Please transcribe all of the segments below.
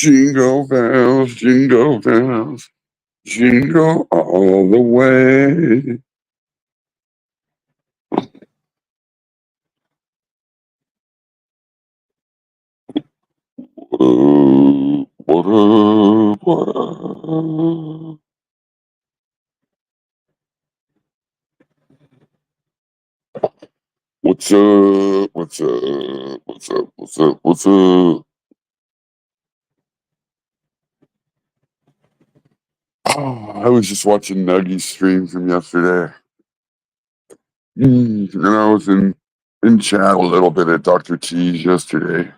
Jingle bells, jingle bells, jingle all the way. What up, what up? What's up, what's up, what's up, what's up, what's up? Oh, I was just watching Nuggy's stream from yesterday. And I was in chat a little bit at Dr. T's yesterday.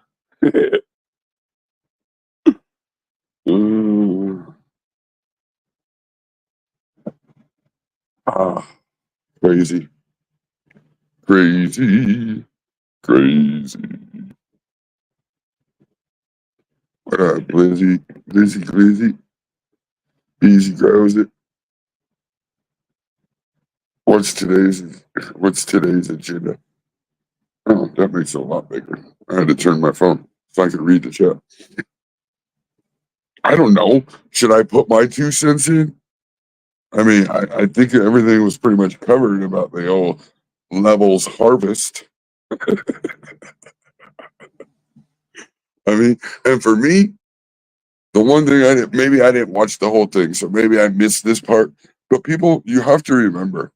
Crazy. Crazy. Crazy. What up, Lizzie? Lizzie. Easy grows it. What's today's agenda? Oh, that makes it a lot bigger. I had to turn my phone so I could read the chat. I don't know. Should I put my 2 cents in? I mean, I think everything was pretty much covered about the old levels harvest. I mean, and for me, the one thing maybe I didn't watch the whole thing, so maybe I missed this part. But people, you have to remember,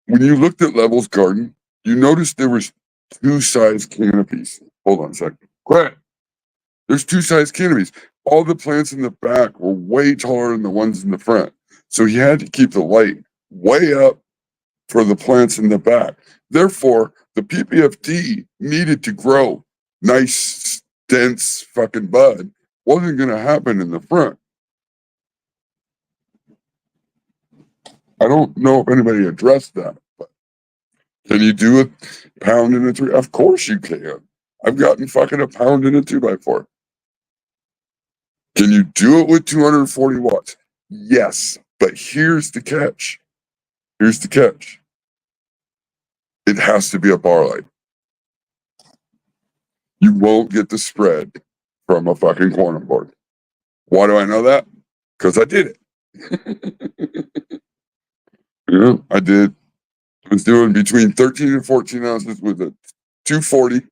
when you looked at Levels Garden, you noticed there was 2 size canopies. Hold on a second. Quiet. There's 2 size canopies. All the plants in the back were way taller than the ones in the front. So he had to keep the light way up for the plants in the back. Therefore, the PPFD needed to grow. Nice, dense fucking bud. Wasn't going to happen in the front. I don't know if anybody addressed that. But can you do a pound in a 3? Of course you can. I've gotten fucking a pound in a 2x4. Can you do it with 240 watts? Yes, but here's the catch. Here's the catch. It has to be a bar light. You won't get the spread from a fucking quantum board. Why do I know that? Because I did it. Yeah, I did. I was doing between 13 and 14 ounces with a 240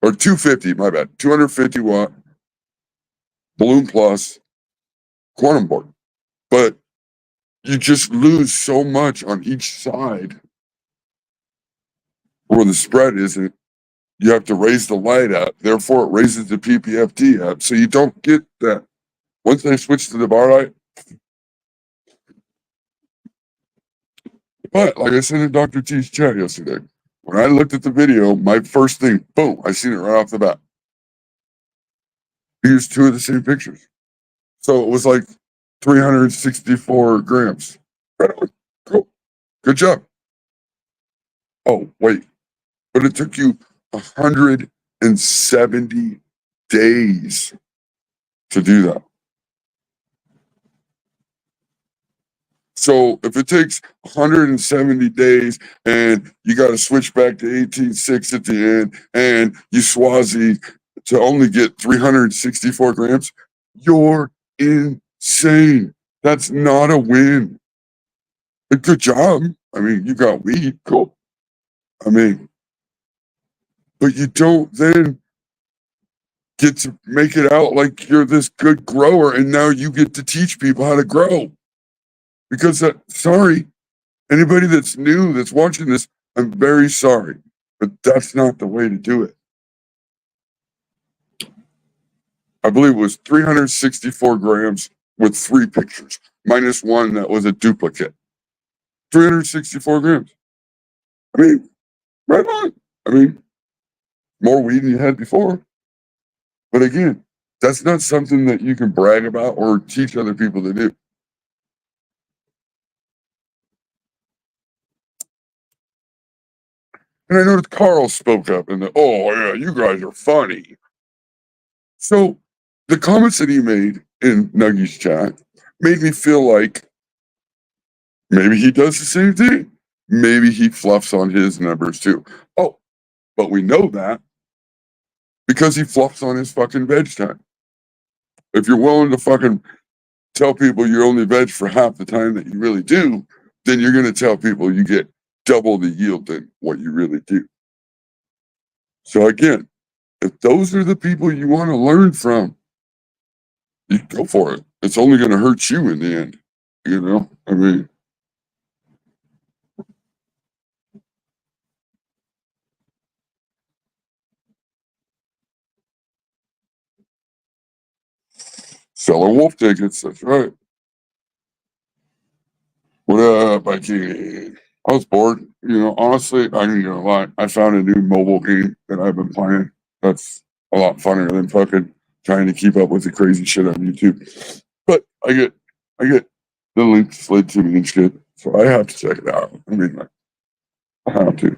or 250, my bad, 250 watt Balloon Plus quantum board. But you just lose so much on each side where the spread isn't. You have to raise the light up. Therefore, it raises the PPFD up. So you don't get that. Once they switch to the bar light. But like I said in Dr. T's chat yesterday, when I looked at the video, my first thing, boom, I seen it right off the bat. He used 2 of the same pictures. So it was like 364 grams. Right on. Cool. Good job. Oh, wait. But it took you 170 days to do that. So if it takes 170 days and you got to switch back to 18.6 at the end and you Swazi to only get 364 grams, you're insane. That's not a win. A good job. I mean, you got weed, cool. I mean, but you don't then get to make it out like you're this good grower and now you get to teach people how to grow. Because, sorry, anybody that's new that's watching this, I'm very sorry, but that's not the way to do it. I believe it was 364 grams with 3 pictures, minus 1 that was a duplicate. 364 grams. I mean, right on. I mean, more weed than you had before. But again, that's not something that you can brag about or teach other people to do. And I noticed Carl spoke up and oh yeah, you guys are funny. So the comments that he made in Nuggy's chat made me feel like maybe he does the same thing. Maybe he fluffs on his numbers too. Oh, but we know that because he fluffs on his fucking veg time. If you're willing to fucking tell people you're only veg for half the time that you really do, then you're going to tell people you get double the yield than what you really do. So again, if those are the people you want to learn from, you go for it. It's only going to hurt you in the end. You know, I mean, sell a wolf tickets. That's right. What up, Mikey? I was bored. You know, honestly, I ain't gonna lie. I found a new mobile game that I've been playing. That's a lot funnier than fucking trying to keep up with the crazy shit on YouTube. But I get the link slid to me and shit, so I have to check it out. I mean, I have to.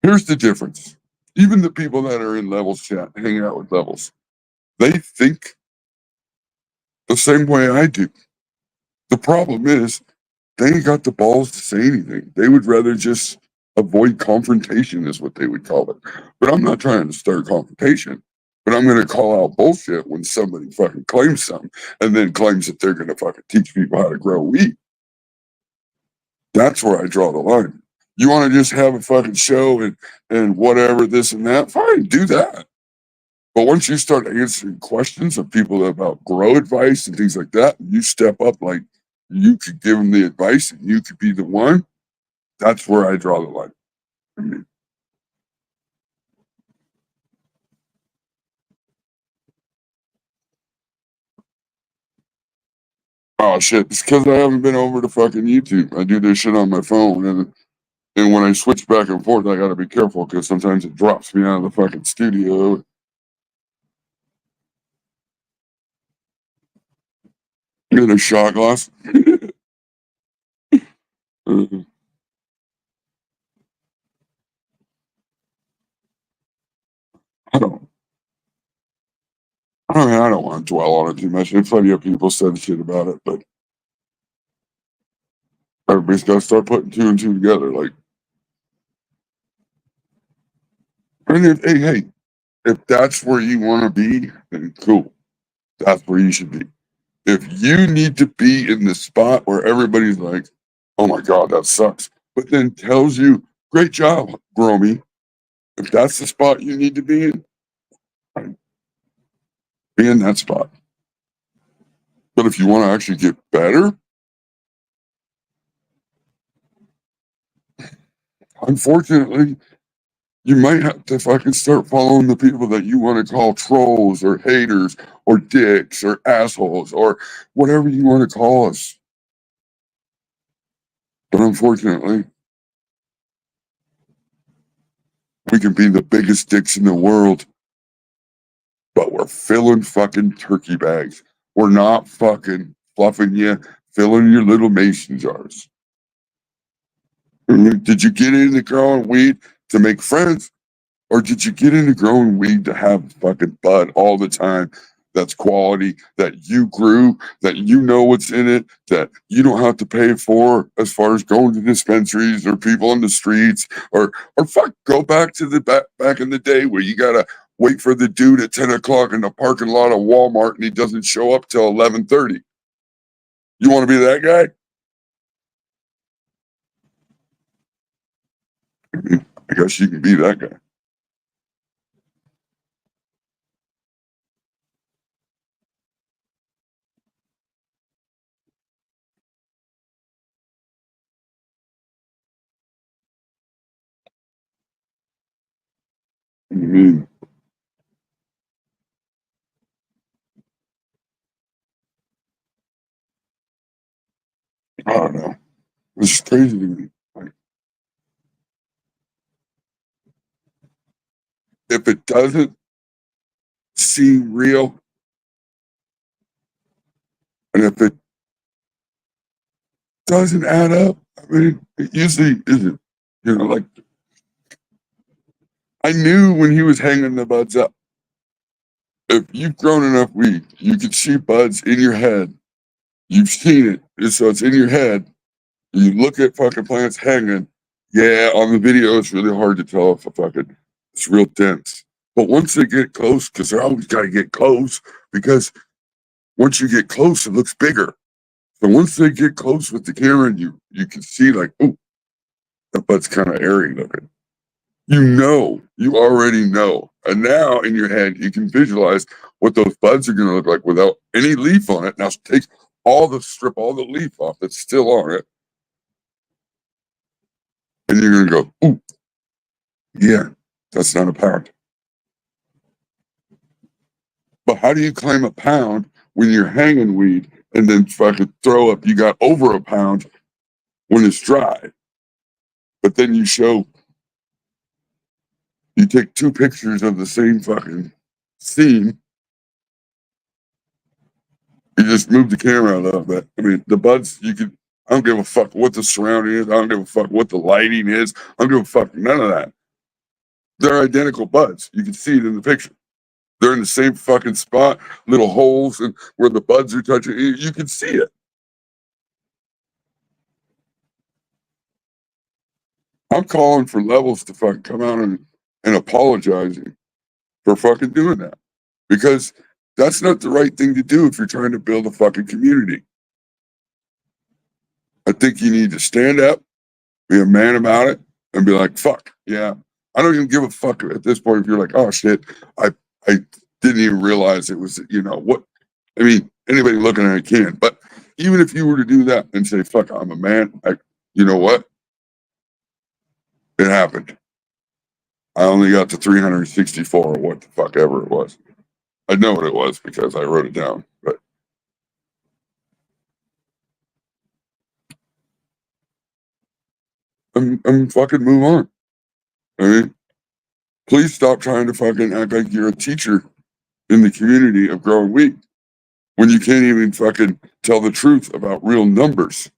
Here's the difference. Even the people that are in Levels chat, hanging out with Levels, they think the same way I do. The problem is they ain't got the balls to say anything. They would rather just avoid confrontation, is what they would call it. But I'm not trying to start confrontation. But I'm going to call out bullshit when somebody fucking claims something and then claims that they're going to fucking teach people how to grow weed. That's where I draw the line. You want to just have a fucking show and whatever, this and that, fine, do that. But once you start answering questions of people about grow advice and things like that, you step up like you could give them the advice and you could be the one. That's where I draw the line. I mean, oh shit, it's because I haven't been over to fucking YouTube. I do this shit on my phone, and when I switch back and forth, I gotta be careful because sometimes it drops me out of the fucking studio. Get a shot glass. I don't. I mean, I don't want to dwell on it too much. There's plenty of people said shit about it, but everybody's got to start putting two and two together. Like, and hey, if that's where you want to be, then cool. That's where you should be. If you need to be in the spot where everybody's like, oh my God, that sucks, but then tells you, great job, Gromy. If that's the spot you need to be in, be in that spot. But if you want to actually get better, unfortunately, you might have to fucking start following the people that you want to call trolls or haters or dicks or assholes or whatever you want to call us. But unfortunately, we can be the biggest dicks in the world, but we're filling fucking turkey bags. We're not fucking fluffing you, filling your little mason jars. Did you get into growing weed to make friends? Or did you get into growing weed to have fucking bud all the time that's quality, that you grew, that you know what's in it, that you don't have to pay for as far as going to dispensaries or people on the streets, or fuck, go back to the back in the day where you gotta wait for the dude at 10 o'clock in the parking lot of Walmart and he doesn't show up till 11:30. You want to be that guy? I guess you can be that guy. Mm-hmm. I don't know. It's crazy to me. Like, if it doesn't seem real, and if it doesn't add up, I mean, it usually isn't. You know, like I knew when he was hanging the buds up. If you've grown enough weed, you can see buds in your head. You've seen it, so it's in your head. You look at fucking plants hanging. Yeah, on the video, it's really hard to tell if it's real dense. But once they get close, because they're always got to get close, because once you get close, it looks bigger. So once they get close with the camera, you can see like, oh, that butt's kind of airy looking. You already know. And now in your head, you can visualize what those buds are going to look like without any leaf on it. Now take strip all the leaf off that's still on it. And you're going to go, ooh, yeah, that's not a pound. But how do you claim a pound when you're hanging weed and then fucking throw up, you got over a pound when it's dry? But then you take two pictures of the same fucking scene. You just move the camera a little bit. I mean, the buds, I don't give a fuck what the surrounding is. I don't give a fuck what the lighting is. I don't give a fuck none of that. They're identical buds. You can see it in the picture. They're in the same fucking spot, little holes and where the buds are touching. You can see it. I'm calling for Levels to fucking come out and apologizing for fucking doing that. Because that's not the right thing to do if you're trying to build a fucking community. I think you need to stand up, be a man about it, and be like, fuck, yeah. I don't even give a fuck at this point if you're like, oh shit, I didn't even realize it was, what. I mean, anybody looking at it can. But even if you were to do that and say, fuck, I'm a man, you know what? It happened. I only got to 364 or what the fuck ever it was. I know what it was because I wrote it down. But I'm fucking move on. I mean, please stop trying to fucking act like you're a teacher in the community of growing wheat when you can't even fucking tell the truth about real numbers.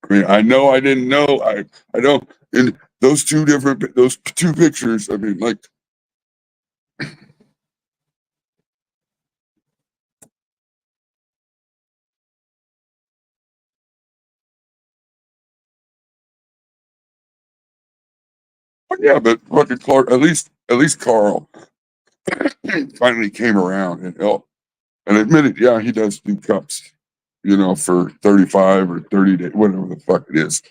I mean, I know I didn't know. I don't. In those two pictures, I mean, like, yeah, but fucking Clark, at least Carl finally came around and admitted, yeah, he does do cups, for 35 or 30 days, whatever the fuck it is,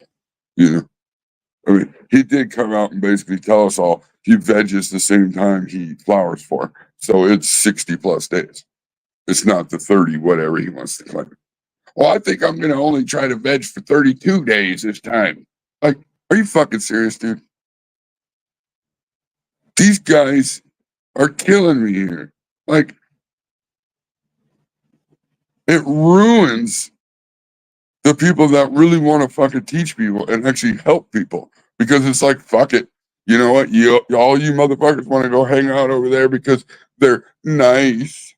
I mean, he did come out and basically tell us all he veges the same time he flowers for. So it's 60 plus days. It's not the 30, whatever he wants to claim. Well, I think I'm going to only try to veg for 32 days this time. Like, are you fucking serious, dude? These guys are killing me here. Like, it ruins the people that really want to fucking teach people and actually help people, because it's like, fuck it. You know what? All you motherfuckers want to go hang out over there because they're nice.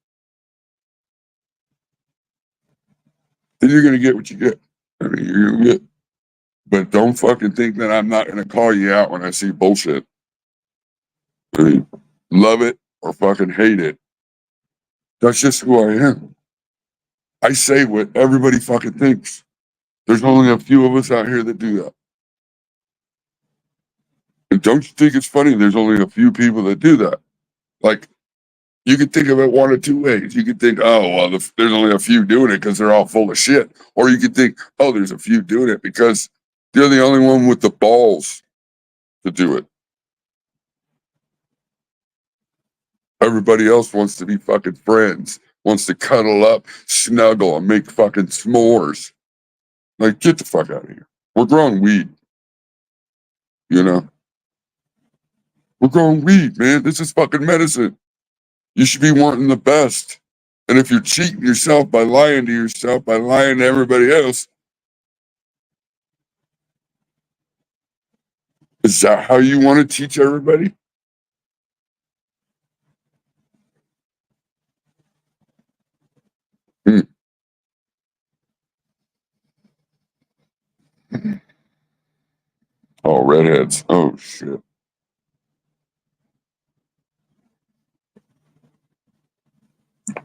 Then you're going to get what you get. I mean, you're going to get. But don't fucking think that I'm not going to call you out when I see bullshit. I mean, love it or fucking hate it. That's just who I am. I say what everybody fucking thinks. There's only a few of us out here that do that. And don't you think it's funny? There's only a few people that do that. Like, you could think of it one of two ways. You could think, oh, well, there's only a few doing it because they're all full of shit. Or you could think, oh, there's a few doing it because they're the only one with the balls to do it. Everybody else wants to be fucking friends, wants to cuddle up, snuggle, and make fucking s'mores. Like, get the fuck out of here. We're growing weed. We're growing weed, man. This is fucking medicine. You should be wanting the best. And if you're cheating yourself by lying to yourself, by lying to everybody else, is that how you want to teach everybody? Oh, redheads. Oh, shit.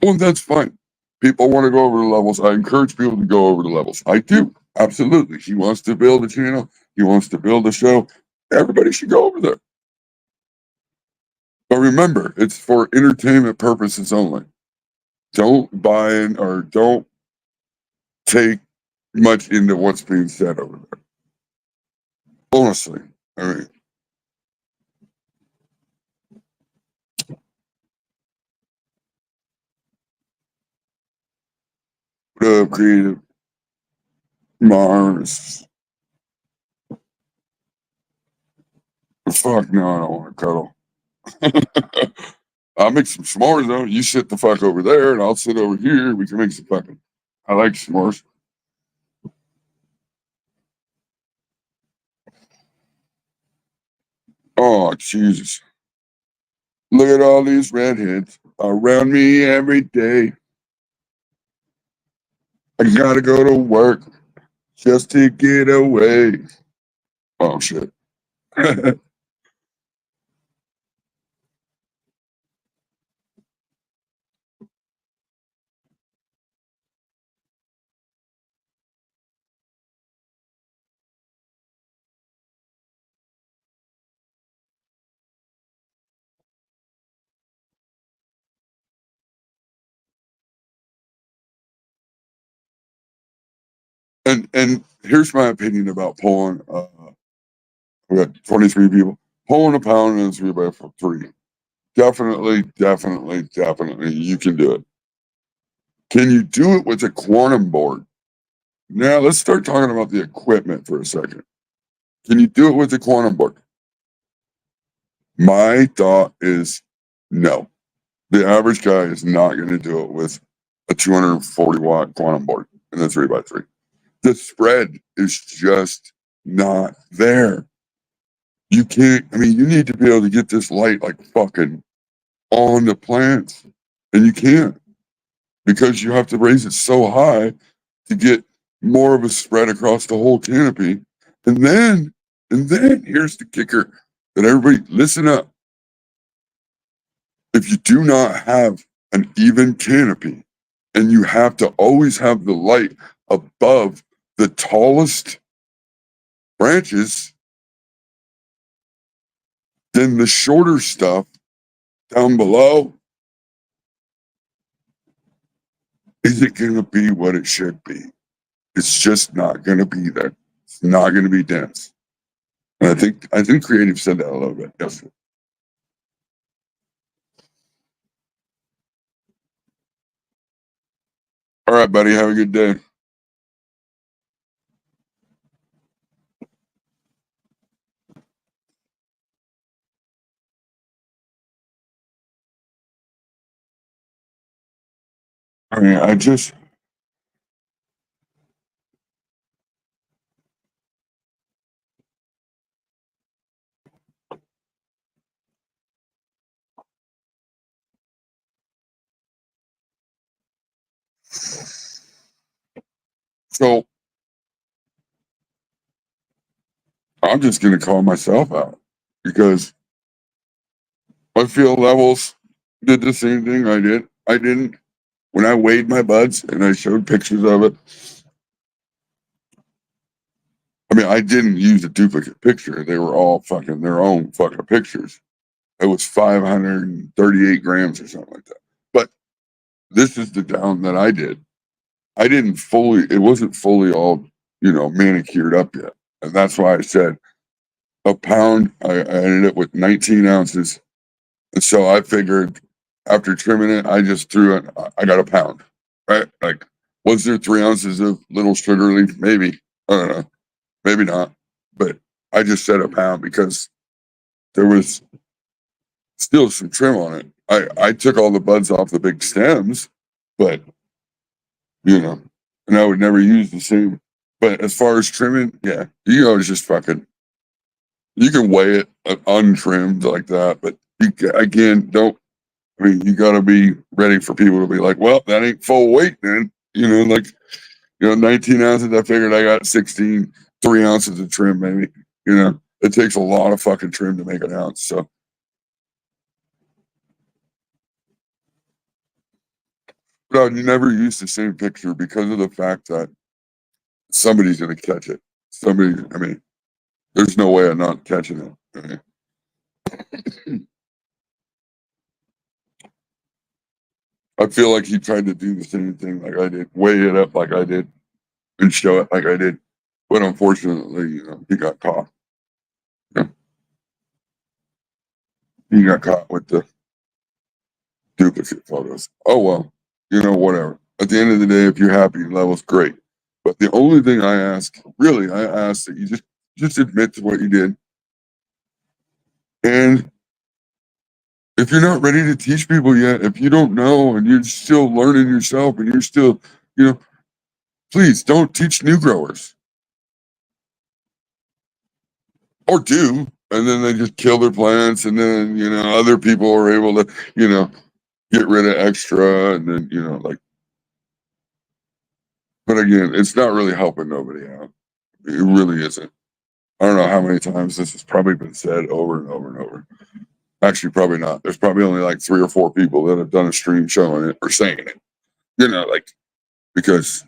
Well, that's fine. People want to go over the levels. I encourage people to go over the levels. I do. Absolutely. He wants to build a channel. He wants to build a show. everybody should go over there. But remember, it's for entertainment purposes only. Don't buy in or don't take much into what's being said over there. Honestly, I mean, what up, creative Mars? Fuck no, I don't want to cuddle. I'll make some s'mores though. You sit the fuck over there, and I'll sit over here. We can make some fucking. I like s'mores. Oh Jesus! Look at all these redheads around me every day. I gotta go to work just to get away. Oh shit. And here's my opinion about pulling. We got 23 people pulling a pound in a 3x3. Definitely, you can do it. Can you do it with a quantum board? Now let's start talking about the equipment for a second. Can you do it with a quantum board? My thought is no. The average guy is not going to do it with a 240 watt quantum board in a 3x3. The spread is just not there. You can't, I mean, you need to be able to get this light like fucking on the plants, and you can't because you have to raise it so high to get more of a spread across the whole canopy. And then here's the kicker that everybody listen up. If you do not have an even canopy and you have to always have the light above the tallest branches, then the shorter stuff down below isn't going to be what it should be. It's just not going to be there. It's not going to be dense. And I think Creative said that a little bit yesterday. All right, buddy. Have a good day. I mean, I just so I'm just going to call myself out because my field levels did the same thing I did. I didn't when I weighed my buds and I showed pictures of it. I mean, I didn't use a duplicate picture. They were all fucking their own fucking pictures. It was 538 grams or something like that. But this is the down that I did. I didn't fully, it wasn't fully all, manicured up yet. And that's why I said a pound, I ended up with 19 ounces. And so I figured after trimming it, I just threw it, I got a pound, right? Like, was there 3 ounces of little sugar leaf? Maybe. I don't know. Maybe not. But I just said a pound because there was still some trim on it. I took all the buds off the big stems, but, and I would never use the same. But as far as trimming, yeah, it's just fucking, you can weigh it untrimmed like that, but again, you got to be ready for people to be like, well, that ain't full weight, then. 19 ounces. I figured I got 16, 3 ounces of trim, maybe. It takes a lot of fucking trim to make an ounce. So, but I'd never use the same picture because of the fact that somebody's going to catch it. There's no way I'm not catching it. Okay? I feel like he tried to do the same thing like I did, weigh it up like I did, and show it like I did. But unfortunately, he got caught. Yeah. He got caught with the duplicate photos. Oh well, whatever. At the end of the day, if you're happy, levels great. But the only thing I ask that you just admit to what you did. And if you're not ready to teach people yet, if you don't know and you're still learning yourself and you're still, please don't teach new growers. Or do, and then they just kill their plants, and then, other people are able to, get rid of extra, and then, but again, it's not really helping nobody out. It really isn't. I don't know how many times this has probably been said over and over and over. Actually, probably not. There's probably only like 3 or 4 people that have done a stream showing it or saying it. Because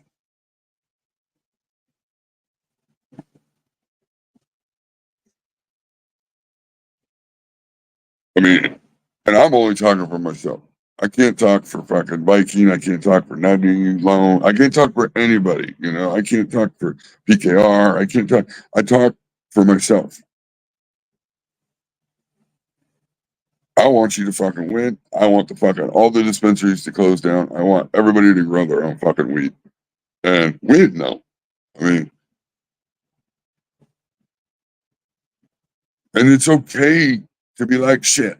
I mean, and I'm only talking for myself. I can't talk for fucking Viking. I can't talk for Newbie, Lone. I can't talk for anybody. I can't talk for PKR. I can't talk. I talk for myself. I want you to fucking win. I want all the dispensaries to close down. I want everybody to grow their own fucking weed and win. No, I mean, and it's okay to be like shit.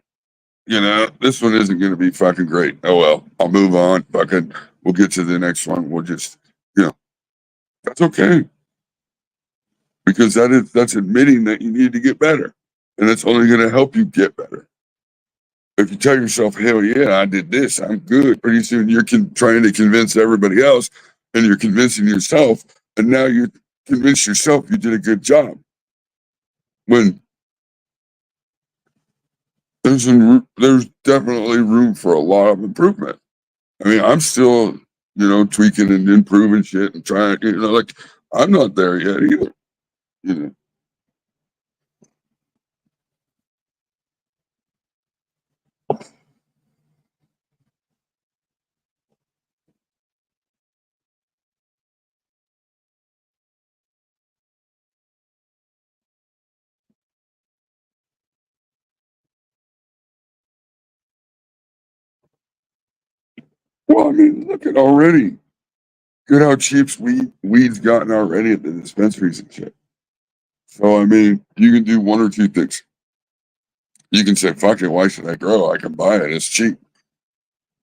This one isn't going to be fucking great. Oh well, I'll move on. Fucking, we'll get to the next one. We'll just, that's okay, because that's admitting that you need to get better, and it's only going to help you get better. If you tell yourself, hell yeah, I did this, I'm good, pretty soon you're trying to convince everybody else, and you're convincing yourself, and now you convince yourself you did a good job. When there's definitely room for a lot of improvement. I mean, I'm still, tweaking and improving shit and trying, I'm not there yet either. Well, I mean, look at already. Look at how cheap weed's gotten already at the dispensaries and shit. So, I mean, you can do one or two things. You can say, fuck it, why should I grow? I can buy it, it's cheap.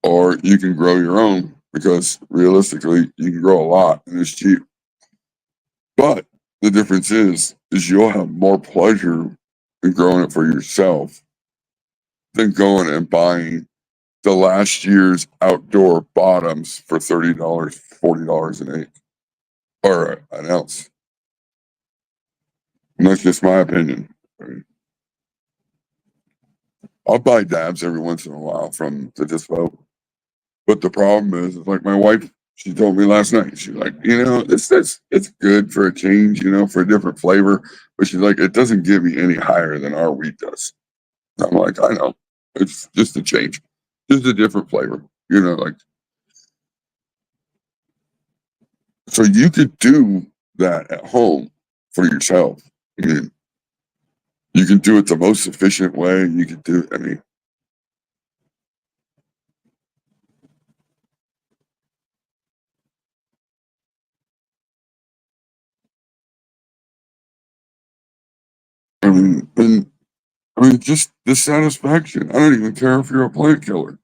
Or you can grow your own, because realistically, you can grow a lot and it's cheap. But the difference is you'll have more pleasure in growing it for yourself than going and buying the last year's outdoor bottoms for $30, $40 an eighth or an ounce. And that's just my opinion. I'll buy dabs every once in a while from the dispo. But the problem is like my wife, she told me last night, she's like, it's good for a change, for a different flavor. But she's like, it doesn't give me any higher than our weed does. And I'm like, I know. It's just a change. Just a different flavor. So you could do that at home for yourself. I mean, you can do it the most efficient way. You can do, I mean, just the satisfaction. I don't even care if you're a plant killer.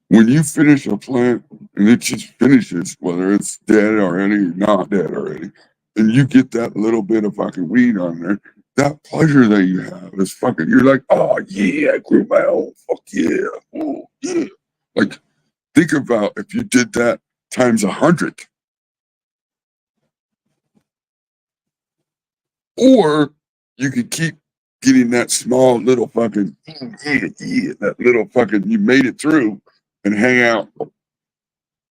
When you finish a plant and it just finishes, whether it's dead already or not dead already, and you get that little bit of fucking weed on there, that pleasure that you have is fucking, you're like, oh yeah, I grew my own, fuck yeah, oh yeah. Like, think about if you did that times 100. Or you could keep getting that small little fucking, that little fucking, you made it through and hang out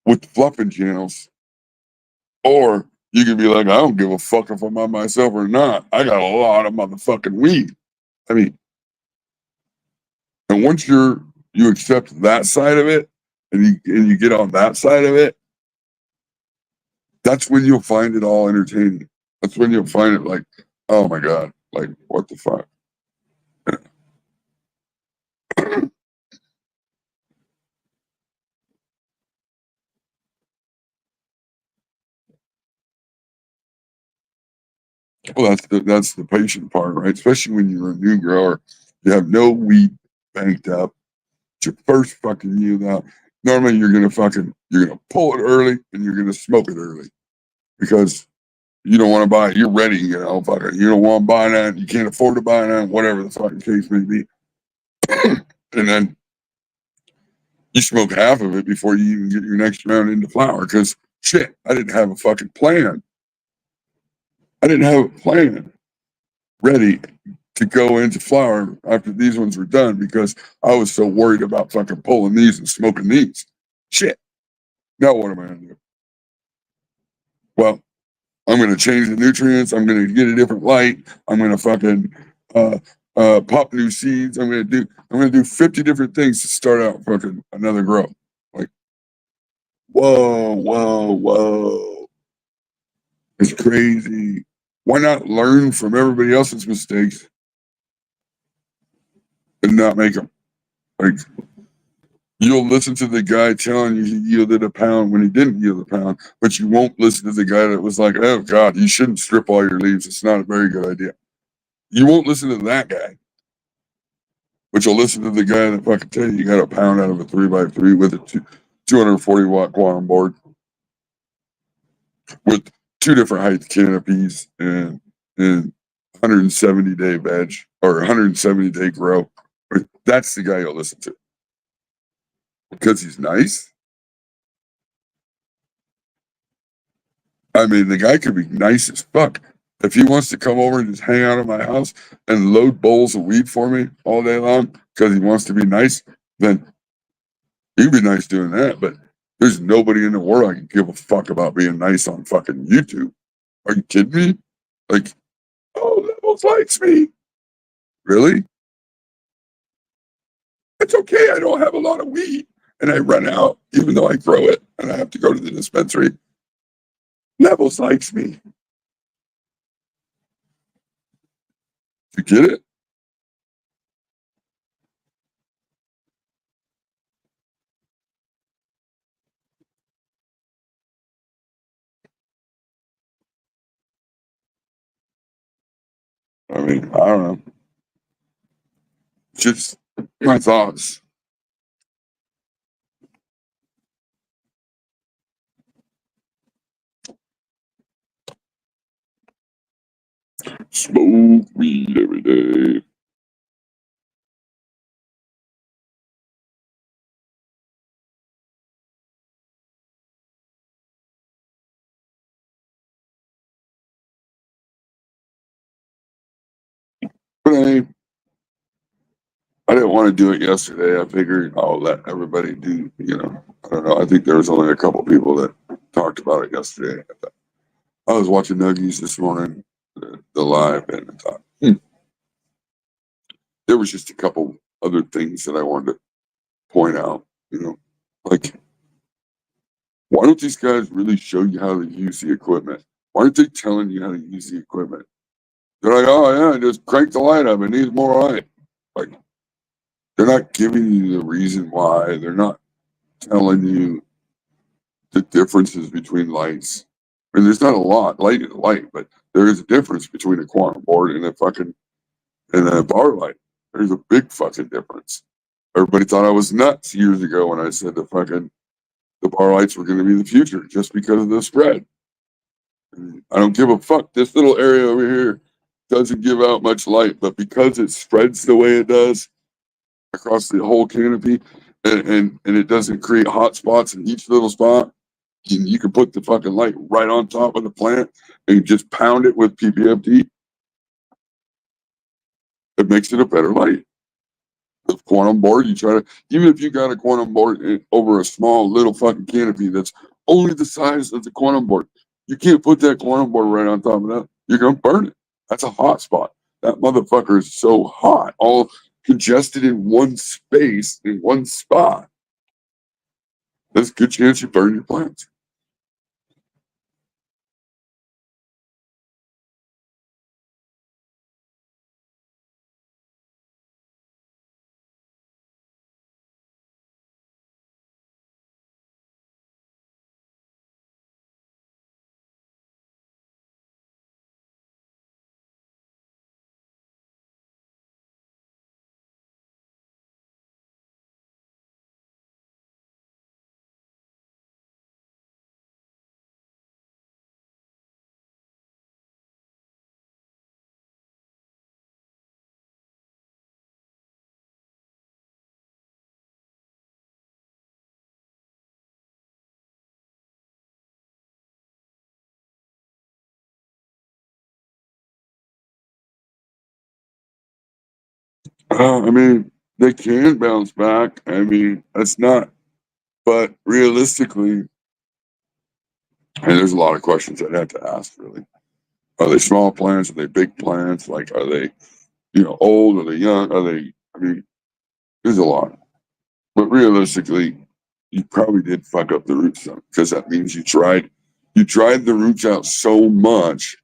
with fluffing channels. Or You can be like, I don't give a fuck if I'm on myself or not. I got a lot of motherfucking weed. I mean, and once you accept that side of it, and you get on that side of it, that's when you'll find it all entertaining. That's when you'll find it like, oh my god, like what the fuck. Well, that's the patient part, right? Especially when you're a new grower, you have no weed banked up. It's your first fucking yield out. Normally, you're gonna pull it early and you're gonna smoke it early because you don't want to buy it. You're ready, fucking. You don't want to buy that. You can't afford to buy that. Whatever the fucking case may be. And then you smoke half of it before you even get your next round into flower because shit, I didn't have a fucking plan. I didn't have a plan ready to go into flower after these ones were done because I was so worried about fucking pulling these and smoking these. Shit. Now what am I gonna do? Well, I'm gonna change the nutrients. I'm gonna get a different light. I'm gonna fucking pop new seeds. I'm gonna do 50 different things to start out fucking another grow. Like, whoa. It's crazy. Why not learn from everybody else's mistakes and not make them? Like, you'll listen to the guy telling you he yielded a pound when he didn't yield a pound, but you won't listen to the guy that was like, oh God, you shouldn't strip all your leaves. It's not a very good idea. You won't listen to that guy, but you'll listen to the guy that fucking tell you got a pound out of a 3x3 with a 240-watt quantum board with 2 different height canopies and 170-day veg or 170-day grow. That's the guy you'll listen to. Because he's nice. I mean, the guy could be nice as fuck. If he wants to come over and just hang out at my house and load bowls of weed for me all day long because he wants to be nice, then he'd be nice doing that. But there's nobody in the world I can give a fuck about being nice on fucking YouTube. Are you kidding me? Like, oh, Levels likes me. Really? It's okay. I don't have a lot of weed. And I run out, even though I grow it, and I have to go to the dispensary. Levels likes me. You get it? I mean, I don't know. Just my thoughts. Smoke weed every day. But I didn't want to do it yesterday. I figured I'll let everybody do, I don't know. I think there was only a couple people that talked about it yesterday. I was watching Nuggies this morning, the live, and I thought, there was just a couple other things that I wanted to point out, like, why don't these guys really show you how to use the equipment? Why aren't they telling you how to use the equipment? They're like, oh yeah, just crank the light up. It needs more light. Like, they're not giving you the reason why. They're not telling you the differences between lights. I mean, there's not a lot. Light is light, but there is a difference between a quantum board and a bar light. There's a big fucking difference. Everybody thought I was nuts years ago when I said the bar lights were going to be the future just because of the spread. I don't give a fuck. This little area over here doesn't give out much light, but because it spreads the way it does across the whole canopy, and it doesn't create hot spots in each little spot, you can put the fucking light right on top of the plant and just pound it with PPFD. It makes it a better light. The quantum board, even if you got a quantum board over a small little fucking canopy that's only the size of the quantum board, You can't put that quantum board right on top of that. You're gonna burn it. That's a hot spot. That motherfucker is so hot, all congested in one space, in one spot. There's a good chance you burn your plants. I mean, they can bounce back. I mean, that's not, but realistically, and there's a lot of questions I'd have to ask really. Are they small plants? Are they big plants? Like, are they, old? Are they young? Are they, I mean, there's a lot. But realistically, you probably did fuck up the root zone because that means you dried the roots out so much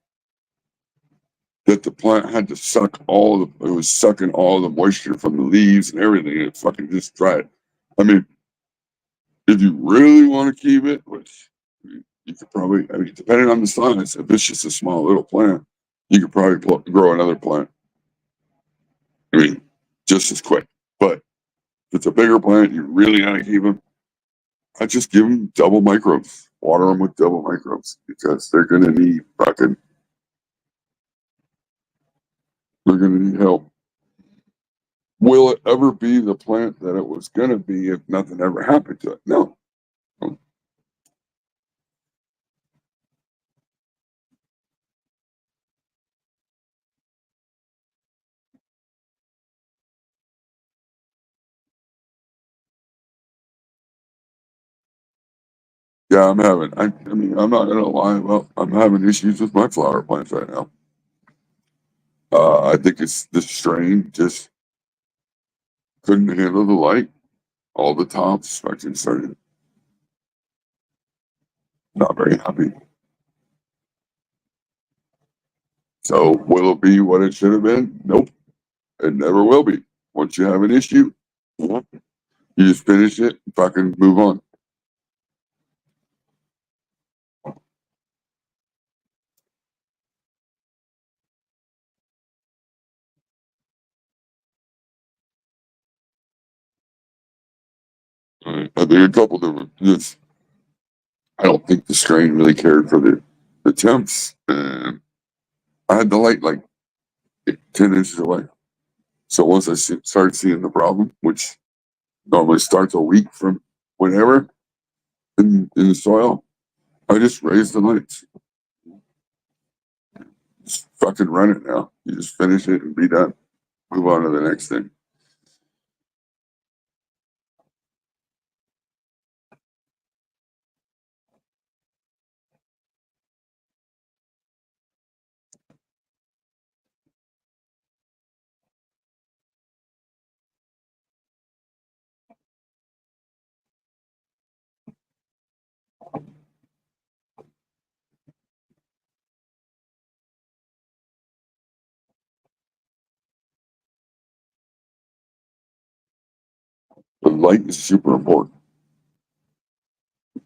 that the plant had to it was sucking all the moisture from the leaves and everything, and it fucking just dried. I mean, if you really want to keep it, which you could probably, I mean, depending on the size, if it's just a small little plant, you could probably grow another plant. I mean, just as quick. But if it's a bigger plant, you really got to keep them. I just give them double microbes, water them with double microbes because they're going to need they're going to need help. Will it ever be the plant that it was going to be if nothing ever happened to it? No. Yeah, I mean, I'm not going to lie. Well, I'm having issues with my flower plants right now. I think it's the strain just couldn't handle the light. All the tops fucking started not very happy. So will it be what it should have been? Nope. It never will be. Once you have an issue, you just finish it and fucking move on. I think a couple different. I don't think the strain really cared for the temps. And I had the light like 10 inches away. So once I started seeing the problem, which normally starts a week from whenever in the soil, I just raised the lights. Just fucking run it now. You just finish it and be done. Move on to the next thing. The light is super important.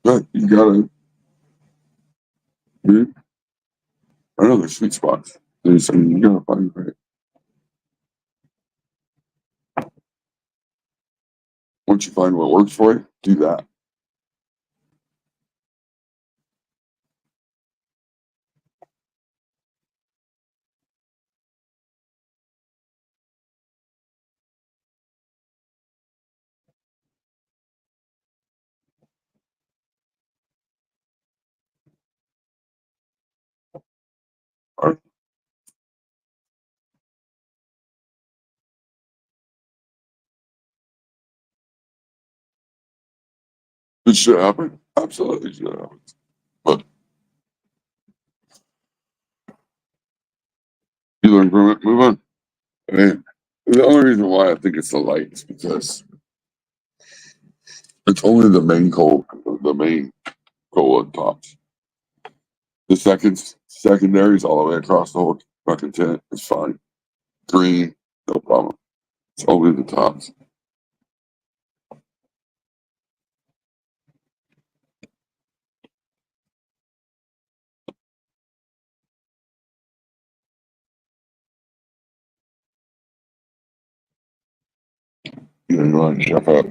But you gotta, I know there's sweet spots. You gotta find it. Once you find what works for you, do that. Or it should happen. Absolutely should happen. But You learn from it. Move on. I mean, the only reason why I think it's the light is because it's only the main cola tops. The secondaries all the way across the whole fucking tent is fine. Green, no problem. It's only the tops. You know, you want to chef up.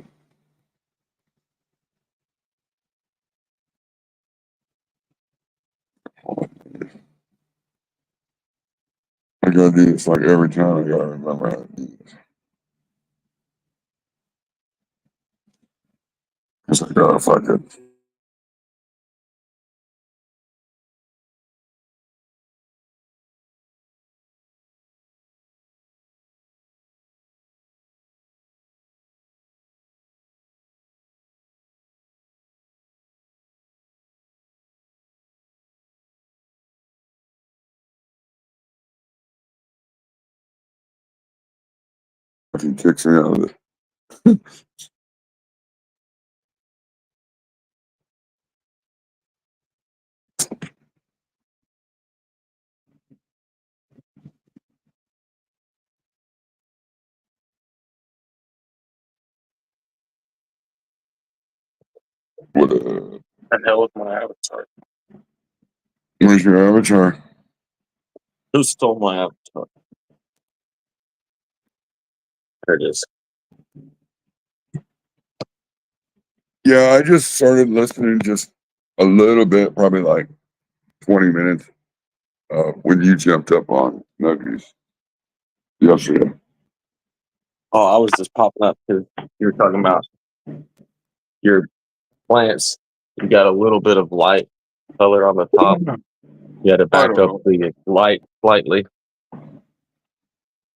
I gotta do this like every time. I gotta remember how to do this. Because I gotta fucking. Fucking kicks me out of it. What The hell is my avatar? where's your avatar? Who stole my avatar? There it is. Yeah, I just started listening just a little bit, probably like 20 minutes when you jumped up on Nuggies yesterday. Oh, I was just popping up because you were talking about your plants. You got a little bit of light color on the top. You had to back up the light slightly.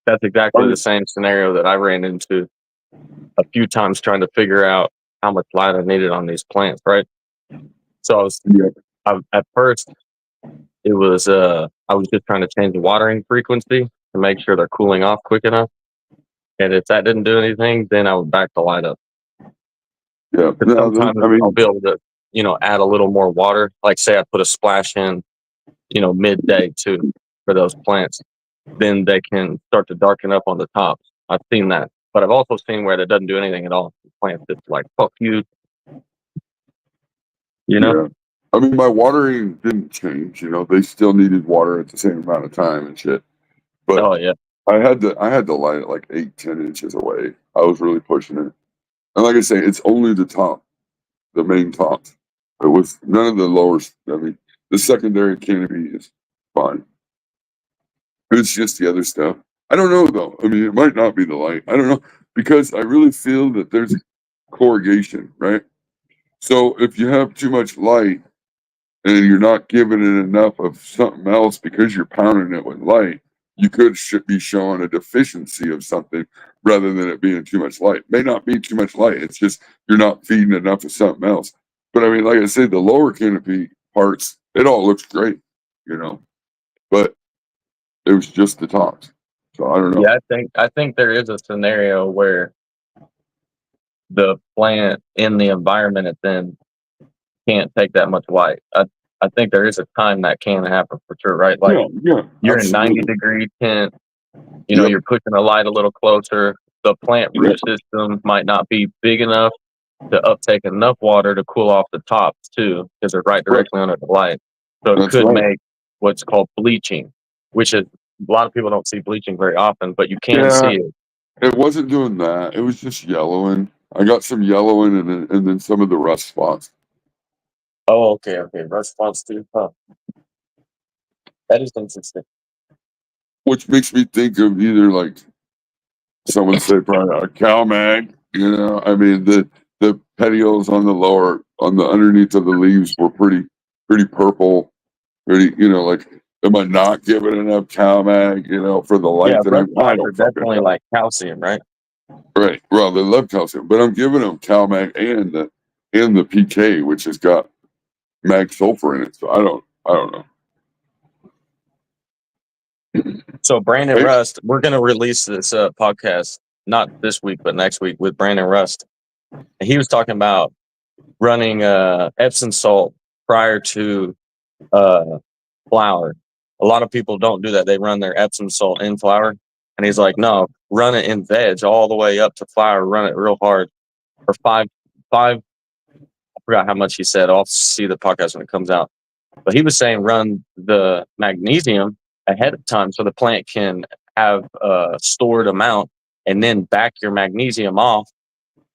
That's exactly the same scenario that I ran into a few times trying to figure out how much light I needed on these plants, right? So at first it was I was just trying to change the watering frequency to make sure they're cooling off quick enough. And if that didn't do anything, then I would back the light up. Yeah, Sometimes I'll be able to, add a little more water. Like say I put a splash in, midday too for those plants. Then they can start to darken up on the tops. I've seen that. But I've also seen where that doesn't do anything at all. The plant's just like, fuck you. Yeah. I mean, my watering didn't change. They still needed water at the same amount of time and shit. But oh yeah, I had to light it like 8-10 inches away. I was really pushing it. And like I say, it's only the top, the main tops. It was none of the lowers. I mean, the secondary canopy is fine. It's just the other stuff. I don't know though. I mean, it might not be the light. I don't know because I really feel that there's corrugation, right? So if you have too much light and you're not giving it enough of something else because you're pounding it with light, you should be showing a deficiency of something rather than it being too much light. May not be too much light. It's just you're not feeding enough of something else. But I mean, like I said, the lower canopy parts, it all looks great, but it was just the tops. So I don't know. Yeah, I think there is a scenario where the plant in the environment it's in can't take that much light. I think there is a time that can happen for sure, right? Like you're in 90-degree tent, you're pushing the light a little closer. The plant root system might not be big enough to uptake enough water to cool off the tops too, because they're right directly under the light. So it could make what's called bleaching, which is a lot of people don't see bleaching very often, but you can see it. It wasn't doing that. It was just yellowing. I got some yellowing and then some of the rust spots. Oh, okay. Rust spots too. Huh. That is interesting. Which makes me think of either like someone say probably a cow mag. I mean the petioles on the underneath of the leaves were pretty purple. Pretty, like am I not giving enough cow mag? For the light that I don't definitely like calcium, right? Right. Well, they love calcium, but I'm giving them Cal Mag and the PK, which has got mag sulfur in it. So I don't know. So Brandon Hey. Rust, we're going to release this podcast not this week but next week with Brandon Rust. And he was talking about running Epsom salt prior to flour. A lot of people don't do that. They run their Epsom salt in flour, and he's like, no, run it in veg all the way up to flour. Run it real hard for five. I forgot how much he said. I'll see the podcast when it comes out. But he was saying run the magnesium ahead of time so the plant can have a stored amount, and then back your magnesium off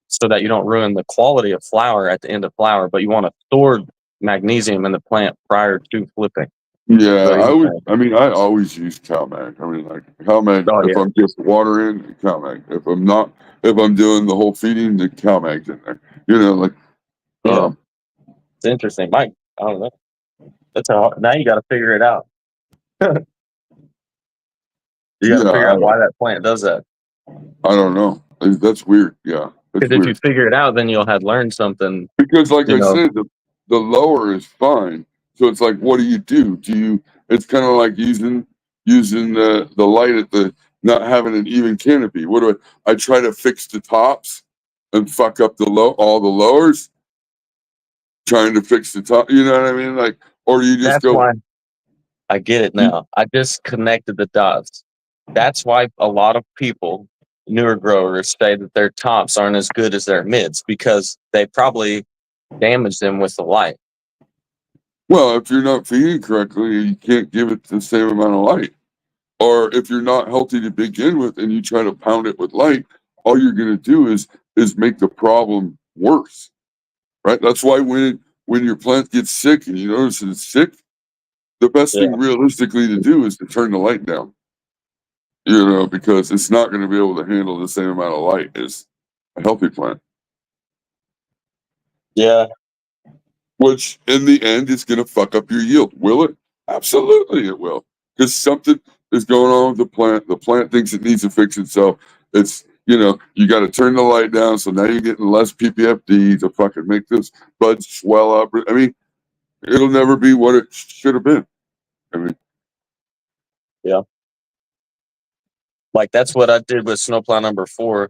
so that you don't ruin the quality of flour at the end of flour. But you want to store magnesium in the plant prior to flipping. Yeah, So I would. I mean, I always use CalMag. I mean, like CalMag. Oh, if yeah. I'm just watering, CalMag. If I'm not, if I'm doing the whole feeding, the CalMag's in there. You know, like. Yeah. It's interesting, Mike. I don't know. That's how now you got to figure it out. You got to figure out why that plant does that. I don't know. That's weird. Yeah, Because if you figure it out, then you'll have learned something. Because, like I said, the lower is fine. So it's like, what do you do? Do you? It's kind of like using the light at the not having an even canopy. What do I try to fix the tops and fuck up all the lowers, trying to fix the top. You know what I mean? Like, or you just That's why I get it now. I just connected the dots. That's why a lot of people, newer growers, say that their tops aren't as good as their mids because they probably damaged them with the light. Well, if you're not feeding correctly, you can't give it the same amount of light. Or if you're not healthy to begin with and you try to pound it with light, all you're going to do is make the problem worse, right? That's why when your plant gets sick and you notice that it's sick, the best thing realistically to do is to turn the light down, you know, because it's not going to be able to handle the same amount of light as a healthy plant. Yeah. Which in the end is going to fuck up your yield. Will it? Absolutely it will. Because something is going on with the plant. The plant thinks it needs to fix itself. It's, you know, you got to turn the light down. So now you're getting less PPFD to fucking make this bud swell up. I mean, it'll never be what it should have been. I mean, yeah. Like that's what I did with snowplow number 4.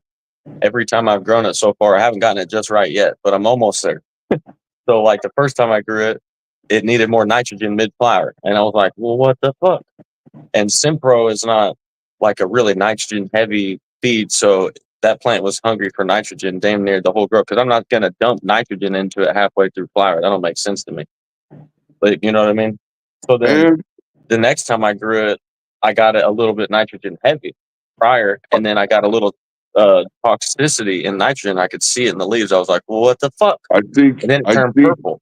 Every time I've grown it so far, I haven't gotten it just right yet, but I'm almost there. So like the first time I grew it, it needed more nitrogen mid-flower. And I was like, well, what the fuck? And Simpro is not like a really nitrogen heavy feed. So that plant was hungry for nitrogen damn near the whole growth. Because I'm not going to dump nitrogen into it halfway through flower. That don't make sense to me. But you know what I mean? So then the next time I grew it, I got it a little bit nitrogen heavy prior. And then I got a little toxicity in nitrogen. I could see it in the leaves. I was like, well, what the fuck? I think, and then it turned purple.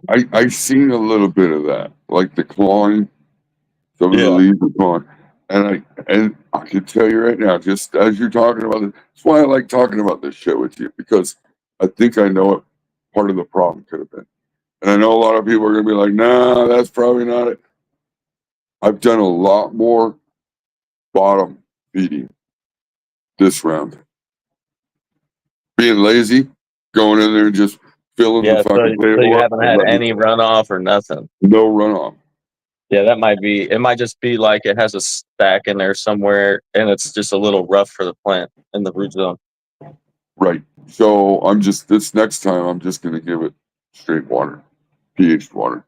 I seen a little bit of that, like the clawing. Some of the leaves are gone. And I can tell you right now, just as you're talking about it, that's why I like talking about this shit with you, because I think I know what part of the problem could have been. And I know a lot of people are going to be like, nah, that's probably not it. I've done a lot more bottom feeding this round. Being lazy, going in there and just filling the fucking table. So you haven't had any runoff or nothing? No runoff. Yeah, that might be. It might just be like it has a stack in there somewhere, and it's just a little rough for the plant in the root zone. Right. So this next time, I'm just going to give it straight water, pH water.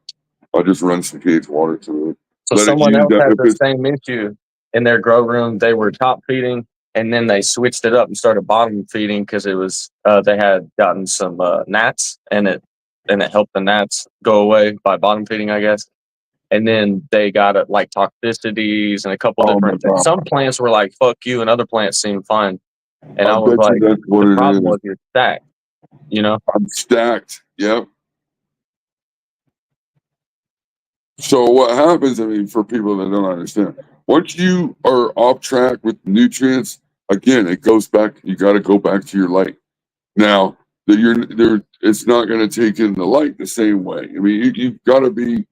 I'll just run some pH water to it. So someone else had the same issue in their grow room. They were top feeding, and then they switched it up and started bottom feeding because it was they had gotten some gnats, and it helped the gnats go away by bottom feeding, I guess. And then they got it like toxicities and a couple different things. Some plants were like, fuck you, and other plants seemed fine. And I was like, the problem was you're stacked, you know? I'm stacked, yep. So what happens, I mean, for people that don't understand, once you are off track with nutrients, again, it goes back, you got to go back to your light. Now, it's not going to take in the light the same way. I mean, you've got to be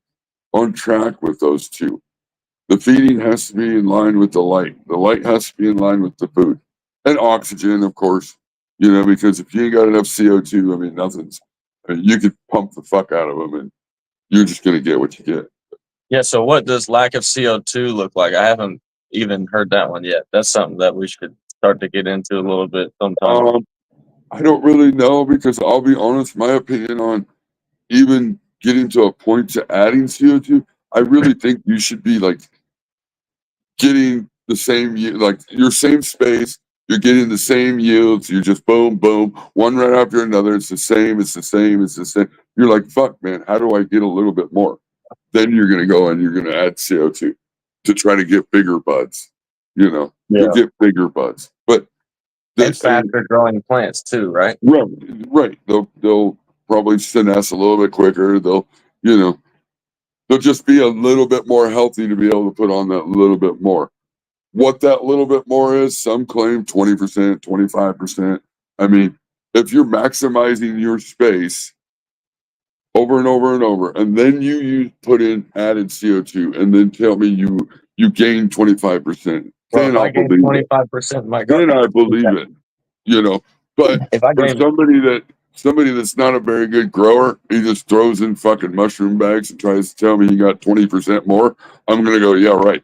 on track with those two. The feeding has to be in line with the light. The light has to be in line with the food. And oxygen, of course, you know, because if you ain't got enough CO2, I mean, you could pump the fuck out of them and you're just going to get what you get. Yeah, so what does lack of CO2 look like? I haven't even heard that one yet. That's something that we should start to get into a little bit sometime. I don't really know, because I'll be honest, my opinion on even getting to a point to adding CO2, I really think you should be like getting the same, like your same space, you're getting the same yields, you're just boom, boom, one right after another. It's the same, it's the same, it's the same. You're like, fuck, man, how do I get a little bit more? Then you're going to go and you're going to add CO2 to try to get bigger buds. You know, you'll get bigger buds. But and faster growing plants too, right? Right. They'll probably senesce a little bit quicker. They'll just be a little bit more healthy to be able to put on that little bit more. What that little bit more is, some claim 20%, 25%. I mean, if you're maximizing your space over and over and over, and then you put in added CO2, and then tell me you gain 25%, then I'll believe 25%. Then I believe it. But if I for somebody that's not a very good grower, he just throws in fucking mushroom bags and tries to tell me you got 20% more. I'm gonna go, yeah, right.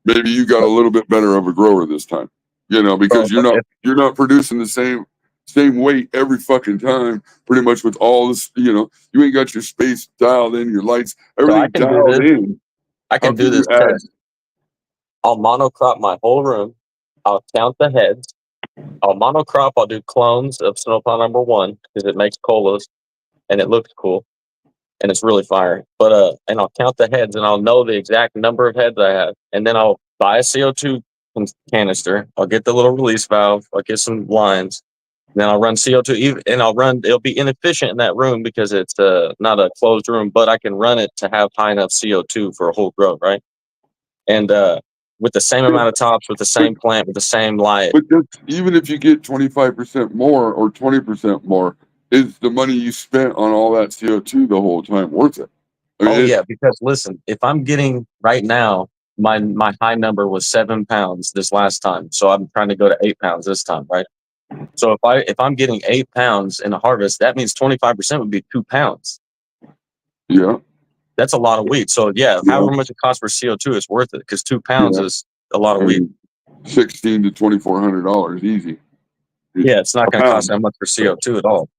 Maybe you got a little bit better of a grower this time. Because you're not producing the same weight every fucking time, pretty much with all this, you ain't got your space dialed in, your lights, everything dialed in. I can do this test. I'll monocrop my whole room. I'll count the heads. I'll monocrop. I'll do clones of snowplow number 1 because it makes colas and it looks cool and it's really fire. But and I'll count the heads and I'll know the exact number of heads I have, and then I'll buy a CO2 canister. I'll get the little release valve. I'll get some lines. And then I'll run CO2, and it'll be inefficient in that room because it's not a closed room, but I can run it to have high enough CO2 for a whole grow, right? And with the same amount of tops, with the same plant, with the same light. But even if you get 25% more or 20% more, is the money you spent on all that CO2 the whole time worth it? Because listen, if I'm getting right now, my high number was 7 pounds this last time, so I'm trying to go to 8 pounds this time, right? So if I'm getting 8 pounds in a harvest, that means 25% would be 2 pounds. Yeah. That's a lot of wheat. So however much it costs for CO2 is worth it, because 2 pounds is a lot of wheat. $1,600 to $2,400 easy. Yeah, it's not going to cost that much for CO2 at all.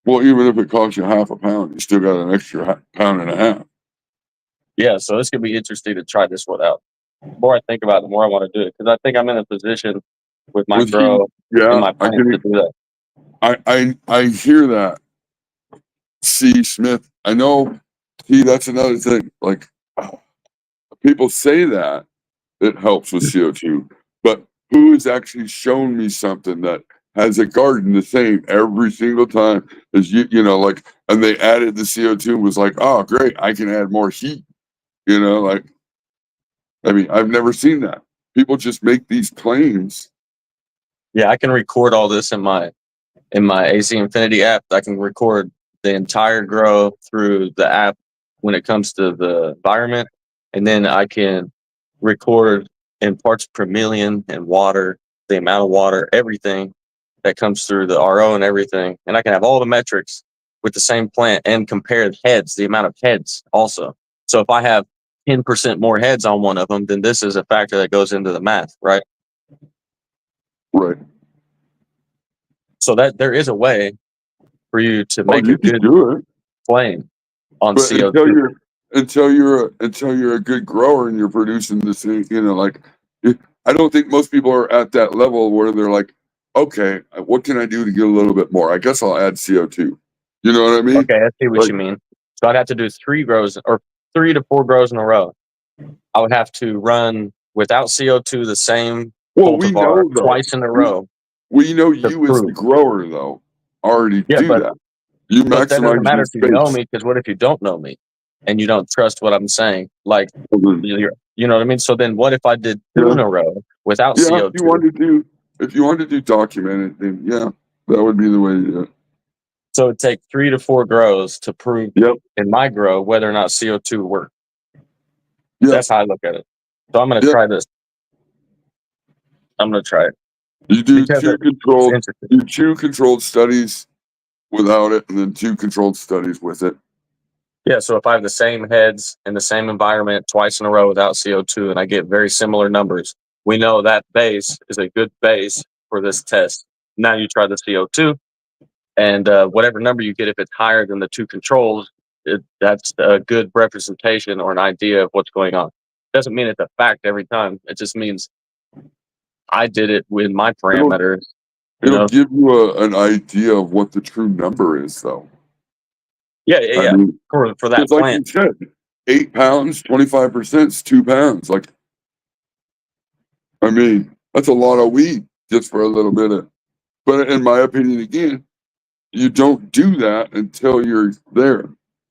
Well, even if it costs you half a pound, you still got an extra pound and a half. Yeah, so it's going to be interesting to try this one out. The more I think about it, the more I want to do it, because I think I'm in a position with my grow and my plants to do that. I hear that. C. Smith. I know. See, that's another thing. Like, people say that it helps with CO2, but who has actually shown me something that has a garden the same every single time as and they added the CO2 and was like, oh, great, I can add more heat. I mean, I've never seen that. People just make these claims. Yeah, I can record all this in my AC Infinity app. I can record the entire grow through the app when it comes to the environment, and then I can record in parts per million and water, the amount of water, everything that comes through the RO and everything, and I can have all the metrics with the same plant and compare heads, the amount of heads also. So if I have 10% more heads on one of them, then this is a factor that goes into the math, right? Right. So that there is a way for you to make a good claim on CO2. Until you're a good grower and you're producing the same, I don't think most people are at that level where they're like, okay, what can I do to get a little bit more? I guess I'll add CO2. You know what I mean? Okay, I see what you mean. So I'd have to do 3 grows or 3 to 4 grows in a row. I would have to run without CO2 the same cultivar twice in a row. We know you as the grower though already do that. You maximize that doesn't matter if you know me, because what if you don't know me and you don't trust what I'm saying? Like, you know what I mean? So then what if I did 2 in a row without CO2? If you wanted to document it, then that would be the way to do it. So it'd take 3 to 4 grows to prove in my grow whether or not CO2 worked. That's how I look at it. So I'm going to try this. I'm going to try it. You do 2 controlled studies without it, and then 2 controlled studies with it. Yeah, so if I have the same heads in the same environment twice in a row without CO2 and I get very similar numbers, we know that base is a good base for this test. Now you try the CO2, and whatever number you get, if it's higher than the two controls, that's a good representation or an idea of what's going on. Doesn't mean it's a fact every time. It just means I did it with my parameters. It'll give you an idea of what the true number is, though. Yeah. I mean, For that it's like plant. you said, 8 pounds, 25% is 2 pounds. Like, I mean, that's a lot of weed just for a little bit of. But in my opinion, again, you don't do that until you're there.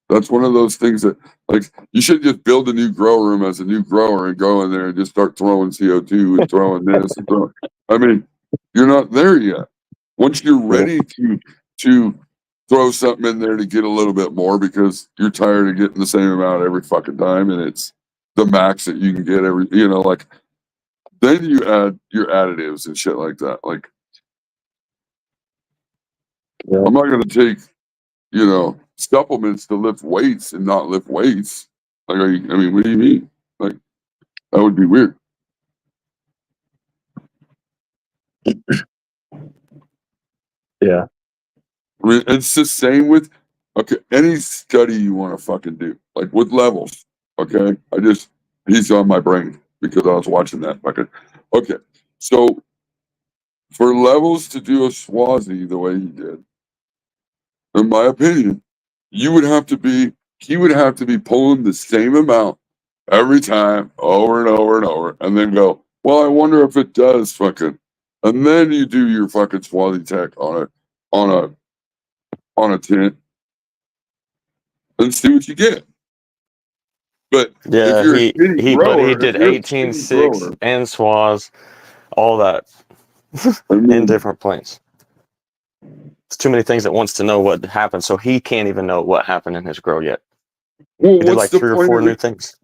That's one of those things that, like, you should just build a new grow room as a new grower and go in there and just start throwing CO2 and throwing this and throwing. I mean, you're not there yet. Once you're ready to throw something in there to get a little bit more because you're tired of getting the same amount every fucking time and it's the max that you can get every, like, then you add your additives and shit like that. Like, I'm not going to take, supplements to lift weights and not lift weights. Like, I mean, what do you mean? Like, that would be weird. Yeah. I mean, it's the same with, any study you want to fucking do, like with levels. Okay. He's on my brain because I was watching that fucking. Okay. So for levels to do a Swazi the way he did, in my opinion, he would have to be pulling the same amount every time over and over and over and then go, well, I wonder if it does fucking, and then you do your fucking Swazi tech on a tent and see what you get. But Yeah, if you're a shitty he grower, did if you're a 18.6 shitty grower, and swaz, all that I mean, in different plants. It's too many things that wants to know what happened, so he can't even know what happened in his grow yet. well, He did like 3 or 4 new things.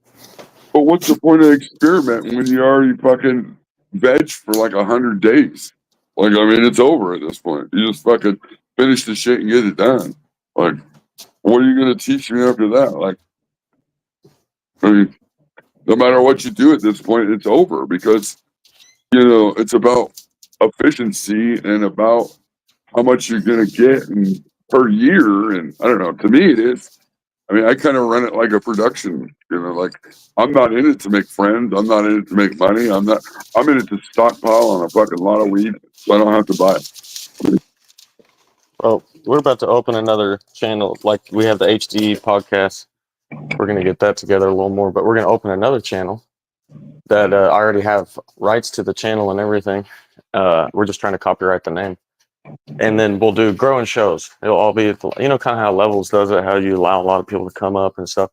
But what's the point of experimenting when you already fucking veg for like 100 days? Like, I mean, it's over at this point. You just fucking finish the shit and get it done. Like, what are you gonna teach me after that? Like, I mean, no matter what you do at this point, it's over because it's about efficiency and about how much you're gonna get per year. And I don't know. To me, it is. I mean, I kind of run it like a production. Like, I'm not in it to make friends. I'm not in it to make money. I'm in it to stockpile on a fucking lot of weed so I don't have to buy it. Well, we're about to open another channel. Like, we have the HD podcast. We're going to get that together a little more, but we're going to open another channel that I already have rights to the channel and everything. We're just trying to copyright the name. And then we'll do growing shows. It'll all be, kind of how Levels does it, how you allow a lot of people to come up and stuff.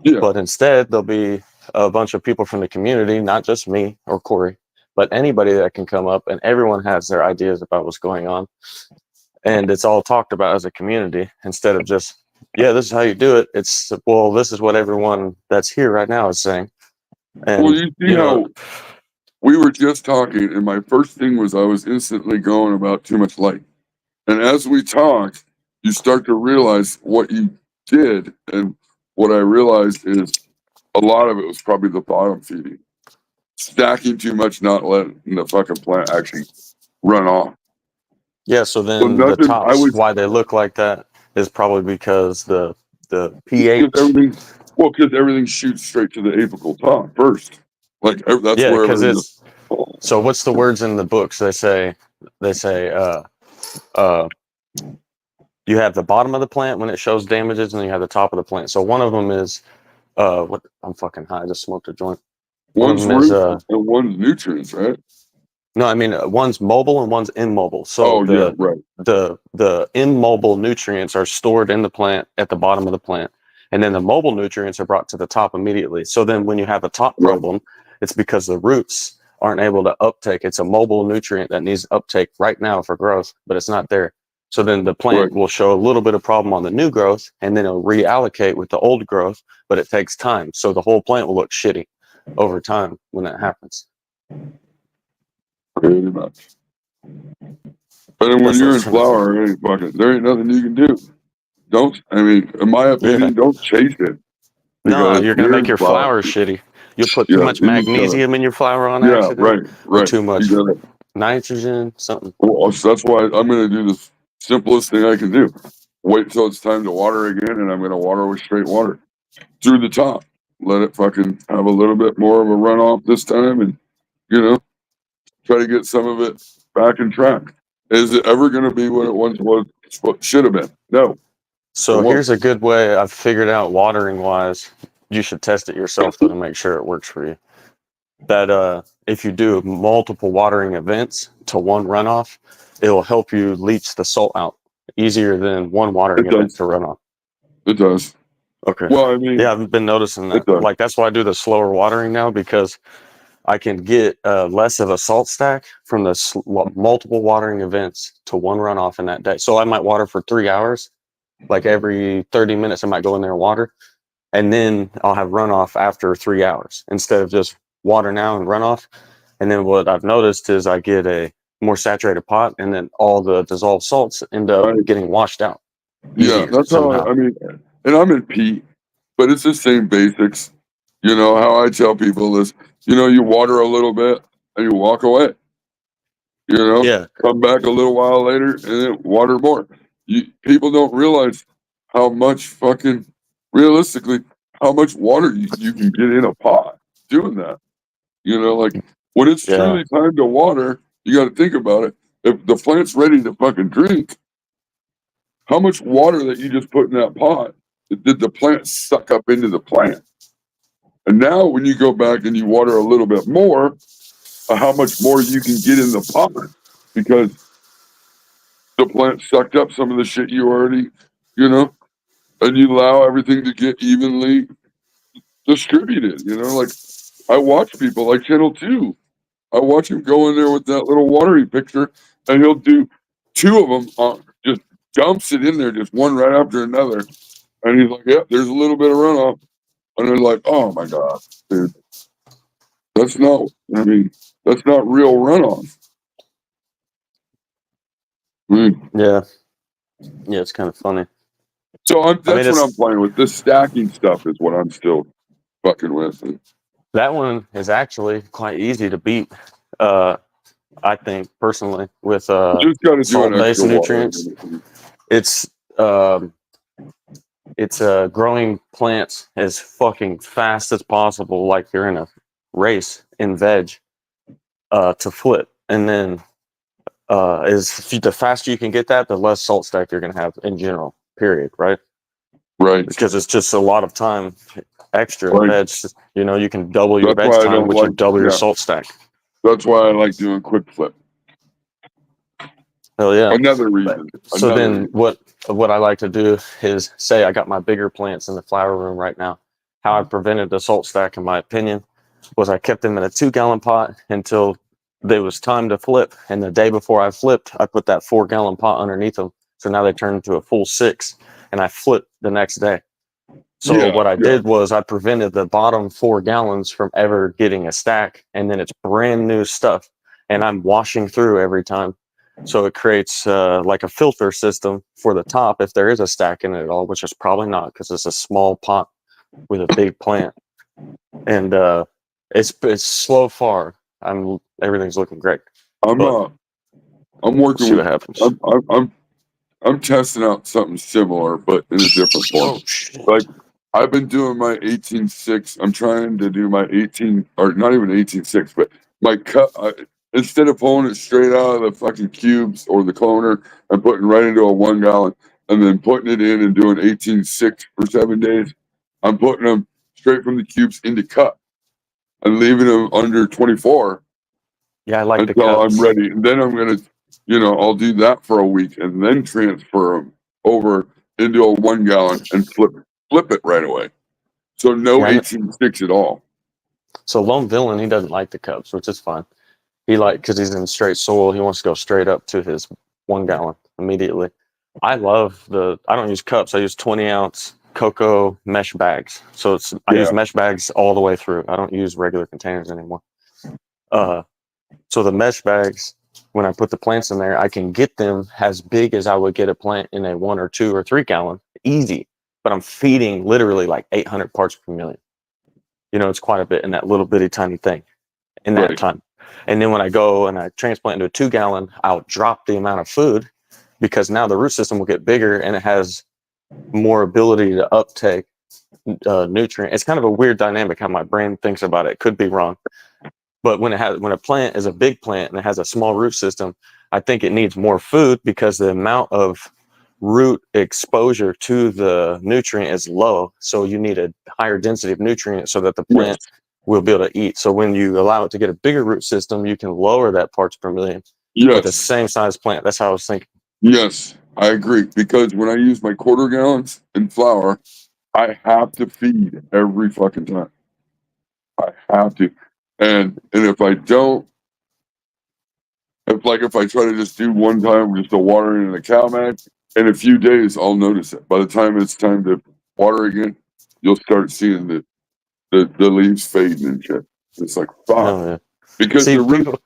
Yeah. But instead, there'll be a bunch of people from the community, not just me or Corey, but anybody that can come up, and everyone has their ideas about what's going on. And it's all talked about as a community instead of just, yeah, this is how you do it. It's, well, this is what everyone that's here right now is saying. And, well, you see how we were just talking, and my first thing was I was instantly going about too much light. And as we talked, you start to realize what you did. And what I realized is a lot of it was probably the bottom feeding. Stacking too much, not letting the fucking plant actually run off. Yeah, so then the tops, why they look like that is probably because the pH. Because everything shoots straight to the apical top first. Like, that's where everything it's. So what's the words in the books? They say you have the bottom of the plant when it shows damages, and then you have the top of the plant. So one of them is what, I'm fucking high. I just smoked a joint. One's roots and one's nutrients, right? No, I mean one's mobile and one's immobile. So the immobile nutrients are stored in the plant at the bottom of the plant, and then the mobile nutrients are brought to the top immediately. So then when you have a top problem, it's because the roots aren't able to uptake. It's a mobile nutrient that needs uptake right now for growth, but it's not there. So then the plant will show a little bit of problem on the new growth, and then it'll reallocate with the old growth, but it takes time. So the whole plant will look shitty over time when that happens. Pretty much. But then when you're in flower, there ain't nothing you can do. don't. I mean, in my opinion, don't chase it. No, Because you're gonna make your flower shitty. You'll put too much then you gotta, magnesium in your flower on yeah, accident, or right. too much You gotta. nitrogen, something. Well, so that's why I'm gonna do the simplest thing I can do. Wait till it's time to water again, and I'm gonna water with straight water through the top. Let it fucking have a little bit more of a runoff this time, and try to get some of it back in track. Is it ever going to be what it once was? What should have been? No. So here's a good way I've figured out watering wise. You should test it yourself though to make sure it works for you. That if you do multiple watering events to one runoff, it will help you leach the salt out easier than one watering event to runoff. It does. Okay. Well, I mean, yeah, I've been noticing that. Like that's why I do the slower watering now, because I can get less of a salt stack from the multiple watering events to one runoff in that day. So I might water for 3 hours, like every 30 minutes I might go in there and water, and then I'll have runoff after 3 hours instead of just water now and runoff. And then what I've noticed is I get a more saturated pot, and then all the dissolved salts end up getting washed out. Yeah, that's somehow. How I mean, and I'm in peat, but it's the same basics. You know how I tell people is, you water a little bit and you walk away. Come back a little while later and then water more. People don't realize how much fucking realistically how much water you can get in a pot doing that. Like when it's truly time to water, you got to think about it. If the plant's ready to fucking drink, how much water that you just put in that pot did the plant suck up into the plant? And now when you go back and you water a little bit more, how much more you can get in the pot because the plant sucked up some of the shit you already, and you allow everything to get evenly distributed. Like I watch people like Channel 2. I watch him go in there with that little watery picture, and he'll do 2 of them, just dumps it in there, just one right after another. And he's like, "Yep, there's a little bit of runoff." And they're like, "Oh my God, dude, that's not real runoff." Yeah, it's kind of funny. So that's what I'm playing with. The stacking stuff is what I'm still fucking with. That one is actually quite easy to beat. I think personally with salt-based nutrients. It's growing plants as fucking fast as possible, like you're in a race in veg, to flip, and then the faster you can get that, the less salt stack you're gonna have in general. Period. Right. Because it's just a lot of time extra in veg. You can double your veg time, which would double your salt stack. That's why I like doing quick flip. Hell yeah. Another reason. What I like to do is say I got my bigger plants in the flower room right now. How I prevented the salt stack, in my opinion, was I kept them in a 2-gallon pot until there was time to flip. And the day before I flipped, I put that 4-gallon pot underneath them. So now they turn into a full 6, and I flipped the next day. So what I did was I prevented the bottom 4 gallons from ever getting a stack, and then it's brand new stuff, and I'm washing through every time. So it creates like a filter system for the top if there is a stack in it at all, which is probably not because it's a small pot with a big plant. And it's so far. Everything's looking great. I'm working. See what happens. I'm testing out something similar, but in a different form. Like I've been doing my 18.6. I'm trying to do my 18, or not even 18.6, but my cut. Instead of pulling it straight out of the fucking cubes or the cloner and putting right into a 1 gallon and then putting it in and doing 18.6 for 7 days, I'm putting them straight from the cubes into cup and leaving them under 24. Yeah, I like until I'm ready. And then I'm gonna, I'll do that for a week and then transfer them over into a 1 gallon and flip it right away. So no 18.6 at all. So Lone Villain, he doesn't like the cups, which is fine. Because he's in straight soil, he wants to go straight up to his 1 gallon immediately. I don't use cups. I use 20-ounce cocoa mesh bags. So I use mesh bags all the way through. I don't use regular containers anymore. So the mesh bags, when I put the plants in there, I can get them as big as I would get a plant in a 1 or 2 or 3 gallon, easy. But I'm feeding literally like 800 parts per million. You know, it's quite a bit in that little bitty tiny thing in that time. And then when I go and I transplant into a 2 gallon, I'll drop the amount of food because now the root system will get bigger and it has more ability to uptake nutrient. It's kind of a weird dynamic how my brain thinks about it. It could be wrong. But when a plant is a big plant and it has a small root system, I think it needs more food because the amount of root exposure to the nutrient is low. So you need a higher density of nutrient so that the plant will be able to eat. So when you allow it to get a bigger root system, you can lower that parts per million with the same size plant. That's how I was thinking. Yes, I agree. Because when I use my quarter gallons in flour, I have to feed every fucking time. I have to. And if I don't, if I try to just do one time, just a watering and a cow mag, in a few days, I'll notice it. By the time it's time to water again, you'll start seeing the leaves fading and shit. It's like, fuck. Oh, yeah. Because the root's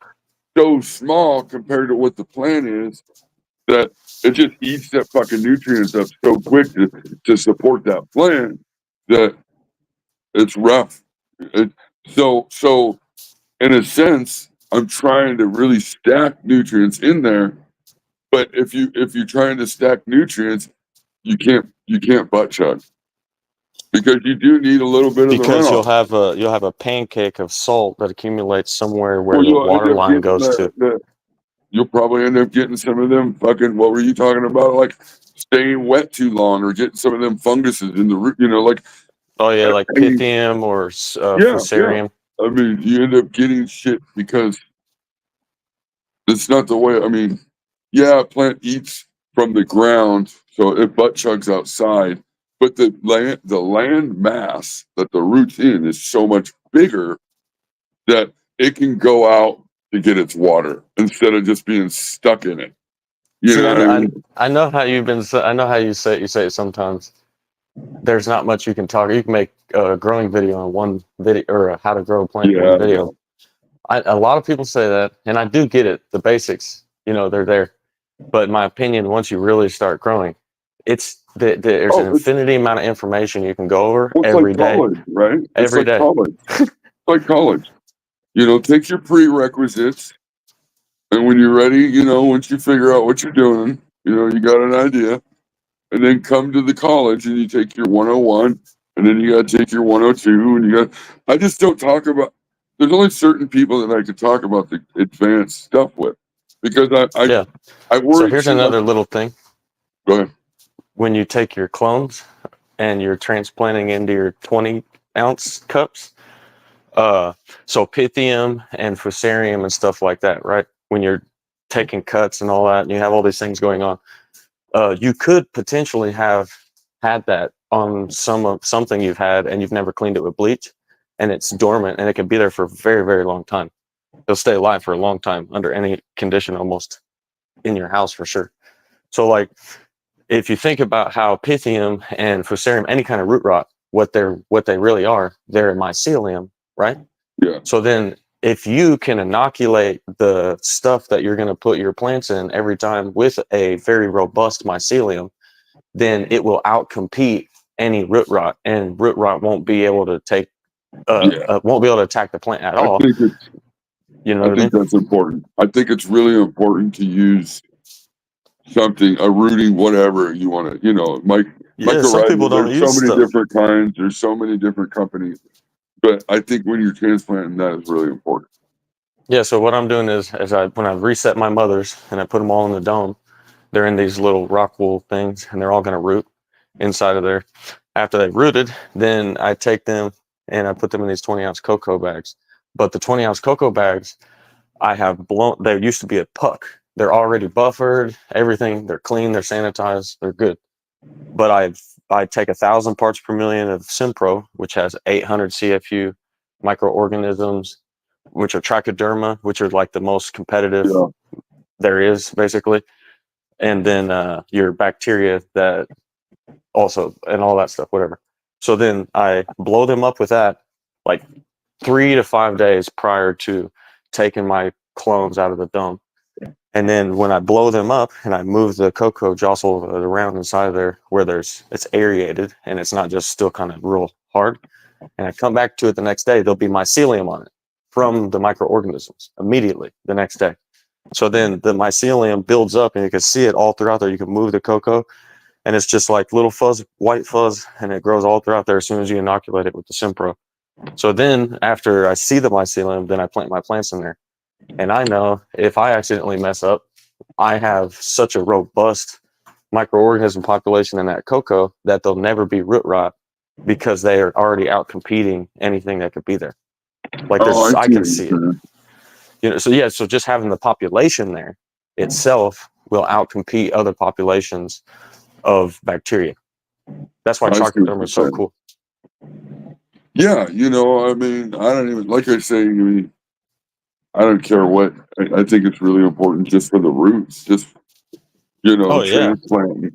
so small compared to what the plant is that it just eats that fucking nutrients up so quick to support that plant that it's rough. So in a sense, I'm trying to really stack nutrients in there. But if you're trying to stack nutrients, you can't butt chug because you do need a little bit of the because runoff. you'll have a pancake of salt that accumulates somewhere where Well, the you'll end water up line getting goes to. you'll probably end up getting some of them fucking, what were you talking about? Like staying wet too long or getting some of them funguses in the root, like. Oh yeah, like Pythium or Fusarium. I mean, you end up getting shit because it's not the way. I mean, yeah, a plant eats from the ground, so it butt chugs outside. But the land mass that the root's in is so much bigger that it can go out to get its water instead of just being stuck in it. You See, know what I mean? I know how I know how you say it sometimes. There's not much you can talk. You can make a growing video on one video or how to grow a plant in one video. A lot of people say that, and I do get it. The basics, they're there. But in my opinion, once you really start growing, there's an infinity amount of information you can go over every day. College, right? Every day. College. It's like college. Take your prerequisites, and when you're ready, once you figure out what you're doing, you got an idea, and then come to the college and you take your 101, and then you got to take your 102, and I just don't talk about. There's only certain people that I could talk about the advanced stuff with, because I worry. So here's another little thing. Go ahead. When you take your clones and you're transplanting into your 20-ounce cups, so Pythium and Fusarium and stuff like that, right? When you're taking cuts and all that, and you have all these things going on, you could potentially have had that on something you've had and you've never cleaned it with bleach, and it's dormant and it can be there for a very, very long time. It'll stay alive for a long time under any condition, almost in your house for sure. So like, if you think about how Pythium and Fusarium, any kind of root rot, what they really are, they're mycelium, right? Yeah. So then if you can inoculate the stuff that you're going to put your plants in every time with a very robust mycelium, then it will outcompete any root rot, and root rot won't be able to won't be able to attack the plant at all. I think that's important. I think it's really important to use something, a rooting, whatever you want to, some people don't use so many stuff. different kinds. There's so many different companies, but I think when you're transplanting, that is really important. Yeah. So what I'm doing is, when I reset my mothers and I put them all in the dome, they're in these little rock wool things, and they're all going to root inside of there. After they've rooted, then I take them and I put them in these 20-ounce cocoa bags. But the 20-ounce cocoa bags, I have blown. They used to be a puck. They're already buffered, everything. They're clean, they're sanitized, they're good. But I take 1,000 parts per million of Simpro, which has 800 CFU microorganisms, which are trichoderma, which are like the most competitive there is, basically. And then your bacteria that also, and all that stuff, whatever. So then I blow them up with that like 3 to 5 days prior to taking my clones out of the dome. And then when I blow them up and I move the cocoa, jostle it around inside of there where it's aerated and it's not just still kind of real hard. And I come back to it the next day, there'll be mycelium on it from the microorganisms immediately the next day. So then the mycelium builds up and you can see it all throughout there. You can move the cocoa and it's just like little fuzz, white fuzz, and it grows all throughout there as soon as you inoculate it with the Simpro. So then after I see the mycelium, then I plant my plants in there. And I know if I accidentally mess up, I have such a robust microorganism population in that cocoa that they'll never be root rot because they are already out competing anything that could be there. Like I can see it. You know, so just having the population there itself will outcompete other populations of bacteria. That's why trichoderma is so cool. Yeah, I mean, I don't even, like I say, I don't care what. I think it's really important just for the roots, just transplant,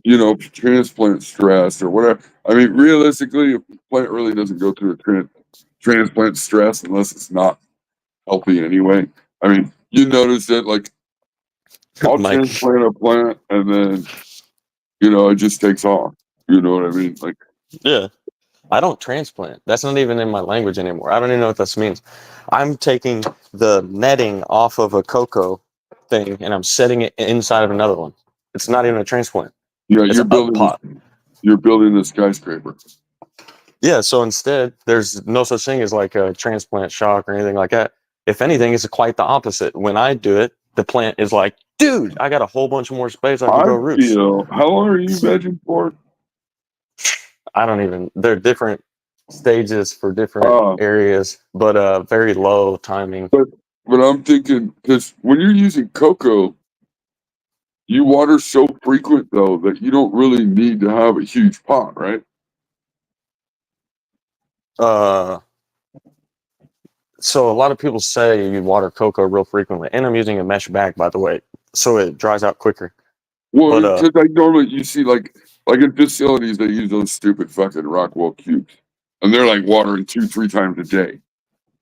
transplant stress or whatever. I mean, realistically, if the plant really doesn't go through a transplant stress unless it's not healthy anyway. I mean, you notice that, like, I'll transplant a plant and then, it just takes off. You know what I mean? Like, yeah. I don't transplant. That's not even in my language anymore. I don't even know what this means. I'm taking the netting off of a cocoa thing and I'm setting it inside of another one. It's not even a transplant. Yeah, you're building a skyscraper. Yeah, so instead, there's no such thing as like a transplant shock or anything like that. If anything, it's quite the opposite. When I do it, the plant is like, dude, I got a whole bunch more space. I can grow roots. How long are you vegging for? I don't even. They're different stages for different areas, but very low timing. But I'm thinking, because when you're using cocoa, you water so frequent though that you don't really need to have a huge pot, right? So a lot of people say you water cocoa real frequently, and I'm using a mesh bag, by the way, so it dries out quicker. Well, because I normally you see like in facilities they use those stupid fucking Rockwell cubes, and they're like watering 2-3 times a day,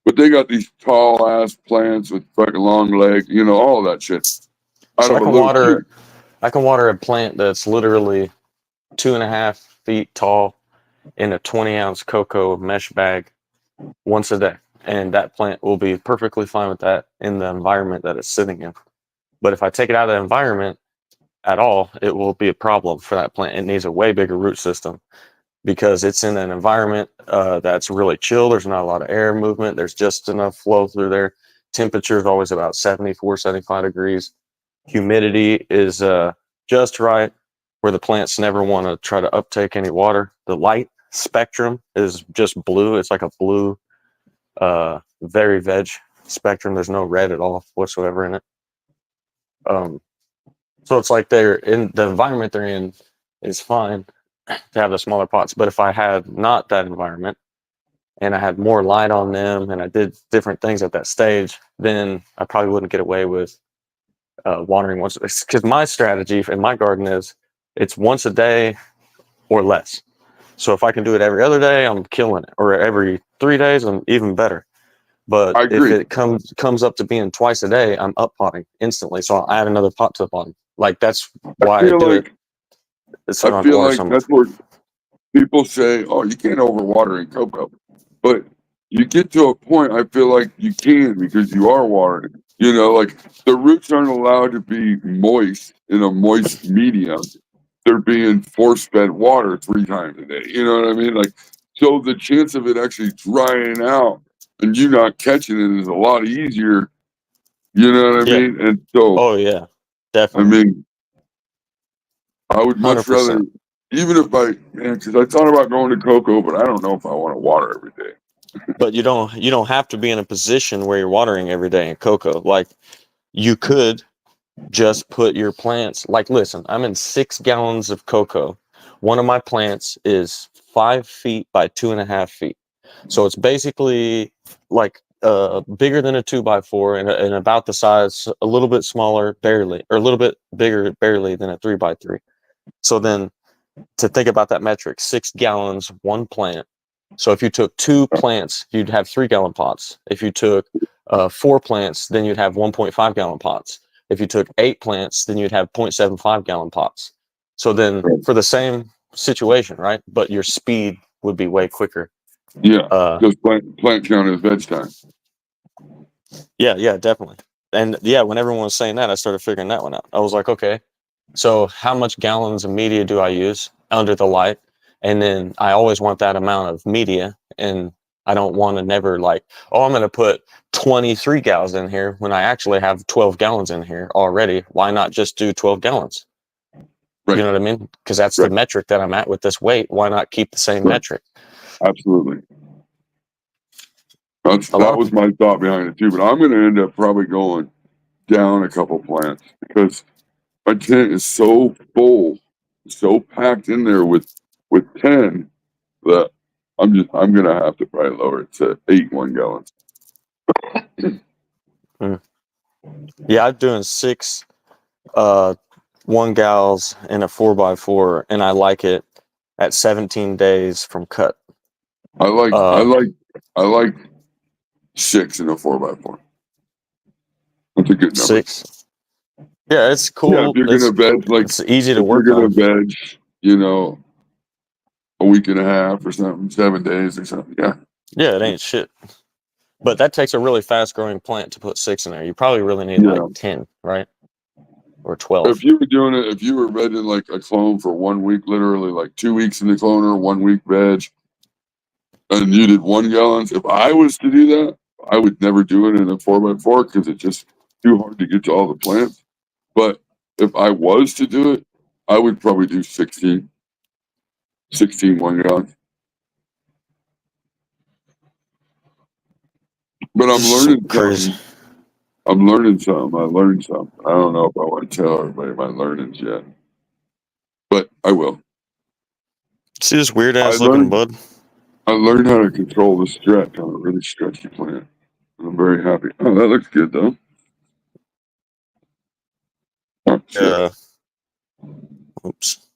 but they got these tall ass plants with fucking long legs, all that shit. So I can water a plant that's literally 2.5 feet tall in a 20-ounce cocoa mesh bag once a day, and that plant will be perfectly fine with that in the environment that it's sitting in. But if I take it out of the environment at all, it will be a problem for that plant. It needs a way bigger root system because it's in an environment that's really chill. There's not a lot of air movement. There's just enough flow through there. Temperature is always about 74, 75 degrees. Humidity is just right where the plants never want to try to uptake any water. The light spectrum is just blue. It's like a blue, very veg spectrum. There's no red at all whatsoever in it. So it's like they're in the environment they're in is fine to have the smaller pots. But if I had not that environment and I had more light on them and I did different things at that stage, then I probably wouldn't get away with watering once. Because my strategy in my garden is it's once a day or less. So if I can do it every other day, I'm killing it. Or every 3 days, I'm even better. But if it comes up to being twice a day, I'm up potting instantly. So I'll add another pot to the bottom. Like that's why I do it. So I feel like that's where people say, "Oh, you can't overwater in cocoa," but you get to a point. I feel like you can because you are watering. Like the roots aren't allowed to be moist in a moist medium. They're being force-fed water 3 times a day. You know what I mean? Like, so the chance of it actually drying out and you not catching it is a lot easier. You know what I mean? And so, oh yeah, definitely. I mean, I would much 100%. Rather, even if because I thought about going to cocoa, but I don't know if I want to water every day. But you don't have to be in a position where you're watering every day in cocoa. Like you could just put your plants, like, listen, I'm in 6 gallons of cocoa. One of my plants is 5 feet by 2.5 feet. So it's basically like bigger than a 2x4 and about the size, a little bit smaller, barely, or a little bit bigger, barely than a 3x3. So then to think about that metric, 6 gallons, 1 plant. So if you took 2 plants, you'd have 3-gallon pots. If you took 4 plants, then you'd have 1.5-gallon pots. If you took 8 plants, then you'd have 0.75 gallon pots. So then for the same situation, right? But your speed would be way quicker. Yeah, because plant count is veg time. Yeah, definitely. And yeah, when everyone was saying that, I started figuring that one out. I was like, okay, so how much gallons of media do I use under the light? And then I always want that amount of media, and I don't want to never like, oh, I'm going to put 23 gallons in here when I actually have 12 gallons in here already. Why not just do 12 gallons? Right. You know what I mean? Because that's the metric that I'm at with this weight. Why not keep the same metric? Absolutely. That was my thought behind it too. But I'm going to end up probably going down a couple plants because my tent is so full, so packed in there with 10 that I'm going to have to probably lower it to 8 1 gallons. Yeah, I'm doing 6 1 gals in a 4x4, and I like it at 17 days from cut. I like 6 in a 4x4. That's a good number. 6. Yeah, it's cool. Yeah, if you're gonna veg, like it's easy to work you're gonna on. veg, a week and a half or something, 7 days or something. Yeah, it ain't shit. But that takes a really fast growing plant to put 6 in there. You probably really need like 10, right? Or 12. If you were doing it, if you were vegging like a clone for 1 week, literally like 2 weeks in the cloner, 1 week veg, and you did 1 gallons, if I was to do that, I would never do it in a 4x4 because it's just too hard to get to all the plants. But if I was to do it, I would probably do 16 1 gallons. But I'm learning crazy. something. I learned something. I don't know if I want to tell everybody my learnings yet, but I will. See this weird ass looking bud? I learned how to control the stretch on a really stretchy plant. I'm very happy. Oh, that looks good though. Oh, oops.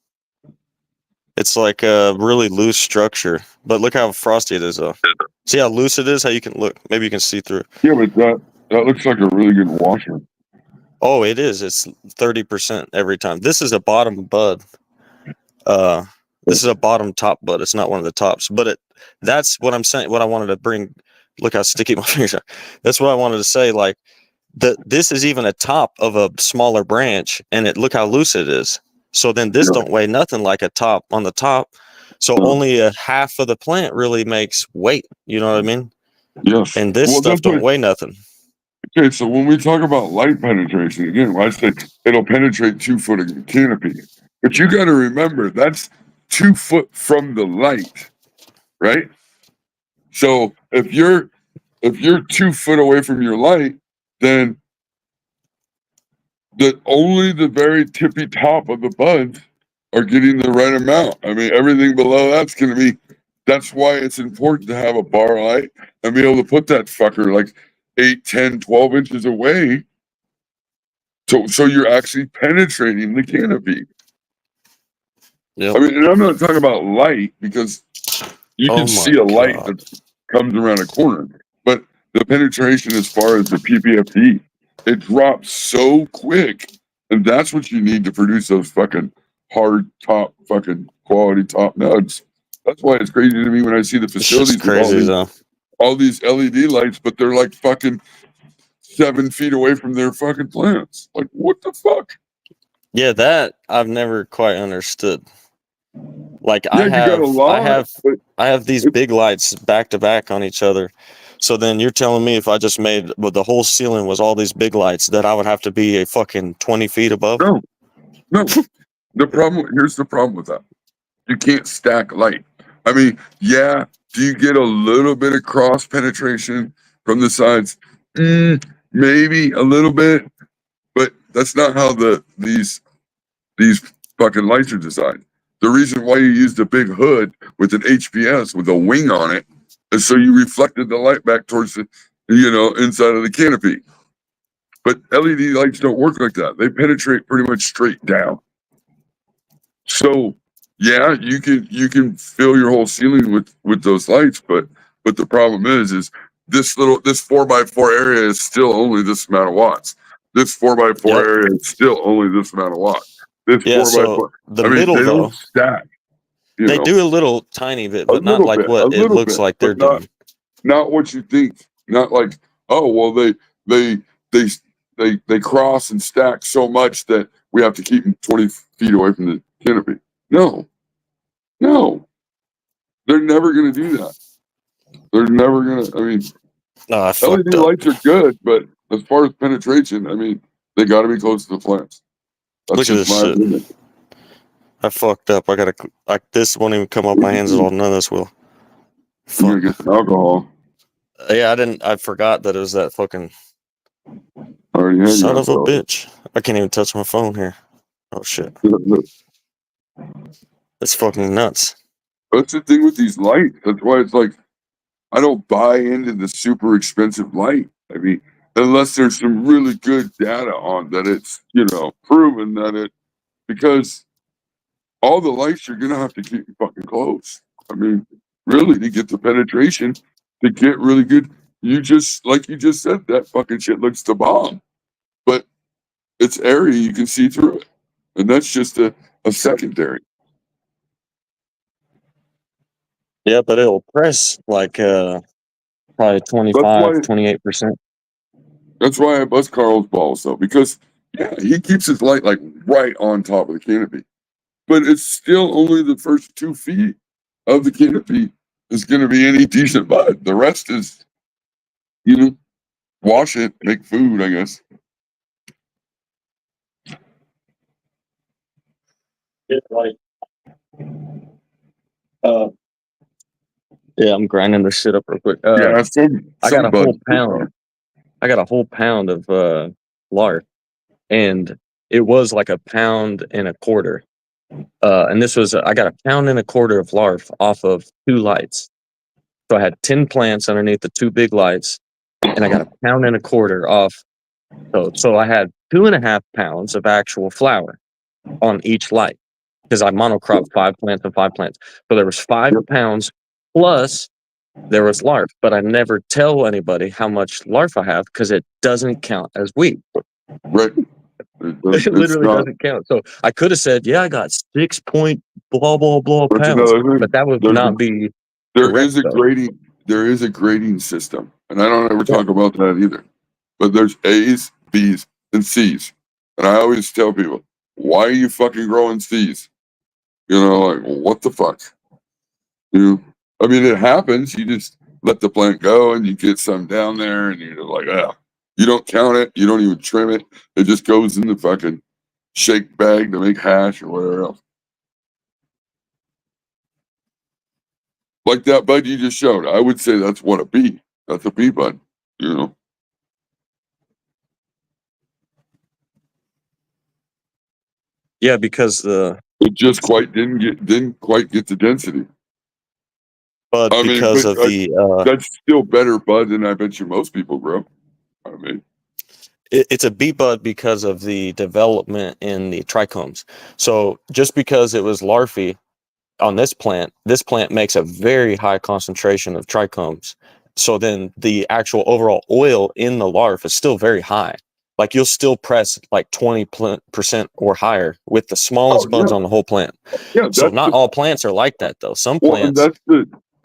It's like a really loose structure, but look how frosty it is though. See how loose it is? How you can look? Maybe you can see through. Yeah, but that looks like a really good washer. Oh, it is. It's 30% every time. This is a bottom bud. This is a bottom top bud. It's not one of the tops, but that's what I'm saying. What I wanted to bring. Look how sticky my fingers are. That's what I wanted to say. Like this is even a top of a smaller branch, and look how loose it is. So then this don't weigh nothing like a top on the top. So only a half of the plant really makes weight. You know what I mean? Yes. And this stuff don't weigh nothing. Okay, so when we talk about light penetration, again, I say it'll penetrate 2 foot of canopy. But you got to remember that's 2 foot from the light, right? So if you're 2 foot away from your light, then only the very tippy top of the buds are getting the right amount. I mean, everything below that's going to be. That's why it's important to have a bar light and be able to put that fucker like 8, 10, 12 inches away. So you're actually penetrating the canopy. Yep. I mean, and I'm not talking about light because you can see a light that comes around a corner, but the penetration as far as the PPFD, it drops so quick, and that's what you need to produce those fucking hard top fucking quality top nugs. That's why it's crazy to me when I see the facilities with all these LED lights, but they're like fucking 7 feet away from their fucking plants. Like, what the fuck? Yeah, that I've never quite understood. Like yeah, I have these big lights back to back on each other. So then you're telling me if I just made the whole ceiling was all these big lights that I would have to be a fucking 20 feet above? No. Here's the problem with that. You can't stack light. I mean, yeah, do you get a little bit of cross penetration from the sides? Maybe a little bit, but that's not how these fucking lights are designed. The reason why you used a big hood with an HPS with a wing on it is so you reflected the light back towards the, inside of the canopy. But LED lights don't work like that. They penetrate pretty much straight down. So yeah, you can fill your whole ceiling with those lights, but the problem is this 4x4 area is still only this amount of watts. this 4x4 area is still only this amount of watt. This 4x4. The I mean, middle they though, don't stack. they do a little tiny bit, A but not little like bit, what a it little looks bit, like they're but doing. not what you think. Not like, oh well, they cross and stack so much that we have to keep them 20 feet away from the canopy. No, they're never going to do that. They're never going to. I mean, No, I LED fucked up. lights are good, but as far as penetration, I mean, they got to be close to the plants. That's Look at just this my shit. opinion. I fucked up. I gotta like this won't even come off my hands at all. None of this will. You're Fuck. gonna get some alcohol. Yeah, I forgot that it was that fucking I already had son you of a bitch. I can't even touch my phone here. Oh shit. That's fucking nuts. That's the thing with these lights. That's why it's like I don't buy into the super expensive light. I mean, unless there's some really good data on that it's, proven that it, because all the lights you're going to have to keep fucking close. I mean, really, to get the penetration, to get really good, you just said, that fucking shit looks the bomb. But it's area, you can see through it. And that's just a secondary. Yeah, but it'll press like probably 28%. That's why I bust Carl's balls though, because he keeps his light like right on top of the canopy, but it's still only the first 2 feet of the canopy is going to be any decent bud. The rest is, wash it, make food, I guess. It's like, yeah, I'm grinding this shit up real quick. I got a whole pound. I got a whole pound of lard, and it was like a pound and a quarter. And this was I got a pound and a quarter of larf off of 2 lights. So I had 10 plants underneath the 2 big lights, and I got a pound and a quarter off. So I had 2.5 pounds of actual flower on each light because I monocropped 5 plants and 5 plants. So there was 5 pounds plus there was larf, but I never tell anybody how much larf I have because it doesn't count as weed. Right. It literally doesn't count. So I could have said, yeah, I got 6 point blah blah blah pounds, but that would not be. There is a grading system, and I don't ever talk about that either. But there's A's, B's, and C's, and I always tell people, why are you fucking growing C's? Like, what the fuck? I mean, it happens. You just let the plant go, and you get some down there, and you're like, you don't count it, you don't even trim it. It just goes in the fucking shake bag to make hash or whatever else. Like that bud you just showed, I would say that's what a bee. That's a bee bud, Yeah, because it just didn't quite get the density. But because of that's still better bud than I bet you most people grow. I mean, it's a bee bud because of the development in the trichomes. So just because it was larvae on this plant makes a very high concentration of trichomes. So then the actual overall oil in the larva is still very high. Like you'll still press like 20% or higher with the smallest buds on the whole plant. Yeah, so not all plants are like that though. Some plants, and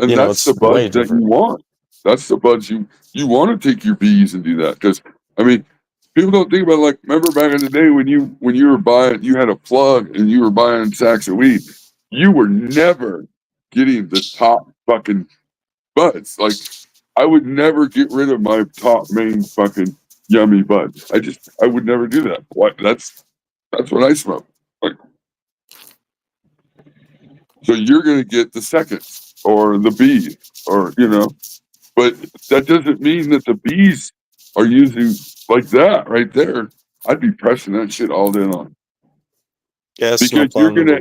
that's the buds that you want. That's the buds you want to take your bees and do that, because I mean, people don't think about, like, remember back in the day when you were buying, you had a plug and you were buying sacks of weed, you were never getting the top fucking buds. Like, I would never get rid of my top main fucking yummy buds. I would never do that. What? That's what I smoke. Like, so you're gonna get the seconds or the bees, or but that doesn't mean that the bees are using like that right there. I'd be pressing that shit all day long. Yes, because you're gonna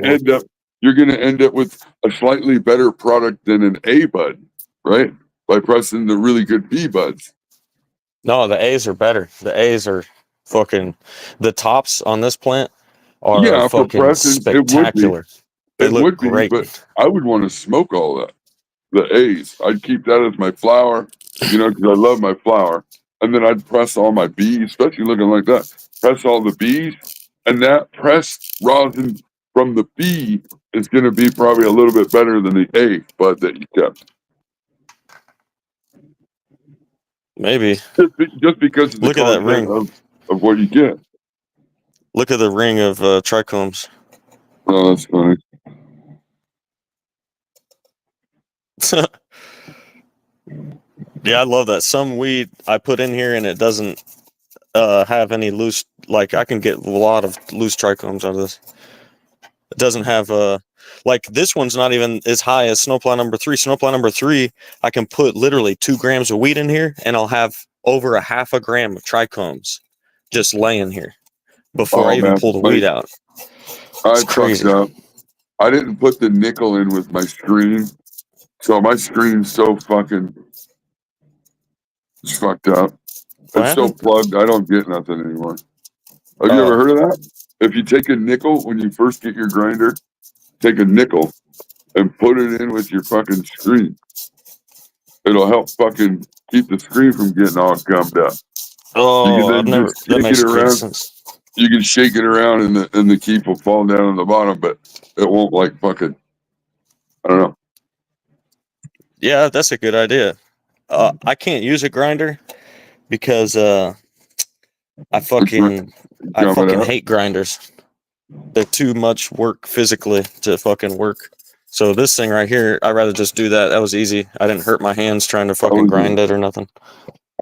end up with a slightly better product than an A bud, right? By pressing the really good B buds. No, the A's are better. The A's are fucking, the tops on this plant are fucking spectacular. They look great. But I would want to smoke all that. The A's, I'd keep that as my flower, because I love my flower. and then I'd press all my bees, especially looking like that. Press all the bees, and that pressed rosin from the bee is going to be probably a little bit better than the A bud that you kept. Maybe. Just because of the Look at that ring of what you get. Look at the ring of trichomes. Oh, that's funny. Yeah, I love that. Some weed I put in here and it doesn't have any loose. Like I can get a lot of loose trichomes out of this. It doesn't have like this one's not even as high as snowplow number 3. Snowplow number 3, I can put literally 2 grams of weed in here and I'll have over a half a gram of trichomes just laying here before I even pull the weed out. I fucked up. I didn't put the nickel in with my screen, so my screen's so fucking fucked up. It's so plugged, I don't get nothing anymore. Have you ever heard of that? If you take a nickel when you first get your grinder, take a nickel and put it in with your fucking screen. It'll help fucking keep the screen from getting all gummed up. Oh, I've never. That makes great sense. You can shake it around and the keep will fall down on the bottom, but it won't like fucking. I don't know. Yeah, that's a good idea. I can't use a grinder because I fucking hate grinders. They're too much work physically to fucking work. So this thing right here, I'd rather just do that. That was easy. I didn't hurt my hands trying to fucking grind it or nothing.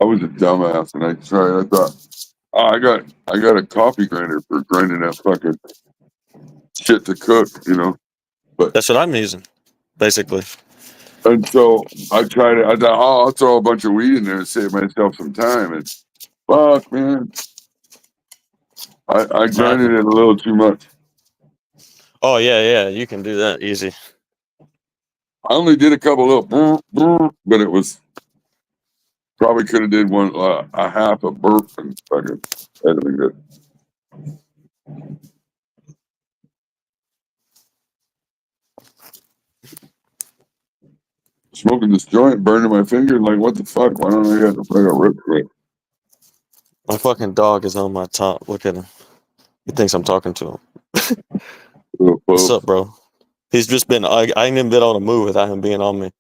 I was a dumbass and I tried. I thought, oh, I got a coffee grinder for grinding that fucking shit to cook, you know. But that's what I'm using, basically. And so I tried it. I thought, oh, I'll throw a bunch of weed in there and save myself some time. And fuck, man, I grinded it a little too much. Oh yeah, you can do that easy. I only did a couple little, but it was probably could have did one a half a burp and fucking that'd have been good. Smoking this joint, burning my finger, like what the fuck? Why don't I get a rip quick? My fucking dog is on my top. Look at him. He thinks I'm talking to him. What's up, bro? He's just been. I ain't even been able to move without him being on me.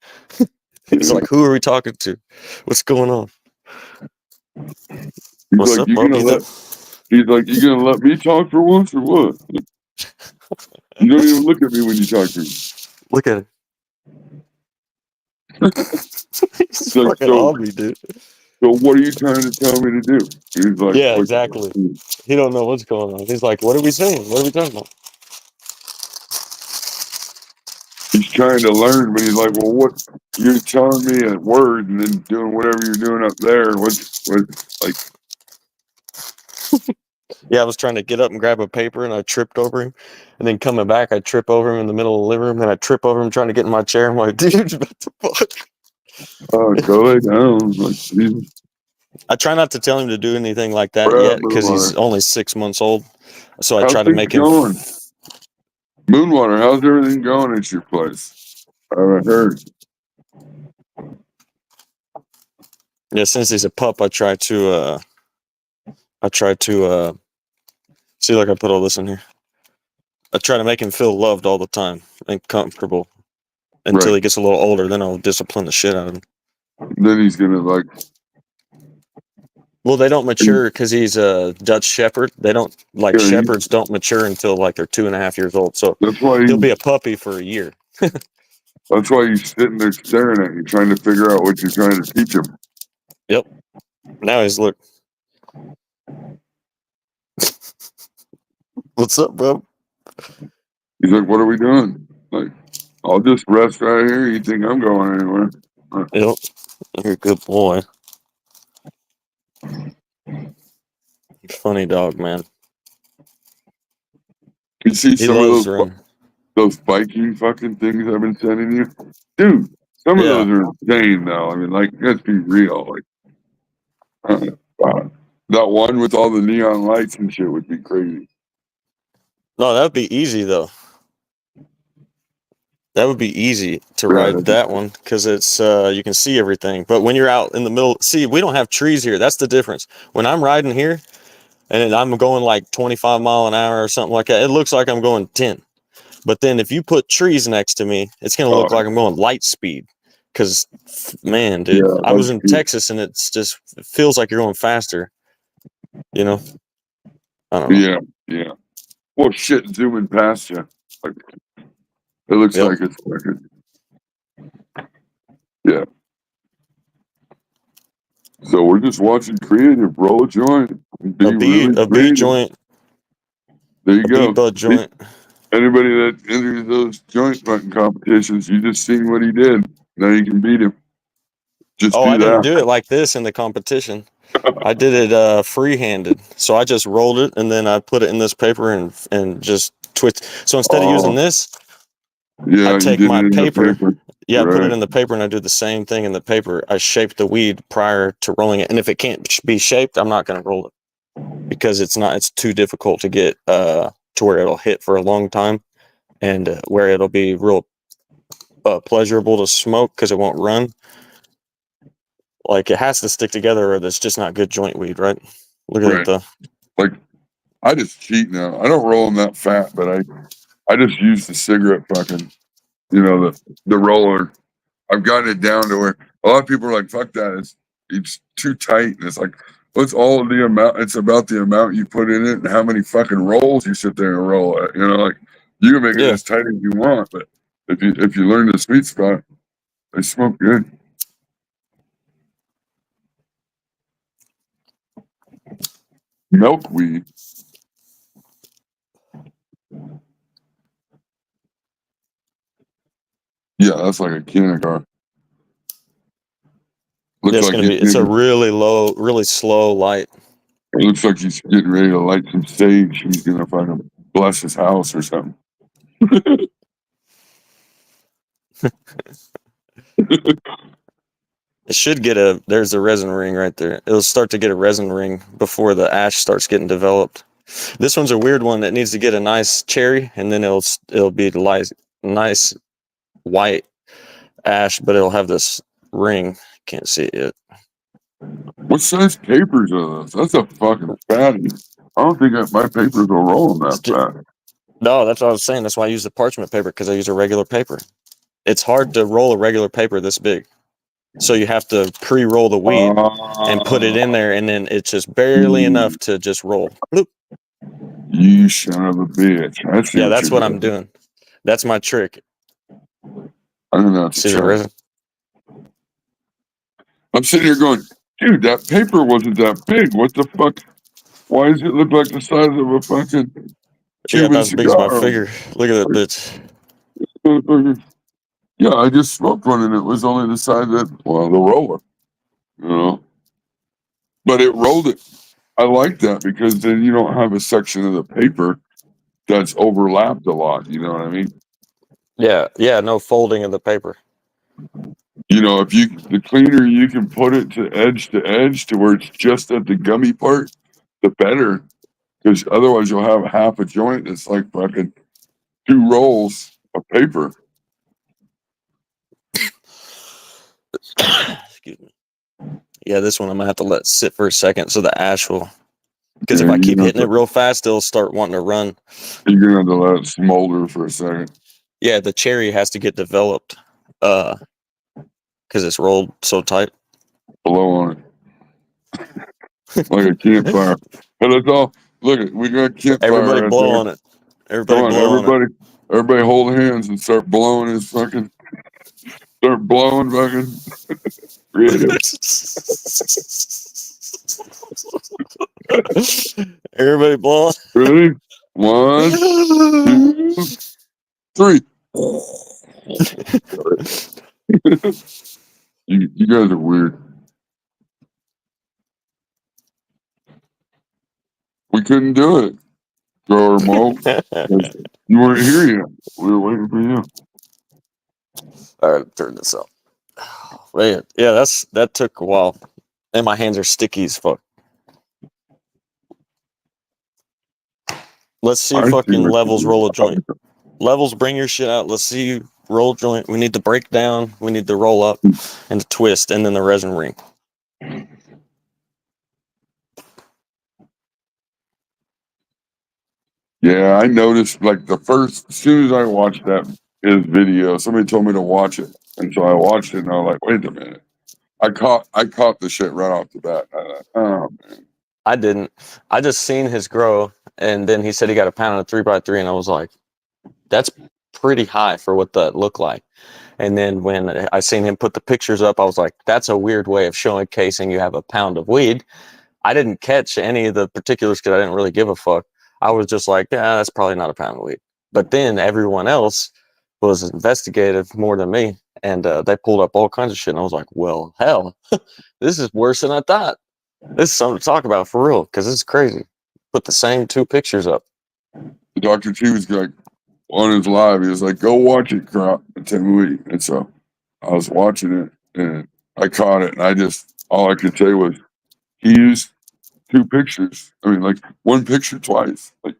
He's like, "Who are we talking to? What's going on?" What's like, up, bro? He's like, you gonna let me talk for once or what? You don't even look at me when you talk to me. Look at him. He's like, fucking on me, dude. So what are you trying to tell me to do? He's like, yeah, exactly. He don't know what's going on. He's like, what are we saying? What are we talking about? He's trying to learn, but he's like, well, what? You're telling me a word and then doing whatever you're doing up there. What's like? Yeah, I was trying to get up and grab a paper and I tripped over him. And then coming back, I trip over him in the middle of the living room. And I trip over him trying to get in my chair. I'm like, dude, what the fuck? Oh, go lay down. Like, I try not to tell him to do anything like that yet because he's only 6 months old. So I try to make him. Moonwater, how's everything going at your place? I haven't heard. Yeah, since he's a pup, I try to see, like I put all this in here. I try to make him feel loved all the time and comfortable until he gets a little older. Then I'll discipline the shit out of him. Then he's gonna like. Well, they don't mature because he's a Dutch Shepherd. They don't shepherds don't mature until like they're 2.5 years old. So that's why he'll be a puppy for a year. That's why he's sitting there staring at you, trying to figure out what you're trying to teach him. Yep. Now he's look. What's up, bro? He's like, what are we doing? Like, I'll just rest right here. You think I'm going anywhere? Yep. You're a good boy. Funny dog, man. You see some of those biking fucking things I've been sending you? Dude, some of those are insane now. I mean, like, let's be real. Like, that one with all the neon lights and shit would be crazy. No, that would be easy, though. That would be easy to Yeah, ride that one because it's you can see everything. But when you're out in the middle, see, we don't have trees here. That's the difference. When I'm riding here and I'm going like 25 mile an hour or something like that, it looks like I'm going 10. But then if you put trees next to me, it's gonna look like I'm going light speed. Cause man, dude, yeah, I was in Texas and it feels like you're going faster. You know, I don't know. yeah, yeah. Well, shit, zooming past you, like it looks Yep. like it's fucking. Yeah. So we're just watching creative roll a joint. Be A really bee creative. joint, There you a go. bee bud joint. Anybody that enters those joint fucking competitions, you just seen what he did. Now you can beat him. Just Oh, do I didn't that. do it like this in the competition. I did it free-handed. So I just rolled it and then I put it in this paper and just twist. So instead of using this, Yeah, I you take did my it in paper. the paper. Yeah, I put it Right. in the paper and I do the same thing in the paper. I shape the weed prior to rolling it. And if it can't be shaped, I'm not going to roll it because it's too difficult to get to where it'll hit for a long time and where it'll be real pleasurable to smoke because it won't run. Like it has to stick together or that's just not good joint weed, right? Look at Right. Like I just cheat now. I don't roll them that fat, but I just use the cigarette fucking, the roller. I've gotten it down to where a lot of people are like, "Fuck that! It's too tight." And it's like, what's all of the amount? It's about the amount you put in it and how many fucking rolls you sit there and roll it. Like you can make it Yeah. as tight as you want, but if you learn the sweet spot, they smoke good. Milkweed. Yeah, that's like a Kanakar. Looks like It's a really low, really slow light. It looks like he's getting ready to light some sage. He's gonna fucking bless his house or something. It should get there's a resin ring right there. It'll start to get a resin ring before the ash starts getting developed. This one's a weird one that needs to get a nice cherry and then it'll be nice white ash, but it'll have this ring. Can't see it yet. What size papers are those? That's a fucking fatty. I don't think my papers will roll them that fat. No, that's what I was saying. That's why I use the parchment paper because I use a regular paper. It's hard to roll a regular paper this big. So you have to pre-roll the weed and put it in there, and then it's just barely enough to just roll. Bloop. You son of a bitch. I see Yeah, that's what you're I'm doing. That's my trick. I don't know how to See the try. resin? I'm sitting here going, dude, that paper wasn't that big. What the fuck? Why does it look like the size of a fucking Yeah, Cuban about as big as my cigar? finger. Look at that bitch. Yeah, I just smoked one and it was only the size of the roller. But it rolled it. I like that because then you don't have a section of the paper that's overlapped a lot. You know what I mean? Yeah, no folding of the paper. If the cleaner you can put it to edge to where it's just at the gummy part, the better. Because otherwise you'll have half a joint that's like fucking 2 rolls of paper. Excuse me. Yeah, this one I'm gonna have to let sit for a second so the ash will. Because Yeah, if I keep hitting it real fast, it'll start wanting to run. You're gonna have to let it smolder for a second. Yeah, the cherry has to get developed. Because it's rolled so tight. Blow on it. Like a campfire. And it's all look, we got a campfire. Everybody right blow there. on it. Everybody Come on, blow on it. everybody hold hands and start blowing his fucking fucking creative. Everybody blow. Ready? 1, 2, 3. You guys are weird. We couldn't do it. Grower Mo. You weren't here yet. We were waiting for you. All right, turn this up. Man, yeah, that took a while. And my hands are sticky as fuck. Let's see fucking Levels roll a joint. Levels, bring your shit out. Let's see roll joint. We need the breakdown. We need the roll up and the twist, and then the resin ring. Yeah, I noticed like as soon as I watched his video, somebody told me to watch it, and so I watched it, and I was like, wait a minute, I caught the shit right off the bat. I thought, oh man, I didn't. I just seen his grow, and then he said he got a pound of 3x3, and I was like, that's pretty high for what that looked like. And then when I seen him put the pictures up, I was like, that's a weird way of showcasing you have a pound of weed. I didn't catch any of the particulars because I didn't really give a fuck. I was just like, yeah, that's probably not a pound of weed. But then everyone else was investigative more than me, and they pulled up all kinds of shit, and I was like, well, hell, this is worse than I thought. This is something to talk about for real, because this is crazy. Put the same 2 pictures up. Dr. T was like on his live. He was like, "Go watch it, crop," and tell me. And so I was watching it, and I caught it, and all I could say was he used 2 pictures. I mean, like 1 picture twice. Like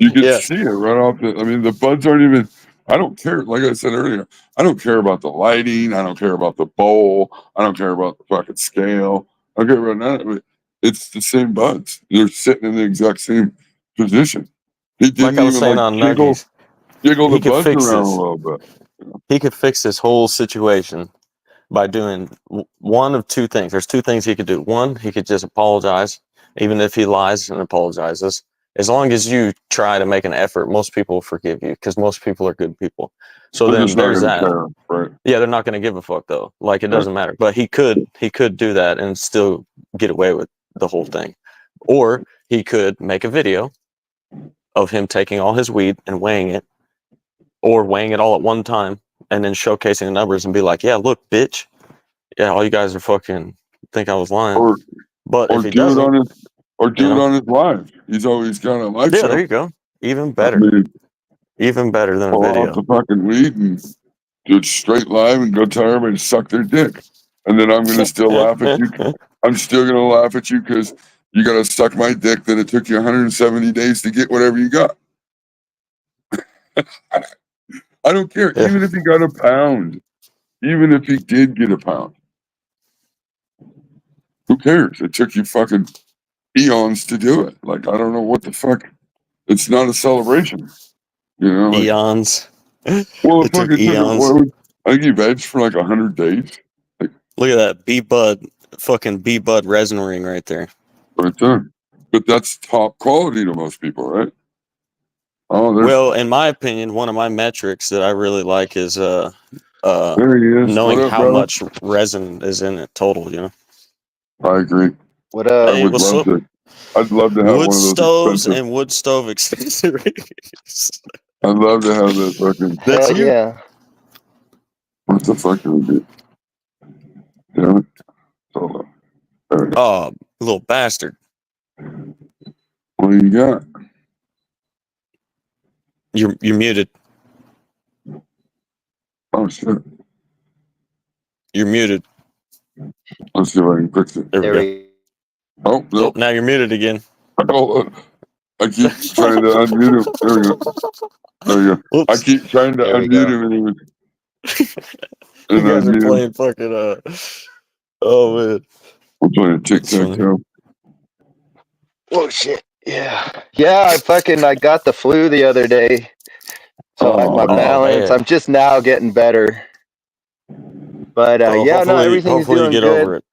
you can see it right off the buds aren't even. I don't care. Like I said earlier, I don't care about the lighting. I don't care about the bowl. I don't care about the fucking scale. I don't care about none of it. It's the same buds. They're sitting in the exact same position. He didn't Like I was saying like on jiggle Nuggies, the buds around a little bit. He could fix this whole situation by doing one of 2 things. There's 2 things he could do. One, he could just apologize, even if he lies and apologizes. As long as you try to make an effort, most people will forgive you because most people are good people. So then there's that. Care, right? Yeah, they're not going to give a fuck though. Like it doesn't matter. But he could do that and still get away with the whole thing. Or he could make a video of him taking all his weed and weighing it, or weighing it all at one time and then showcasing the numbers and be like, yeah, look, bitch. Yeah, all you guys are fucking think I was lying. But if he doesn't, do it on his live. He's always got a live show. Yeah, there you go. Even better. Even better than a video. Off the fucking weed and do it straight live and go tell everybody to suck their dick. And then I'm going to still laugh at you. I'm still going to laugh at you because you got to suck my dick that it took you 170 days to get whatever you got. I don't care. Yeah. Even if he got a pound. Even if he did get a pound. Who cares? It took you fucking eons to do it. Like, I don't know what the fuck. It's not a celebration. You know? Like, eons. Well, it fucking eons. I think he vegged for like 100 days. Like, look at that B bud resin ring right there. Right there. But that's top quality to most people, right? Well, in my opinion, one of my metrics that I really like is there he is. knowing how much resin is in it total, you know. I agree. What up? Hey, I'd love to have wood one of those stoves and wood stove accessories. I'd love to have that fucking. That's you. Yeah. What the fuck do we do? Damn it. Hold on. Oh, little bastard. What do you got? You're muted. Oh shit. You're muted. Let's see if I can fix it. There we go. Oh, no. Now you're muted again. Oh, I keep trying to unmute him. There we go. There we go. Oops. I keep trying to unmute him and he was. You guys are playing fucking oh man. We're playing tic-tac-toe. Oh shit. Yeah. Yeah, I got the flu the other day. So my balance, man. I'm just now getting better. But everything's doing get good. over it.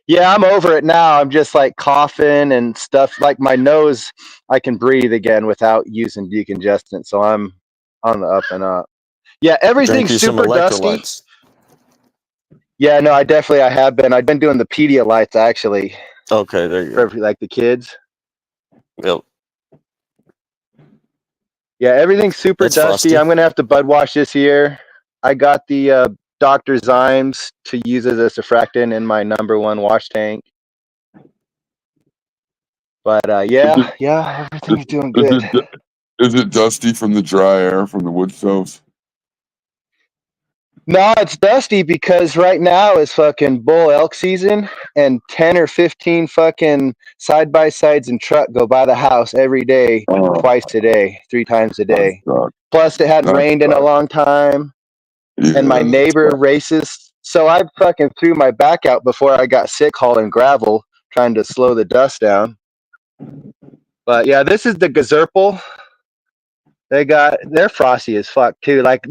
Yeah, I'm over it now. I'm just like coughing and stuff. Like my nose, I can breathe again without using decongestant. So I'm on the up and up. Yeah, everything's super dusty. Yeah, no, I have been. I've been doing the Pedialytes actually. Okay, there you go. For like the kids. Yep. Yeah, everything's super dusty. Frosty. I'm gonna have to bud wash this year. I got the Dr. Zymes to use as a surfactant in my #1 wash tank. But everything's doing good. Is it dusty from the dry air from the wood stoves? No, it's dusty because right now is fucking bull elk season, and 10 or 15 fucking side-by-sides and truck go by the house every day, twice a day, 3 times a day. Plus, it hadn't That's rained in a long time, and my neighbor races. So I fucking threw my back out before I got sick hauling gravel, trying to slow the dust down. But yeah, this is the Gazerpal. They're frosty as fuck too. Like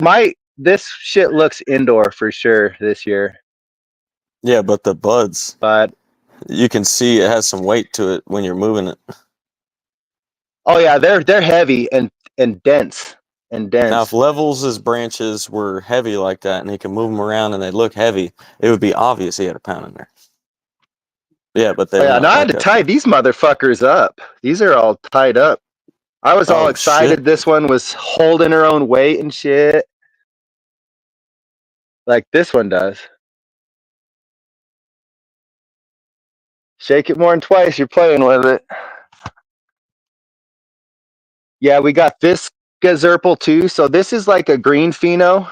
this shit looks indoor for sure this year. Yeah, but the buds, But you can see it has some weight to it when you're moving it. oh yeah, they're heavy and dense and dense. Now, if Levels' branches were heavy like that and he can move them around and they look heavy, it would be obvious he had a pound in there. Yeah, but they're not. I had to tie these motherfuckers up. These are all tied up. I was all excited. Shit. This one was holding her own weight and shit. Like this one does. Shake it more than twice, you're playing with it. Yeah, we got this Gazerpal too. So this is like a green pheno.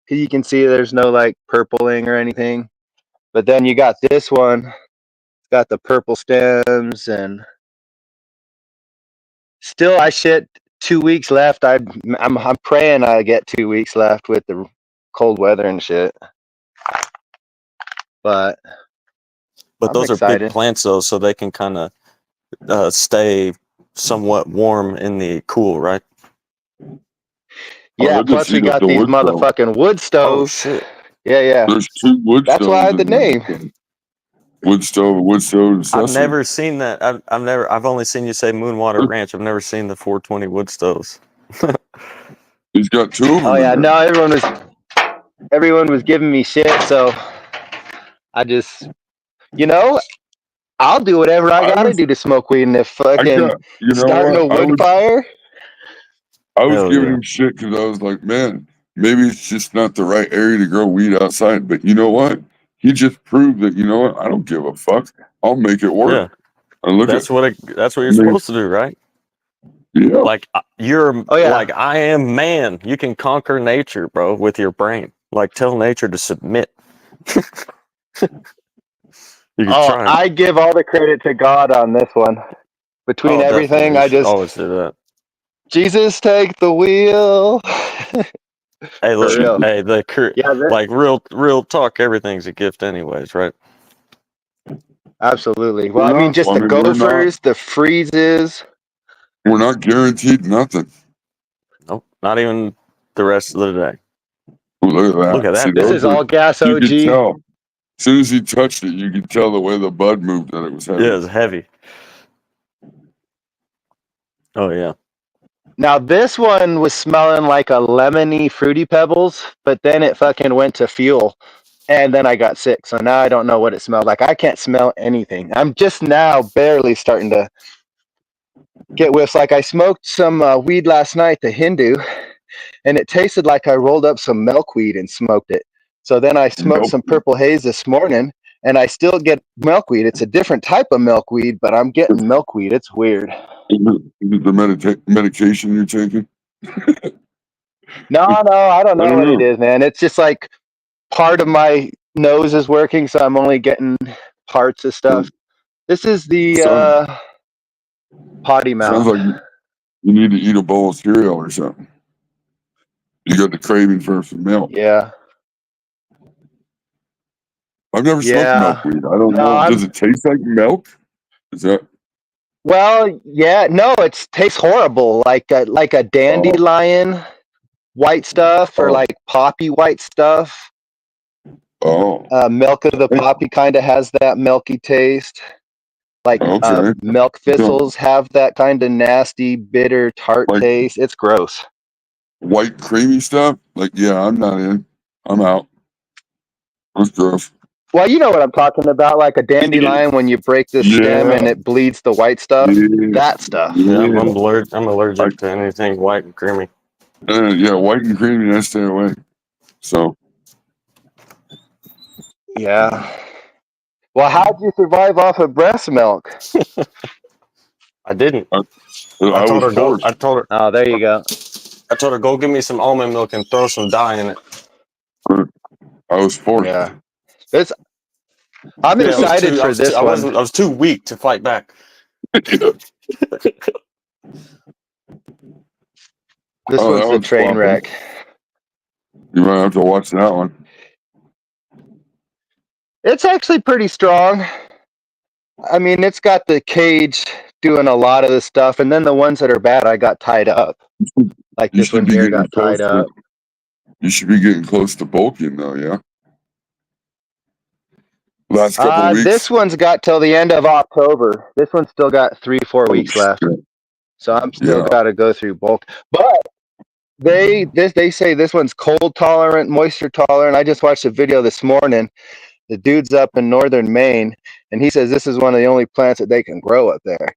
You can see there's no like purpling or anything. But then you got this one. It's got the purple stems and still I shit 2 weeks left. I'm praying I get 2 weeks left with the cold weather and shit. But those excited. are big plants though, so they can kind of stay somewhat warm in the cool, right? Yeah, plus we got these motherfucking wood stoves. Oh shit. Yeah. There's 2 wood stoves. That's why I had the name. Wood stove. I've never seen that. I've only seen you say Moonwater Ranch. I've never seen the 420 wood stoves. He's got 2 of them. Oh yeah, no, everyone was giving me shit, so I just, I'll do whatever I gotta do to smoke weed, and if fucking starting a wood fire. I was giving him shit because I was like, man, maybe it's just not the right area to grow weed outside. But you know what? He just proved that, you know what? I don't give a fuck. I'll make it work. Yeah. That's what you're supposed to do, right? Yeah. Like like I am man. You can conquer nature, bro, with your brain. Like tell nature to submit. I give all the credit to God on this one. Between everything, I just always do that. Jesus, take the wheel. Hey, look, like real talk. Everything's a gift, anyways, right? Absolutely. Well, I mean, just the gophers, the freezes. We're not guaranteed nothing. Nope, not even the rest of the day. Ooh, look at that. See, this is all gas OG. You could tell. As soon as he touched it, you could tell the way the bud moved that it was heavy. Yeah, it was heavy. Oh, yeah. Now, this one was smelling like a lemony Fruity Pebbles, but then it fucking went to fuel. And then I got sick. So now I don't know what it smelled like. I can't smell anything. I'm just now barely starting to get whiffs. Like I smoked some weed last night, the Hindu, and it tasted like I rolled up some milkweed and smoked it. So then I smoked some Purple Haze this morning, and I still get milkweed. It's a different type of milkweed, but I'm getting milkweed. It's weird. Is it the medication you're taking? No, I don't know what it is, man. It's just like part of my nose is working, so I'm only getting parts of stuff. This is the potty mouth. Sounds like you need to eat a bowl of cereal or something. You got the craving for some milk. Yeah. I've never smoked milkweed. I don't know. Does it taste like milk? Is that? Well, yeah. No, it tastes horrible. Like a dandelion white stuff or like poppy white stuff. Milk of the poppy kind of has that milky taste. Like milk thistles have that kind of nasty, bitter, tart taste. It's gross. White creamy stuff? Like, yeah, I'm not in. I'm out. That's gross. Well, you know what I'm talking about, like a dandelion when you break the stem and it bleeds the white stuff. That stuff. Yeah, I'm allergic to anything white and creamy. Yeah, white and creamy, I stay away. So. Yeah. Well, how'd you survive off of breast milk? I didn't. I told her. Oh, there you go. I told her, go give me some almond milk and throw some dye in it. I was forced. Yeah. I'm excited for this one. I was too weak to fight back. This Oh, one's that the one's train flopping. wreck. You might have to watch that one. It's actually pretty strong. I mean, it's got the cage doing a lot of the stuff, and then the ones that are bad, I got tied up. Like You this should one be here getting got tied close up. You should be getting close to bulking though, yeah. Last couple weeks. This one's got till the end of October. This one's still got 3-4 weeks left. Shit. So I'm still Yeah. got to go through bulk. But they say this one's cold tolerant, moisture tolerant. I just watched a video this morning. The dude's up in northern Maine, and he says this is one of the only plants that they can grow up there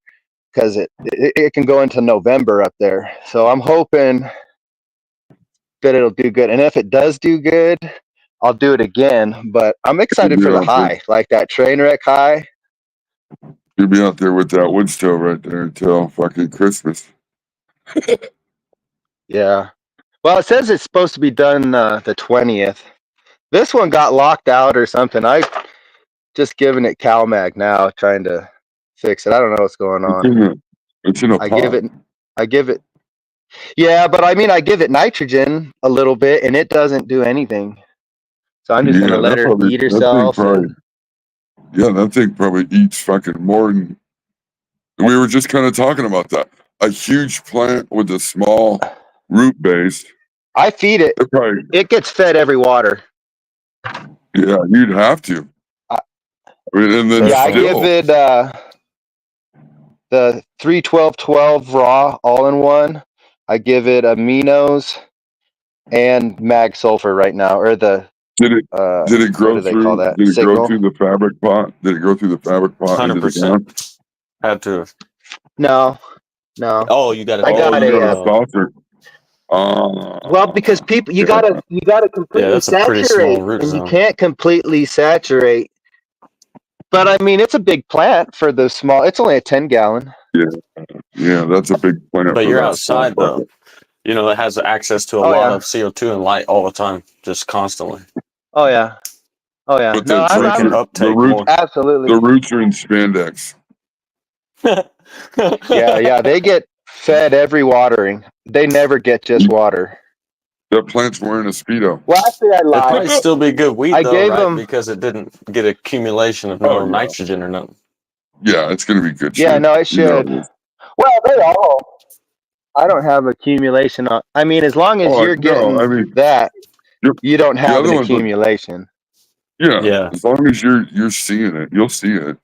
because it can go into November up there. So I'm hoping that it'll do good. And if it does do good, I'll do it again. But I'm excited for the high, like that train wreck high. You'll be out there with that wood stove right there until fucking Christmas. Yeah. Well, it says it's supposed to be done the 20th. This one got locked out or something. I just giving it CalMag now, trying to fix it. I don't know what's going on. It's in a pot. I give it. Yeah, but I mean, I give it nitrogen a little bit, and it doesn't do anything. So I'm just gonna let her eat herself. That thing probably eats fucking more than. We were just kind of talking about that. A huge plant with a small root base. I feed it. It gets fed every water. Yeah, you'd have to. And then I give it the 3-12-12 raw all in one. I give it aminos and mag sulfur right now, or the did it grow through? Did it grow through the fabric pot? Did it grow through the fabric pot? 100%. Had to. No. Oh, you got it. I got a saucer. Well, because people, you gotta completely saturate, and you can't completely saturate. But I mean, it's a big plant for the small. It's only a 10-gallon. Yeah, that's a big plant. But you're outside though. You know, it has access to a lot of CO2 and light all the time, just constantly. Oh yeah. But No, I'm uptake more. Absolutely. The roots are in spandex. Yeah, they get fed every watering. They never get just water. That plant's wearing a Speedo. Well, actually, I lied. It'd probably still be good weed though, gave right? them Because it didn't get accumulation of no nitrogen or nothing. Yeah, it's gonna be good. Yeah, no, it should. Well, they all. I don't have accumulation on. I mean, as long as you're getting that, you don't have an accumulation. Yeah. As long as you're seeing it, you'll see it.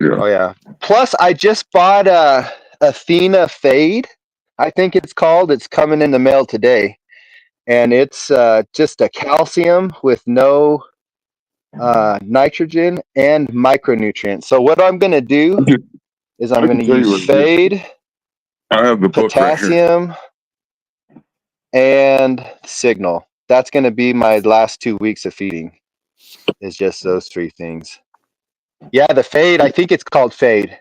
Yeah. Oh yeah. Plus, I just bought a Athena Fade. I think it's called. It's coming in the mail today, and it's just a calcium with no nitrogen and micronutrients. So what I'm going to do is I'm going to use Fade, I have the potassium, and Signal. That's going to be my last 2 weeks of feeding. Is just those three things. Yeah, the Fade. I think it's called Fade,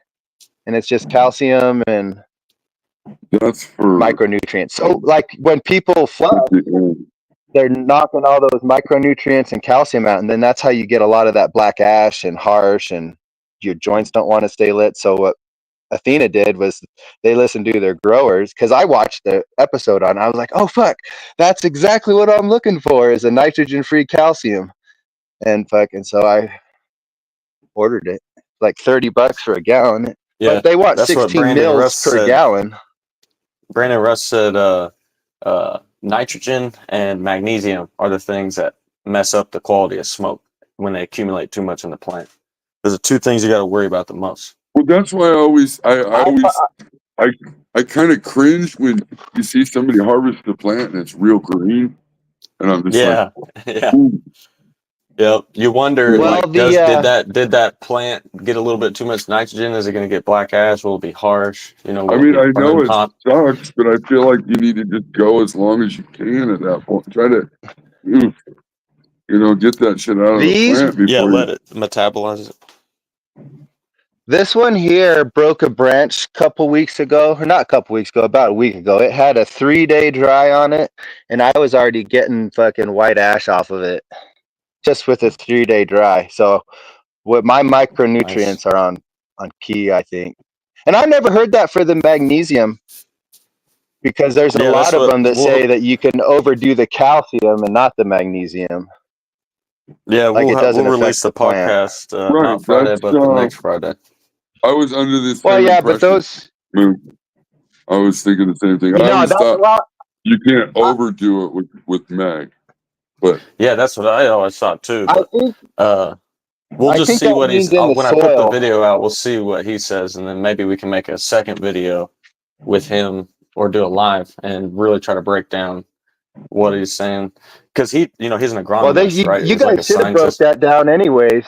and it's just calcium and that's for micronutrients. So, like when people flood, they're knocking all those micronutrients and calcium out, and then that's how you get a lot of that black ash and harsh, and your joints don't want to stay lit. So what Athena did was they listened to their growers, because I watched the episode on. I was like, oh fuck, that's exactly what I'm looking for, is a nitrogen-free calcium, and so I ordered it, like $30 for a gallon. Yeah, but they want 16 mils per gallon. Brandon Russ said nitrogen and magnesium are the things that mess up the quality of smoke when they accumulate too much in the plant. Those are two things you got to worry about the most. Well, that's why I kind of cringe when you see somebody harvest the plant and it's real green, and I'm just Yep. You wonder, did that plant get a little bit too much nitrogen? Is it going to get black ash? Will it be harsh? You know, I mean, I know it sucks, but I feel like you need to just go as long as you can at that point. Try to, get that shit out of the plant before let it metabolize it. This one here broke a branch about a week ago. It had a 3-day dry on it, and I was already getting fucking white ash off of it just with a 3-day dry. So what my micronutrients are on key, I think. And I never heard that for the magnesium. Because there's a lot of them that say that you can overdo the calcium and not the magnesium. Yeah, like we'll release the podcast not Friday, but the next Friday. I was under this well, same yeah, impression. but those. I was thinking the same thing. You I know, always that's thought a lot. you can't overdo it with mag. But yeah, that's what I always thought too. But, I think we'll I just think see that what he's. means in the When I put the soil. video out, we'll see what he says, and then maybe we can make a second video with him or do a live and really try to break down what he's saying, because he's an agronomist, right? You He's guys like a should have broke scientist. that down anyways.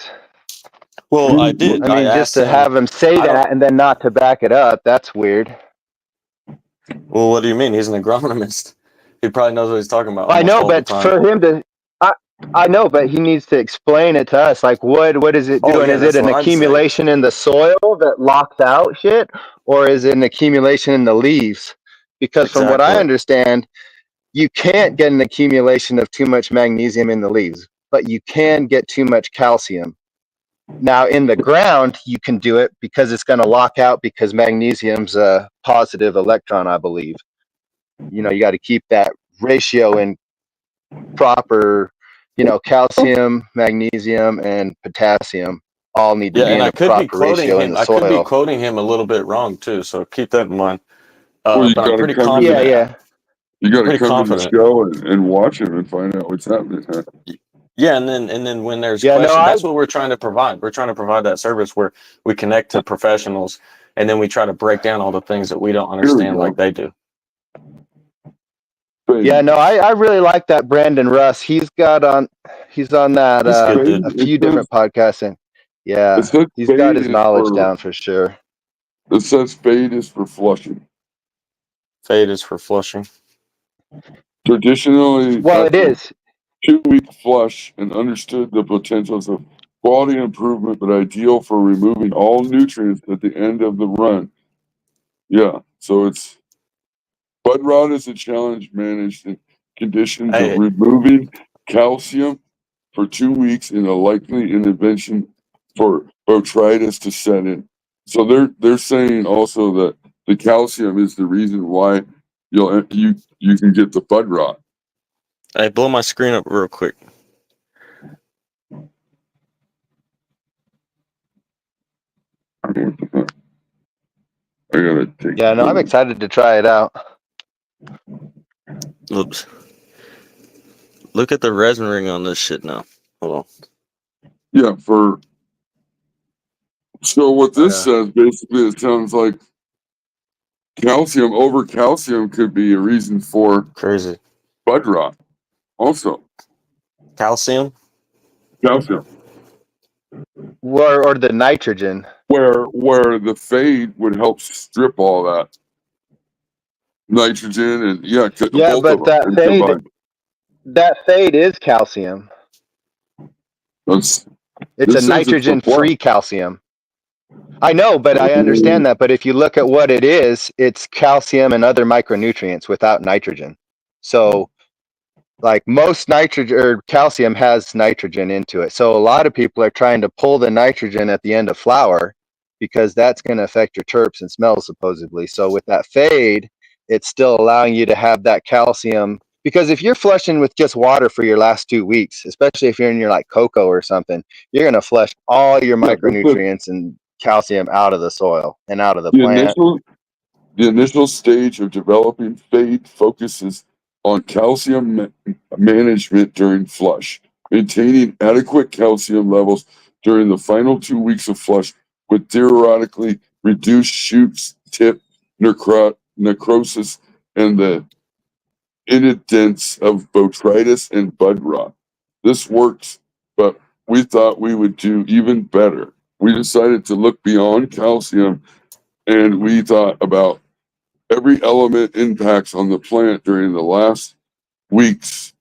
Well, I did. I mean, just to have him say that and then not to back it up, that's weird. Well, what do you mean? He's an agronomist. He probably knows what he's talking about. I know, but for him to, I know, but he needs to explain it to us. Like, what is it doing? Is it an accumulation in the soil that locks out shit, or is it an accumulation in the leaves? Because from what I understand, you can't get an accumulation of too much magnesium in the leaves, but you can get too much calcium. Now, in the ground, you can do it because it's going to lock out, because magnesium's a positive electron, I believe. You know, you got to keep that ratio in proper. You know, calcium, magnesium, and potassium all need to be in a proper ratio in the soil. I could be quoting him a little bit wrong too, so keep that in mind. Well, but I'm pretty confident. You got to come to the show and watch him and find out what's happening. Huh? Yeah, and then when there's questions, that's what we're trying to provide. We're trying to provide that service where we connect to professionals, and then we try to break down all the things that we don't understand like they do. Yeah, no, I really like that Brandon Russ. He's on that a few different podcasts, and yeah, he's got his knowledge down for sure. It says fade is for flushing. Fade is for flushing. Traditionally, well, it is 2-week flush and understood the potentials of quality improvement, but ideal for removing all nutrients at the end of the run. Yeah, so it's bud rot is a challenge managed in conditions of removing calcium for 2 weeks in a likely intervention for botrytis to set in. So they're saying also that the calcium is the reason why you can get the bud rot. Hey, blow my screen up real quick. I gotta take. Yeah, no, I'm excited to try it out. Oops. Look at the resin ring on this shit now. Hold on. Yeah, so what this says basically, it sounds like over calcium could be a reason for crazy bud rot. Also, calcium, or the nitrogen, where the fade would help strip all that nitrogen and but that fade is calcium. It's a nitrogen-free calcium. I know, but I understand that. But if you look at what it is, it's calcium and other micronutrients without nitrogen. So, like most nitrogen or calcium has nitrogen into it. So a lot of people are trying to pull the nitrogen at the end of flower because that's going to affect your terps and smells supposedly. So with that fade, it's still allowing you to have that calcium. Because if you're flushing with just water for your last 2 weeks, especially if you're in your like cocoa or something, you're going to flush all your micronutrients and calcium out of the soil and out of the plant. The initial stage of developing fade focuses on calcium management during flush, maintaining adequate calcium levels during the final 2 weeks of flush would theoretically reduce shoot tip necrosis and the incidence of botrytis and bud rot. This works, but we thought we would do even better. We decided to look beyond calcium, and we thought about every element impacts on the plant during the last weeks.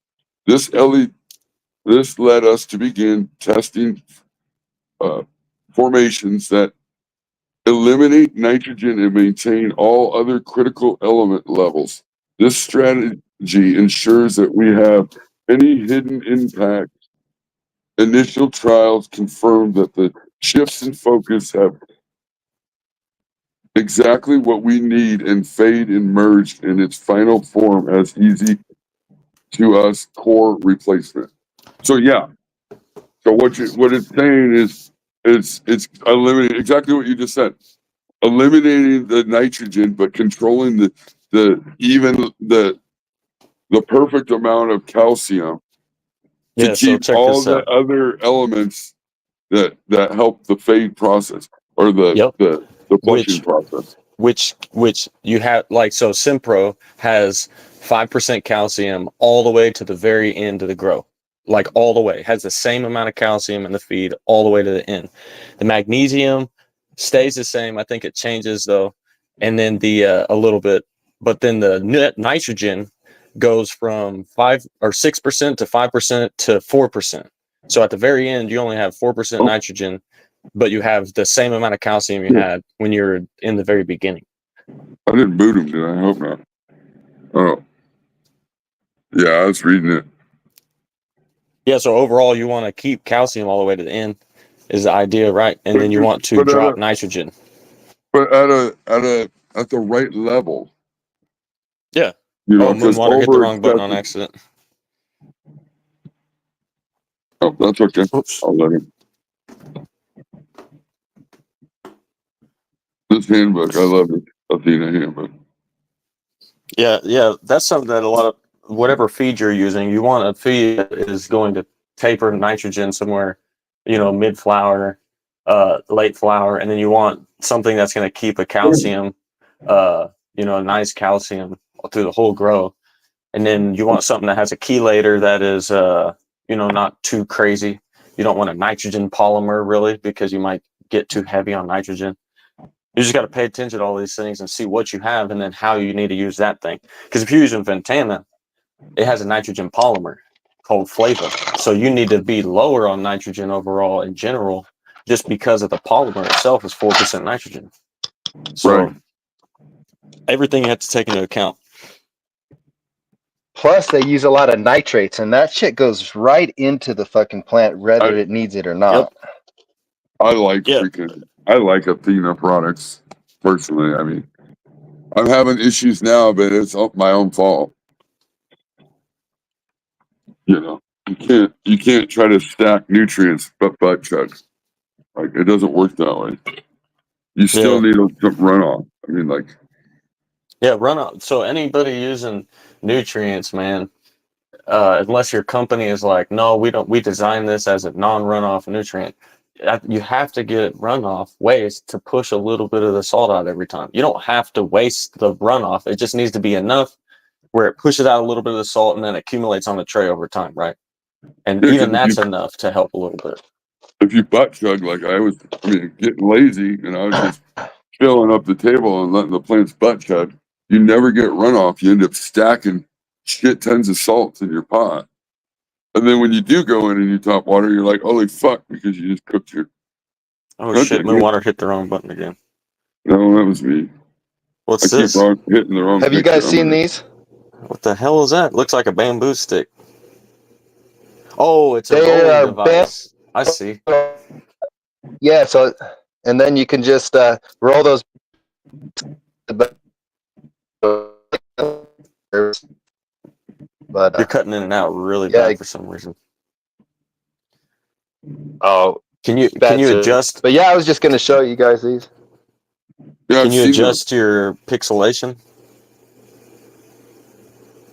This led us to begin testing formations that eliminate nitrogen and maintain all other critical element levels. This strategy ensures that we have any hidden impact. Initial trials confirm that the shifts in focus have exactly what we need and fade and merged in its final form as easy to us core replacement. So yeah. So what it's saying is it's eliminating exactly what you just said. Eliminating the nitrogen, but controlling the perfect amount of calcium to keep check all this the out. other elements that help the fade process or the flushing process. Which you have, like, so Simpro has 5% calcium all the way to the very end of the grow, like all the way. It has the same amount of calcium in the feed all the way to the end. The magnesium stays the same. I think it changes though, and then the a little bit, but then the nitrogen goes from 5 or 6% to 5% to 4%. So at the very end, you only have 4% nitrogen, but you have the same amount of calcium you had when you're in the very beginning. I didn't boot him, did I? I hope not. Oh. Yeah, I was reading it. Yeah, so overall, you want to keep calcium all the way to the end is the idea, right? And then you want to drop nitrogen. But at the right level. Yeah. You know, Moonwater hit the wrong button on accident. Oh, that's okay. Oops. I'll let him. This handbook, I love it. Athena handbook. Yeah, that's something that a lot of whatever feed you're using, you want a feed that is going to taper nitrogen somewhere, mid flower, late flower, and then you want something that's going to keep a calcium, a nice calcium through the whole grow, and then you want something that has a chelator that is, not too crazy. You don't want a nitrogen polymer really because you might get too heavy on nitrogen. You just got to pay attention to all these things and see what you have and then how you need to use that thing. Because if you're using Ventana, it has a nitrogen polymer called flava. So you need to be lower on nitrogen overall in general just because of the polymer itself is 4% nitrogen. So everything you have to take into account. Plus, they use a lot of nitrates, and that shit goes right into the fucking plant, whether it needs it or not. Yep. I like Athena products personally. I mean, I'm having issues now, but it's my own fault. You can't try to stack nutrients but butt chug. Like it doesn't work that way. You still need a runoff. I mean, like. Yeah, runoff. So anybody using nutrients, man, unless your company is like, no, we design this as a non-runoff nutrient. You have to get runoff waste to push a little bit of the salt out every time. You don't have to waste the runoff. It just needs to be enough where it pushes out a little bit of the salt and then accumulates on the tray over time, right? And even that's enough to help a little bit. If you butt chug like getting lazy and I was just filling up the table and letting the plants butt chug, you never get runoff. You end up stacking shit tons of salts in your pot. And then when you do go in and you top water, you're like, holy fuck, because you just cooked your. Oh shit, Moonwater hit the wrong button again. No, that was me. What's this? Hitting the wrong Have you guys seen these? What the hell is that? Looks like a bamboo stick. Oh, it's a rolling device. I see. Yeah, so, and then you can just roll those. But you're cutting in and out really bad for some reason. Oh, can you adjust? But yeah, I was just going to show you guys these. Yeah, can you adjust your pixelation?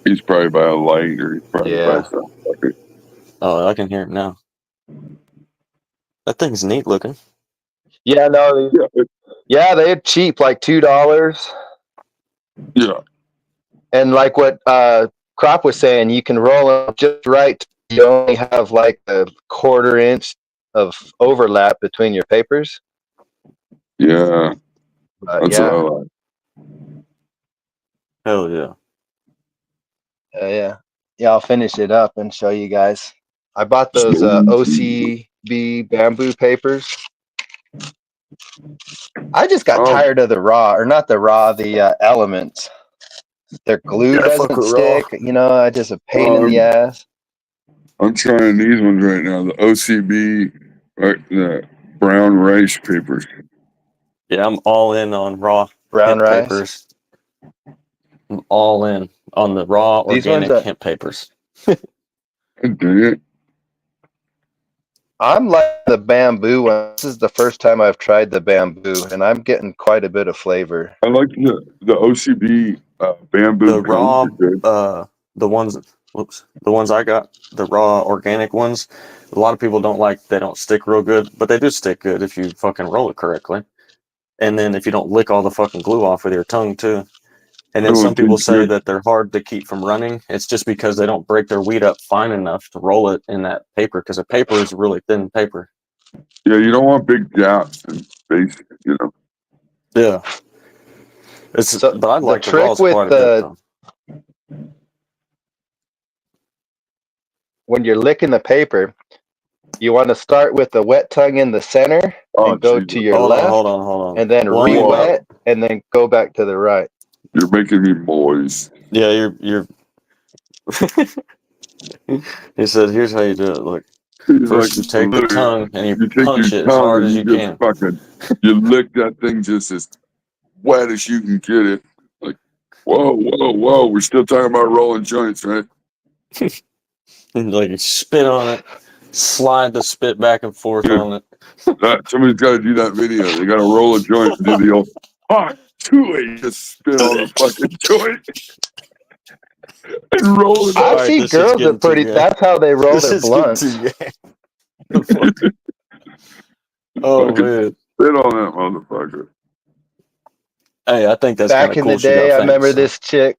He's probably by a light or he's probably by something. Oh, I can hear it now. That thing's neat looking. Yeah, no. They're cheap, like $2. Yeah. And like what Crop was saying, you can roll them just right. You only have like a 1/4 inch of overlap between your papers. Yeah. That's what I like. Hell yeah. Yeah, I'll finish it up and show you guys. I bought those OCB bamboo papers. I just got tired of the elements. Their glue doesn't stick. Just a pain in the ass. I'm trying these ones right now. The OCB, the brown rice papers. Yeah, I'm all in on raw Brown hemp rice. papers. I'm all in on the raw These ones organic hemp papers. I'm like the bamboo one. This is the first time I've tried the bamboo, and I'm getting quite a bit of flavor. I like the OCB bamboo. The raw, cones are good. the ones I got, the raw organic ones. A lot of people don't like. They don't stick real good, but they do stick good if you fucking roll it correctly. And then if you don't lick all the fucking glue off with your tongue too. And then some people say that they're hard to keep from running. It's just because they don't break their weed up fine enough to roll it in that paper, because a paper is really thin paper. Yeah, you don't want big gaps in space, you know. Yeah. But I like the raws quite a bit, though. When you're licking the paper, you want to start with the wet tongue in the center and go to your left. Hold on. And then re-wet and then go back to the right. You're making me moist. Yeah, you're he said, here's how you do it. Look, first you take the tongue and you punch it as hard as you can. You lick that thing just as wet as you can get it. Like, whoa. We're still talking about rolling joints, right? Like you spit on it, slide the spit back and forth on it. Somebody's got to do that video. They got to roll a joint and do the old hot two-way, just spit on the fucking joint and roll it. I see girls that pretty. That's how they roll their blunts. Oh man, spit on that motherfucker. Hey, I think that's back in cool. the day. I remember this chick.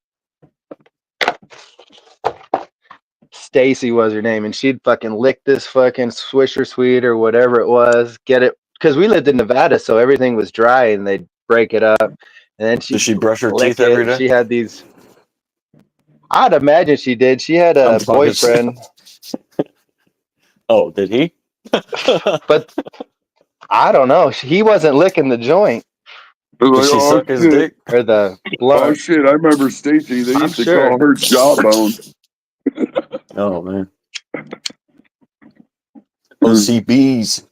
Stacy was her name, and she'd fucking lick this fucking Swisher Sweet or whatever it was, get it, because we lived in Nevada, so everything was dry, and they'd break it up, and then Did she brush her teeth every day? She had these. I'd imagine she did. She had a boyfriend. Oh, did he? But I don't know. He wasn't licking the joint. Did she suck his dick or the blunt? Oh shit! I remember Stacy. They used to call her jawbone. Oh man. OCBs.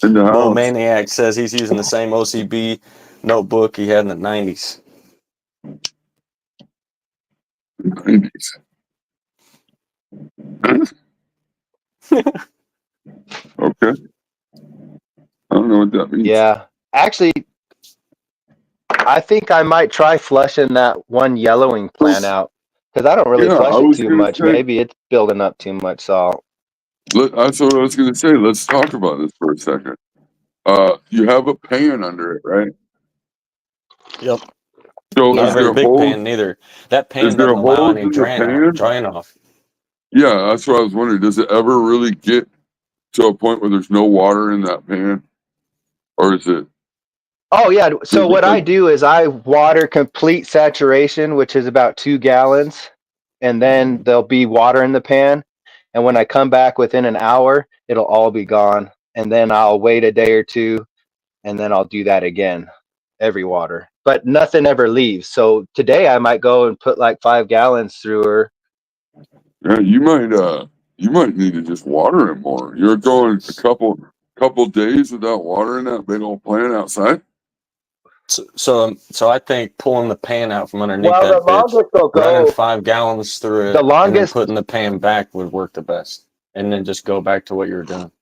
Bo Maniac says he's using the same OCB notebook he had in the 90s. 90s. Okay. I don't know what that means. Yeah. Actually, I think I might try flushing that one yellowing plant out. Because I don't really flush it too much. Maybe it's building up too much salt. That's what I was going to say. Let's talk about this for a second. You have a pan under it, right? Yep. So not a very big pan neither. That pan doesn't allow any drying off. Yeah, that's what I was wondering. Does it ever really get to a point where there's no water in that pan? Or is it? Oh, yeah. So what I do is I water complete saturation, which is about 2 gallons. And then there'll be water in the pan. And when I come back within an hour, it'll all be gone. And then I'll wait a day or two. And then I'll do that again, every water. But nothing ever leaves. So today I might go and put like 5 gallons through her. Yeah, you might need to just water it more. You're going a couple days without watering that big old plant outside. So I think pulling the pan out from underneath that bitch, running 5 gallons through it, and then putting the pan back would work the best. And then just go back to what you were doing.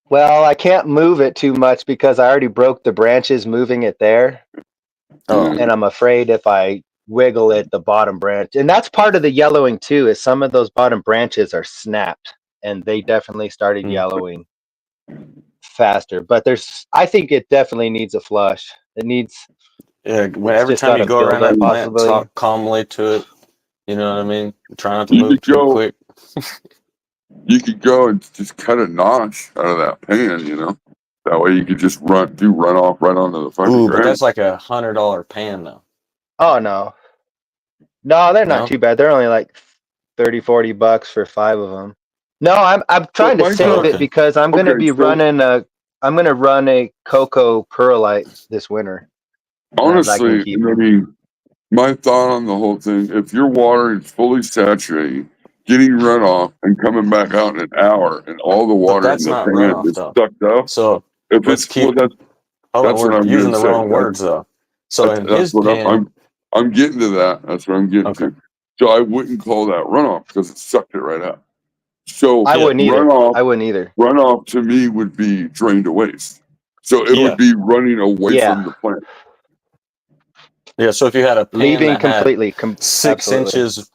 Well, I can't move it too much because I already broke the branches moving it there. Oh. And I'm afraid if I wiggle it, the bottom branch, and that's part of the yellowing too, is some of those bottom branches are snapped and they definitely started yellowing faster. But I think it definitely needs a flush. It needs. Yeah, every time you go around that plant, talk calmly to it. You know what I mean? Try not to move too quick. You could go and just cut a notch out of that pan, you know. That way you could just run off right onto the fucking ground. But that's like $100 pan though. Oh no, they're not too bad. They're only like $30-$40 for 5 of them. No, I'm trying to save it because I'm gonna be running I'm gonna run a cocoa perlite this winter. Honestly, I mean, my thought on the whole thing: if your water is fully saturated, getting runoff and coming back out in an hour, and all the water in the pan is sucked up. So if it's full, Oh, That's what we're I'm using going to the say. wrong words though. So in That's his what pen, I'm getting to that. That's what I'm getting okay. to. So I wouldn't call that runoff because it sucked it right out. So I wouldn't either. I wouldn't either. runoff to me would be drained to waste. So it would be running away from the plant. Yeah. So if you had a pan Leaving that had completely, 6 absolutely. inches,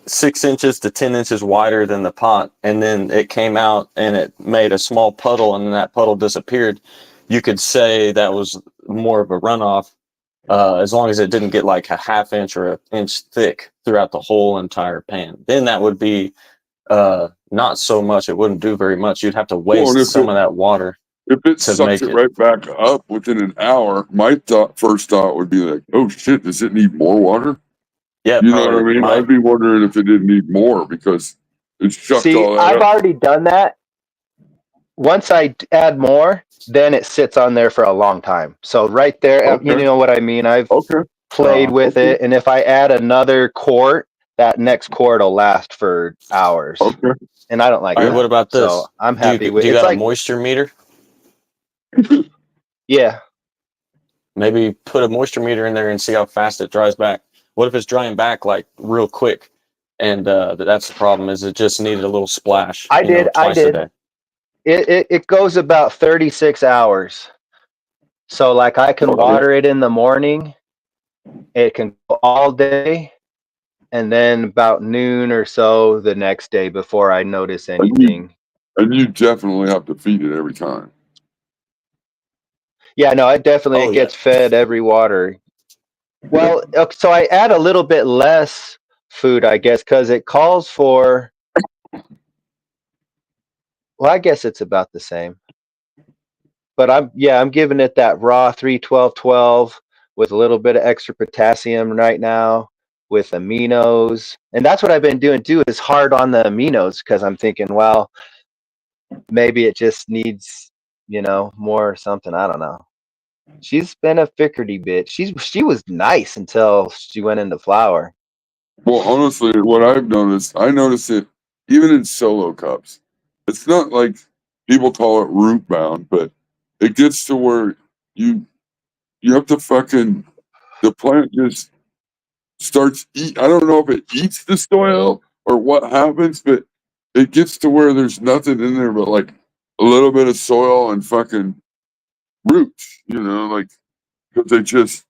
6 inches to 10 inches wider than the pot, and then it came out and it made a small puddle, and then that puddle disappeared, you could say that was more of a runoff, as long as it didn't get like a half inch or an inch thick throughout the whole entire pan. Then that would be not so much. It wouldn't do very much. You'd have to waste some of that water. If it to sucks make it it right back up within an hour, my first thought would be like, oh shit, does it need more water? Yeah, You know what I mean? I'd be wondering if it didn't need more because it sucked all that I've up. already done that. Once I add more, then it sits on there for a long time. So right there, you know what I mean? I've played with it, and if I add another quart, that next quart will last for hours. And I don't like that. What about this? So I'm happy with it. Do you it's got like a moisture meter? Yeah. Maybe put a moisture meter in there and see how fast it dries back. What if it's drying back like real quick? And that's the problem, is it just needed a little splash. I did. Twice a day. It goes about 36 hours. So like I can water it in the morning. It can go all day, and then about noon or so the next day before I notice anything. And you definitely have to feed it every time. Yeah, no, it definitely gets fed every water. Well, so I add a little bit less food, I guess, because it calls for. Well, I guess it's about the same. But I'm giving it that raw 3-12-12 with a little bit of extra potassium right now with aminos. And that's what I've been doing too, is hard on the aminos, because I'm thinking, well, maybe it just needs, more or something. I don't know. She's been a fickerty bitch. She was nice until she went into flower. Well, honestly, what I've noticed, I notice it even in solo cups. It's not like people call it root bound, but it gets to where you have to the plant just starts eat. I don't know if it eats the soil or what happens, but it gets to where there's nothing in there but like a little bit of soil and fucking roots, like because they just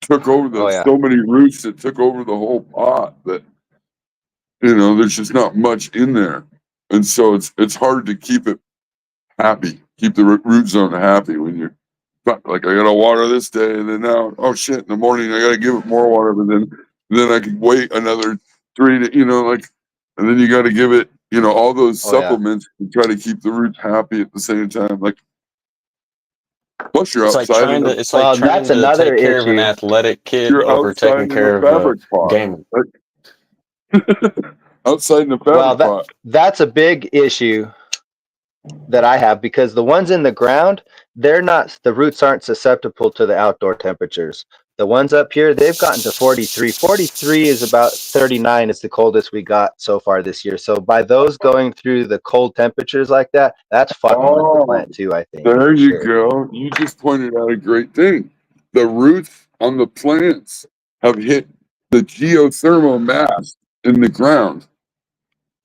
took over so many roots that took over the whole pot that there's just not much in there, and so it's hard to keep it happy, keep the root zone happy when you're like, I gotta water this day, and then now, oh shit, in the morning I gotta give it more water, but then I can wait another 3 to and then you got to give it all those supplements to try to keep the roots happy at the same time, like. Plus, you're outside. It's like trying to take care of an athletic kid over taking care of a gamer. Outside in the fabric pot. That's a big issue that I have, because the ones in the ground, the roots aren't susceptible to the outdoor temperatures. The ones up here, they've gotten to 43. 43 is about 39 is the coldest we got so far this year. So by those going through the cold temperatures like that, that's fucking with the plant too, I think. There you go. You just pointed out a great thing. The roots on the plants have hit the geothermal mass in the ground.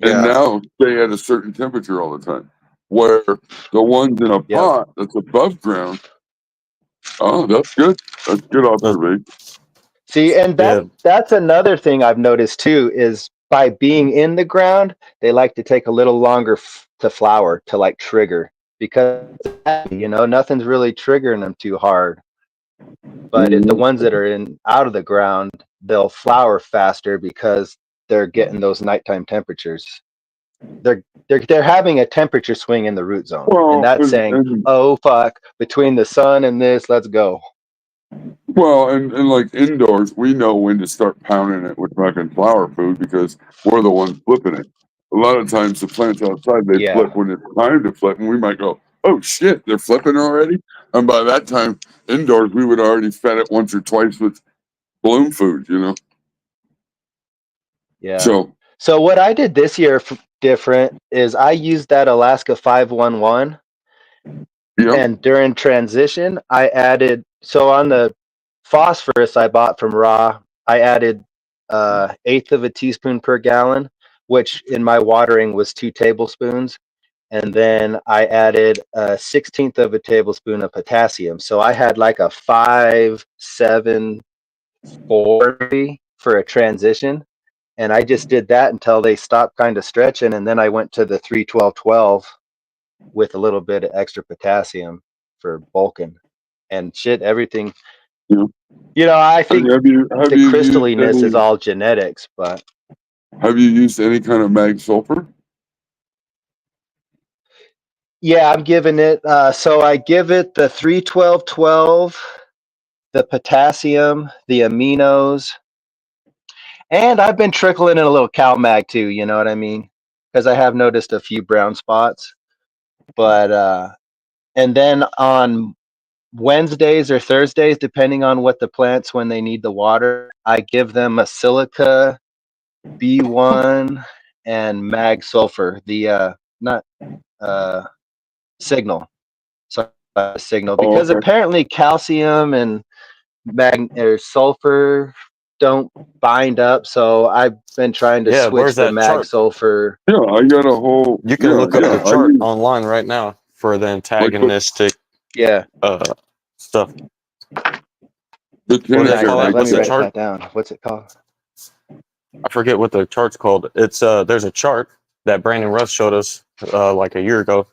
And now stay at a certain temperature all the time. Where the ones in a pot that's above ground, that's good. That's good observation. See, and that's another thing I've noticed too, is by being in the ground, they like to take a little longer to flower, to like trigger, because nothing's really triggering them too hard. But the ones that are out of the ground, they'll flower faster because they're getting those nighttime temperatures. They're having a temperature swing in the root zone, and that's saying, oh fuck, between the sun and this, let's go. Well, and like indoors, we know when to start pounding it with fucking flower food because we're the ones flipping it. A lot of times the plants outside, they flip when it's time to flip, and we might go, oh shit, they're flipping already? And by that time, indoors, we would already fed it once or twice with bloom food, Yeah. So what I did this year different is I used that Alaska 511, Yep. And during transition, I added, so on the phosphorus I bought from Raw, I added 1/8 of a teaspoon per gallon, which in my watering was 2 tablespoons. And then I added 1/16 of a tablespoon of potassium. So I had like a 5-7-4 for a transition. And I just did that until they stopped kind of stretching. And then I went to the 3-12-12 with a little bit of extra potassium for bulking. And shit, everything. Yeah. You know, I think have you the used crystalliness any, is all genetics, but have you used any kind of mag sulfur? yeah, I'm giving it. So I give it the 3-12-12, the potassium, the aminos, and I've been trickling in a little cow mag too. You know what I mean? Because I have noticed a few brown spots. But and then on Wednesdays or Thursdays, depending on what the plants when they need the water, I give them a silica B1 and mag sulfur. The not signal. So signal Oh, because okay. apparently calcium and or sulfur don't bind up. So I've been trying to Yeah, switch where's the that mag chart? sulfur. Yeah, I got a whole. You can look up the I chart use online right now for the antagonistic Yeah, stuff. the What do they call that? let What's me the write chart? that down. What's it called? I forget what the chart's called. It's there's a chart that Brandon Russ showed us like a year ago,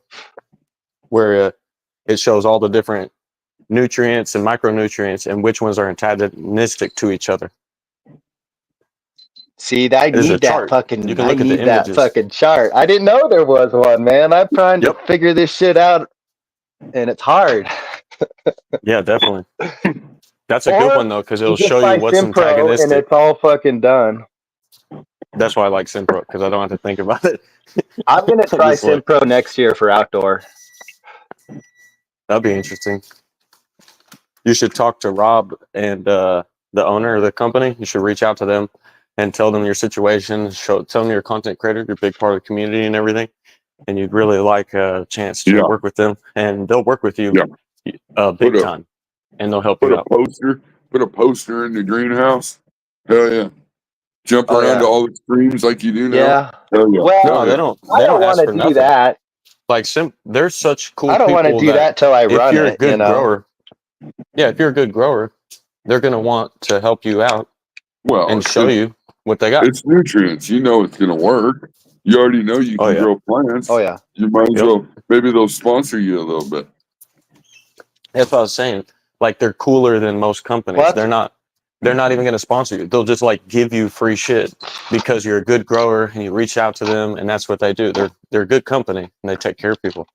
where it shows all the different nutrients and micronutrients and which ones are antagonistic to each other. See, I There's a need that chart. You fucking. can I look at the need that images. fucking chart. I didn't know there was one, man. I'm trying to Yep. figure this shit out, and it's hard. Yeah, definitely. That's a Or good one though, because you it'll just show you buy what's Simpro, and antagonistic. it's all fucking done. That's why I like Simpro, because I don't have to think about it. I'm gonna I'm try just like, Simpro next year for outdoor. that'd be interesting. You should talk to Rob and the owner of the company. You should reach out to them and tell them your situation. Tell them you're a content creator, you're a big part of the community and everything, and you'd really like a chance to work with them, and they'll work with you big time, and they'll help you out. Put a poster in the greenhouse. Hell yeah! Jump around to all the streams like you do now. Yeah. Hell yeah! Well, No, they don't. I They don't don't want ask to for do nothing. that. Like there's such cool I don't want to people do that till I if run you're a it. You good know. grower, if you're a good grower, they're gonna want to help you out and show you what they got. It's nutrients. You know it's gonna work. You already know you can grow plants. Oh yeah. You might as well. Maybe they'll sponsor you a little bit. That's what I was saying. Like they're cooler than most companies. What? They're not even going to sponsor you. They'll just like give you free shit because you're a good grower and you reach out to them, and that's what they do. They're a good company and they take care of people.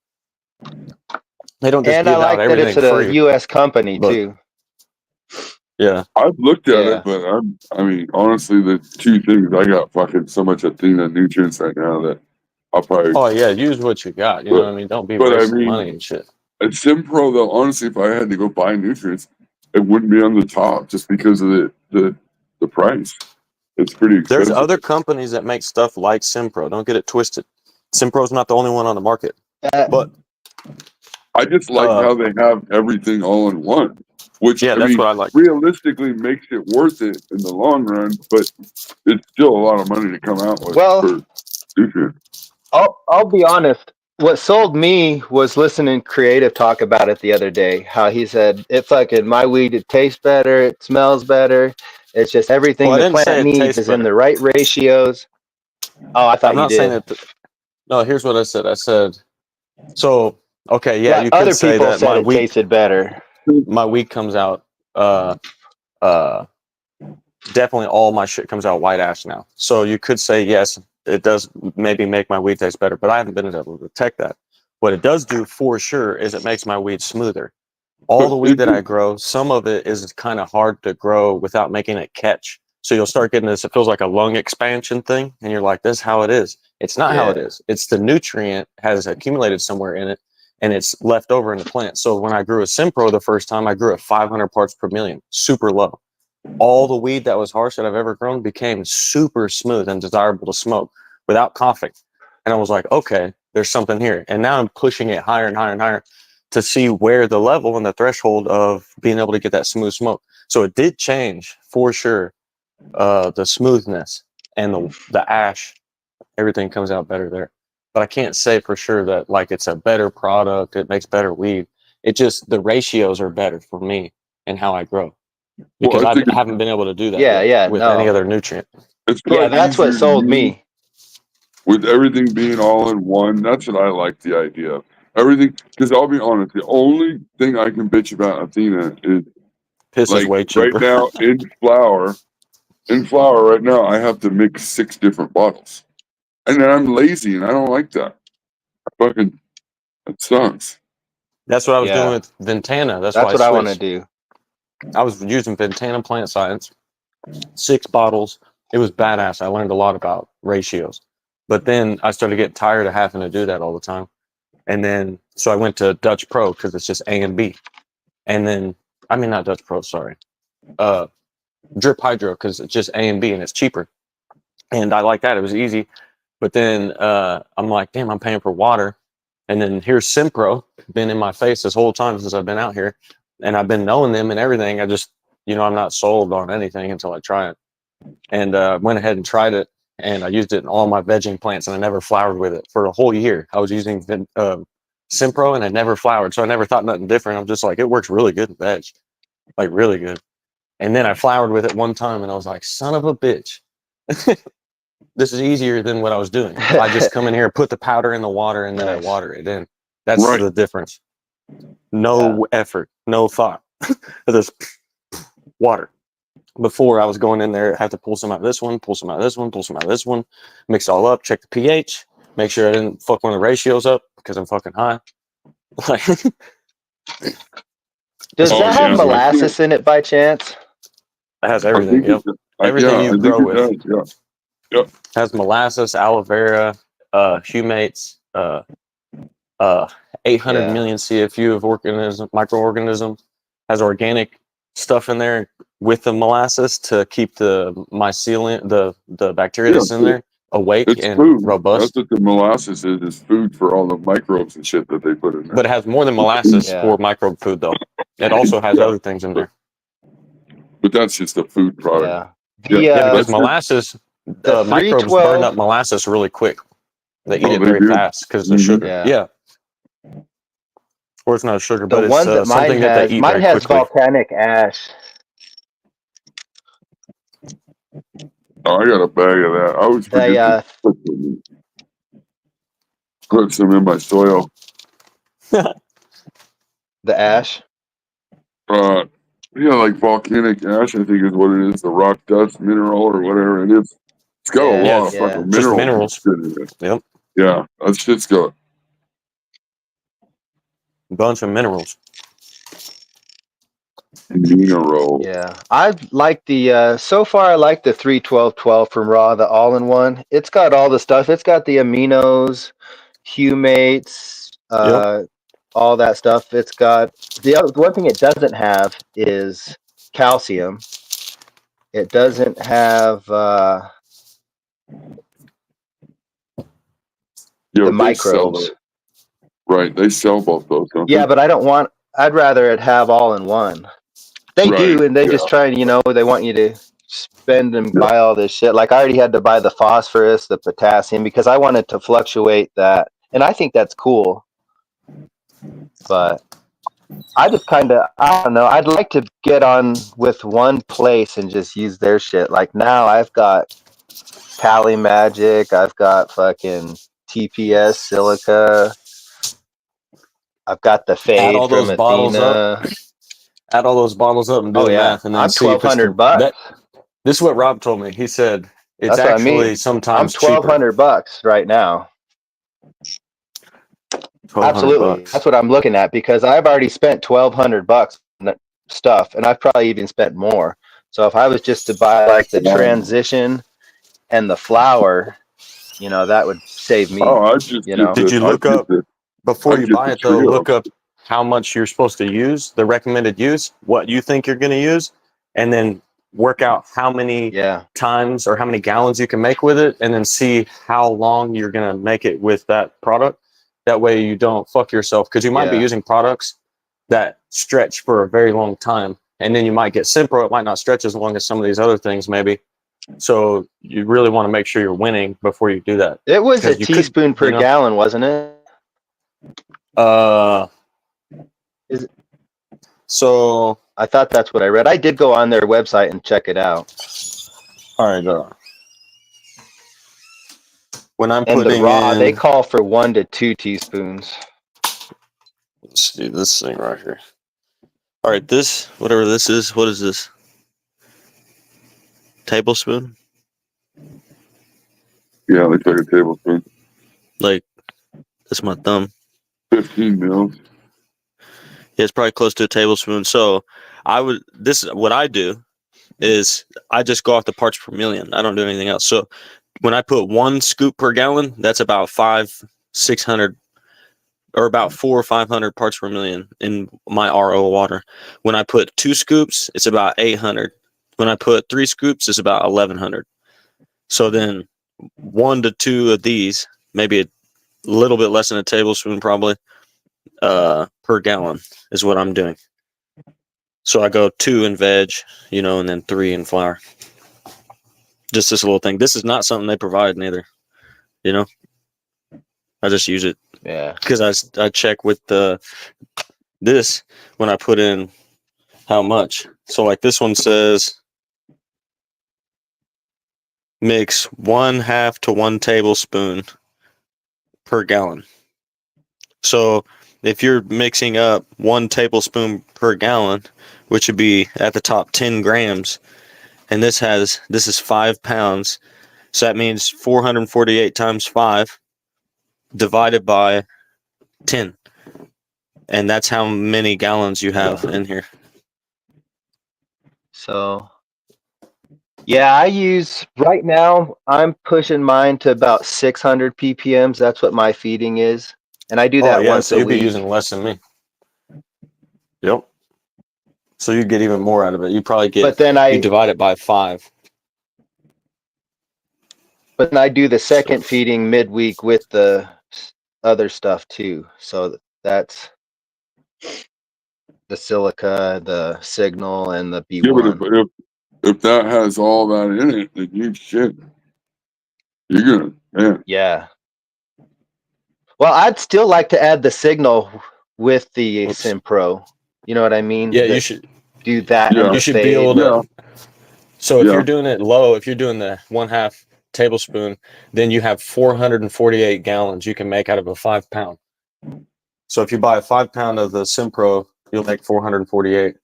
They don't just And I give out like that it's everything a free. U.S. company too. Yeah, I've looked at it, but I mean, honestly, the two things I got fucking so much Athena nutrients right now that I'll probably. Oh yeah, use what you got. You know what I mean? Don't be wasting money and shit. At Simpro, though, honestly, if I had to go buy nutrients, it wouldn't be on the top just because of the price. It's pretty expensive. There's other companies that make stuff like Simpro. Don't get it twisted. Simpro's not the only one on the market. But I just like how they have everything all in one. Which that's what I like. Realistically makes it worth it in the long run, but it's still a lot of money to come out with. Well, I'll be honest. What sold me was listening Creative talk about it the other day. How he said my weed, it tastes better, it smells better. It's just everything the plant needs is in the right ratios. Oh, I thought you did. I'm not saying that. No, here's what I said. I said, so okay, yeah, you other could say people that said it tasted better. My weed comes out. Definitely, all my shit comes out white ash now. So you could say yes, it does maybe make my weed taste better, but I haven't been able to detect that. What it does do for sure is it makes my weed smoother. All the weed that I grow, some of it is kind of hard to grow without making it catch. So you'll start getting this, it feels like a lung expansion thing. And you're like, this is how it is. It's not how it is. It's the nutrient has accumulated somewhere in it and it's left over in the plant. So when I grew a Simpro the first time, I grew at 500 parts per million, super low. All the weed that was harsh that I've ever grown became super smooth and desirable to smoke without coughing. And I was like, okay, there's something here. And now I'm pushing it higher and higher and higher. to see where the level and the threshold of being able to get that smooth smoke. So it did change for sure. The smoothness and the ash, everything comes out better there. But I can't say for sure that like it's a better product, it makes better weed. It just, the ratios are better for me and how I grow. Because I haven't been able to do that yet with any other nutrient. Yeah, that's what sold me. With everything being all in one, that's what I like the idea of. Everything, because I'll be honest, the only thing I can bitch about Athena is Piss is way cheaper. right now in flower right now, I have to mix 6 different bottles. And then I'm lazy and I don't like that. It sucks. That's what I was doing with Ventana. That's why what I want to do. I was using Ventana Plant Science, 6 bottles. It was badass. I learned a lot about ratios. But then I started getting tired of having to do that all the time. And then, so I went to Dutch Pro because it's just A and B. And then, I mean, not Dutch Pro, sorry. Drip Hydro because it's just A and B and it's cheaper. And I like that. It was easy. But then I'm like, damn, I'm paying for water. And then here's Simpro, been in my face this whole time since I've been out here. And I've been knowing them and everything. I just, I'm not sold on anything until I try it. And went ahead and tried it. And I used it in all my vegging plants, and I never flowered with it for a whole year. I was using Simpro, and I never flowered, so I never thought nothing different. I'm just like, it works really good in veg, like really good. And then I flowered with it one time, and I was like, son of a bitch. This is easier than what I was doing. I just come in here, put the powder in the water, and then I water it in. That's the difference. No effort, no thought. Just water. Before I was going in there, I had to pull some out of this one, pull some out of this one, pull some out of this one, mix it all up, check the pH, make sure I didn't fuck one of the ratios up because I'm fucking high. Does that have molasses in it by chance? It has everything. Yep. Everything you grow with. Yep. Has molasses, aloe vera, humates, 800 million CFU of microorganisms. Has organic stuff in there with the molasses to keep the mycelium, the bacteria that's in there awake and food. robust. That's what the molasses is food for all the microbes and shit that they put in there. But it has more than molasses for microbe food, though. It also has other things in there. But that's just a food product. Because molasses, microbes burn up molasses really quick. They eat it very fast because of the sugar. Yeah. Or it's not sugar, but it's something that they eat very quickly. Mine has volcanic ash. Oh, I got a bag of that. I always forget to put some in my soil. The ash? Like volcanic ash, I think is what it is. The rock dust mineral or whatever it is. It's got a lot of fucking minerals. Yep. Yeah, that shit's got a bunch of minerals. Mineral. Yeah, I like the so far I like the 3-12-12 from Raw, the all-in-one. It's got all the stuff. It's got the aminos, humates, all that stuff. It's got the one thing it doesn't have is calcium. It doesn't have the microbes. Right, they sell both those, don't they? But I don't want. I'd rather it have all in one. They do, and they just try and they want you to spend and buy all this shit. Like I already had to buy the phosphorus, the potassium, because I wanted to fluctuate that, and I think that's cool. But I just I don't know. I'd like to get on with one place and just use their shit. Like now, I've got Cali Magic, I've got fucking TPS Silica, I've got the Fade. Add all those bottles up. Add all those bottles up and do the math, and then I'm see if it's $1,200. This is what Rob told me. He said it's actually sometimes I'm $1,200 right now. Absolutely, that's what I'm looking at because I've already spent $1,200 on stuff, and I've probably even spent more. So if I was just to buy like the transition and the flower, that would save me. Did you look up before you buy it though? Look up how much you're supposed to use, the recommended use, what you think you're going to use, and then work out how many times or how many gallons you can make with it, and then see how long you're going to make it with that product. That way you don't fuck yourself, because you might be using products that stretch for a very long time, and then you might get Simpro. It might not stretch as long as some of these other things, maybe. So you really want to make sure you're winning before you do that. It was a teaspoon per gallon, wasn't it? So I thought that's what I read. I did go on their website and check it out. All right. When I'm and putting the raw, in, they call for 1 to 2 teaspoons. Let's see this thing right here. All right, this, whatever this is, what is this? Tablespoon? Yeah, like a tablespoon. Like, that's my thumb. 15 mils. Yeah, it's probably close to a tablespoon. So what I do is I just go off the parts per million. I don't do anything else. So when I put 1 scoop per gallon, that's about 600 or about 400 or 500 parts per million in my RO water. When I put 2 scoops, it's about 800. When I put 3 scoops, it's about 1100. So then 1 to 2 of these, maybe a little bit less than a tablespoon probably, per gallon is what I'm doing. So I go 2 in veg, and then 3 in flour. Just this little thing. This is not something they provide neither. I just use it. Yeah. Because I check with this when I put in how much. So like this one says mix 1/2 to 1 tablespoon per gallon. So if you're mixing up 1 tablespoon per gallon, which would be at the top 10 grams, and this is 5 pounds, so that means 448 times 5 divided by 10, and that's how many gallons you have in here. So yeah, right now I'm pushing mine to about 600 ppms. That's what my feeding is, and I do that once a you'd week. be using less than me. Yep. So you get even more out of it. You probably get. But then you divide it by 5. But then I do the second feeding midweek with the other stuff too. So that's the silica, the signal, and the B1. Yeah, but if that has all that in it, then you shit. You're gonna, man. Yeah. Well, I'd still like to add the signal with the Simpro. You know what I mean? Yeah, you should do that. Yeah. You should be able to. So if you're doing it low, if you're doing the 1/2 tablespoon, then you have 448 gallons you can make out of a 5 pound. So if you buy a 5 pound of the Simpro, you'll make 448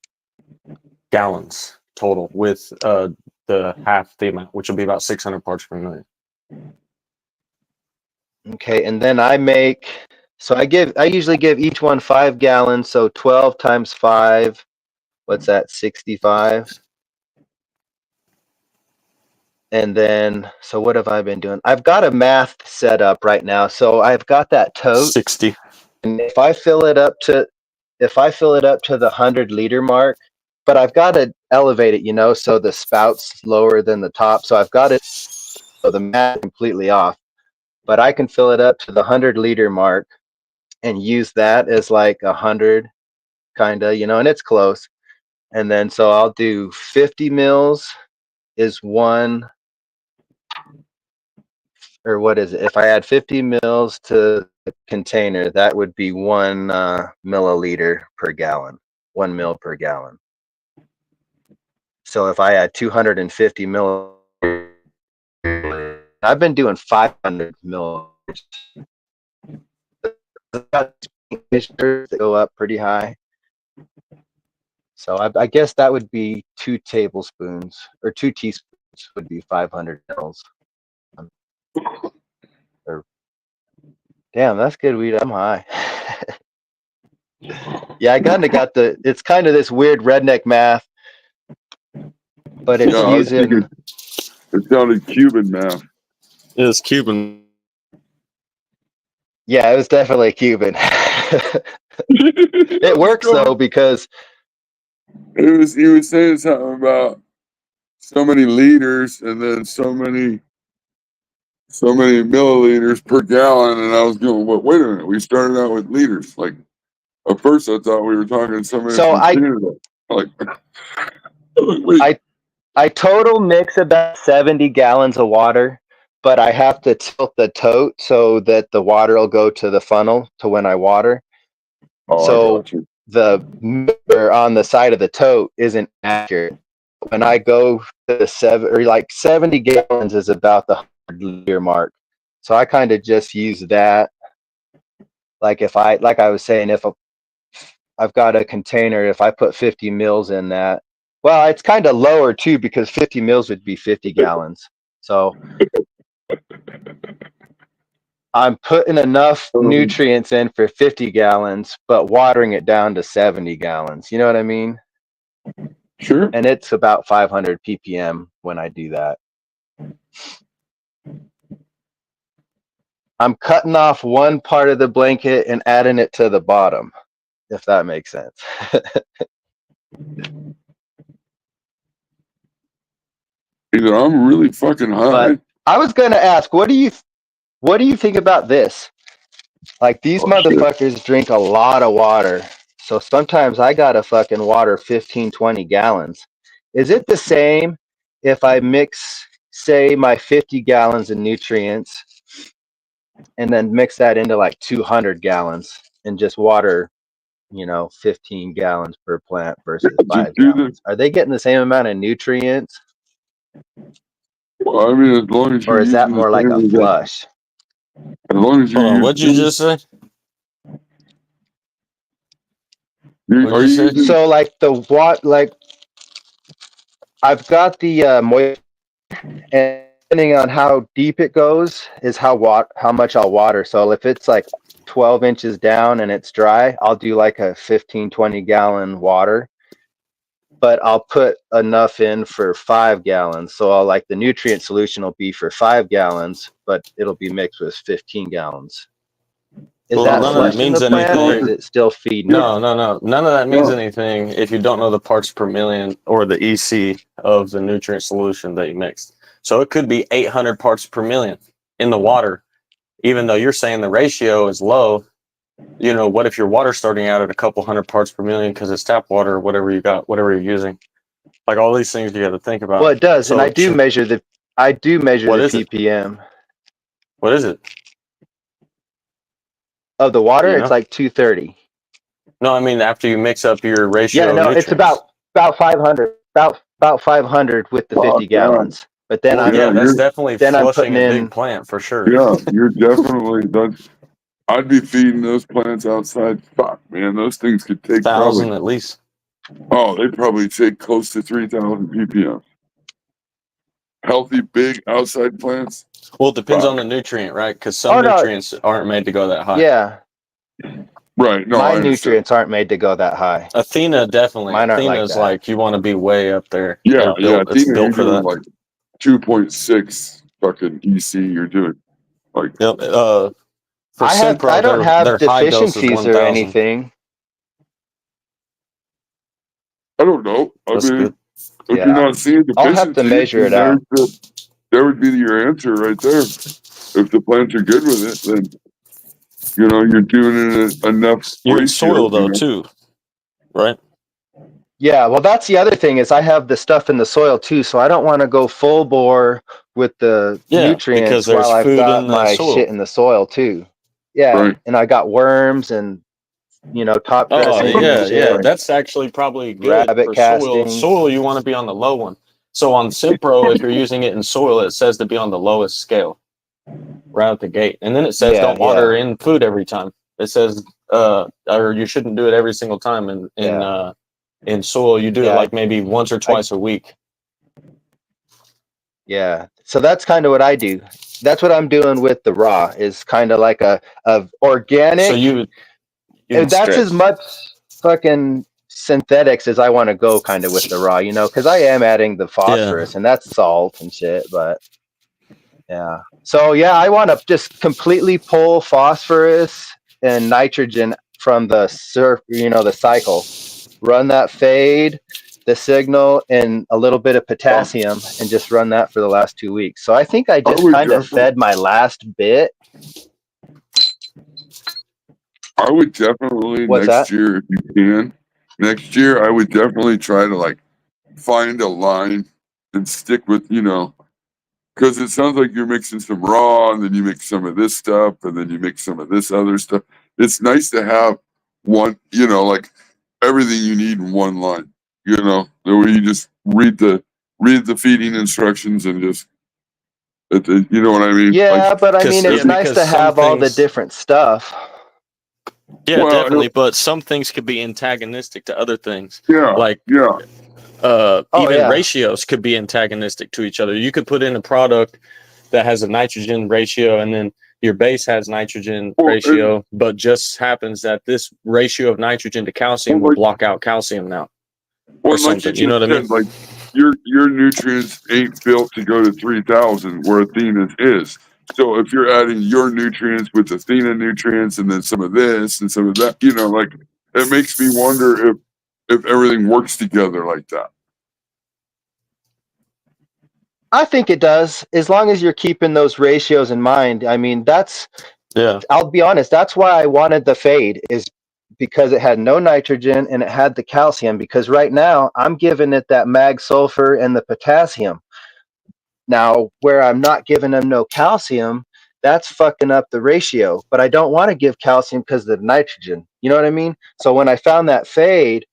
gallons total with the half the amount, which will be about 600 parts per million. Okay, and then I usually give each one 5 gallons, so 12 times 5, what's that, 65? And then, so what have I been doing? I've got a math set up right now. So I've got that tote. 60. And if I fill it up to the 100-liter mark, but I've got to elevate it, so the spout's lower than the top. So I've got it, so the math completely off. But I can fill it up to the 100-liter mark and use that as like 100, kind of, and it's close. And then, so I'll do 50 mils is 1, or what is it? If I add 50 mils to the container, that would be 1 milliliter per gallon, 1 mil per gallon. So if I add 250 milliliters, I've been doing 500 milliliters. That go up pretty high. So I guess that would be 2 tablespoons, or 2 teaspoons would be 500 mils. Damn, that's good weed. I'm high. Yeah, I kind of got it's kind of this weird redneck math, but it's using. It sounded Cuban math. It's Cuban. Yeah, it was definitely Cuban. It works though, because he was saying something about so many liters and then so many so many milliliters per gallon, and I was going, well, wait a minute, we started out with liters. Like, at first I thought we were talking somebody So from Canada. Like, wait. I total mix about 70 gallons of water, but I have to tilt the tote so that the water will go to the funnel to when I water. Oh, So I got you. the meter on the side of the tote isn't accurate. When I go to the 70 gallons is about the 100-liter mark. So I kind of just use that. Like I was saying, if I've got a container, if I put 50 mils in that, well, it's kind of lower too because 50 mils would be 50 gallons. So I'm putting enough nutrients in for 50 gallons, but watering it down to 70 gallons. You know what I mean? Sure. And it's about 500 ppm when I do that. I'm cutting off one part of the blanket and adding it to the bottom, if that makes sense. Either I'm really fucking high. But I was gonna ask, what do you think about this? Like these motherfuckers drink a lot of water. So sometimes I gotta fucking water 15, 20 gallons. Is it the same if I mix, say, my 50 gallons of nutrients and then mix that into like 200 gallons and just water, 15 gallons per plant versus 5 gallons? Are they getting the same amount of nutrients? Well, I mean, as long as you're Or is that using more the like same a flush? As long as you're Hold on, what'd you just say? Are you using, So like I've got the moisture, and depending on how deep it goes is how much I'll water. So if it's like 12 inches down and it's dry, I'll do like a 15, 20 gallon water, but I'll put enough in for 5 gallons. So I'll the nutrient solution will be for 5 gallons, but it'll be mixed with 15 gallons. Is Well, that none of that flushing means the plant or anything. is it still feeding? No. None of that means anything if you don't know the parts per million or the EC of the nutrient solution that you mixed. So it could be 800 parts per million in the water, even though you're saying the ratio is low. What if your water's starting out at a couple hundred parts per million because it's tap water or whatever you're using? Like all these things you got to think about. Well, it does, So and I do measure the What is it? ppm What is it? of the water. It's like 230. No, I mean after you mix up your ratio Yeah, of no, nutrients. it's about 500, about 500 with the 50 gallons. But then that's definitely I'm flushing putting a in big plant for sure. Yeah, you're definitely. I'd be feeding those plants outside. Fuck, man, those things could take 1,000 at least. Oh, they probably take close to 3,000 ppm. Healthy, big outside plants. Well, it depends on the nutrient, right? Because some nutrients aren't made to go that high. Yeah. Right. No, my nutrients aren't made to go that high. Athena definitely. Mine aren't Athena's like you want to be way up there. Yeah, It's built for that. Like 2.6 fucking EC. You're doing like. Yep. For Simpro, I don't have deficiencies or 1,000. anything. I don't know. That's good. If you're not seeing deficiencies, I'll have to measure it out. There would be your answer right there. If the plants are good with it, then you're doing it enough. You're in soil though too, right? Yeah, well, that's the other thing is I have the stuff in the soil too, so I don't want to go full bore with the nutrients while I've got my shit in the soil too. Yeah, right. And I got worms and top dressing. Yeah. That's actually probably good rabbit for casting. Soil, you want to be on the low one. So on Simpro, if you're using it in soil, it says to be on the lowest scale right out the gate, and then it says don't water in food every time. It says or you shouldn't do it every single time in soil. You do it like maybe once or twice a week. Yeah, so that's kind of what I do. That's what I'm doing with the raw is kind of like a organic. So you that's as much fucking synthetics as I want to go kind of with the raw, because I am adding the phosphorus and that's salt and shit, but yeah. So yeah, I want to just completely pull phosphorus and nitrogen from the the cycle, run that fade, the signal and a little bit of potassium and just run that for the last 2 weeks. So I think I just kind of fed my last bit. I would definitely next year, if you can, next year I would definitely try to like find a line and stick with, you know, because it sounds like you're mixing some raw and then you mix some of this stuff and then you mix some of this other stuff. It's nice to have one, you know, like everything you need in one line, you know, where you just read the feeding instructions and just, you know what I mean? Yeah, like, but I mean, it's nice to have all the different stuff. Yeah, well, definitely. But some things could be antagonistic to other things. Yeah. Like, even ratios could be antagonistic to each other. You could put in a product that has a nitrogen ratio and then your base has nitrogen ratio, but just happens that this ratio of nitrogen to calcium will block out calcium now. Or something. You know what I mean? Like your nutrients ain't built to go to 3,000 where Athena's is. So if you're adding your nutrients with Athena nutrients and then some of this and some of that, you know, like it makes me wonder if everything works together like that. I think it does, as long as you're keeping those ratios in mind. I mean, I'll be honest, that's why I wanted the fade, is because it had no nitrogen and it had the calcium, because right now I'm giving it that mag sulfur and the potassium. Now, where I'm not giving them no calcium, that's fucking up the ratio, but I don't want to give calcium because of the nitrogen. You know what I mean? So when I found that fade,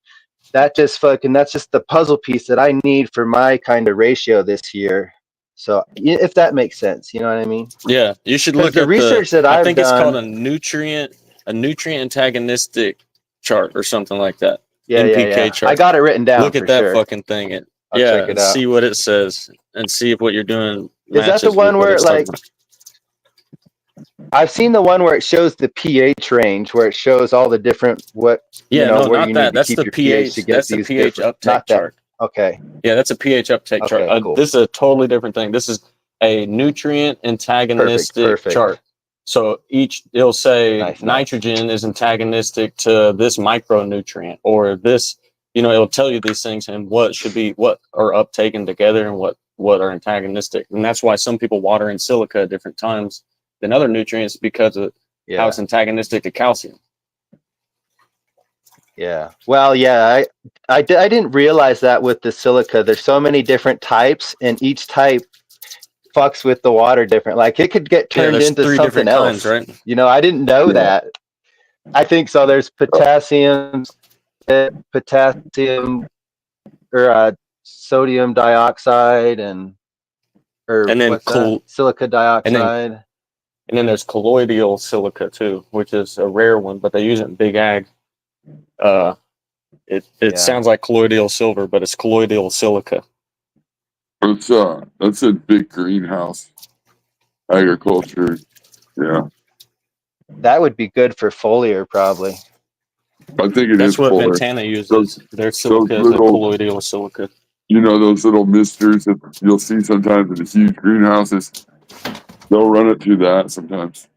that's just the puzzle piece that I need for my kind of ratio this year. So if that makes sense, you know what I mean? Yeah, you should look at the research that I've done. I think it's called a nutrient antagonistic chart or something like that. NPK chart. I got it written down. Look at that fucking thing. I'll check it out. See what it says and see if what you're doing. Is that the one where I've seen the one where it shows the pH range, where it shows all the different where you need to keep your pH to get that's the pH uptake chart. Okay. Yeah, that's a pH uptake chart. Cool. This is a totally different thing. This is a nutrient antagonistic chart. So it'll say nitrogen is antagonistic to this micronutrient, or this, it'll tell you these things and what are uptaken together and what are antagonistic. And that's why some people water in silica at different times than other nutrients, because of how it's antagonistic to calcium. Yeah. Well, yeah, I didn't realize that with the silica. There's so many different types, and each type fucks with the water different. Like it could get turned into something else, right? I didn't know that. I think so. There's potassium or sodium dioxide and then silica dioxide. And then there's colloidal silica too, which is a rare one, but they use it in big ag. It sounds like colloidal silver, but it's colloidal silica. That's a big greenhouse agriculture. Yeah. That would be good for foliar, probably. I think That's what Foliar. Ventana uses. Their silica is a colloidal silica. You know, those little misters that you'll see sometimes in the huge greenhouses? They'll run it through that sometimes.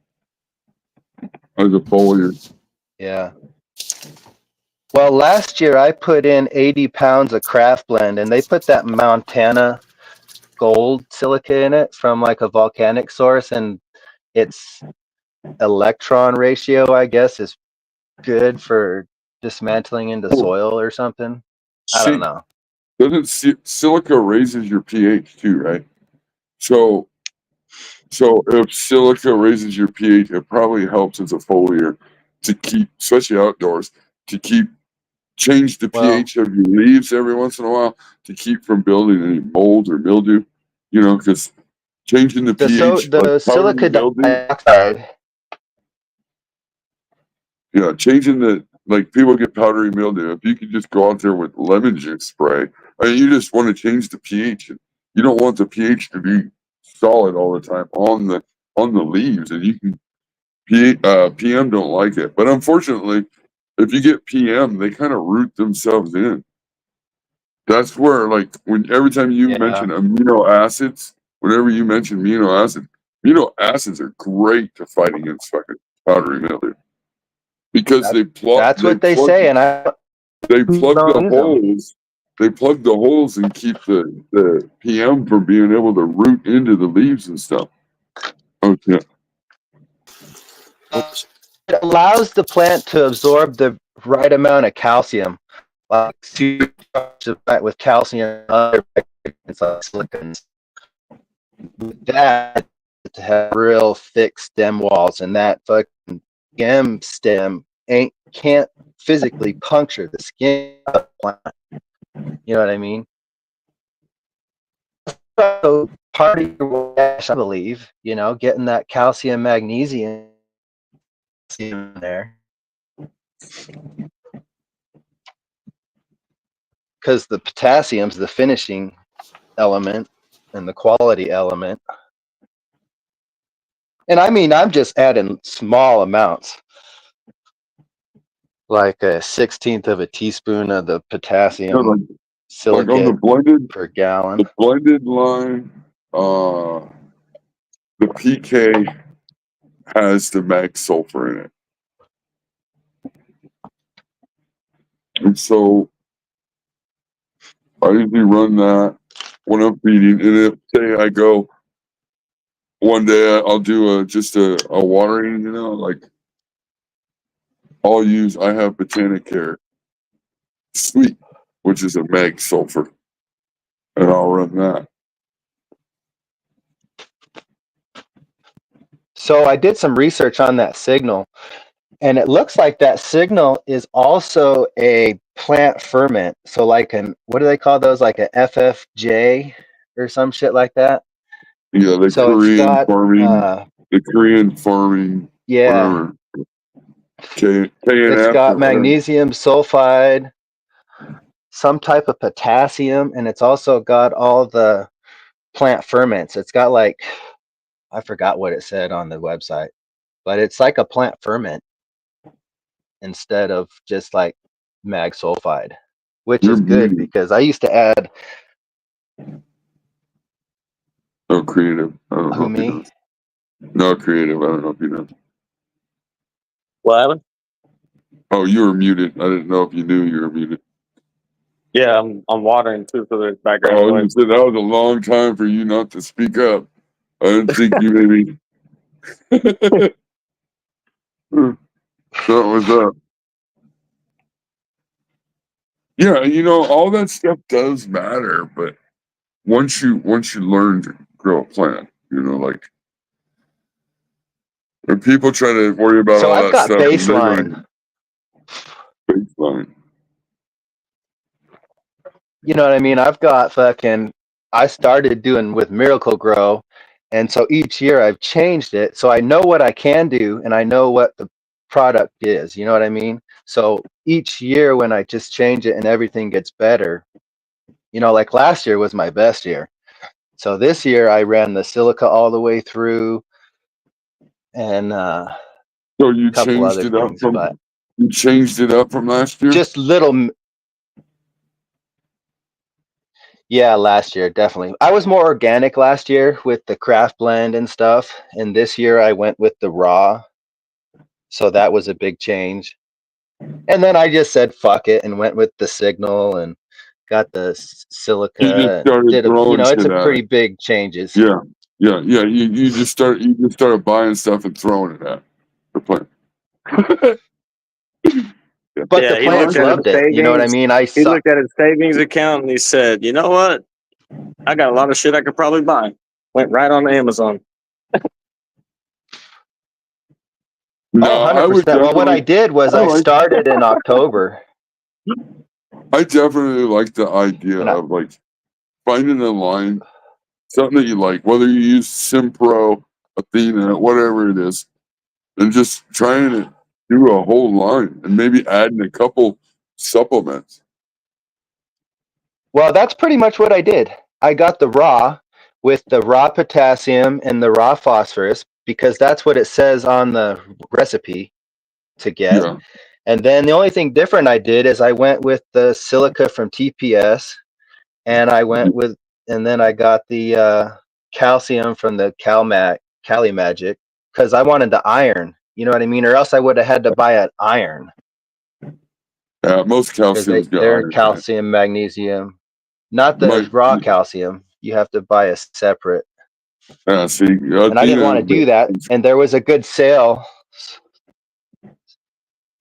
As a foliar. Yeah. Well, last year I put in 80 pounds of craft blend, and they put that Montana gold silica in it from like a volcanic source, and its electron ratio, I guess, is good for dismantling into soil or something. I don't know. Doesn't silica raises your pH too, right? So if silica raises your pH, it probably helps as a foliar to keep, especially outdoors, to change the pH of your leaves every once in a while to keep from building any mold or mildew, because changing the pH. The silica dioxide. Yeah, changing people get powdery mildew. If you could just go out there with lemon juice spray, you just want to change the pH. You don't want the pH to be solid all the time on the leaves, and you can PM don't like it. But unfortunately, if you get PM, they kind of root themselves in. That's where, every time you mention amino acids, whenever you mention amino acids are great to fight against fucking powdery mildew. Because they plug. That's what they say, and they plug the holes. they plug the holes and keep the PM from being able to root into the leaves and stuff. Okay. It allows the plant to absorb the right amount of calcium, like with calcium, other it's like silicons. With that, to have real thick stem walls, and that fucking GM stem can't physically puncture the skin of the plant. You know what I mean? So part of your wash, I believe, getting that calcium, magnesium in there. Because the potassium's the finishing element and the quality element. And I mean, I'm just adding small amounts, like a 1/16 of a teaspoon of the potassium silicate like on the blended per gallon. The blended line, the PK has the mag sulfur in it. And so I usually run that when I'm feeding. And if say I go one day, I'll do just a watering, like I have Botanicare Sweet, which is a mag sulfur, and I'll run that. So I did some research on that signal, and it looks like that signal is also a plant ferment. So like what do they call those? Like a FFJ or some shit like that? Yeah, the Korean farming, yeah. whatever. It's got magnesium sulfide, some type of potassium, and it's also got all the plant ferments. It's got I forgot what it said on the website, but it's like a plant ferment instead of just like mag sulfide, which is good because I used to add. No, Creative. I don't know if you know. No, Creative. I don't know if you know. What happened? Oh, you were muted. I didn't know if you knew you were muted. Yeah, I'm watering too, so there's background noise. noise. You said that was a long time for you not to speak up. I didn't think you maybe. That was up. Yeah, all that stuff does matter, but once you learn to grow a plant, like when people try to worry about So all I've that got stuff, baseline. You know what I mean? I've got I started doing with Miracle Grow, and so each year I've changed it, so I know what I can do and I know what the product is. You know what I mean? So each year when I just change it and everything gets better, like last year was my best year. So this year I ran the silica all the way through, and so you changed it up you changed it up from last year? Just little. Yeah, last year, definitely. I was more organic last year with the craft blend and stuff. And this year I went with the raw. So that was a big change. And then I just said, fuck it, and went with the signal and got the silica. You just started throwing it's a pretty big changes. Yeah. You just started buying stuff and throwing it at the plant. But the plants loved it. You know what I mean? He looked at his savings account and he said, "You know what? I got a lot of shit I could probably buy." Went right on Amazon. No, 100%. Well, what I did was I started in October. I definitely like the idea of finding a line, something that you like, whether you use Simpro, Athena, whatever it is, and just trying to do a whole line and maybe adding a couple supplements. Well, that's pretty much what I did. I got the raw with the raw potassium and the raw phosphorus because that's what it says on the recipe to get. Yeah. And then the only thing different I did is I went with the silica from TPS, and and then I got the calcium from the Cali Magic because I wanted the iron. You know what I mean? Or else I would have had to buy an iron. Most because calciums got they're iron. calcium, magnesium, not the My, raw calcium. You have to buy a separate. see, And I didn't want to do that. And there was a good sale.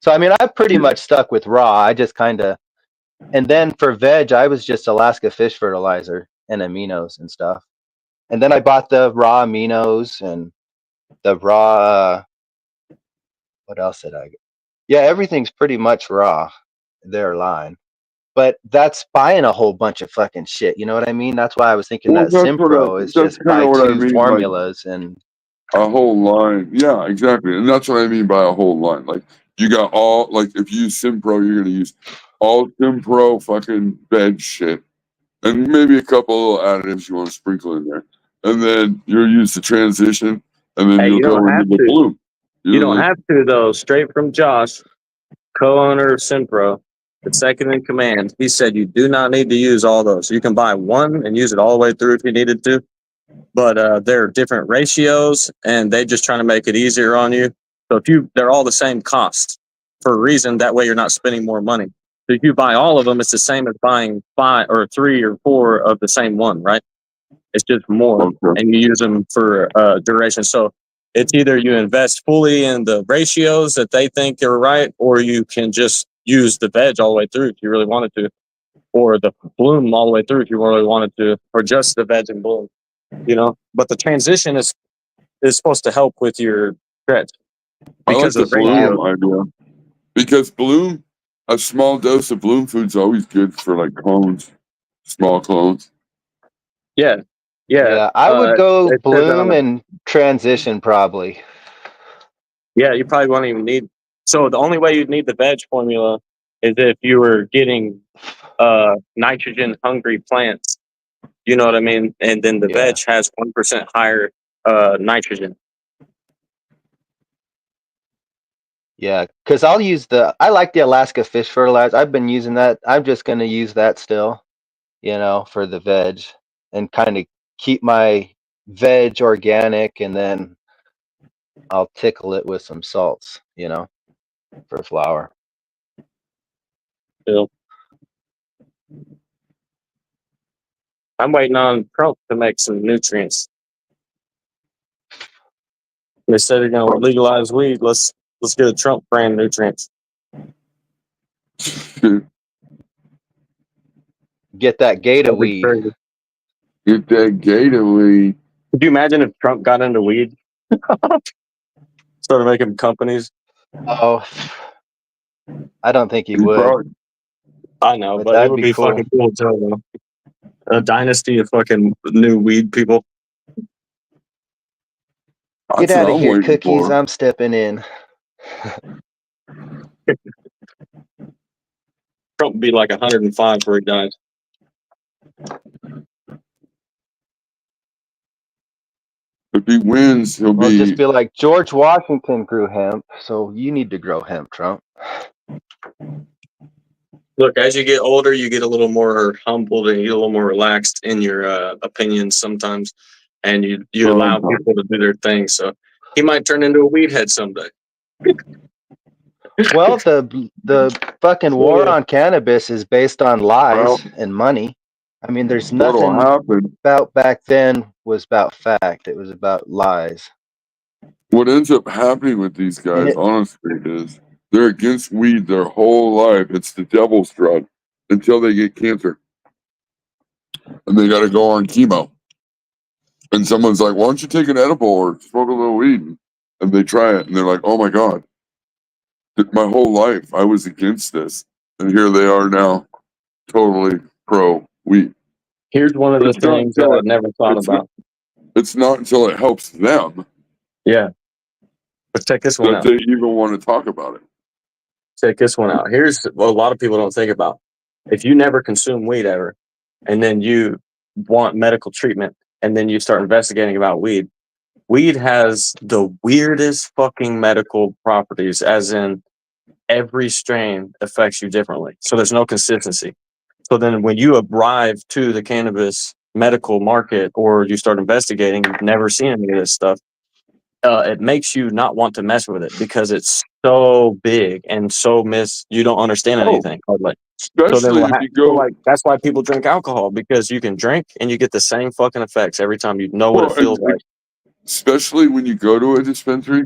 So, I mean, I pretty much stuck with raw. I just kind of, and then for veg, I was just Alaska fish fertilizer and aminos and stuff. And then I bought the raw aminos and the raw, what else did I get? Yeah, everything's pretty much raw, their line. But that's buying a whole bunch of fucking shit. You know what I mean? That's why I was thinking that Simpro is just buy two formulas and a whole line. Yeah, exactly. And that's what I mean by a whole line. Like you got all, like if you use Simpro, you're going to use all Simpro fucking veg shit. And maybe a couple little additives you want to sprinkle in there. And then you'll use the transition and then you'll go into the bloom. You don't have to though. Straight from Josh, co-owner of Simpro, the second in command, he said you do not need to use all those. You can buy one and use it all the way through if you needed to. But there are different ratios, and they just trying to make it easier on you. So they're all the same cost for a reason. That way, you're not spending more money. So if you buy all of them, it's the same as buying 5 or 3 or 4 of the same one, right? It's just more, and you use them for duration. So it's either you invest fully in the ratios that they think are right, or you can just use the veg all the way through if you really wanted to, or the bloom all the way through if you really wanted to, or just the veg and bloom. You know, but the transition is supposed to help with your stretch because of the bloom idea. Because bloom, a small dose of bloom food is always good for like clones, small clones. Yeah. I would go bloom and transition probably. Yeah, you probably won't even need. So the only way you'd need the veg formula is if you were getting nitrogen hungry plants. You know what I mean? And then the veg has 1% higher nitrogen. Yeah, because I like the Alaska fish fertilizer. I've been using that. I'm just going to use that still, for the veg and kind of keep my veg organic, and then I'll tickle it with some salts, for flour. Yeah. I'm waiting on Trump to make some nutrients. They said they're going to legalize weed. Let's get a Trump brand nutrients. Get that gator weed. Get that gator weed. Could you imagine if Trump got into weed? Started making companies. Oh, I don't think he would. I know, but it would be fucking cool too. A dynasty of fucking new weed people. Get out of here, Cookies. I'm stepping in. Trump would be like 105 before he dies. If he wins, he'll just be like, George Washington grew hemp, so you need to grow hemp, Trump. Look, as you get older, you get a little more humbled and you get a little more relaxed in your opinions sometimes, and you allow people to do their thing. So he might turn into a weed head someday. Well, the fucking war on cannabis is based on lies and money. I mean, there's nothing about back then was about fact. It was about lies. What ends up happening with these guys, honestly, is they're against weed their whole life. It's the devil's drug until they get cancer. And they got to go on chemo. And someone's like, why don't you take an edible or smoke a little weed? And they try it and they're like, oh my God. My whole life I was against this. And here they are now, totally pro weed. Here's one of the things that I never thought about. It's not until it helps them. Yeah. But check this one out. That they even want to talk about it. Check this one out. Here's what a lot of people don't think about. If you never consume weed ever, and then you want medical treatment, and then you start investigating about weed, weed has the weirdest fucking medical properties, as in every strain affects you differently. So there's no consistency. So then when you arrive to the cannabis medical market or you start investigating, you've never seen any of this stuff. it makes you not want to mess with it because it's so big and so you don't understand anything. Like, especially if you go, that's why people drink alcohol, because you can drink and you get the same fucking effects every time. You know what it feels like. Especially when you go to a dispensary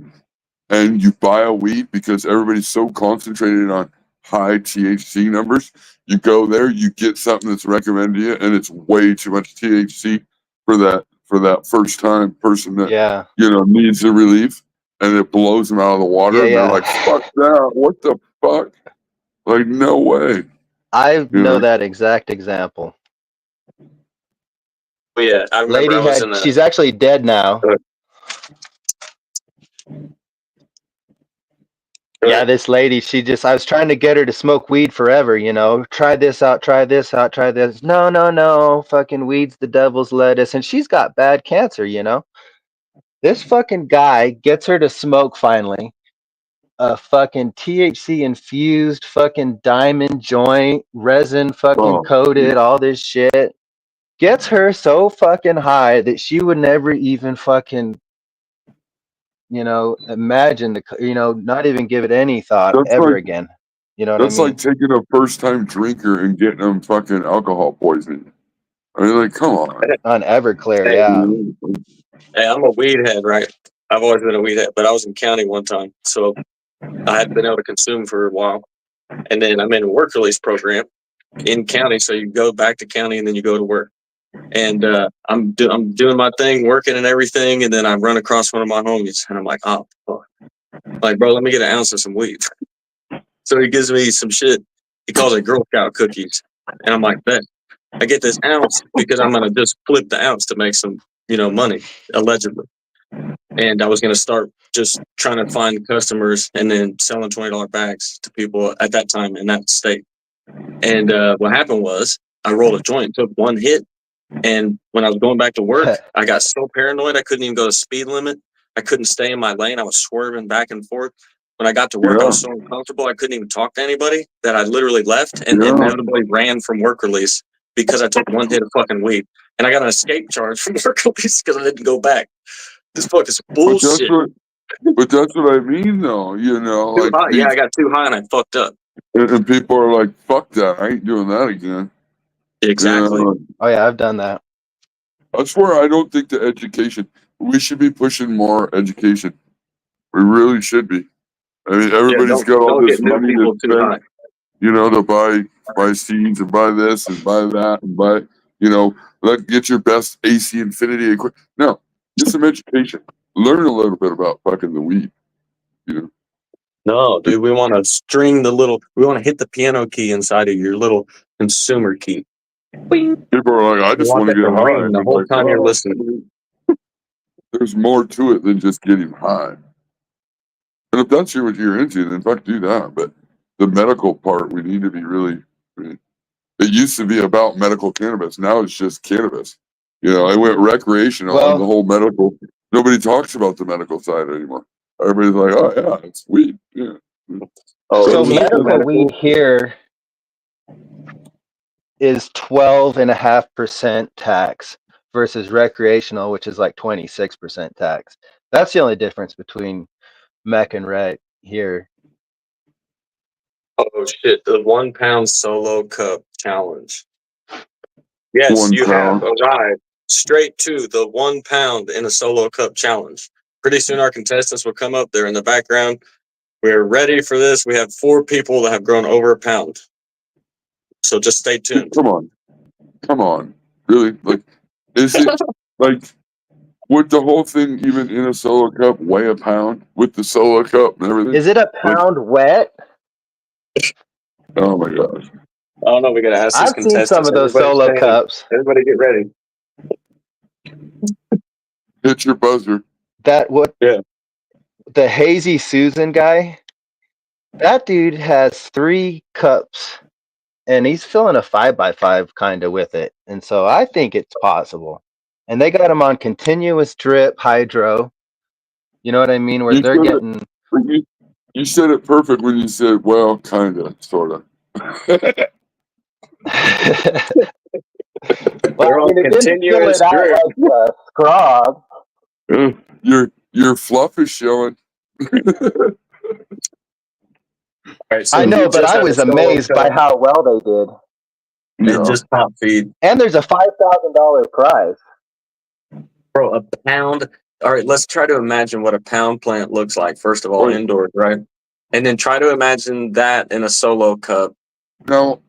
and you buy a weed, because everybody's so concentrated on high THC numbers. You go there, you get something that's recommended to you, and it's way too much THC for that first time person that needs the relief, and it blows them out of the water, and they're like, "Fuck that! What the fuck? Like, no way!" I know that exact example. But yeah, I remember she's actually dead now. Yeah, this lady, I was trying to get her to smoke weed forever, try this out, try this out, try this. No, fucking weed's the devil's lettuce. And she's got bad cancer, This fucking guy gets her to smoke finally a fucking THC infused fucking diamond joint, resin fucking coated, all this shit. Gets her so fucking high that she would never even fucking imagine not even give it any thought again. You know what I mean? That's like taking a first-time drinker and getting them fucking alcohol poisoning. I mean, like, come on. On Everclear, Hey, I'm a weed head, right? I've always been a weed head, but I was in county one time, so I hadn't been able to consume for a while. And then I'm in a work release program in county, so you go back to county and then you go to work. And I'm doing my thing, working and everything, and then I run across one of my homies, and I'm like, oh, fuck. Like, bro, let me get an ounce of some weed. So he gives me some shit. He calls it Girl Scout cookies, and I'm like, bet. I get this ounce because I'm gonna just flip the ounce to make some, money, allegedly. And I was gonna start just trying to find customers and then selling $20 bags to people at that time in that state. And what happened was I rolled a joint, took one hit. And when I was going back to work, I got so paranoid I couldn't even go to speed limit. I couldn't stay in my lane. I was swerving back and forth. When I got to work, I was so uncomfortable I couldn't even talk to anybody that I literally left and inevitably ran from work release because I took one hit of fucking weed. And I got an escape charge from work release because I didn't go back. This fuck is bullshit. But that's what I mean, though. Like, I got too high and I fucked up. And people are like, "Fuck that! I ain't doing that again." Exactly. Oh yeah, I've done that. I swear, I don't think the education. We should be pushing more education. We really should be. I mean, everybody's got all this money to spend. To buy seeds and buy this and buy that and buy. Get your best AC Infinity equipment. No, get some education. Learn a little bit about fucking the weed. No, dude, we want to we want to hit the piano key inside of your little consumer key. People are like, I just want to get high. The whole time you're listening. There's more to it than just getting high. And if that's what you're into, then fuck do that. But the medical part, we need to be really. It used to be about medical cannabis. Now it's just cannabis. I went recreational on the whole medical. Nobody talks about the medical side anymore. Everybody's like, oh yeah, it's weed. Yeah. So medical weed here is 12.5% tax versus recreational, which is like 26% tax. That's the only difference between mech and rec here. Oh shit! The 1 pound solo cup challenge. Yes, you have arrived straight to the 1 pound in a solo cup challenge. Pretty soon our contestants will come up there in the background. We're ready for this. We have 4 people that have grown over a pound. So just stay tuned. Come on. Really? Like, is it like, would the whole thing even in a solo cup weigh a pound with the solo cup and everything? Is it a pound wet? Oh my gosh. I don't know. We got to ask these contestants. I've seen some of those solo cups. Everybody get ready. Hit your buzzer. The Hazy Susan guy, that dude has 3 cups and he's filling a 5x5 kind of with it. And so I think it's possible. And they got him on continuous drip hydro. You know what I mean? Where they're getting. You said it perfect when you said, well, kind of, sort of. Well, continuous drip. Like Scrog. You're your fluff is showing. Right, so I you know, but just I had a was solo amazed by cup how well they did. and just top feed. And there's a $5,000 prize. Bro, a pound. All right, let's try to imagine what a pound plant looks like, first of all, indoors, right? And then try to imagine that in a solo cup. Now,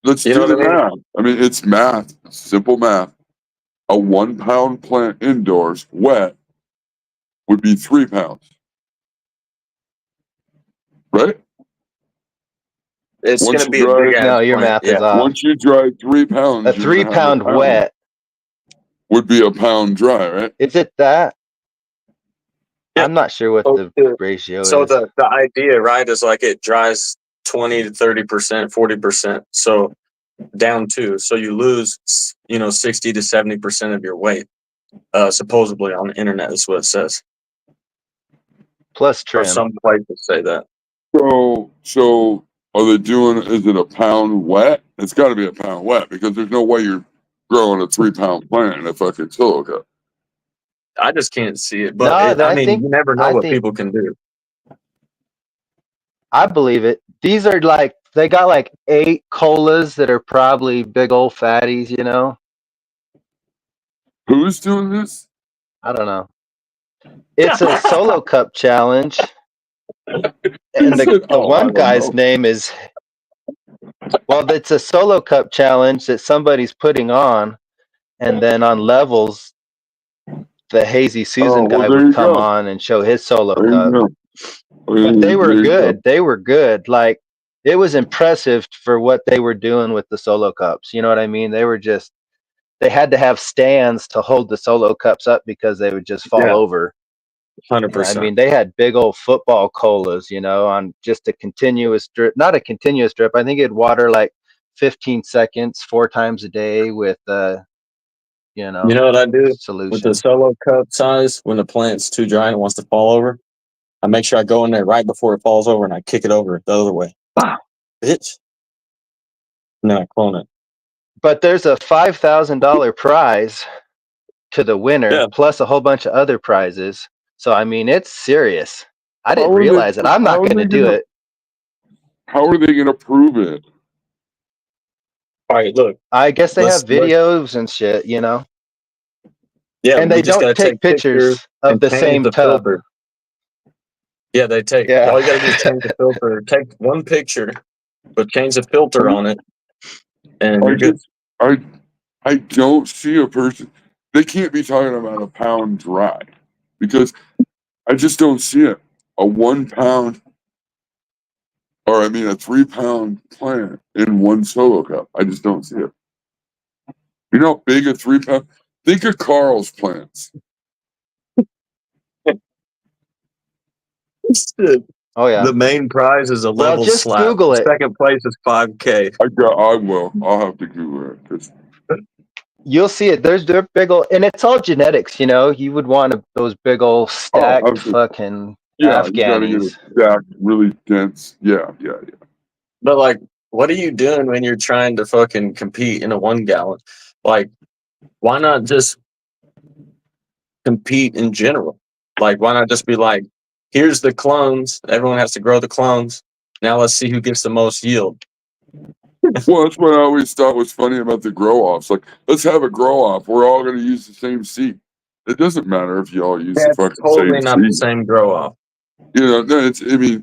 let's do the math. I mean, it's math, simple math. A 1 pound plant indoors, wet, would be 3 pounds. Right? It's going to be a big ass No, your plant. math is off. Once you dry 3 pounds, A 3 pound wet would be a pound dry, right? Is it that? Yeah. I'm not sure what the ratio so is. the idea, right, is like it dries 20 to 30%, 40%. So down to, so you lose, 60 to 70% of your weight. Supposedly on the internet is what it says. Plus trim. Or some places say that. So are they doing? Is it a pound wet? It's got to be a pound wet because there's no way you're growing a 3 pound plant in a fucking solo cup. I just can't see it, but you never know what people can do. I believe it. These are like, they got like 8 colas that are probably big old fatties, Who's doing this? I don't know. It's a solo cup challenge. And the one guy's name is, well, it's a solo cup challenge that somebody's putting on. And then on levels, the Hazy Susan guy would come on and show his solo cup. But they were good. They were good. Like, it was impressive for what they were doing with the solo cups. You know what I mean? They had to have stands to hold the solo cups up because they would just fall over. 100%. I mean, they had big old football colas, on just a continuous drip. Not a continuous drip. I think it'd water like 15 seconds 4 times a day with You know what I do solution. with the solo cup size when the plant's too dry and it wants to fall over? I make sure I go in there right before it falls over and I kick it over the other way. Wow, bitch. And then I clone it. But there's a $5,000 prize to the winner, plus a whole bunch of other prizes. So, I mean, it's serious. I didn't realize it. I'm not going to do it. How are they going to prove it? All right, look. I guess they have videos and shit, Yeah, and they don't take pictures of the same tub. Filter. Yeah, they take. Yeah. All you got to do is change the filter. Take one picture, but change the filter on it, and you're good. I don't see a person. They can't be talking about a pound dry because I just don't see it. A 1 pound, or a 3 pound plant in one solo cup. I just don't see it. You know how big a 3 pound? Think of Carl's plants. Oh yeah. The main prize is a level just slap. Google it. Second place is $5,000. I will. I'll have to Google it. You'll see it. They're big old, and it's all genetics. You would want those big old stacked fucking Afghanis. You gotta get it stacked, really dense. Yeah. But like, what are you doing when you're trying to fucking compete in a 1 gallon? Like, why not just compete in general? Like, why not just be like, here's the clones. Everyone has to grow the clones. Now let's see who gets the most yield. Well, that's what I always thought was funny about the grow-offs. Like, let's have a grow-off. We're all going to use the same seed. It doesn't matter if you all use the fucking totally same not seed. the same grow-off. No,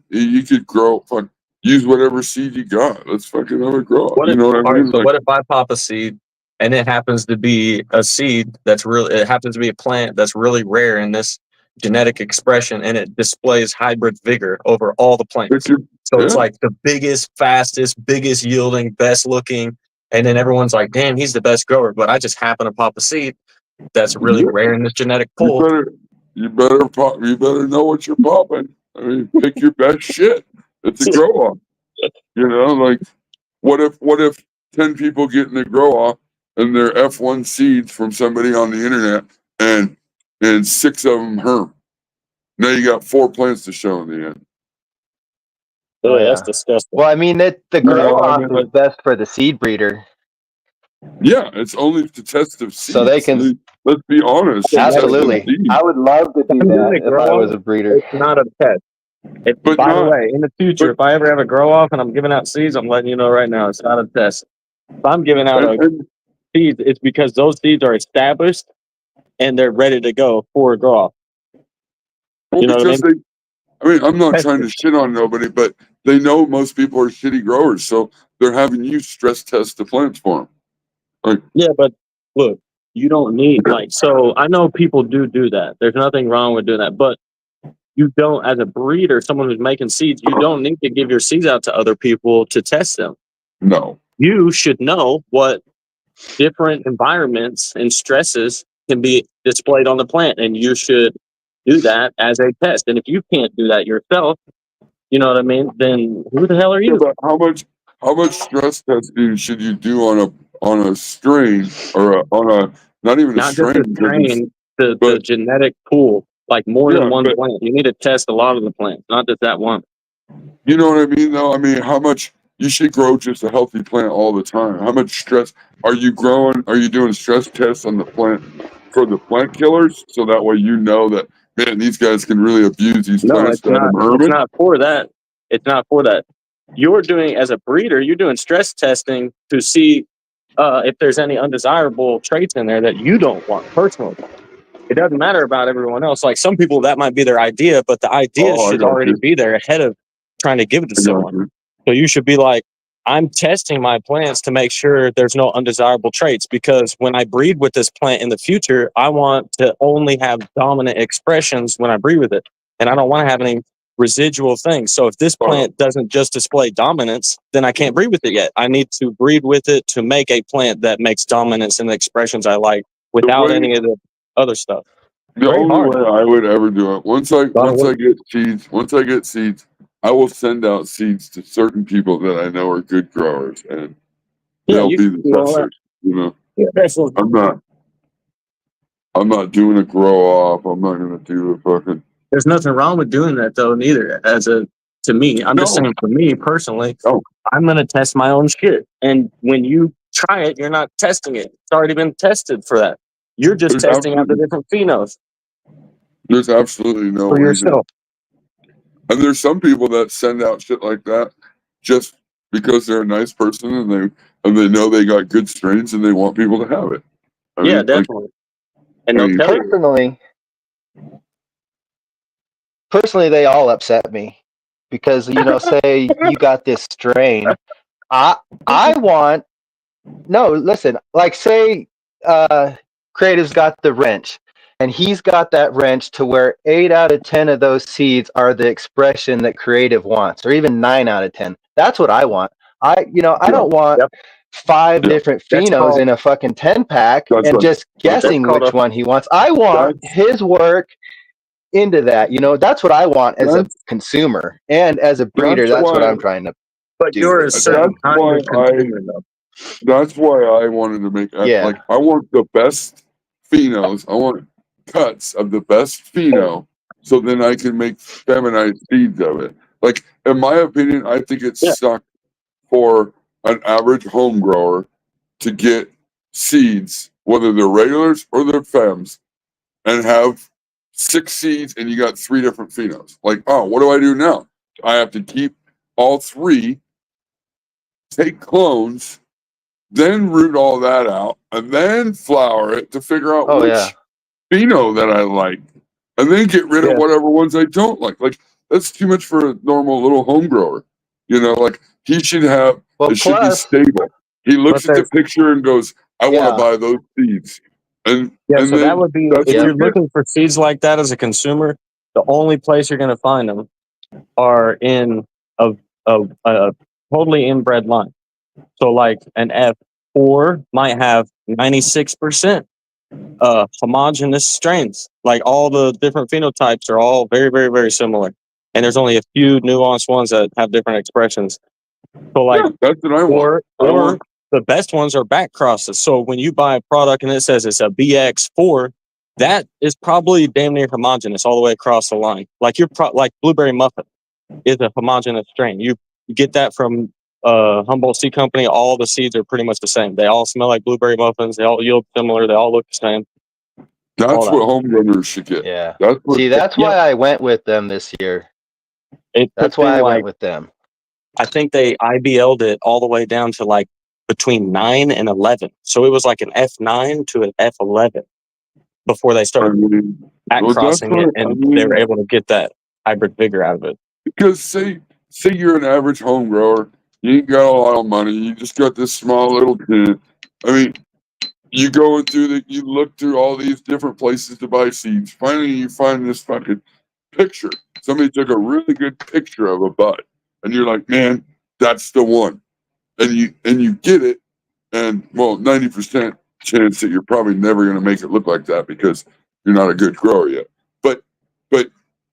you could use whatever seed you got. Let's fucking have a grow-off. What if I pop a seed and it happens to be a seed it happens to be a plant that's really rare in this genetic expression, and it displays hybrid vigor over all the plants. It's like the biggest, fastest, biggest yielding, best looking, and then everyone's like, damn, he's the best grower, but I just happen to pop a seed that's really rare in this genetic pool. You better know what you're popping. Pick your best shit. It's a grow-off. Like, what if 10 people get in the grow-off and they're F1 seeds from somebody on the internet and 6 of them herm? Now you got 4 plants to show in the end. Oh, yeah. That's disgusting. Well, the grow-off is best for the seed breeder. Yeah, it's only to test the seeds. So they can let's be honest. Absolutely. I would love to do that if I was a breeder. It's not a test. But By the way, in the future, if I ever have a grow off and I'm giving out seeds, I'm letting you know right now, it's not a test. If I'm giving out seeds, it's because those seeds are established and they're ready to go for a grow off. Well, you know because I mean, I'm not trying to shit on nobody, but they know most people are shitty growers, so they're having you stress test the plants for them. Like, yeah, but look, you don't need so I know people do that. There's nothing wrong with doing that, but you don't, as a breeder, someone who's making seeds, you don't need to give your seeds out to other people to test them. No. You should know what different environments and stresses can be displayed on the plant, and you should do that as a test. And if you can't do that yourself, you know what I mean, then who the hell are you? Yeah, but how much stress testing should you do on a strain or on a not even not a strain? Just a strain, the genetic pool, like more than one plant. You need to test a lot of the plants, not just that one. You know what I mean, though? I mean, how much you should grow just a healthy plant all the time? How much stress are you growing? Are you doing stress tests on the plant for the plant killers? So that way you know that, man, these guys can really abuse these plants. No, it's not for that. It's not for that. You're doing, as a breeder, you're doing stress testing to see if there's any undesirable traits in there that you don't want personally. It doesn't matter about everyone else. Like some people, that might be their idea, but the idea should already be there ahead of trying to give it to someone. So you should be like, I'm testing my plants to make sure there's no undesirable traits, because when I breed with this plant in the future, I want to only have dominant expressions when I breed with it. And I don't want to have any residual things. So if this plant doesn't just display dominance, then I can't breed with it yet. I need to breed with it to make a plant that makes dominance in the expressions I like without any of the other stuff. The only way I would ever do it, once I get seeds, I will send out seeds to certain people that I know are good growers, and they'll be the testers. You know, I'm not doing a grow off. I'm not gonna do a fucking. There's nothing wrong with doing that though, neither. To me, I'm just saying, for me personally, I'm gonna test my own shit. And when you try it, you're not testing it. It's already been tested for that. You're just testing out the different phenols. There's absolutely no for yourself. And there's some people that send out shit like that just because they're a nice person and they know they got good strains and they want people to have it. I mean, definitely. And personally, they all upset me because, you know, say you got this strain. Listen, like say Creative's got the wrench and he's got that wrench to where 8 out of 10 of those seeds are the expression that Creative wants, or even 9 out of 10. That's what I want. I don't want 5 different phenos in a fucking 10-pack and just guessing which one he wants. I want his work into that. You know, that's what I want as a consumer, and as a breeder, that's what I'm trying to do. You're a certain kind of consumer, though. That's why I wanted to make like I want the best phenos. I want cuts of the best pheno, so then I can make feminized seeds of it. Like, in my opinion, I think it sucks for an average home grower to get seeds, whether they're regulars or they're fems, and have 6 seeds and you got 3 different phenos. Like, oh, what do I do now? I have to keep all 3, take clones, then root all that out, and then flower it to figure out which pheno that I like, and then get rid of whatever ones I don't like. Like, that's too much for a normal little home grower. You know, like, he should have, it should be stable. He looks at the picture and goes, I want to buy those seeds. And so that would be, if you're looking for seeds like that as a consumer, the only place you're going to find them are in a totally inbred line. So like an F4 might have 96% homogeneous strains. Like all the different phenotypes are all very, very, very similar. And there's only a few nuanced ones that have different expressions. So like, that's what I want. Or the best ones are back crosses. So when you buy a product and it says it's a BX4, that is probably damn near homogeneous all the way across the line. Like like Blueberry Muffin is a homogeneous strain. You get that from Humboldt Seed Company. All the seeds are pretty much the same. They all smell like blueberry muffins. They all yield similar. They all look the same. That's what home runners should get. Yeah. That's what, See, that's why I went with them this year. That's why I went with them. I think they IBL'd it all the way down to like between 9 and 11. So it was like an F9 to an F11 before they started crossing it, and they were able to get that hybrid vigor out of it. Because say you're an average home grower, you ain't got a lot of money, you just got this small little tent. I mean, you go through you look through all these different places to buy seeds. Finally, you find this fucking picture. Somebody took a really good picture of a bud, and you're like, man, that's the one. And you get it, and well, 90% chance that you're probably never going to make it look like that because you're not a good grower yet. But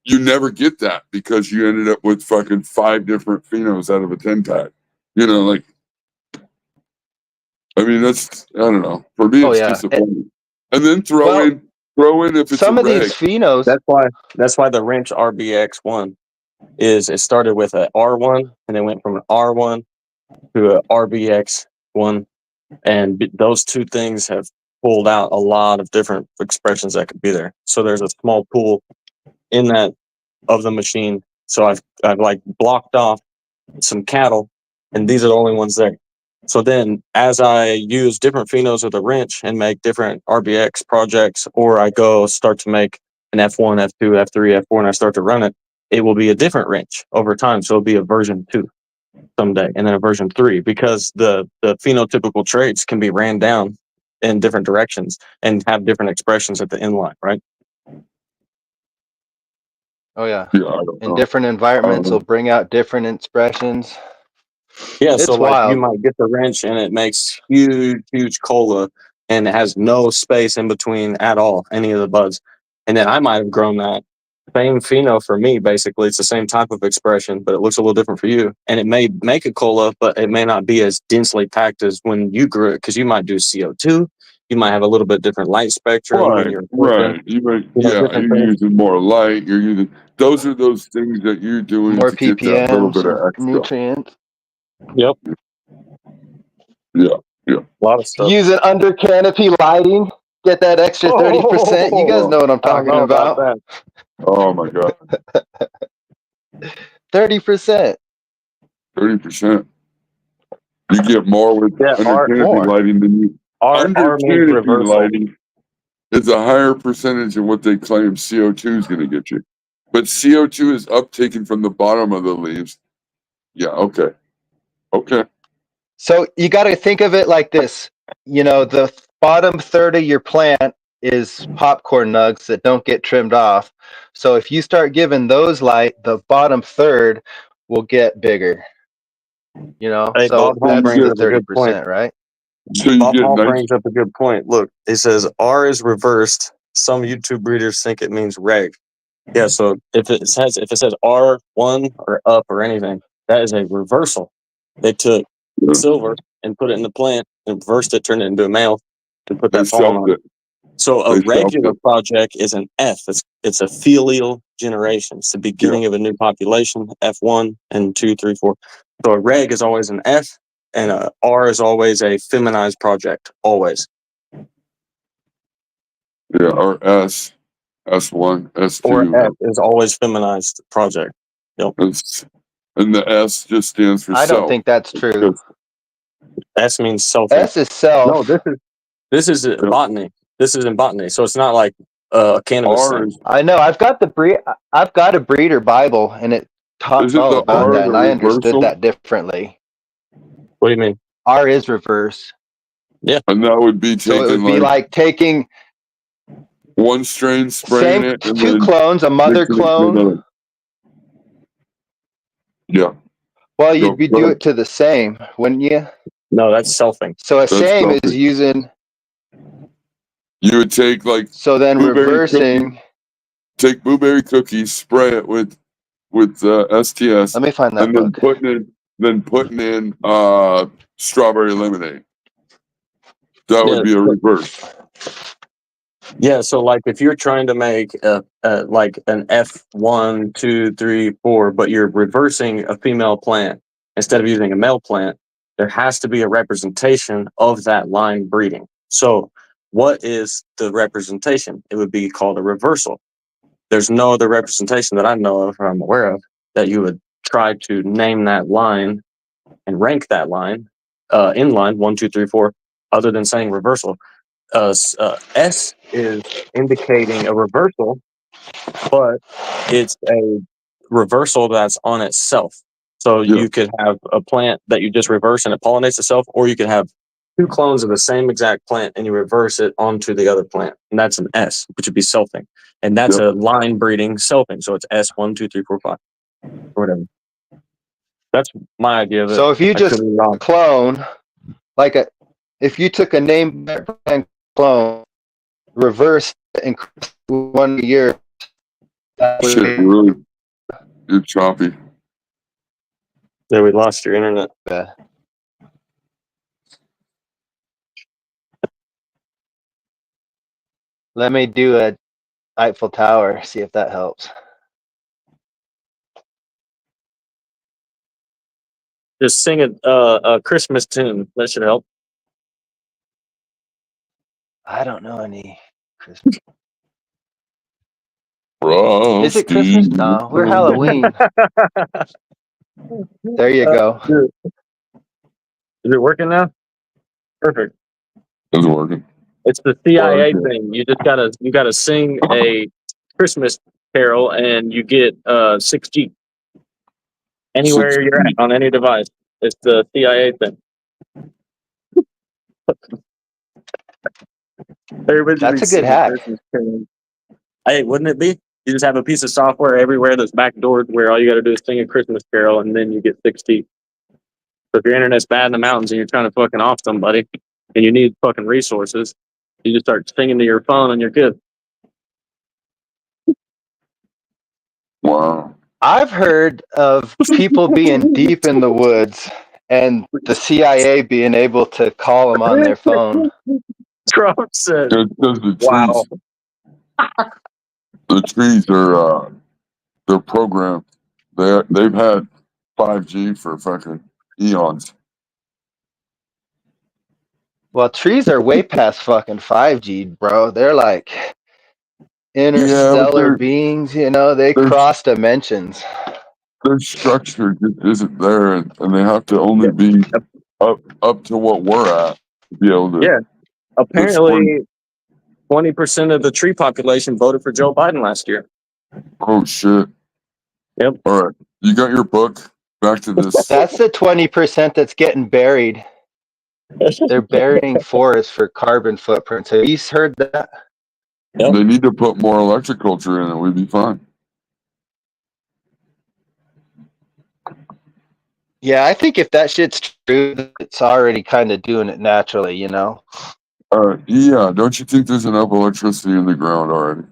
you never get that because you ended up with fucking 5 different phenos out of a 10-pack. You know, like, I mean, that's, I don't know. For me, it's disappointing. And then throw in if it's some a of these phenos. That's why the wrench RBX1 is, it started with an R1 and then went from an R1 to a RBX1, and those two things have pulled out a lot of different expressions that could be there. So there's a small pool in that of the machine. So I've like blocked off some cattle, and these are the only ones there. So then as I use different phenos of the wrench and make different RBX projects, or I go start to make an F1, F2, F3, F4, and I start to run it, it will be a different wrench over time. So it'll be a version 2 someday, and then a version 3, because the phenotypical traits can be ran down in different directions and have different expressions at the inline, right? Oh yeah. In different environments will bring out different expressions. Yeah, it's so like wild. you might get the wrench and it makes huge cola and it has no space in between at all, any of the buds. And then I might have grown that same pheno for me, basically. It's the same type of expression, but it looks a little different for you. And it may make a cola, but it may not be as densely packed as when you grew it, because you might do CO2. You might have a little bit different light spectrum when you're right. You're using more light. You're using those things that you're doing more to get that little bit of extra nutrients. Yep. Yeah. A lot of stuff. Using under canopy lighting, get that extra 30%. You guys know what I'm talking about. That. Oh my god. 30%. 30%. You get more with under canopy lighting than you. Under canopy lighting is a higher percentage of what they claim CO2 is going to get you. But CO2 is uptaken from the bottom of the leaves. Yeah, okay. So you got to think of it like this. You know, the bottom third of your plant is popcorn nugs that don't get trimmed off. So if you start giving those light, the bottom third will get bigger. You know, hey, so Bob Hall brings up 30%, right? So Bob Hall brings up a good point. Look, it says R is reversed. Some YouTube readers think it means reg. Yeah, so if it says R1 or up or anything, that is a reversal. They took silver and put it in the plant and reversed it, turned it into a male to put that pollen on it. So a regular project is an F. It's a filial generation. It's the beginning of a new population, F1 and 2, 3, 4. So a reg is always an F, and a R is always a feminized project, always. Yeah, or S, S1, S2. Or F is always feminized project. Yep. And the S just stands for self. I don't think that's true. S means self. S is self. No, this is botany. This is in botany, so it's not like cannabis. I know. I've got a breeder Bible, and it talks all about that, and I understood that differently. What do you mean? R is reverse. Yeah, and that would be taking. So it would be like taking one strain, spraying it, and 2 clones, a mother clone. Yeah. Well, you'd do it to the same, wouldn't you? No, that's selfing. So a same is using. You would take like. So then reversing. Take blueberry cookies, spray it with STS. Let me find that book. Then putting in strawberry lemonade. That would be a reverse. Yeah, so like if you're trying to make like an F1, 2, 3, 4, but you're reversing a female plant instead of using a male plant, there has to be a representation of that line breeding. So what is the representation? It would be called a reversal. There's no other representation that I know of or I'm aware of that you would try to name that line and rank that line in line 1, 2, 3, 4, other than saying reversal. S is indicating a reversal, but it's a reversal that's on itself. So you could have a plant that you just reverse and it pollinates itself, or you could have two clones of the same exact plant and you reverse it onto the other plant. And that's an S, which would be selfing. And that's a line breeding selfing. So it's S 1, 2, 3, 4, 5, or whatever. That's my idea of it. So if you just clone, if you took a name brand clone, reversed and 1 year, shit, really, you're choppy. Yeah, we lost your internet. Let me do a Eiffel Tower, see if that helps. Just sing a Christmas tune. That should help. I don't know any Christmas. Frosty. Is it Christmas? No, we're Halloween. There you go. Is it working now? Perfect. It's working. It's the CIA thing. You gotta sing a Christmas carol and you get 6G. Anywhere you're at on any device. It's the CIA thing. That's a good hack. Hey, wouldn't it be? You just have a piece of software everywhere that's backdoored where all you got to do is sing a Christmas carol and then you get 6G. So if your internet's bad in the mountains and you're trying to fucking off somebody and you need fucking resources, you just start singing to your phone and you're good. Wow. I've heard of people being deep in the woods and the CIA being able to call them on their phone. Trump said, wow. The trees are they're programmed. They've had 5G for fucking eons. Well, trees are way past fucking 5G, bro. They're like interstellar beings, you know, they cross dimensions. Their structure just isn't there, and they have to only be up to what we're at to be able to. Yeah. Apparently, 20% of the tree population voted for Joe Biden last year. Oh, shit. Yep. All right. You got your book? Back to this. That's the 20% that's getting buried. They're burying forests for carbon footprints. Have you heard that? Yep. They need to put more electric culture in it. We'd be fine. Yeah, I think if that shit's true, it's already kind of doing it naturally, you know? Yeah, don't you think there's enough electricity in the ground already?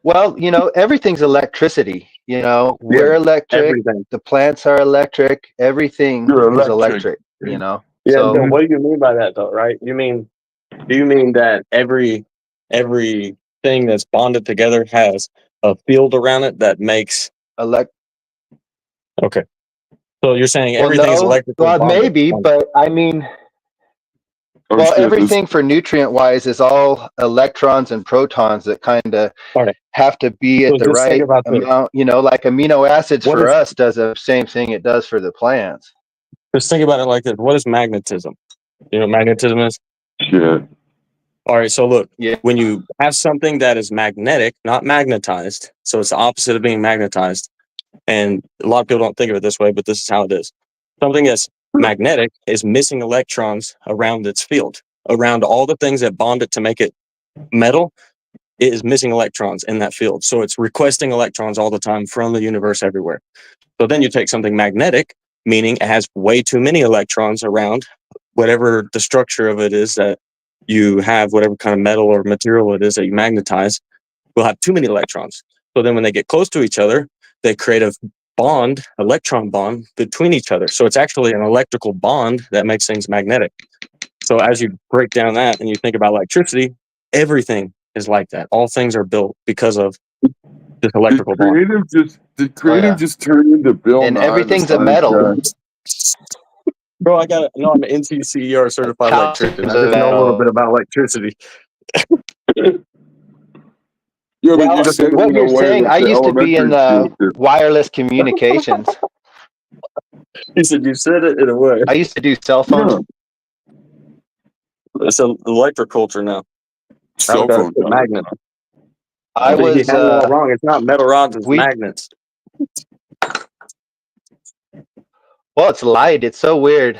Well, you know, everything's electricity. You know, we're electric. Everything. The plants are electric. Everything is electric. You know. Yeah. So, what do you mean by that, though? Right? Do you mean that every thing that's bonded together has a field around it that makes Okay. So you're saying everything is electrical? Well, maybe, but I mean. Well, everything for nutrient-wise is all electrons and protons that kind of have to be at the right amount. You know, like amino acids for us does the same thing it does for the plants. Just think about it like this. What is magnetism? You know what magnetism is? Shit. All right, so look, when you have something that is magnetic, not magnetized, so it's the opposite of being magnetized, and a lot of people don't think of it this way, but this is how it is. Something that's magnetic is missing electrons around its field. Around all the things that bond it to make it metal, it is missing electrons in that field. So it's requesting electrons all the time from the universe everywhere. So then you take something magnetic, meaning it has way too many electrons around whatever the structure of it is that you have, whatever kind of metal or material it is that you magnetize, will have too many electrons. So then when they get close to each other, they create a bond, electron bond between each other. So it's actually an electrical bond that makes things magnetic. So as you break down that and you think about electricity, everything is like that. All things are built because of this electrical bond. Did creative just turn into Bill and Nye, everything's a metal. Bro, I'm an NCCER certified electrician. I just know a little bit about electricity. Yeah, but Well, you said what in a you're way saying, that I the used to be in elementary school. wireless communications. He said you said it in a way. I used to do cell phones. Yeah. It's electroculture now. Cell phone Magnets. I He was had it all wrong. It's not metal rods, it's magnets. well, it's light. It's so weird.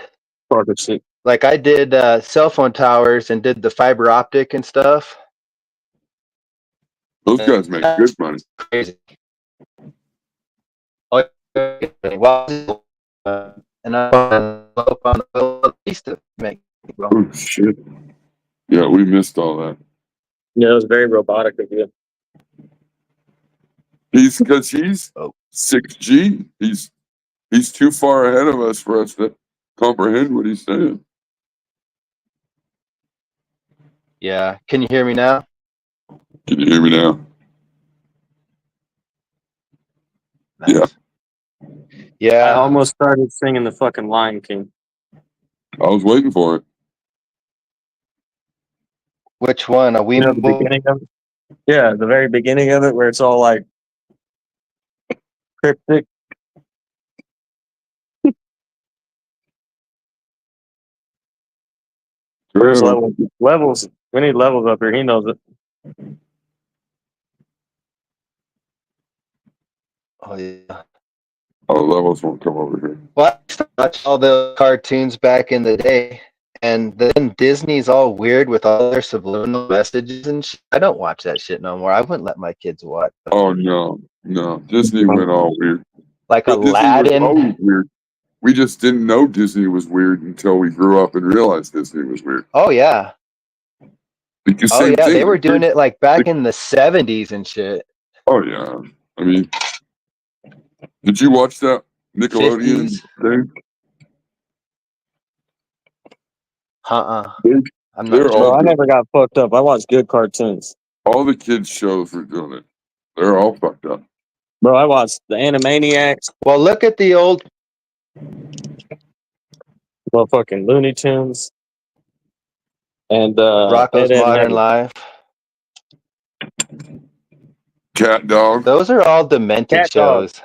Fucking shit. Like I did cell phone towers and did the fiber optic and stuff. Those guys make good money. Crazy. Oh, well, and I on the least to make. Well, Oh shit! Yeah, we missed all that. Yeah, it was very robotic of you. He's 6G. He's too far ahead of us for us to comprehend what he's saying. yeah. Can you hear me now? Can you hear me now? Nice. Yeah. Yeah. I almost started singing the fucking Lion King. I was waiting for it. Which one? Are we? You know, the beginning of it? Yeah, the very beginning of it, where it's all like cryptic. There's levels. We need levels up here. He knows it. Oh yeah. Oh, levels won't come over here. Well, I used to watch all the cartoons back in the day, and then Disney's all weird with all their subliminal messages and shit. I don't watch that shit no more. I wouldn't let my kids watch. Oh no. Disney went all weird. Like But Aladdin. Disney was always weird. We just didn't know Disney was weird until we grew up and realized Disney was weird. Oh yeah. Because Oh same yeah, thing. they were doing it like back in the 70s and shit. Oh yeah. I mean, did you watch that Nickelodeon 50s? thing? I'm They're not all sure. I never got fucked up. I watched good cartoons. All the kids shows were doing it. They're all fucked up. Bro, I watched the Animaniacs. Well, look at the old Motherfucking Looney Tunes. And Rocco's Ed, Ed, and Modern Eddie. Life. Cat Dog. Those are all demented Cat Dog. shows.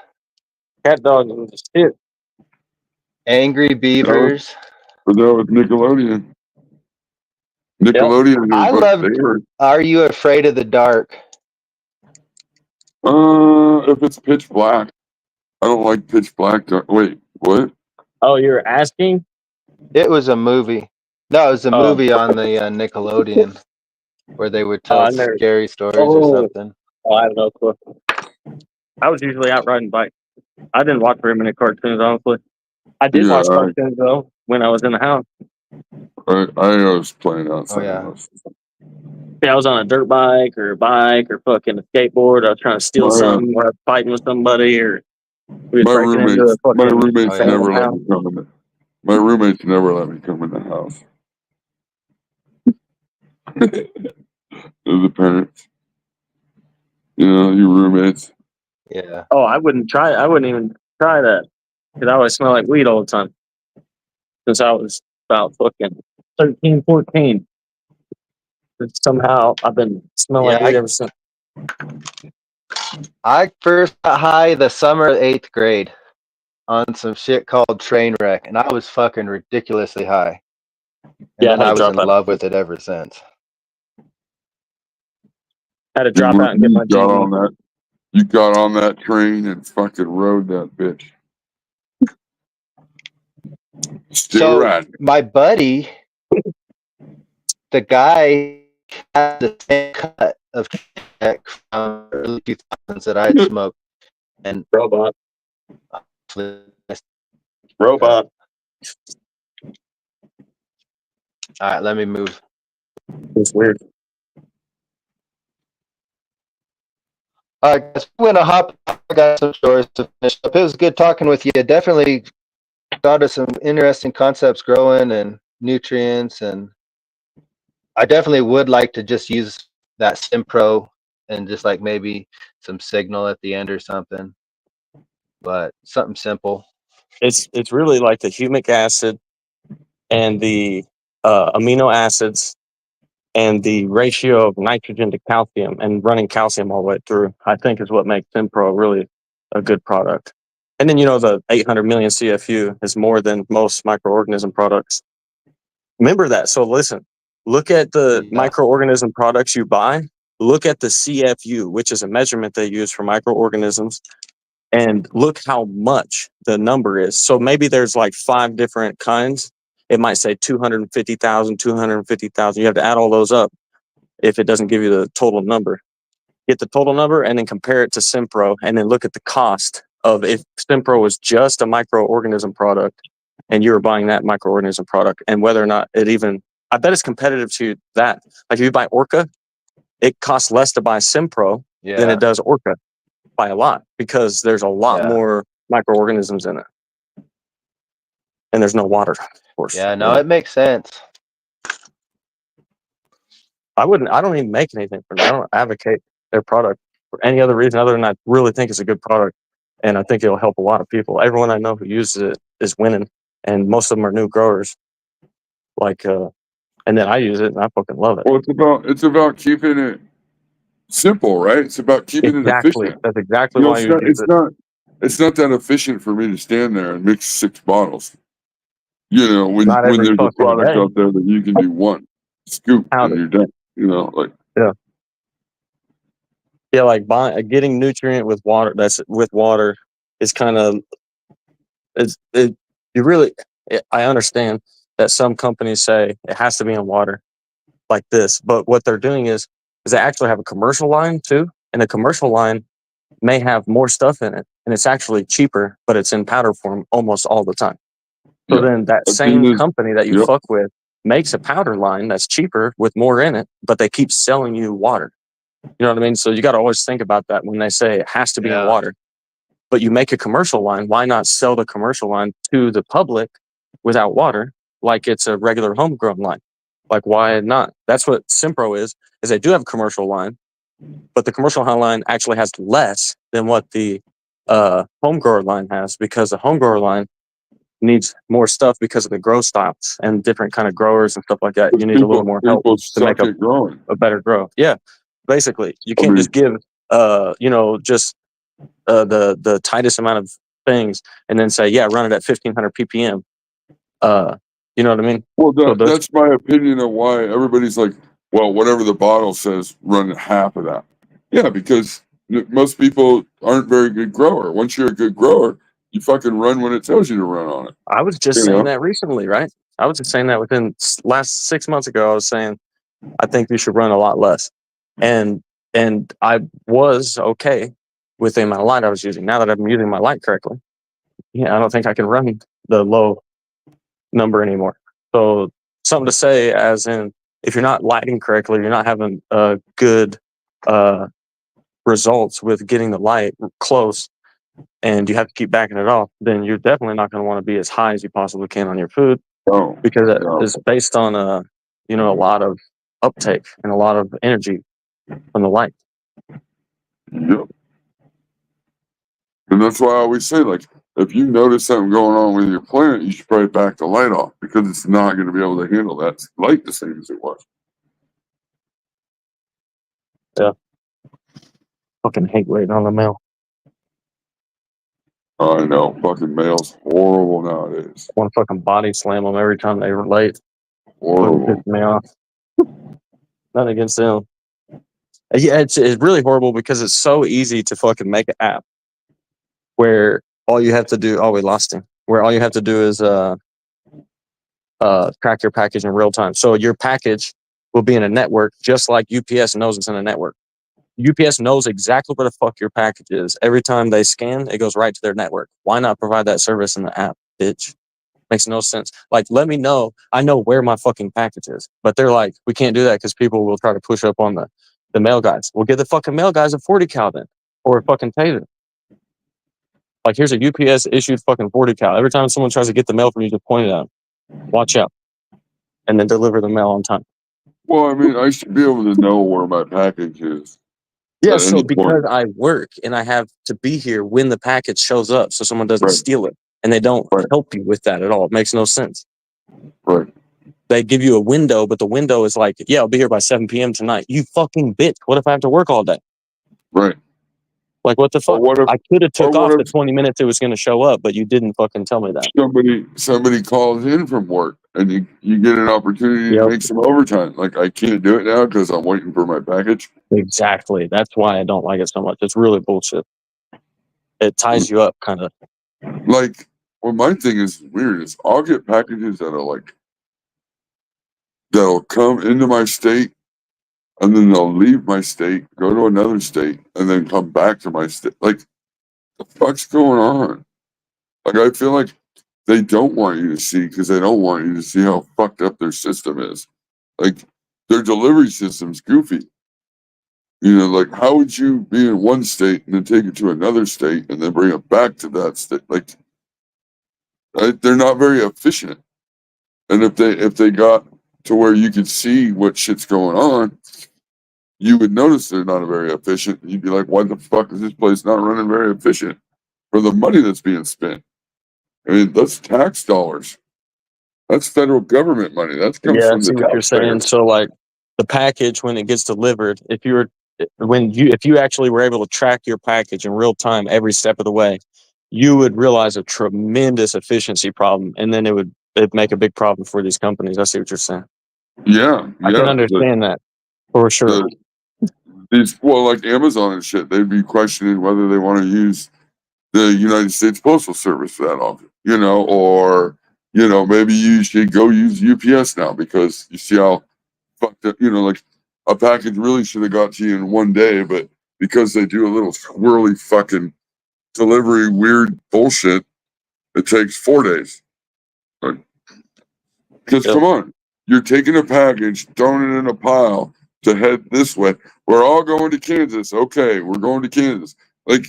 Cat Dog was shit. Angry Beavers. But that was Nickelodeon. Nickelodeon. I loved Are You Afraid of the Dark? If it's pitch black. I don't like pitch black. Wait, what? Oh, you're asking? It was a movie. No, it was a movie on the Nickelodeon where they would tell scary stories or something. Oh, I don't know. I was usually out riding bikes. I didn't watch very many cartoons, honestly. I did watch cartoons, though, when I was in the house. I was playing outside the house. Yeah, I was on a dirt bike or a fucking a skateboard. I was trying to steal something, or I was fighting with somebody, or we my roommates never let me come in. My roommates never let me come in the house. The parents, your roommates. Yeah. Oh, I wouldn't even try that because I always smell like weed all the time. Since I was about fucking 13, 14. Somehow I've been smelling like weed ever since. I first got high the summer of 8th grade on some shit called Trainwreck, and I was fucking ridiculously high. And I was in love with it ever since. Had to drop out and get my GED. You got on that train and fucking rode that bitch. Still riding. My buddy, the guy had the same cut of from early 2000s that I had smoked. And Robot. All right, let me move. It's weird. All right, guys, we're gonna hop. I got some stories to finish up. It was good talking with you. Definitely thought of some interesting concepts growing and nutrients, and I definitely would like to just use that Simpro and just like maybe some signal at the end or something. But something simple. It's really like the humic acid and the amino acids and the ratio of nitrogen to calcium and running calcium all the way through, I think is what makes Simpro really a good product. And then, the 800 million CFU is more than most microorganism products. Remember that. So listen, look at the microorganism products you buy. Look at the CFU, which is a measurement they use for microorganisms, and look how much the number is. So maybe there's like 5 different kinds. It might say 250,000, 250,000. You have to add all those up if it doesn't give you the total number. Get the total number and then compare it to Simpro, and then look at the cost of if Simpro was just a microorganism product and you were buying that microorganism product, and whether or not it even, I bet it's competitive to that. Like if you buy Orca, it costs less to buy Simpro than it does Orca by a lot, because there's a lot more microorganisms in it. And there's no water, of course. Yeah, no, it makes sense. I don't even make anything for them. I don't advocate their product for any other reason other than I really think it's a good product. And I think it'll help a lot of people. Everyone I know who uses it is winning. And most of them are new growers. And then I use it and I fucking love it. Well, it's about keeping it simple, right? It's about keeping it efficient. That's exactly why you use it. It's not that efficient for me to stand there and mix 6 bottles. When there's a product out there that you can do one scoop and you're done. Getting nutrient with water. That's with water is kind of I understand that some companies say it has to be in water like this, but what they're doing is they actually have a commercial line too, and the commercial line may have more stuff in it, and it's actually cheaper, but it's in powder form almost all the time. So then that same company that you fuck with makes a powder line that's cheaper with more in it, but they keep selling you water. You know what I mean? So you got to always think about that when they say it has to be in water. But you make a commercial line, why not sell the commercial line to the public without water like it's a regular homegrown line? Like, why not? That's what Simpro is they do have a commercial line, but the commercial line actually has less than what the home grower line has, because the home grower line needs more stuff because of the grow stops and different kind of growers and stuff like that. You need a little more help to make a better grow. Yeah, basically, you can't just give just the tightest amount of things and then say run it at 1500 ppm. You know what I mean? Well, that's my opinion of why everybody's like, well, whatever the bottle says, run half of that. Yeah, because most people aren't very good grower. Once you're a good grower, you fucking run when it tells you to run on it. I was just saying that recently, right? I was just saying that within last 6 months ago. I was saying I think you should run a lot less, and I was okay with the amount of light I was using. Now that I'm using my light correctly, I don't think I can run the low number anymore. So something to say, as in, if you're not lighting correctly, you're not having good results with getting the light close, and you have to keep backing it off, then you're definitely not going to want to be as high as you possibly can on your food, because it is based on a lot of uptake and a lot of energy from the light. Yep. And that's why I always say, like, if you notice something going on with your plant, you should probably back the light off, because it's not going to be able to handle that light the same as it was. Yeah. Fucking hate waiting on the mail. I know. Fucking mail's horrible nowadays. I want to fucking body slam them every time they were late. Horrible. Me off. Nothing against them. Yeah, it's really horrible, because it's so easy to fucking make an app where all you have to do, we lost him, where all you have to do is track your package in real time. So your package will be in a network, just like UPS knows it's in a network. UPS knows exactly where the fuck your package is. Every time they scan, it goes right to their network. Why not provide that service in the app, bitch? Makes no sense. Like, let me know. I know where my fucking package is. But they're like, we can't do that because people will try to push up on the mail guys. We'll give the fucking mail guys a 40 cal then, or a fucking taser. Like, here's a UPS issued fucking 40 cal. Every time someone tries to get the mail from you, just point it out. Watch out. And then deliver the mail on time. Well, I mean, I should be able to know where my package is. Yeah, so because I work and I have to be here when the package shows up so someone doesn't steal it, and they don't help you with that at all. It makes no sense. Right. They give you a window, but the window is like, yeah, I'll be here by 7 p.m. tonight. You fucking bitch. What if I have to work all day? Right. Like, what the fuck? What if, I could have took off what the if 20 minutes it was going to show up, but you didn't fucking tell me that. somebody calls in from work and you get an opportunity to make some overtime? Like, I can't do it now because I'm waiting for my package. Exactly. That's why I don't like it so much. It's really bullshit. It ties you up, kind of. Like, well, my thing is weird is I'll get packages that'll come into my state and then they'll leave my state, go to another state, and then come back to my state. Like, the fuck's going on? Like, I feel like they don't want you to see because they don't want you to see how fucked up their system is. Like, their delivery system's goofy. You know, like, how would you be in one state and then take it to another state and then bring it back to that state? Like, they're not very efficient. And if they got to where you could see what shit's going on, you would notice they're not very efficient. You'd be like, why the fuck is this place not running very efficient for the money that's being spent? I mean, that's tax dollars. That's federal government money. That comes Yeah, I from see the what you're saying. taxpayers. So, like, the package when it gets delivered, if you actually were able to track your package in real time every step of the way, you would realize a tremendous efficiency problem, and then it'd make a big problem for these companies. I see what you're saying. Yeah, I can understand that for sure. Like Amazon and shit, they'd be questioning whether they want to use the United States Postal Service that often, or maybe you should go use UPS now because you see how fucked up, like a package really should have got to you in one day, but because they do a little swirly fucking delivery weird bullshit, it takes 4 days. Because come on, you're taking a package, throwing it in a pile to head this way. We're all going to Kansas. Okay, we're going to Kansas. Like,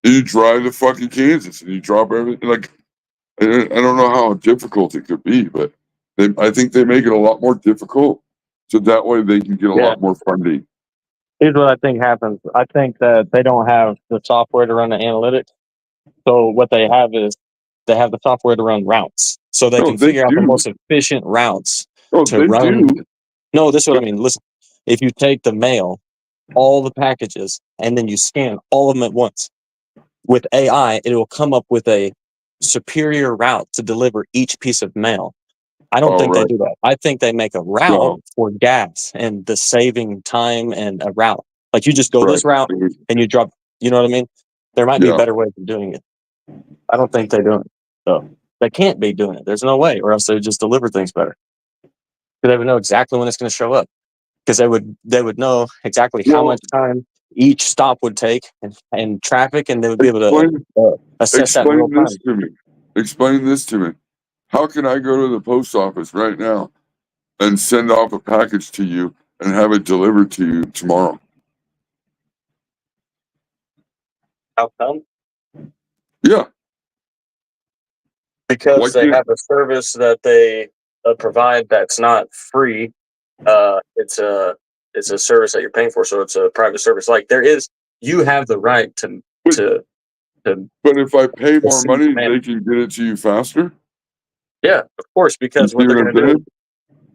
and you drive to fucking Kansas and you drop everything. Like, I don't know how difficult it could be, but I think they make it a lot more difficult so that way they can get a lot more funding. Here's what I think happens. I think that they don't have the software to run the analytics. So what they have is they have the software to run routes. So they can figure out the most efficient routes to run. No, this is what I mean. Listen, if you take the mail, all the packages, and then you scan all of them at once, with AI, it will come up with a superior route to deliver each piece of mail. I don't think they do that. I think they make a route for gas and the saving time and a route. Like you just go this route and you drop, you know what I mean? There might be better ways of doing it. I don't think they're doing it. So they can't be doing it. There's no way, or else they would just deliver things better. Because they would know exactly when it's going to show up. Because they would know exactly how much time each stop would take and traffic, and they would be able to assess that in real time. Explain this to me. How can I go to the post office right now and send off a package to you and have it delivered to you tomorrow? How come? Yeah. Because they have a service that they provide that's not free. It's a service that you're paying for, so it's a private service. Like you have the right to. But if I pay more money, they can get it to you faster. Yeah, of course, because what they're going to do,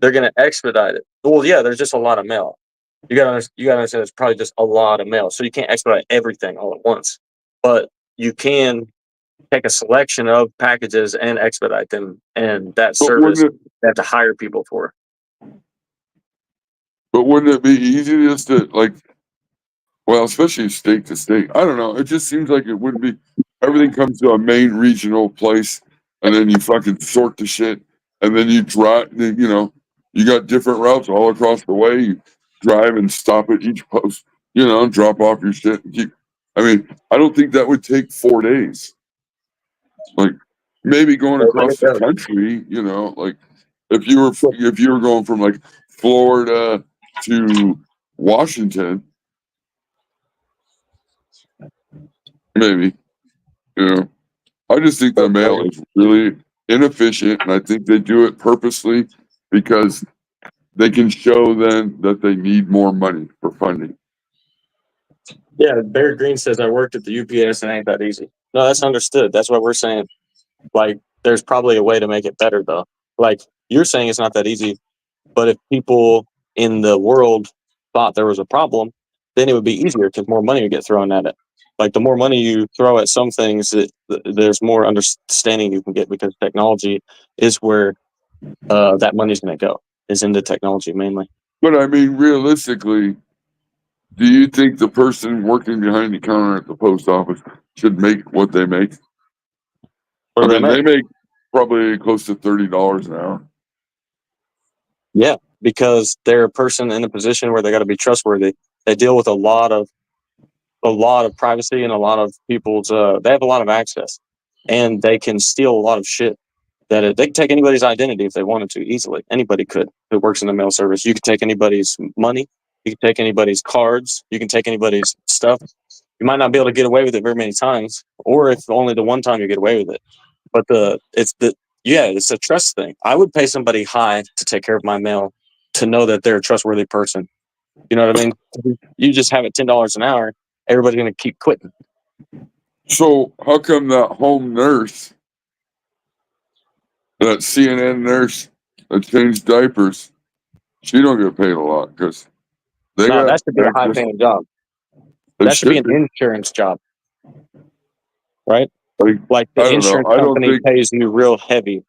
they're going to expedite it. Well, yeah, there's just a lot of mail. You got to understand, it's probably just a lot of mail, so you can't expedite everything all at once. But you can take a selection of packages and expedite them, and that service they have to hire people for. But wouldn't it be easy just to especially state to state? I don't know. It just seems like it wouldn't be. Everything comes to a main regional place, and then you fucking sort the shit, and then you drive. You got different routes all across the way. You drive and stop at each post. Drop off your shit and keep. I mean, I don't think that would take 4 days. Like maybe going across the country. Like if you were going from like Florida to Washington. Maybe, I just think the mail is really inefficient, and I think they do it purposely because they can show then that they need more money for funding. Yeah, Bear Green says I worked at the UPS and it ain't that easy. No, that's understood. That's what we're saying. Like, there's probably a way to make it better, though. Like you're saying, it's not that easy. But if people in the world thought there was a problem, then it would be easier because more money would get thrown at it. Like the more money you throw at some things, there's more understanding you can get because technology is where that money's going to go, is into technology mainly. But I mean, realistically, do you think the person working behind the counter at the post office should make what they make? They make probably close to $30 an hour. Yeah, because they're a person in a position where they got to be trustworthy. They deal with a lot of privacy and a lot of people's. They have a lot of access, and they can steal a lot of shit. They can take anybody's identity if they wanted to easily. Anybody could who works in the mail service. You could take anybody's money. You can take anybody's cards. You can take anybody's stuff. You might not be able to get away with it very many times, or if only the one time you get away with it. But it's a trust thing. I would pay somebody high to take care of my mail to know that they're a trustworthy person. You know what I mean? You just have it $10 an hour, everybody's going to keep quitting. So how come that home nurse, that CNN nurse that changed diapers, she don't get paid a lot? Because that should be a high-paying job. That should be an insurance job, right? Like the insurance company pays you real heavy.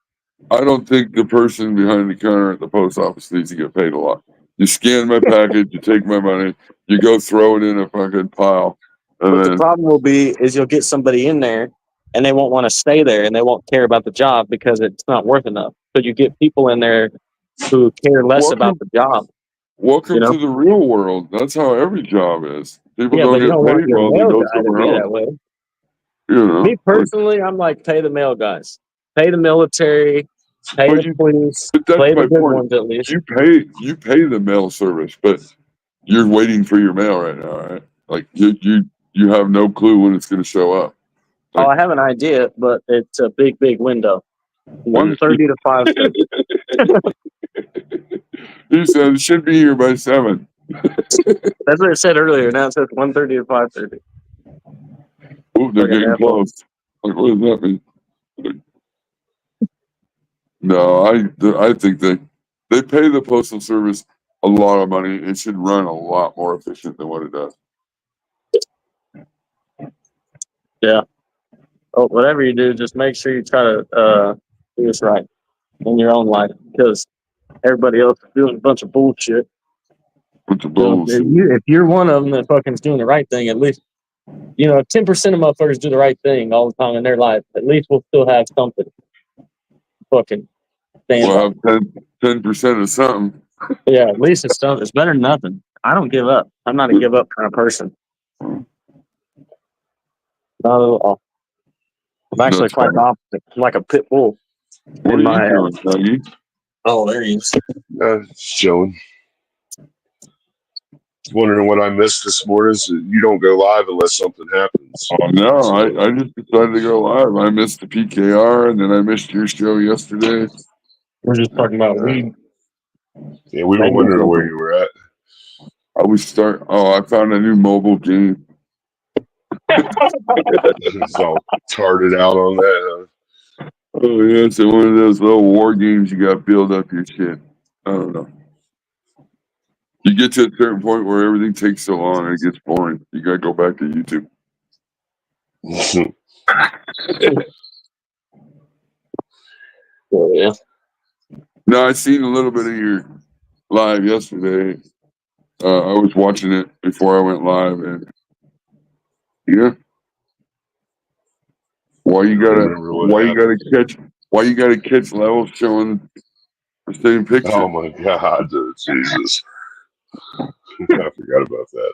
I don't think the person behind the counter at the post office needs to get paid a lot. You scan my package, you take my money, you go throw it in a fucking pile. But the problem will be is you'll get somebody in there and they won't want to stay there and they won't care about the job because it's not worth enough. So you get people in there who care less about the job. Welcome to the real world. That's how every job is. People don't get paid while they go somewhere else. Me personally, I'm like, pay the mail guys, pay the military, pay the police, pay the good ones at least. You pay the mail service, but you're waiting for your mail right now, right? Like you have no clue when it's going to show up. Like, I have an idea, but it's a big window, 1:30 to 5:30. He said it should be here by 7. That's what I said earlier. Now it says 1:30 to 5:30. Oh, they're getting close. Like, what does that mean? No, I think they pay the postal service a lot of money. It should run a lot more efficient than what it does. Yeah. Oh, whatever you do, just make sure you try to do this right in your own life because everybody else is doing a bunch of bullshit. If you're one of them that fucking's doing the right thing, at least, 10% of motherfuckers do the right thing all the time in their life. At least we'll still have something. Fucking stand we'll have 10% of something. Yeah, at least it's something. It's better than nothing. I don't give up. I'm not a give up kind of person. Not at all. I'm actually quite the opposite. I'm like a pit bull. What are you doing, Dougie? Oh, there he is. Chilling. Wondering what I missed this morning. So you don't go live unless something happens. Oh, no, I just decided to go live. I missed the PKR, and then I missed your show yesterday. We're just talking about weed. Yeah, we were wondering where you were at. I found a new mobile game. It's all tarted out on that. Huh? Oh, yeah, it's one of those little war games you got to build up your shit. I don't know. You get to a certain point where everything takes so long and it gets boring. You got to go back to YouTube. Oh, yeah. No, I seen a little bit of your live yesterday. I was watching it before I went live, and yeah. Why you gotta catch levels showing the same picture? Oh my God, Jesus! I forgot about that.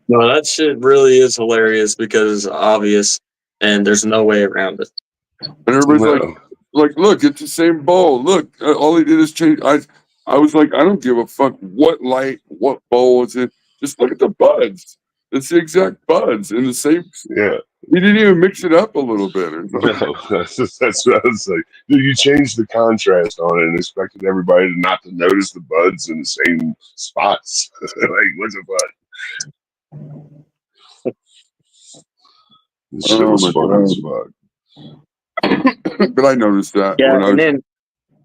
No, that shit really is hilarious because it's obvious, and there's no way around it. And everybody's like, look, it's the same bowl. Look, all he did is change. I was like, I don't give a fuck what light, what bowl it's in. Just look at the buds. It's the exact buds in the same. Yeah. He didn't even mix it up a little bit. Or no, that's what I was like. Dude, you changed the contrast on it and expected everybody not to notice the buds in the same spots. Like, what's a bud? This shit was fun as fuck. But I noticed that. Yeah, and then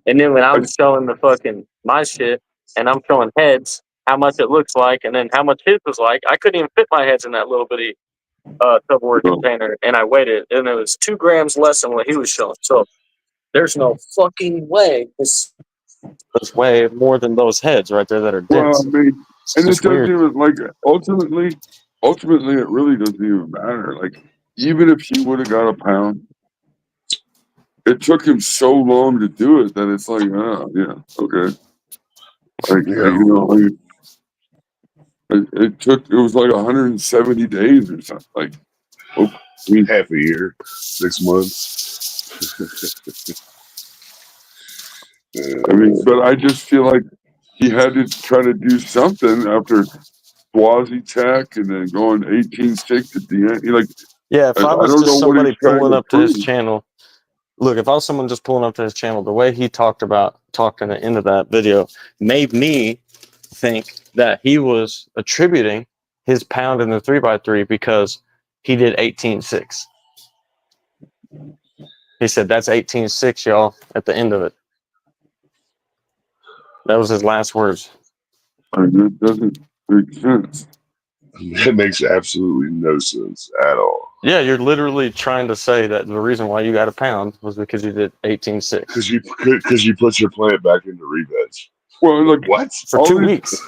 And then when I'm showing the fucking my shit and I'm showing heads, how much it looks like, and then how much his was like, I couldn't even fit my heads in that little bitty Tupperware container, and I weighed it, and it was 2 grams less than what he was showing. So there's no fucking way this way more than those heads right there that are dense. Well, I mean, It's and it just doesn't weird. even like ultimately, it really doesn't even matter. Like, even if he would have got a pound, it took him so long to do it that it's like, oh yeah, okay. Like, you know, like, it was like 170 days or something. Like, half a year, 6 months. I mean, but I just feel like he had to try to do something after Swazi Tech and then going 18.6 at the end. Like, yeah, if I was don't just know what somebody he's trying pulling to up to his prove. channel, look, if I was someone just pulling up to his channel, the way he talked in the end of that video made me think that he was attributing his pound in the 3x3 because he did 18.6. He said that's 18.6, y'all, at the end of it. That was his last words. I mean, it doesn't make sense. It makes absolutely no sense at all. Yeah, you're literally trying to say that the reason why you got a pound was because you did 18.6. Because you put your plant back into re-veg. Well, like, what? For 2 weeks.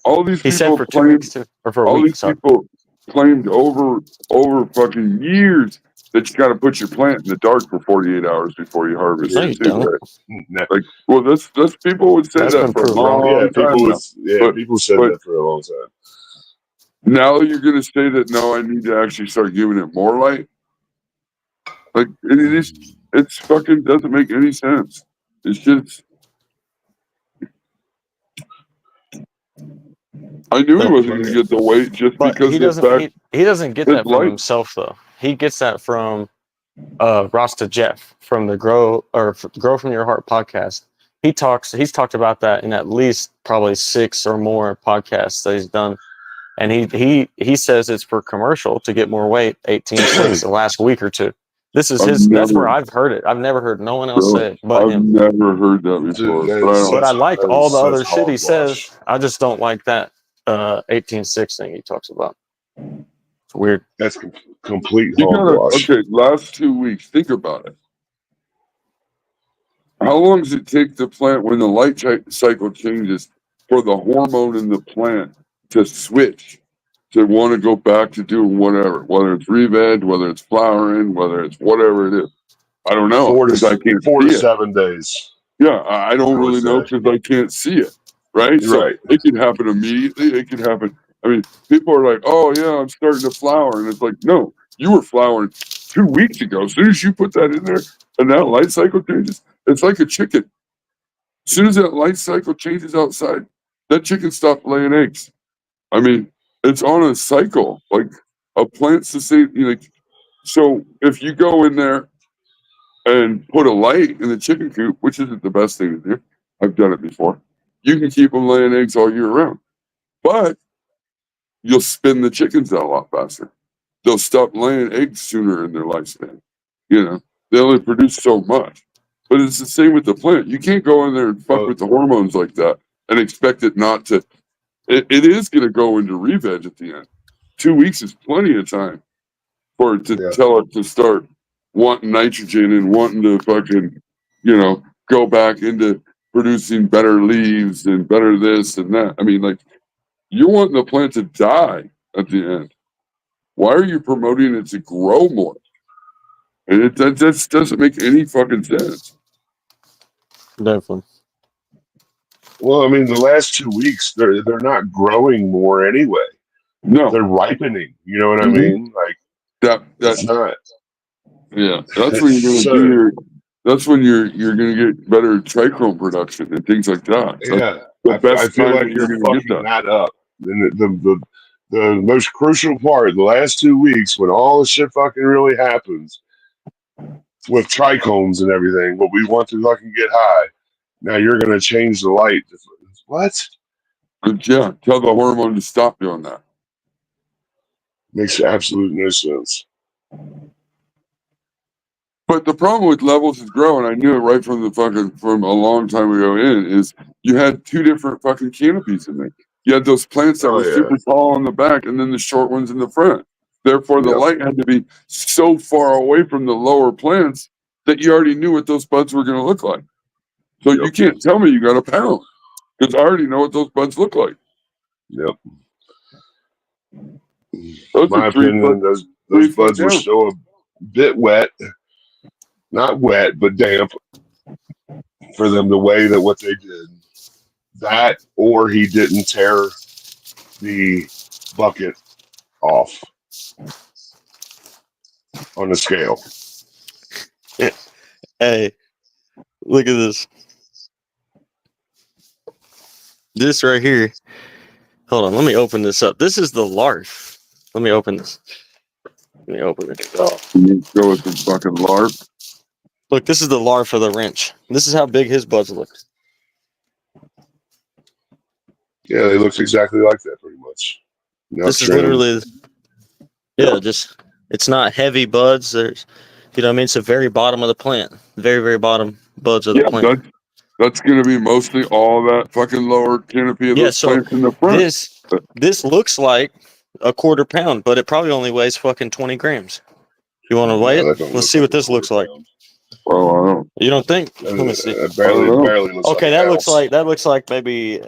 All these He said people for 2 claimed, weeks too, or for a all week. these people claimed over fucking years that you got to put your plant in the dark for 48 hours before you harvest No, it you too, don't. right? Like, well, that's people would say That's that been for a proved wrong. long time now. People said that for a long time. Now you're going to say that, no, I need to actually start giving it more light? Like, it's fucking doesn't make any sense. It's just, I knew he wasn't going to get the weight just But because he of the doesn't. fact He doesn't get his that from light. himself though. He gets that from Rasta Jeff from the Grow from Your Heart podcast. He's talked about that in at least probably 6 or more podcasts that he's done, and he says it's for commercial to get more weight. 18.6 the last week or two. This is that's where I've heard it. I've never heard no one else say it but him. I've never heard that before. But I like all the other shit he says. I just don't like that 18.6 thing he talks about. It's weird. That's complete You gotta, hogwash. okay, last 2 weeks, think about it. How long does it take the plant when the light cycle changes for the hormone in the plant to switch to want to go back to doing whatever, whether it's re-veg, whether it's flowering, whether it's whatever it is? I don't know because I can't 4 see to it. 7 days. Yeah, I don't really know because I can't see it. Right? So Right. it can happen immediately. It can happen. I mean, people are like, oh, yeah, I'm starting to flower. And it's like, no, you were flowering 2 weeks ago. As soon as you put that in there and that light cycle changes, it's like a chicken. As soon as that light cycle changes outside, that chicken stops laying eggs. I mean, it's on a cycle, like a plant's the same. Like, so if you go in there and put a light in the chicken coop, which isn't the best thing to do, I've done it before. You can keep them laying eggs all year round, but you'll spin the chickens out a lot faster. They'll stop laying eggs sooner in their lifespan. You know, they only produce so much. But it's the same with the plant. You can't go in there and fuck with the hormones like that and expect it not to. It is going to go into re-veg at the end. 2 weeks is plenty of time for it to tell it to start wanting nitrogen and wanting to fucking, go back into producing better leaves and better this and that. I mean, like, you're wanting the plant to die at the end. Why are you promoting it to grow more? And that doesn't make any fucking sense. Definitely. Well, I mean, the last 2 weeks they're not growing more anyway. No, they're ripening. You know what I mean? Like that's not. Yeah, that's when you're gonna do your. That's when you're gonna get better trichrome production and things like that. I feel like you're fucking that up. And the most crucial part, the last 2 weeks, when all the shit fucking really happens with trichomes and everything, what we want to fucking get high. Now you're gonna change the light. What? Yeah, tell the hormone to stop doing that. Makes absolute no sense. But the problem with levels is growing. I knew it right from a long time ago is you had two different fucking canopies in there. You had those plants that were super tall on the back and then the short ones in the front. Therefore, the light had to be so far away from the lower plants that you already knew what those buds were going to look like. So you can't tell me you got a pound because I already know what those buds look like. Yep. Those my opinion, those buds were still a bit wet. Not wet, but damp for them the way that what they did. That or he didn't tear the bucket off on the scale. Hey, look at this. This right here. Hold on, let me open this up. This is the larf. Let me open this. Let me open it. Oh, you go with the fucking larf. Look, this is the larf of the wrench. This is how big his buds look. Yeah, they look exactly like that, pretty much. This is literally, just, it's not heavy buds. There's, you know what I mean? It's the very bottom of the plant. Very, very bottom buds of the plant. That's going to be mostly all that fucking lower canopy of those plants in the front. This looks like a quarter pound, but it probably only weighs fucking 20 grams. You want to weigh it? Let's see what this looks like. Well, I don't. You don't think? Let me see. Barely looks okay, like that looks like maybe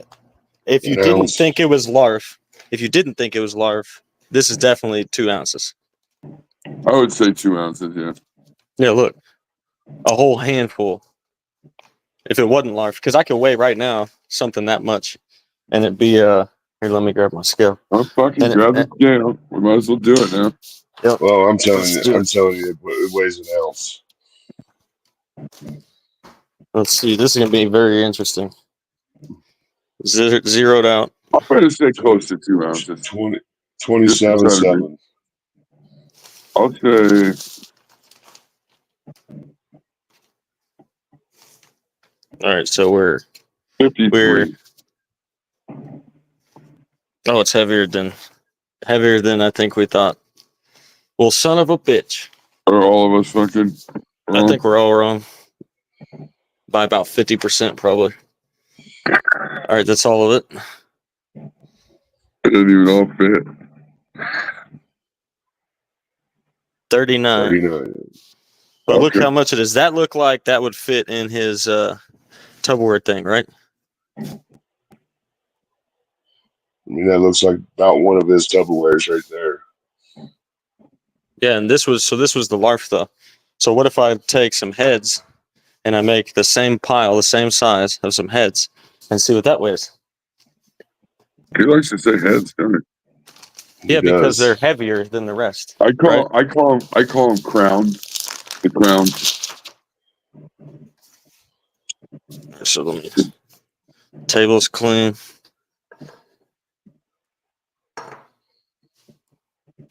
if you didn't think it was larf, this is definitely 2 ounces. I would say 2 ounces, yeah. Yeah, look. A whole handful. If it wasn't larf, because I could weigh right now something that much, and it'd be here. Let me grab my scale. I'll fucking grab the scale. We might as well do it now. Yep. Well, I'm telling you, it weighs an ounce. Let's see. This is gonna be very interesting. Zeroed out. I'm going to say close to 2 ounces. 27.7. I'll say. All right, so we're 53. Oh, it's heavier than I think we thought. Well, son of a bitch. Are all of us fucking wrong? I think we're all wrong. By about 50%, probably. All right, that's all of it. It didn't even all fit. 39. But look how much it is. That looked like that would fit in his Tupperware thing, right? I mean, that looks like about one of his Tupperwares right there. Yeah, and this was the larf though. So what if I take some heads and I make the same pile, the same size of some heads, and see what that weighs? He likes to say heads, doesn't he? Yeah, because they're heavier than the rest. I call him crown. The crown. So let me. Table's clean.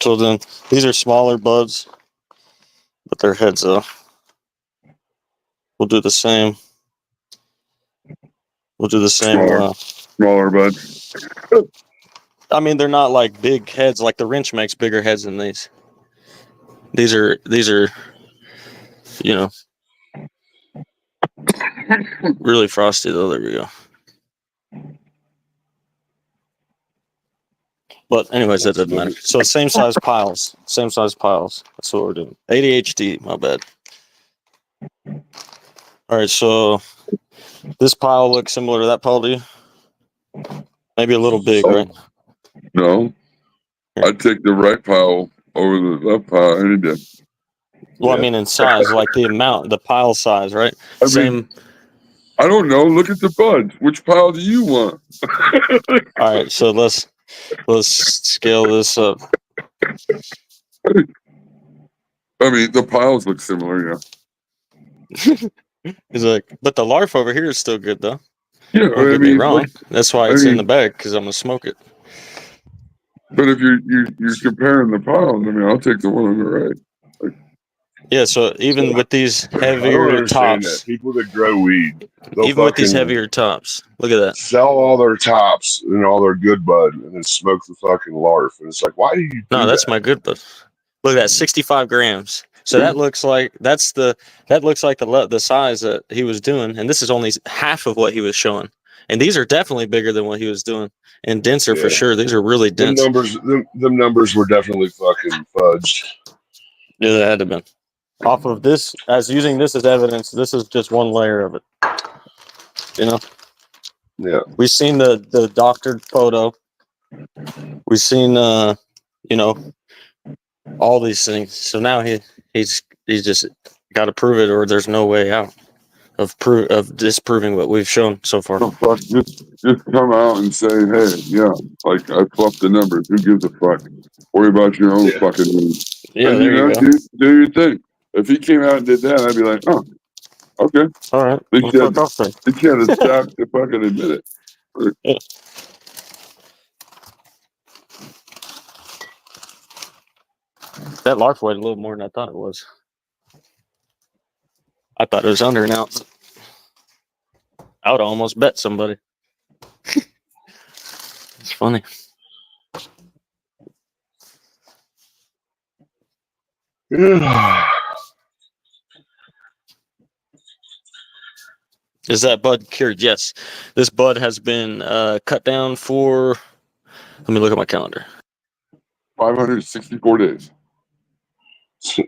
So then these are smaller buds, but their heads we'll do the same. Smaller buds. I mean, they're not like big heads. Like the wrench makes bigger heads than these. These are, you know, really frosty though. There we go. But anyways, that doesn't matter. So same size piles. That's what we're doing. ADHD, my bad. All right, so this pile looks similar to that pile to you? Maybe a little big, right? No. I'd take the right pile over the left pile any day. Well, I mean in size, like the amount, the pile size, right? I don't know. Look at the buds. Which pile do you want? All right, so let's scale this up. I mean, the piles look similar, yeah. He's like, but the larf over here is still good, though. Yeah, don't get me wrong. That's why it's in the bag, because I'm gonna smoke it. But if you're comparing the piles, I mean, I'll take the one on the right. Yeah, so even with these heavier tops, people that grow weed, even with these heavier tops, look at that. Sell all their tops and all their good bud, and then smoke the fucking larf. And it's like, why do you? No, that's my good bud. Look at that, 65 grams. So that looks like the size that he was doing, and this is only half of what he was showing. And these are definitely bigger than what he was doing, and denser for sure. These are really dense. Them numbers were definitely fucking fudged. Yeah, they had to been. Off of this, as using this as evidence, this is just one layer of it. You know. Yeah. We've seen the doctored photo. We've seen you know, all these things. So now he's just got to prove it, or there's no way out of disproving what we've shown so far. The fuck, just come out and say, hey, yeah, like I fluffed the numbers. Who gives a fuck? Worry about your own fucking needs. Yeah, and, there you go. Do your thing. If he came out and did that, I'd be like, oh, okay. All right. He can't have stopped to fucking admit it. Yeah. That larf weighed a little more than I thought it was. I thought it was under an ounce. I would almost bet somebody. It's funny. Is that bud cured? Yes. This bud has been cut down for, let me look at my calendar. 564 days. Is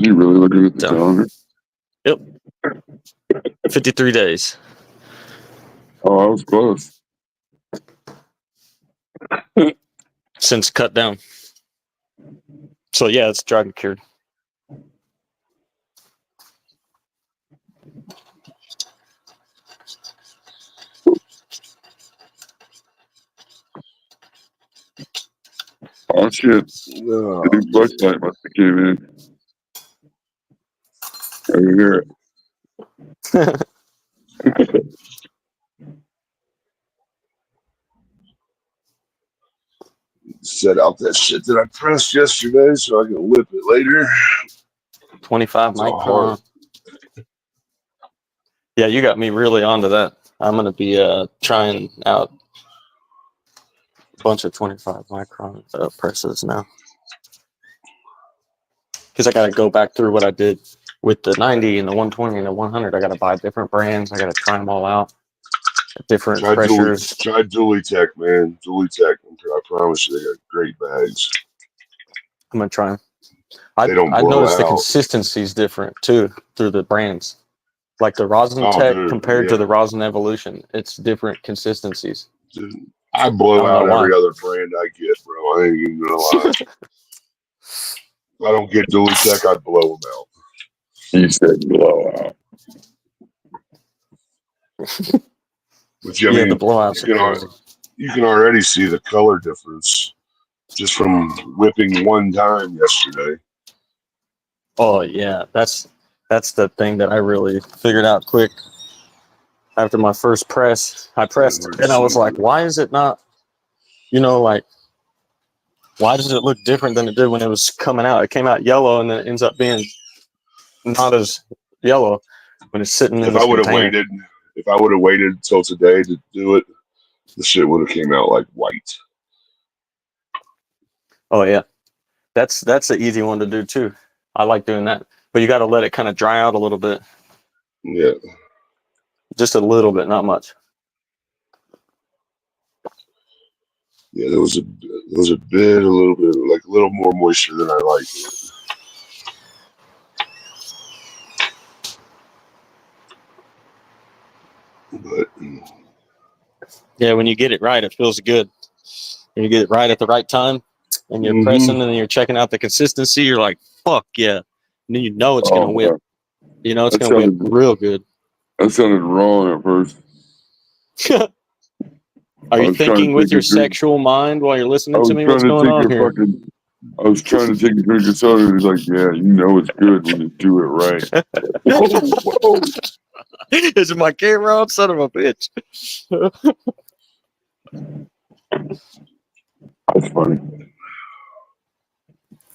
he really looking at the calendar? Yep. 53 days. Oh, I was close. Since cut down. So yeah, it's dried and cured. Oh shit. The new flashlight must have came in. I can hear it. Set out that shit that I pressed yesterday so I can whip it later. 25 micron. Yeah, you got me really onto that. I'm going to be trying out a bunch of 25 micron presses now. Because I got to go back through what I did with the 90 and the 120 and the 100. I got to buy different brands. I got to try them all out. Different pressures. Try Dually Tech, man. Dually Tech. I promise you, they got great bags. I'm going to try them. They don't I blow noticed out. the consistency is different too through the brands. Like the Rosin Tech compared to the Rosin Evolution, it's different consistencies. Dude, I blow out every other brand I get, bro. I ain't even gonna lie. If I don't get Dually Tech, I blow them out. He said blow out. Which, I mean, the blowouts are crazy. You can already see the color difference just from whipping one time yesterday. Oh yeah, that's the thing that I really figured out quick. After my first press, I pressed and I was like, why is it not, like, why does it look different than it did when it was coming out? It came out yellow and then it ends up being not as yellow when it's sitting in the container. If I would have waited till today to do it, the shit would have came out like white. Oh yeah, that's an easy one to do too. I like doing that, but you got to let it kind of dry out a little bit. Yeah, just a little bit, not much. Yeah, there was a little bit, like a little more moisture than I like. But yeah, when you get it right, it feels good. When you get it right at the right time, and you're pressing, and you're checking out the consistency, you're like, "Fuck yeah!" And then you know it's gonna whip. It's gonna whip real good. That sounded wrong at first. Are you thinking with your sexual mind while you're listening to me? What's going on here? I was trying to take a drink of soda, and he's like, "Yeah, you know it's good when you do it right." Whoa. Is it my camera on? Son of a bitch. That's funny.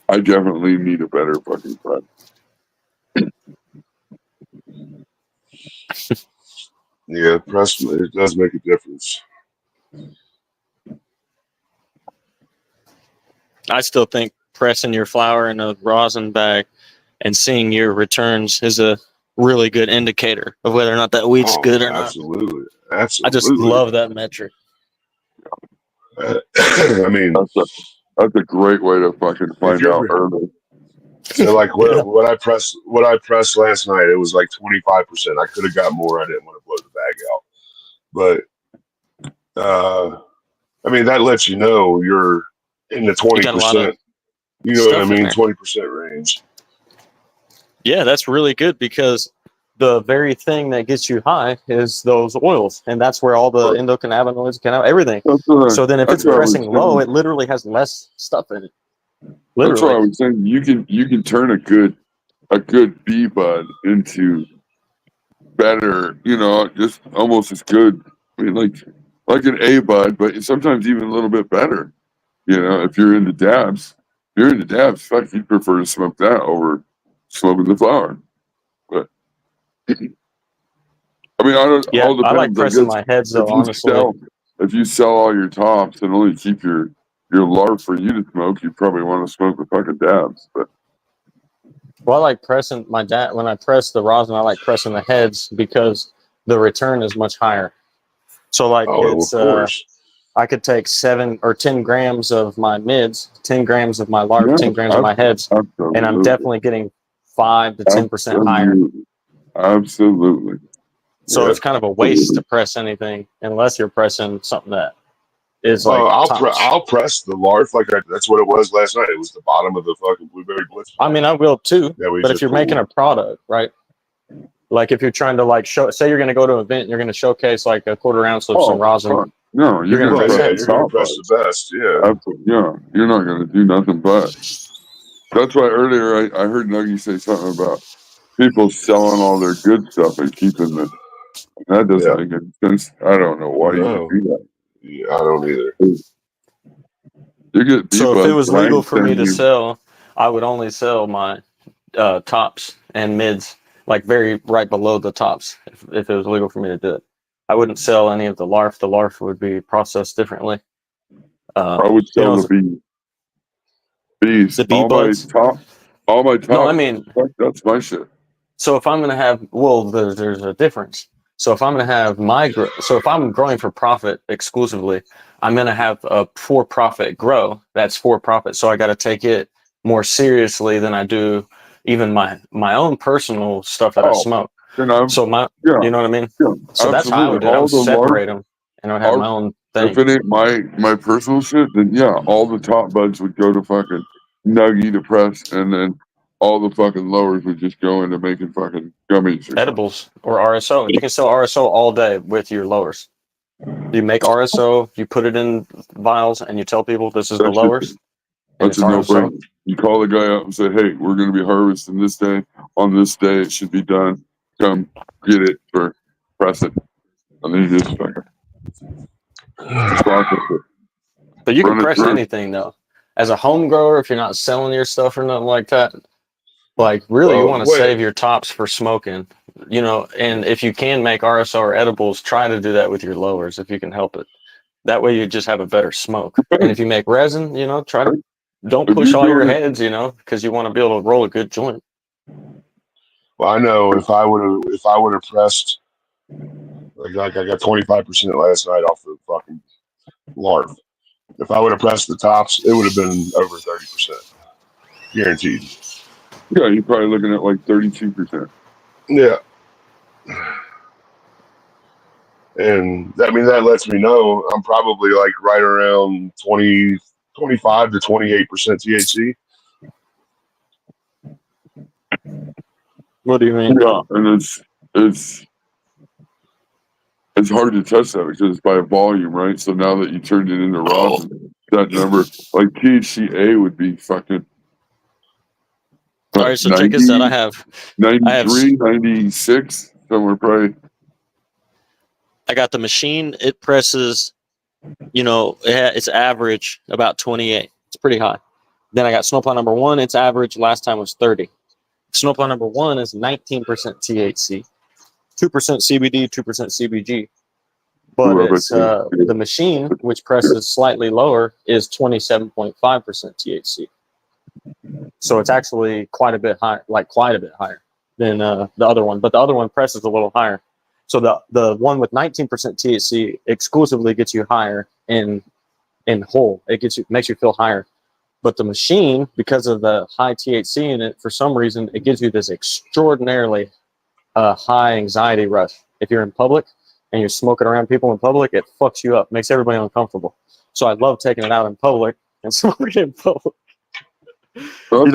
I definitely need a better fucking friend. Yeah, press, it does make a difference. I still think pressing your flower in a rosin bag and seeing your returns is a really good indicator of whether or not that weed's good or not. Absolutely. I just Absolutely. love that metric. I mean, That's a great way to fucking find out early. so like what I pressed last night, it was like 25%. I could have got more. I didn't want to blow the bag out, but I mean that lets you know you're in the 20%. You know what I mean? 20% range. Yeah, that's really good because the very thing that gets you high is those oils, and that's where all the endocannabinoids, everything. So then, if it's pressing low, it literally has less stuff in it. Literally. That's what I was saying. You can turn a good bee bud into better, just almost as good. I mean, like an A bud, but sometimes even a little bit better. If you're into dabs, fuck, you'd prefer to smoke that over smoking the flower. But I mean, all depends. I like pressing my heads though. Honestly, if you sell all your tops and only keep your larv for you to smoke, you probably want to smoke the fucking dabs. But I like pressing when I press the rosin, I like pressing the heads because the return is much higher. So I could take 7 or 10 grams of my mids, 10 grams of my larv, 10 grams of my heads, and I'm definitely getting 5 to 10% higher. Absolutely. So it's kind of a waste to press anything unless you're pressing something that is like. I'll press the larv that's what it was last night. It was the bottom of the fucking blueberry blitz. I mean, I will too. But if you're making a product, right? Like if you're trying to say you're going to go to an event and you're going to showcase like a quarter ounce of some rosin. No, you're going to press the best. Yeah. Absolutely. Yeah. You're not going to do nothing but. That's why earlier I heard Nuggie say something about people selling all their good stuff and keeping the. That doesn't make any sense. I don't know why you would do that. Yeah, I don't either. You get so if it was legal for me to sell, I would only sell my tops and mids, like right below the tops, if it was legal for me to do it. I wouldn't sell any of the larf. The larf would be processed differently. I would sell the bees. The bee buds? All my top. No, I mean, that's my shit. So if I'm going to have, there's a difference. So if I'm going to have if I'm growing for profit exclusively, I'm going to have a for-profit grow. That's for profit. So I got to take it more seriously than I do even my own personal stuff that I smoke. You know what I mean? Yeah, so that's how I would do it. I would separate them and I would have my own thing. If it ain't my personal shit, then all the top buds would go to fucking Nuggie to press, and then all the fucking lowers would just go into making fucking gummies. Edibles or RSO. You can sell RSO all day with your lowers. You make RSO, you put it in vials, and you tell people this is the lowers. That's a no-brainer. You call the guy up and say, hey, we're going to be harvesting this day. On this day, it should be done. Come get it for press it. And then you just fucking process it. But you can press anything, though. As a home grower, if you're not selling your stuff or nothing like that, like really you want to save your tops for smoking, and if you can make RSO or edibles, try to do that with your lowers if you can help it. That way you just have a better smoke. And if you make resin, don't push all your heads, because you want to be able to roll a good joint. Well, I know if I would have pressed like I got 25% last night off the fucking larv. If I would have pressed the tops, it would have been over 30%. Guaranteed. Yeah, you're probably looking at like 32%. Yeah. And that lets me know I'm probably like right around 25 to 28% THC. What do you mean? Yeah, and it's hard to test that because it's by volume, right? So now that you turned it into rosin, that number, like THCA would be fucking. All right, so 90, check this out. I have 93, 96, somewhere probably. I got the machine. It presses, it's average about 28. It's pretty high. Then I got snowplow number 1. Its average last time was 30. Snowplow number 1 is 19% THC. CBD, 2% CBG. But it's the machine, which presses slightly lower, is 27.5% THC. So it's actually quite a bit higher, than the other one. But the other one presses a little higher. So the one with 19% THC exclusively gets you higher in whole. It makes you feel higher. But the machine, because of the high THC in it, for some reason, it gives you this extraordinarily high anxiety rush. If you're in public and you're smoking around people in public, it fucks you up, makes everybody uncomfortable. So I love taking it out in public and smoking in public. That's what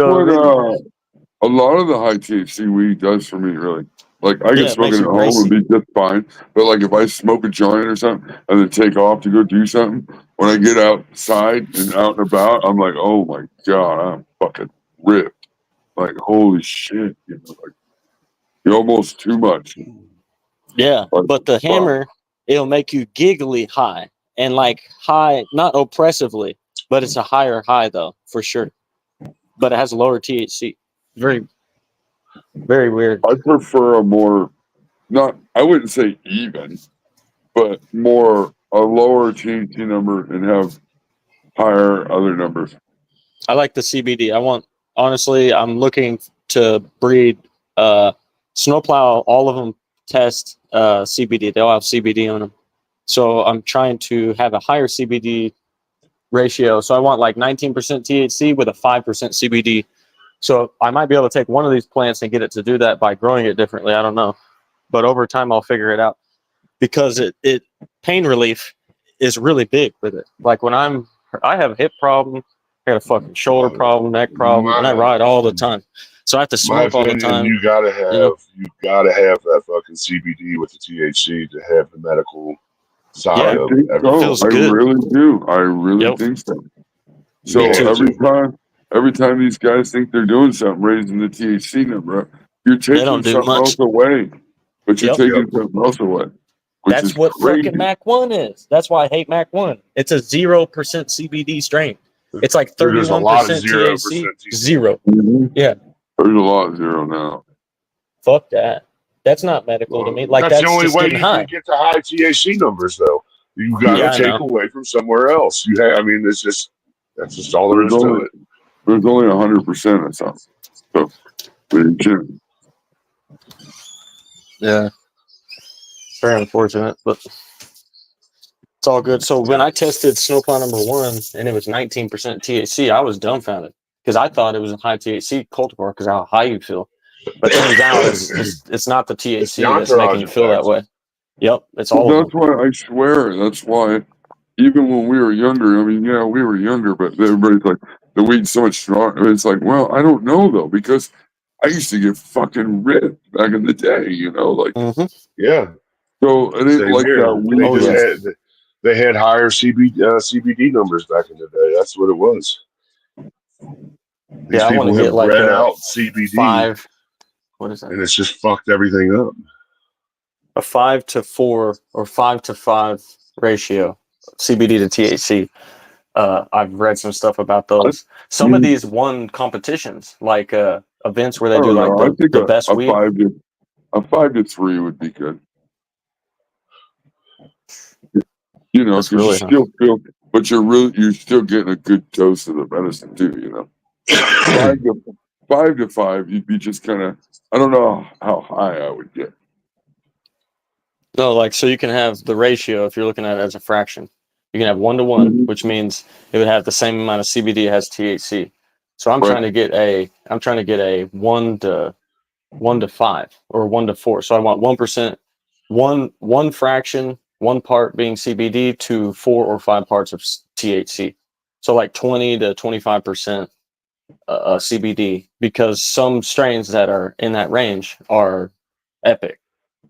a lot of the high THC weed does for me, really. Like, I can smoke it at home and be just fine. But, like, if I smoke a joint or something and then take off to go do something, when I get outside and out and about, I'm like, oh, my God, I'm fucking ripped. Like, holy shit. You know, like, you're almost too much. Yeah, but the hammer, it'll make you giggly high. And, like, high, not oppressively, but it's a higher high, though, for sure. But it has lower THC. Very, very weird. I prefer a more, I wouldn't say even, but more a lower THC number and have higher other numbers. I like the CBD. Honestly, I'm looking to breed snowplow. All of them test CBD. They all have CBD on them. So I'm trying to have a higher CBD ratio. So I want like 19% THC with a 5% CBD. So I might be able to take one of these plants and get it to do that by growing it differently. I don't know. But over time, I'll figure it out. Because it pain relief is really big with it. Like when I have a hip problem, I got a fucking shoulder problem, neck problem, and I ride all the time. So I have to smoke all the time. You gotta have that fucking CBD with the THC to have the medical side of it. It feels good. I really do. I really think so. So every time these guys think they're doing something, raising the THC number, you're taking something else away. But you're taking something else away. That's what fucking Mac 1 is. That's why I hate Mac 1. It's a 0% CBD strain. It's like 31% THC. Zero. Mm-hmm. Yeah. There's a lot of zero now. Fuck that. That's not medical to me. Like that's the only just way getting you high. can get the high THC numbers, though. You got to take away from somewhere else. That's just all there is to it. There's only 100% or something. So, yeah. Very unfortunate, but it's all good. So when I tested snowplow number 1 and it was 19% THC, I was dumbfounded because I thought it was a high THC cultivar because how high you feel. But it turns out it's not the THC that's making you feel that way. Yep, it's all. That's why I swear. That's why even when we were younger, I mean, yeah, we were younger, but everybody's like the weed's so much stronger. It's like, well, I don't know though because I used to get fucking ripped back in the day, you know, like yeah. So it ain't like that. They had higher CBD numbers back in the day. That's what it was. These I want to get like out CBD 5. What is that? And it's just fucked everything up. A 5 to 4 or 5 to 5 ratio, CBD to THC. I've read some stuff about those. Some of these won competitions, like events where they do like the best weed. A 5 to 3 would be good. You know, because you still feel, but you're still getting a good dose of the medicine too. You know, 5 to 5, you'd be just kind of. I don't know how high I would get. No, like so you can have the ratio if you're looking at it as a fraction. You can have 1 to 1, which means it would have the same amount of CBD as THC. So I'm trying to get a 1 to 5 or 1 to 4. So I want 1%, one fraction, 1 part being CBD to 4 or 5 parts of THC. So like 20 to 25% CBD, because some strains that are in that range are epic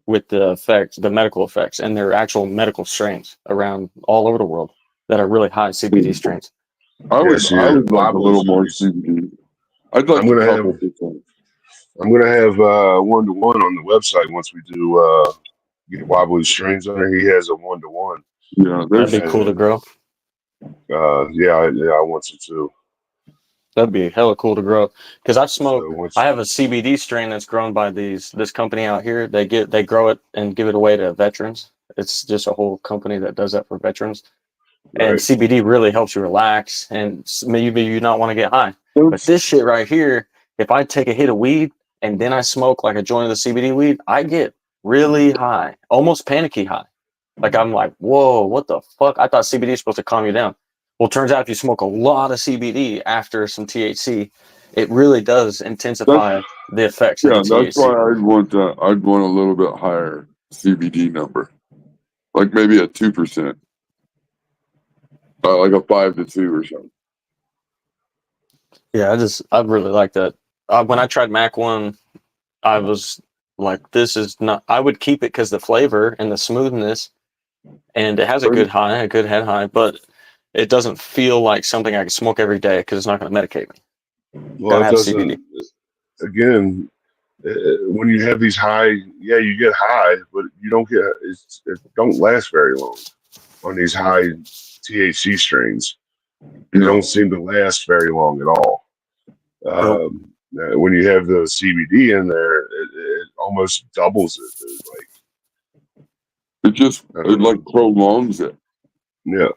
with the medical effects, and they're actual medical strains around all over the world that are really high CBD strains. I would like a little more CBD. I'm gonna have 1-to-1 on the website once we do get wobbly strains on there. He has a 1-to-1. Yeah, that'd be cool to grow. I want to too. That'd be hella cool to grow. Because I've smoked. So once, I have a CBD strain that's grown by this company out here. They grow it and give it away to veterans. It's just a whole company that does that for veterans. And right. CBD really helps you relax and maybe you not want to get high. But this shit right here, if I take a hit of weed and then I smoke like a joint of the CBD weed, I get really high, almost panicky high. Like I'm like, whoa, what the fuck? I thought CBD is supposed to calm you down. Well, it turns out if you smoke a lot of CBD after some THC, it really does intensify the effects of the THC. That's why I'd want a little bit higher CBD number, like maybe a 2%, like a 5 to 2 or something. Yeah, I really like that. When I tried Mac 1, I was like, this is not. I would keep it because the flavor and the smoothness, and it has a good high, a good head high, but it doesn't feel like something I can smoke every day because it's not going to medicate me. Well, it doesn't. Again, when you have these high, you get high, but you don't get. It don't last very long on these high THC strains. They don't seem to last very long at all. When you have the CBD in there, it almost doubles it. It like prolongs it. Yeah.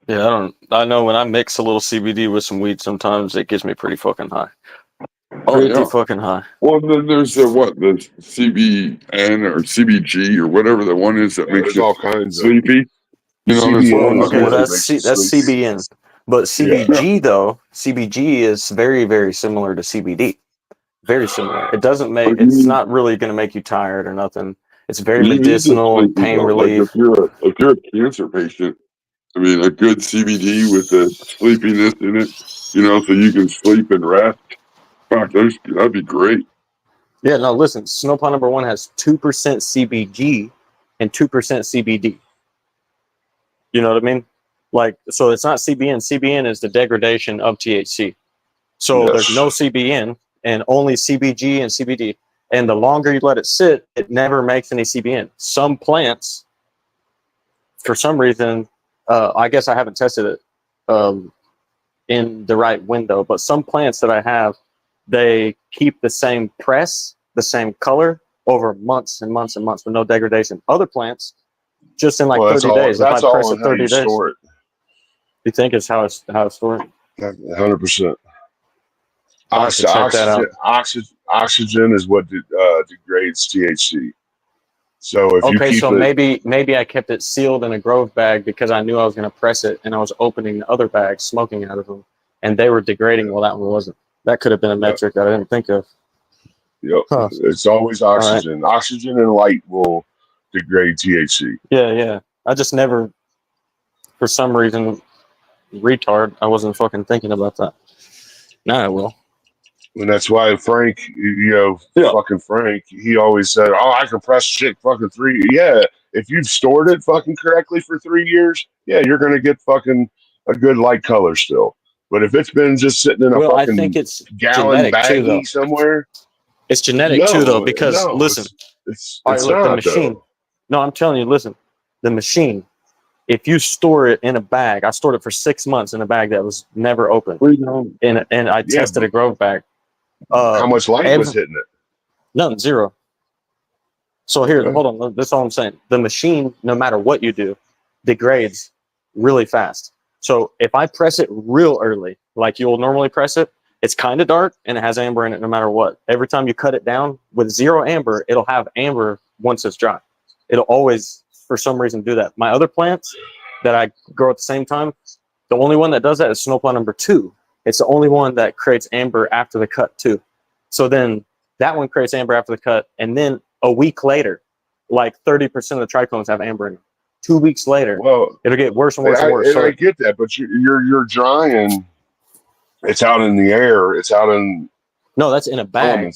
Yeah, I know when I mix a little CBD with some weed, sometimes it gets me pretty fucking high. Pretty fucking high. Well, then there's the CBN or CBG or whatever the one is that makes you all kinds sleepy. Okay, that's CBN. But CBG though, CBG is very, very similar to CBD. Very similar. It doesn't make. It's not really going to make you tired or nothing. It's very medicinal, pain relief. Like if you're a cancer patient, I mean, a good CBD with the sleepiness in it, so you can sleep and rest. Fuck, that'd be great. Yeah, no, listen, Snowplow number 1 has 2% CBG and 2% CBD. You know what I mean? Like, so it's not CBN. CBN is the degradation of THC. So there's no CBN and only CBG and CBD. And the longer you let it sit, it never makes any CBN. Some plants, for some reason, I guess I haven't tested it in the right window, but some plants that I have, they keep the same press, the same color over months and months and months with no degradation. Other plants, just in like 30 days. That's all in 30 days. Store it. You think it's how it's stored? 100%. Oxygen is what degrades THC. So if you keep maybe I kept it sealed in a Grove bag because I knew I was going to press it, and I was opening the other bags, smoking out of them, and they were degrading while that one wasn't. That could have been a metric that I didn't think of. Yep, it's always oxygen. Right. Oxygen and light will degrade THC. Yeah. I just never, for some reason, retard, I wasn't fucking thinking about that. Now I will. And that's why Frank, fucking Frank, he always said, "Oh, I can press shit fucking 3." Yeah, if you've stored it fucking correctly for 3 years, you're gonna get fucking a good light color still. But if it's been just sitting in a fucking I think it's gallon baggie somewhere, it's genetic too, though. Because listen, it's all right, look, the machine. Though. No, I'm telling you, listen, the machine. If you store it in a bag, I stored it for 6 months in a bag that was never opened, and I tested a Grove bag. How much light was hitting it? None, zero. So here, hold on. That's all I'm saying. The machine, no matter what you do, degrades really fast. So if I press it real early, like you'll normally press it, it's kind of dark and it has amber in it no matter what. Every time you cut it down with 0 amber, it'll have amber once it's dry. It'll always, for some reason, do that. My other plants that I grow at the same time, the only one that does that is Snowplow number 2. It's the only one that creates amber after the cut too. So then that one creates amber after the cut, and then a week later, like 30% of the trichomes have amber in them. 2 weeks later, it'll get worse and worse and worse. I get that, but you're drying. It's out in the air. It's out in. No, that's in a bag.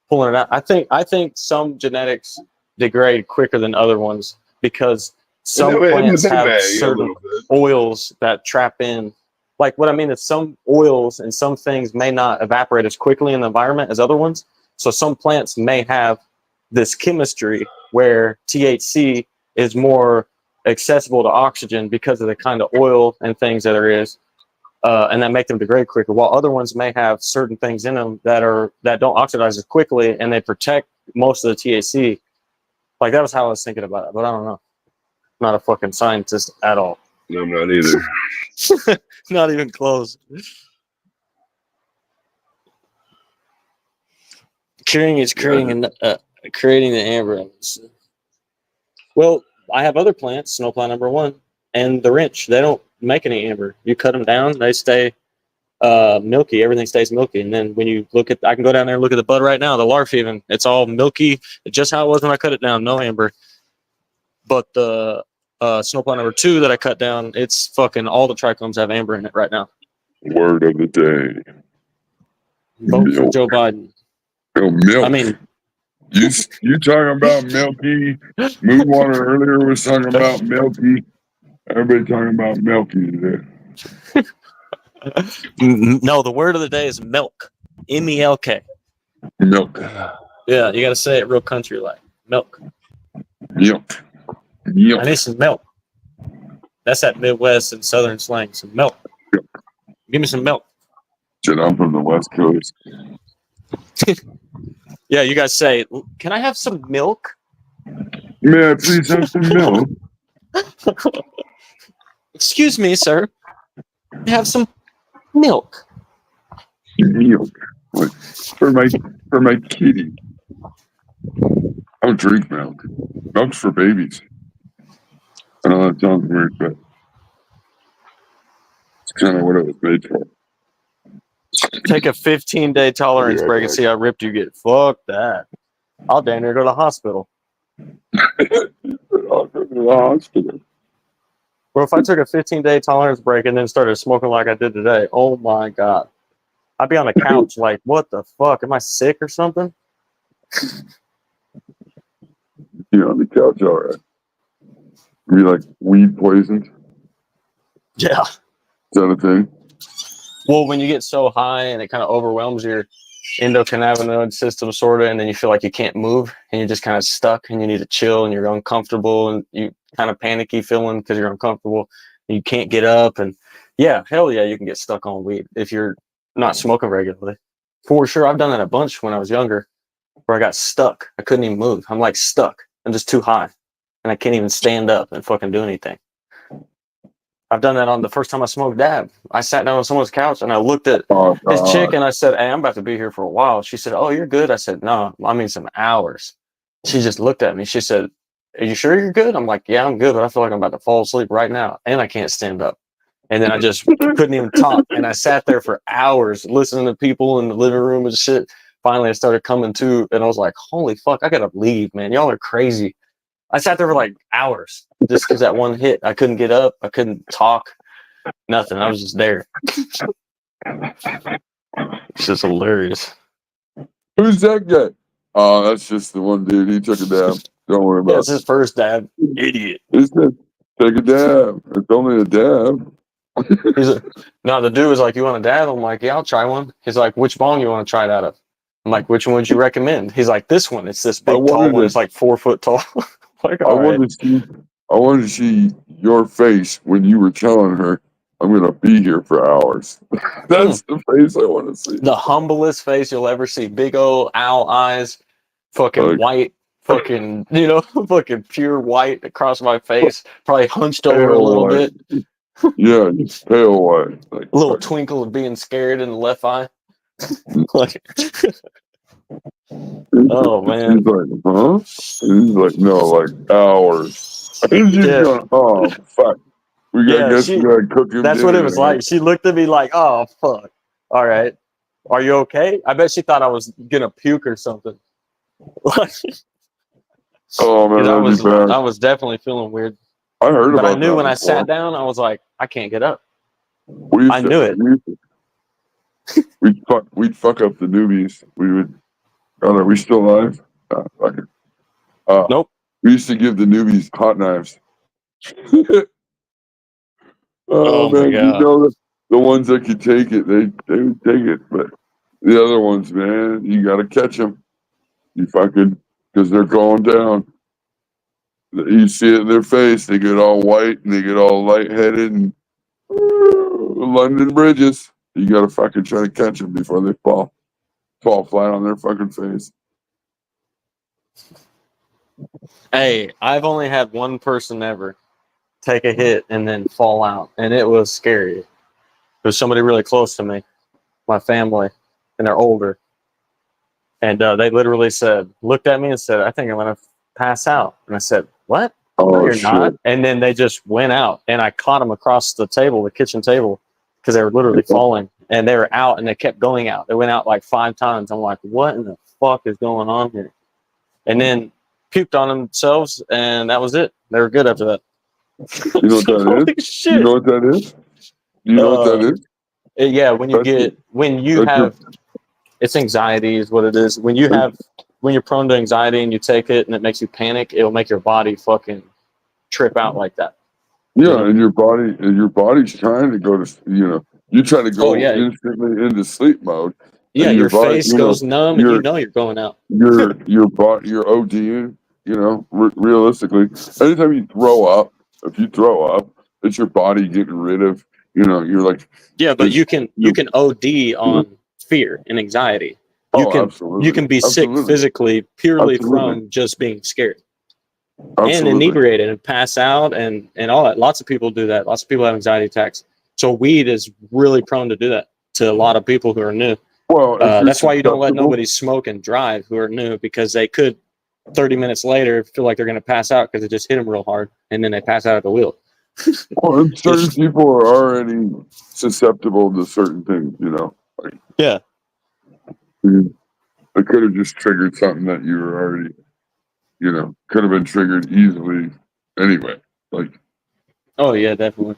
Pulling it out. I think some genetics degrade quicker than other ones because some plants have certain oils that trap in. Like what I mean is some oils and some things may not evaporate as quickly in the environment as other ones. So some plants may have this chemistry where THC is more accessible to oxygen because of the kind of oil and things that there is, and that make them degrade quicker. While other ones may have certain things in them that don't oxidize as quickly, and they protect most of the THC. Like that was how I was thinking about it, but I don't know. I'm not a fucking scientist at all. No, I'm not either. Not even close. Curing is creating the amber. Well, I have other plants, snowplant number 1, and the wrench. They don't make any amber. You cut them down, they stay milky. Everything stays milky. And then when you look at, I can go down there and look at the bud right now, the larf even. It's all milky, just how it was when I cut it down, no amber. But the snowplant number 2 that I cut down, it's fucking all the trichomes have amber in it right now. Word of the day. Vote for Joe Biden. Oh, milk. I mean, you talking about milky? Moonwater earlier was talking about milky. Everybody talking about milky today. No, the word of the day is milk. M-E-L-K. Milk. Yeah, you got to say it real country like. Milk. Milk. I Milk. need some milk. That's that Midwest and Southern slang. Some milk. Give me some milk. Shit, I'm from the West Coast. Yeah, you guys say, can I have some milk? May I please have some milk? Excuse me, sir. Can I have some milk? Milk. What? For my kitty. I don't drink milk. Milk's for babies. I know that sounds weird, but it's kind of what it was made for. Take a 15-day tolerance break and see how ripped you get. Fuck that. I'll damn near go to the hospital. I'll go to the hospital. Well, if I took a 15-day tolerance break and then started smoking like I did today, oh my God. I'd be on the couch like, what the fuck? Am I sick or something? You're on the couch, all right. Be like weed poisoned. Yeah. Is that a thing? Well, when you get so high and it kind of overwhelms your endocannabinoid system, sort of, and then you feel like you can't move and you're just kind of stuck and you need to chill and you're uncomfortable and you kind of panicky feeling because you're uncomfortable and you can't get up. And yeah, hell yeah, you can get stuck on weed if you're not smoking regularly. For sure. I've done that a bunch when I was younger where I got stuck. I couldn't even move. I'm like stuck. I'm just too high and I can't even stand up and fucking do anything. I've done that on the first time I smoked dab. I sat down on someone's couch and I looked at this chick and I said, hey, I'm about to be here for a while. She said, oh, you're good. I said, no, I mean some hours. She just looked at me. She said, are you sure you're good? I'm like, yeah, I'm good, but I feel like I'm about to fall asleep right now and I can't stand up. And then I just couldn't even talk. And I sat there for hours listening to people in the living room and shit. Finally, I started coming to and I was like, holy fuck, I gotta leave, man. Y'all are crazy. I sat there for like hours just because that one hit. I couldn't get up. I couldn't talk. Nothing. I was just there. It's just hilarious. Who's that guy? Oh, that's just the one dude. He took a dab. Don't worry about it. It's his first dab. Idiot. It's just take a dab. It's only a dab. No, the dude was like, you want a dab? I'm like, yeah, I'll try one. He's like, which bong you want to try it out of? I'm like, which one would you recommend? He's like, this one. It's this big tall one. It's like 4 foot tall. Like, I wanted to see your face when you were telling her, I'm going to be here for hours. That's the face I want to see. The humblest face you'll ever see. Big old owl eyes, fucking white, fucking, fucking pure white across my face. Probably hunched over a little bit. Yeah, pale white. Like, a little twinkle of being scared in the left eye. Like, oh, man. He's like, huh? And he's like, no, like hours. And she's going, oh, fuck. We gotta cook him. That's what it was like. She looked at me like, oh, fuck. All right. Are you okay? I bet she thought I was gonna puke or something. Oh, man. I was definitely feeling weird. I heard about that. But I knew when I sat down, I was like, I can't get up. I knew it. We'd fuck up the newbies. We would. Are we still alive? Fuck it. Nope. We used to give the newbies hot knives. Oh man, my God. The ones that could take it, they would take it. But the other ones, man, you got to catch them. You fucking, because they're going down. You see it in their face. They get all white and they get all lightheaded and London Bridges. You gotta fucking try to catch them before they fall flat on their fucking face. Hey, I've only had one person ever take a hit and then fall out, and it was scary. It was somebody really close to me, my family, and they're older. And they literally looked at me and said, "I think I'm gonna pass out." And I said, "What? Oh, No, you're shit. not." And then they just went out, and I caught them across the table, the kitchen table, because they were literally falling, and they were out, and they kept going out. They went out like 5 times. I'm like, what in the fuck is going on here? And then puked on themselves, and that was it. They were good after that. You know what that Holy is? shit. You know what that is? You know what that is? Yeah, when you have, it's anxiety is what it is. When you're prone to anxiety and you take it and it makes you panic, it'll make your body fucking trip out like that. Yeah, and your body's trying to go to, you try to go instantly into sleep mode. Yeah, and your body, face goes numb and you're going out. You're ODing, realistically. Anytime you throw up, if you throw up, it's your body getting rid of, you're like. Yeah, but you can OD on fear and anxiety. You can be sick physically purely from just being scared. And inebriated and pass out and all that. Lots of people do that. Lots of people have anxiety attacks. So weed is really prone to do that to a lot of people who are new. Well, that's why you don't let nobody smoke and drive who are new, because they could 30 minutes later feel like they're going to pass out because it just hit them real hard and then they pass out at the wheel. Well, certain people are already susceptible to certain things, Yeah. It could have just triggered something that you were already, could have been triggered easily anyway. Oh, yeah, definitely.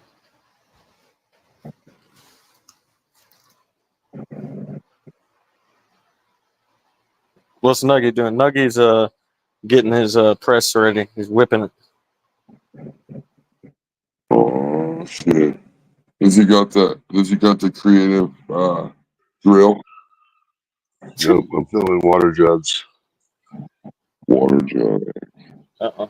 What's Nugget doing? Nugget's getting his press ready. He's whipping it. Oh shit! Does he got the creative drill? Nope, I'm filling water jugs. Water jug. Uh-oh.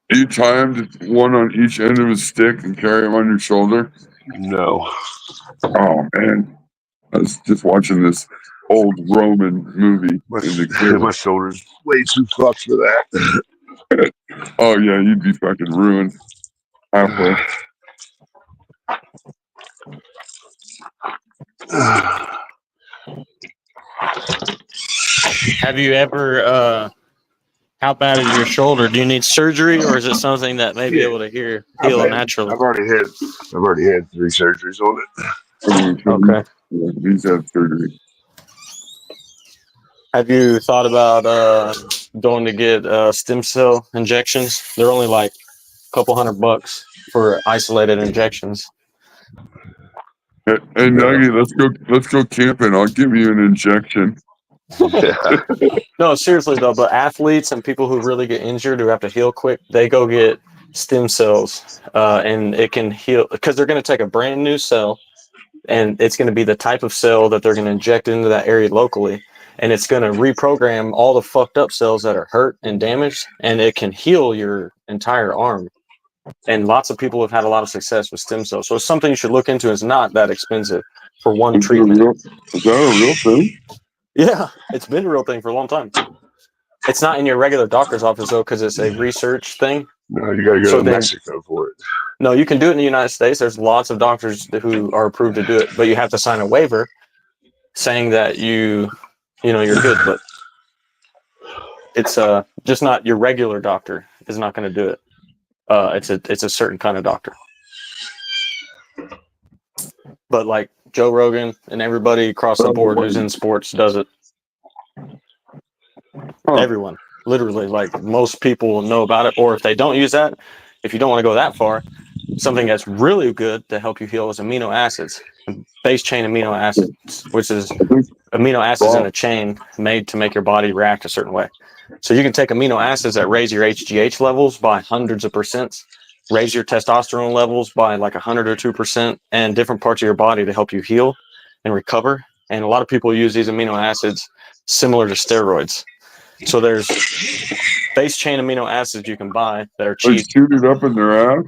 Do you tie him to one on each end of his stick and carry him on your shoulder? No. Oh man, I was just watching this old Roman movie. My shoulder's way too fucked for that. Oh yeah, you'd be fucking ruined halfway. Have you ever how bad is your shoulder? Do you need surgery, or is it something that may be able to heal naturally? I've already had 3 surgeries on it. Okay. Yeah, he's had surgery. Have you thought about going to get stem cell injections? They're only like a couple $100 for isolated injections. Hey Nuggie, let's go camping. I'll give you an injection. No, seriously though, but athletes and people who really get injured, who have to heal quick, they go get stem cells, and it can heal because they're going to take a brand new cell, and it's going to be the type of cell that they're going to inject into that area locally, and it's going to reprogram all the fucked up cells that are hurt and damaged, and it can heal your entire arm. And lots of people have had a lot of success with stem cells, so it's something you should look into. It's not that expensive for one treatment. Is that a real thing? Yeah, it's been a real thing for a long time. It's not in your regular doctor's office, though, because it's a research thing. No, you got to go to Mexico for it. No, you can do it in the United States. There's lots of doctors who are approved to do it, but you have to sign a waiver saying that you're good. But it's just not your regular doctor is not going to do it. It's a certain kind of doctor. But like Joe Rogan and everybody across the board who's in sports does it. Everyone, literally, like most people know about it. Or if they don't use that, if you don't want to go that far, something that's really good to help you heal is amino acids, base chain amino acids, which is amino acids in a chain made to make your body react a certain way. So you can take amino acids that raise your HGH levels by hundreds of percents, raise your testosterone levels by like 100 or 2%, and different parts of your body to help you heal and recover. And a lot of people use these amino acids similar to steroids. So there's base chain amino acids you can buy that are They cheap. shoot it up in their ass.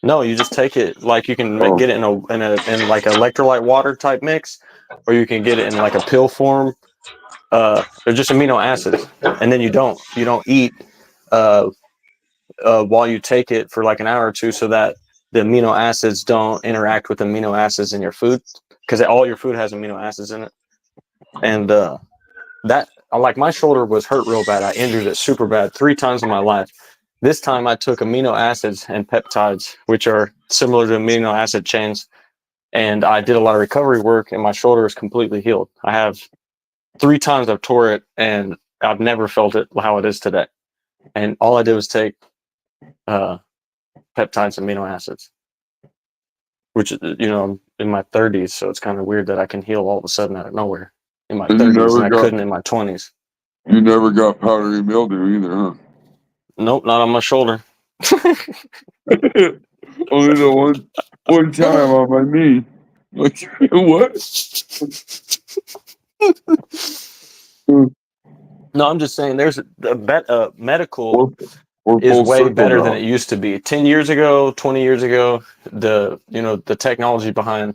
No, you just take it like you can Oh. get it in like electrolyte water type mix, or you can get it in like a pill form. They're just amino acids, and then you don't eat while you take it for like an hour or two, so that the amino acids don't interact with amino acids in your food, because all your food has amino acids in it. And that, like, my shoulder was hurt real bad. I injured it super bad 3 times in my life. This time I took amino acids and peptides, which are similar to amino acid chains, and I did a lot of recovery work, and my shoulder is completely healed. I have 3 times I've tore it, and I've never felt it how it is today. And all I did was take peptides and amino acids, which, you know, I'm in my 30s, so it's kind of weird that I can heal all of a sudden out of nowhere in my 30s, and I couldn't in my 20s. You never got powdery mildew either, huh? Nope, not on my shoulder. Only the one time on my knee. Like, what? No, I'm just saying there's a medical or is way better now. than it used to be. 10 years ago, 20 years ago, the technology behind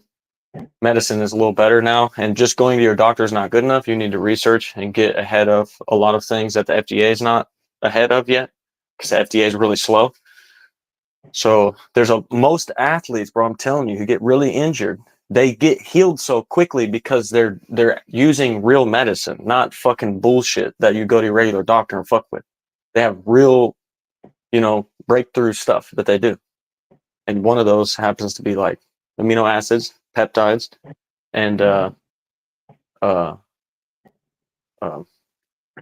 medicine is a little better now, and just going to your doctor is not good enough. You need to research and get ahead of a lot of things that the FDA is not ahead of yet, because the FDA is really slow. So there's most athletes, bro, I'm telling you, who get really injured, they get healed so quickly because they're using real medicine, not fucking bullshit that you go to your regular doctor and fuck with. They have real, breakthrough stuff that they do. And one of those happens to be like amino acids, peptides, and you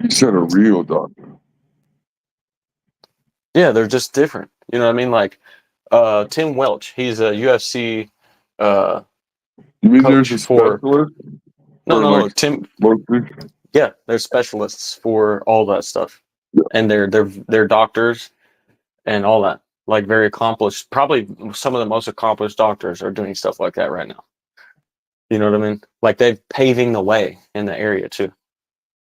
said a real doctor. Yeah, they're just different. You know what I mean? Like Tim Welch, he's a UFC you mean coach there's a specialist? No, Tim. Mostly? Yeah, they're specialists for all that stuff, yeah. And they're doctors and all that. Like very accomplished. Probably some of the most accomplished doctors are doing stuff like that right now. You know what I mean? Like they're paving the way in the area too,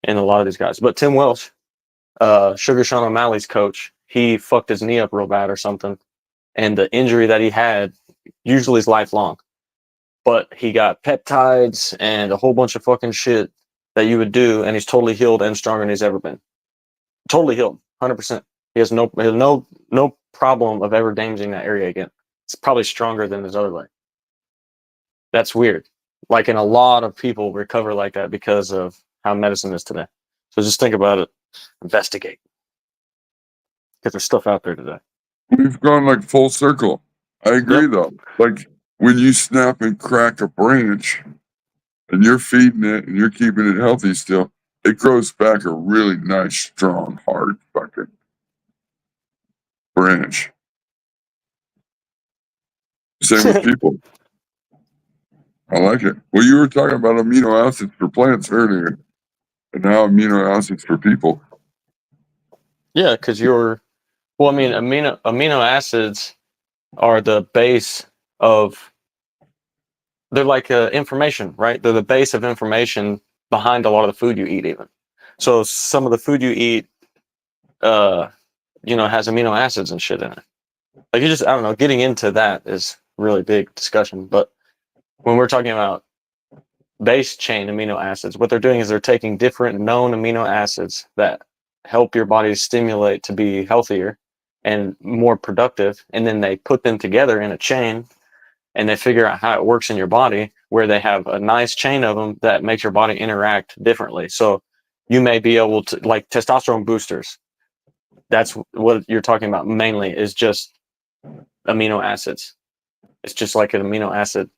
and a lot of these guys. But Tim Welch, Sugar Sean O'Malley's coach, he fucked his knee up real bad or something, and the injury that he had usually is lifelong. But he got peptides and a whole bunch of fucking shit that you would do, and he's totally healed and stronger than he's ever been. Totally healed, 100%. He has no problem of ever damaging that area again. It's probably stronger than his other leg. That's weird. Like, and a lot of people recover like that because of how medicine is today. So just think about it. Investigate. Because there's stuff out there today. We've gone like full circle. I agree though. Like when you snap and crack a branch and you're feeding it and you're keeping it healthy still, it grows back a really nice, strong, hard fucking branch. Same with people. I like it. Well, you were talking about amino acids for plants earlier, and now amino acids for people. Yeah, because amino acids are the base of, they're like information, right? They're the base of information behind a lot of the food you eat even. So some of the food you eat, has amino acids and shit in it. Like I don't know, getting into that is really big discussion. But when we're talking about base chain amino acids, what they're doing is they're taking different known amino acids that help your body stimulate to be healthier and more productive, and then they put them together in a chain, and they figure out how it works in your body, where they have a nice chain of them that makes your body interact differently. So you may be able to, like testosterone boosters, that's what you're talking about mainly, is just amino acids. It's just like an amino acid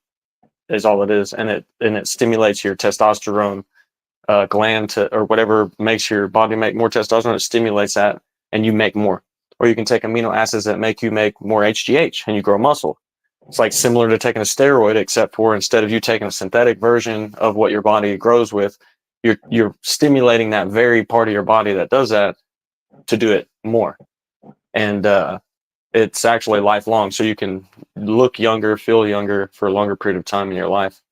is all it is, and it stimulates your testosterone gland or whatever makes your body make more testosterone. It stimulates that, and you make more. Or you can take amino acids that make you make more HGH, and you grow muscle. It's like similar to taking a steroid, except for instead of you taking a synthetic version of what your body grows with, you're stimulating that very part of your body that does that to do it more. And it's actually lifelong, so you can look younger, feel younger for a longer period of time in your life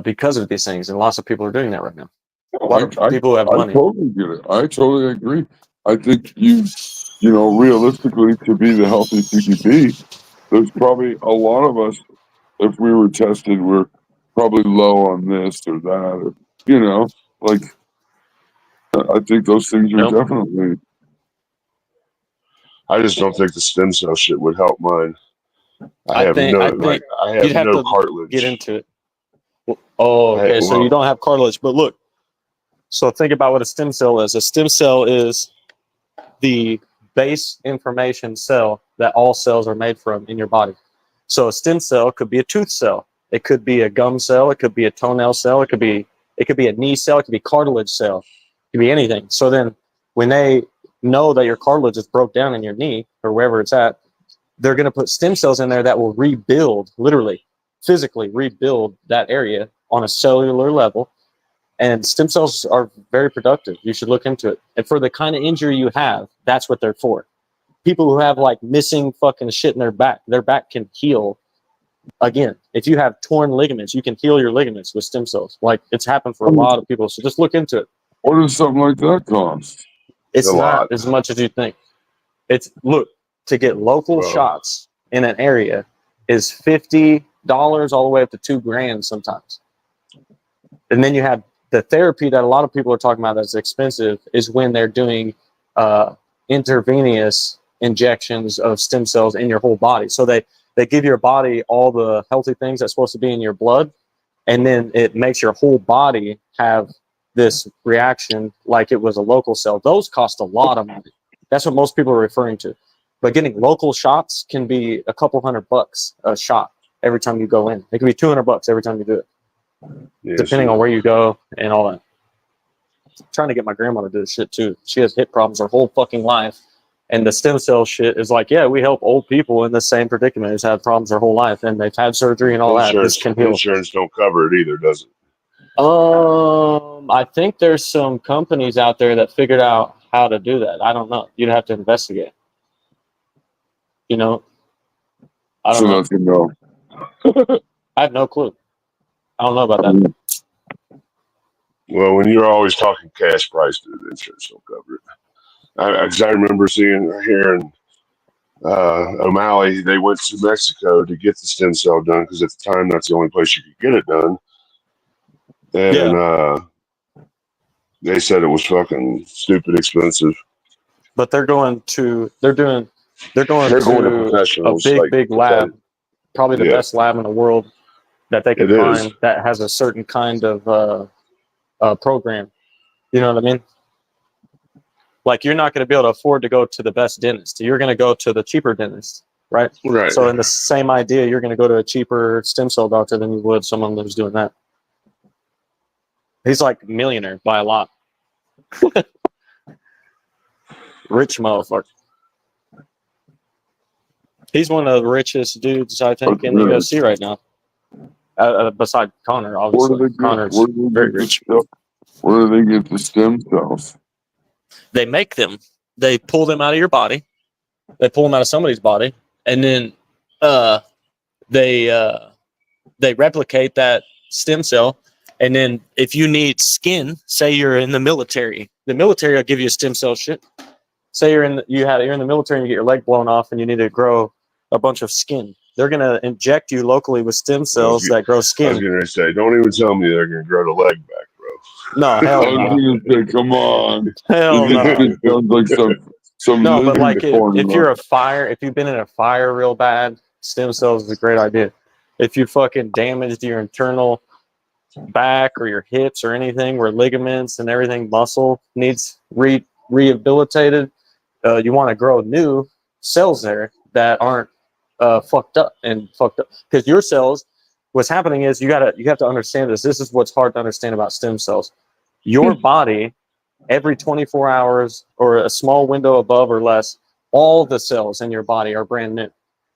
because of these things. And lots of people are doing that right now. A lot of people who have money. I totally get it. I totally agree. I think you know, realistically, to be the healthiest you can be, there's probably a lot of us, if we were tested, we're probably low on this or that, or, you know, like, I think those things are definitely. I just don't think the stem cell shit would help mine. I have think you'd have no to cartilage. get into it. Oh, okay. So you don't have cartilage, but look. So think about what a stem cell is. A stem cell is the base information cell that all cells are made from in your body. So a stem cell could be a tooth cell. It could be a gum cell. It could be a toenail cell. It could be a knee cell. It could be cartilage cell. It could be anything. So then when they know that your cartilage is broke down in your knee or wherever it's at, they're going to put stem cells in there that will rebuild, literally, physically rebuild that area on a cellular level. And stem cells are very productive. You should look into it. And for the kind of injury you have, that's what they're for. People who have like missing fucking shit in their back can heal. Again, if you have torn ligaments, you can heal your ligaments with stem cells. Like it's happened for a lot of people. So just look into it. What does something like that cost? It's not as much as you think. To get local shots in an area is $50 all the way up to $2,000 sometimes. And then you have the therapy that a lot of people are talking about that's expensive is when they're doing intravenous injections of stem cells in your whole body. So they give your body all the healthy things that's supposed to be in your blood, and then it makes your whole body have this reaction like it was a local cell. Those cost a lot of money. That's what most people are referring to. But getting local shots can be a couple $100 a shot every time you go in. It can be $200 every time you do it, depending on where you go and all that. I'm trying to get my grandma to do this shit too. She has hip problems her whole fucking life. And the stem cell shit is like, yeah, we help old people in the same predicament who's had problems their whole life and they've had surgery and all that. This can heal. Insurance don't cover it either, does it? I think there's some companies out there that figured out how to do that. I don't know. You'd have to investigate. You know, I don't know. I have no clue. I don't know about that. Well, when you're always talking cash price, the insurance don't cover it. I remember hearing O'Malley, they went to Mexico to get the stem cell done because at the time that's the only place you could get it done. And they said it was fucking stupid expensive. But they're going to a big lab, probably the best lab in the world that they can find that has a certain kind of program. You know what I mean? Like you're not going to be able to afford to go to the best dentist. You're going to go to the cheaper dentist, right? Right. So in the same idea, you're going to go to a cheaper stem cell doctor than you would someone who's doing that. He's like a millionaire by a lot. Rich motherfucker. He's one of the richest dudes, I think, in the UFC right now. Besides Connor, obviously. Connor's very rich. Where do they get the stem cells? They make them. They pull them out of your body. They pull them out of somebody's body, and then they replicate that stem cell. And then if you need skin, say you're in the military will give you a stem cell shit. Say you're in the military and you get your leg blown off and you need to grow a bunch of skin. They're gonna inject you locally with stem cells that grow skin. I was gonna say, don't even tell me they're gonna grow the leg back, bro. No, hell no. I was gonna say, come on. Hell no. It sounds like some no, but like if you've been in a fire real bad, stem cells is a great idea. If you fucking damaged your internal back or your hips or anything where ligaments and everything, muscle needs rehabilitated, you want to grow new cells there that aren't fucked up. Because your cells, what's happening is you have to understand this. This is what's hard to understand about stem cells. Your body, every 24 hours or a small window above or less, all the cells in your body are brand new.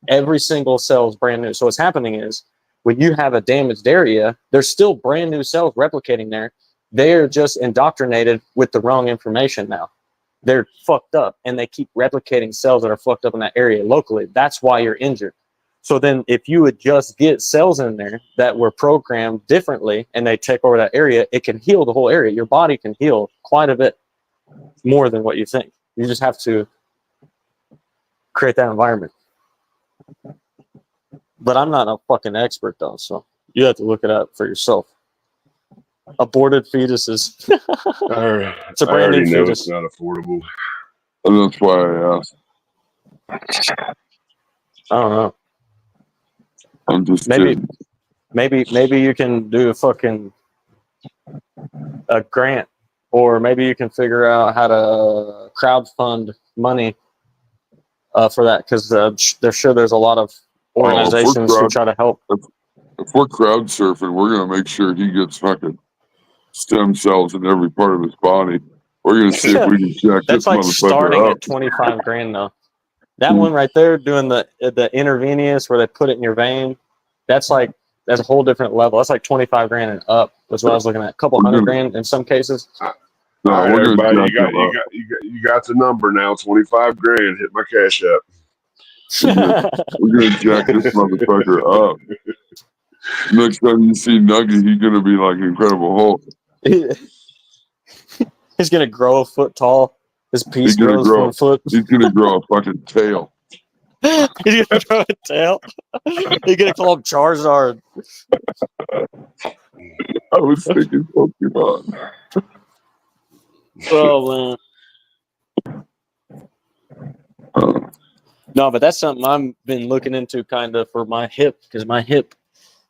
Every single cell is brand new. So what's happening is when you have a damaged area, there's still brand new cells replicating there. They're just indoctrinated with the wrong information now. They're fucked up and they keep replicating cells that are fucked up in that area locally. That's why you're injured. So then if you would just get cells in there that were programmed differently and they take over that area, it can heal the whole area. Your body can heal quite a bit more than what you think. You just have to create that environment. But I'm not a fucking expert though, so you have to look it up for yourself. Aborted fetuses. It's a brand new fetus. It's not affordable. And that's why I asked. I don't know. I'm just maybe kidding. maybe you can do a grant, or maybe you can figure out how to crowdfund money for that, because they're sure there's a lot of organizations who try to help. If we're crowd surfing, we're gonna make sure he gets fucking stem cells in every part of his body. We're gonna see if we can jack That's this like motherfucker starting up. at 25 grand though. That one right there, doing the intravenous where they put it in your vein, that's a whole different level. That's like 25 grand and up. That's what I was looking at. A couple hundred grand in some cases. No, all right, we're everybody, gonna you got the number now. 25 grand. Hit my cash app. we're gonna jack this motherfucker up. Next time you see Nugget, he's gonna be like Incredible Hulk. He's gonna grow a foot tall. His piece grows 1 foot. He's gonna grow a fucking tail. He's gonna grow a tail. He's gonna call him Charizard. I was thinking Pokemon. Oh man. No, but that's something I've been looking into kind of for my hip, because my hip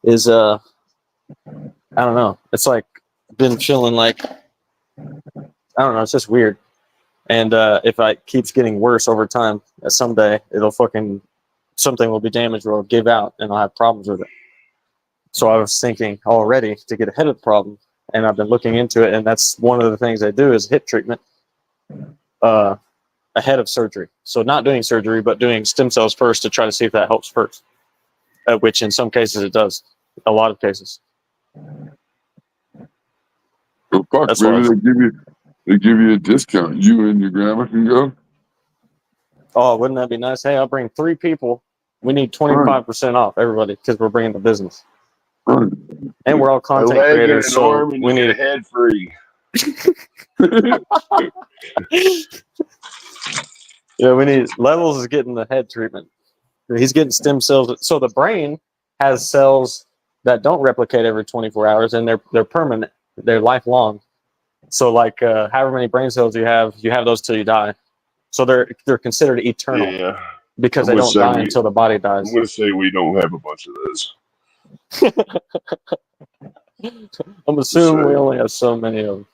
is I don't know. It's like been feeling like, I don't know, it's just weird. And if it keeps getting worse over time, someday something will be damaged or it'll give out and I'll have problems with it. So I was thinking already to get ahead of the problem, and I've been looking into it, and that's one of the things I do is hip treatment ahead of surgery. So not doing surgery, but doing stem cells first to try to see if that helps first, which in some cases it does, a lot of cases. Well, fuck, That's maybe they give you a discount. You and your grandma can go. Oh, wouldn't that be nice? Hey, I'll bring 3 people. We need 25% off, everybody, because we're bringing the business. Right. And we're all content creators, so we need a head free. Yeah, we need Levels is getting the head treatment. He's getting stem cells. So the brain has cells that don't replicate every 24 hours, and they're permanent. They're lifelong. So like however many brain cells you have those till you die. So they're considered eternal because they don't die until the body dies. I'm going to say we don't have a bunch of those. I'm assuming we only have so many of them.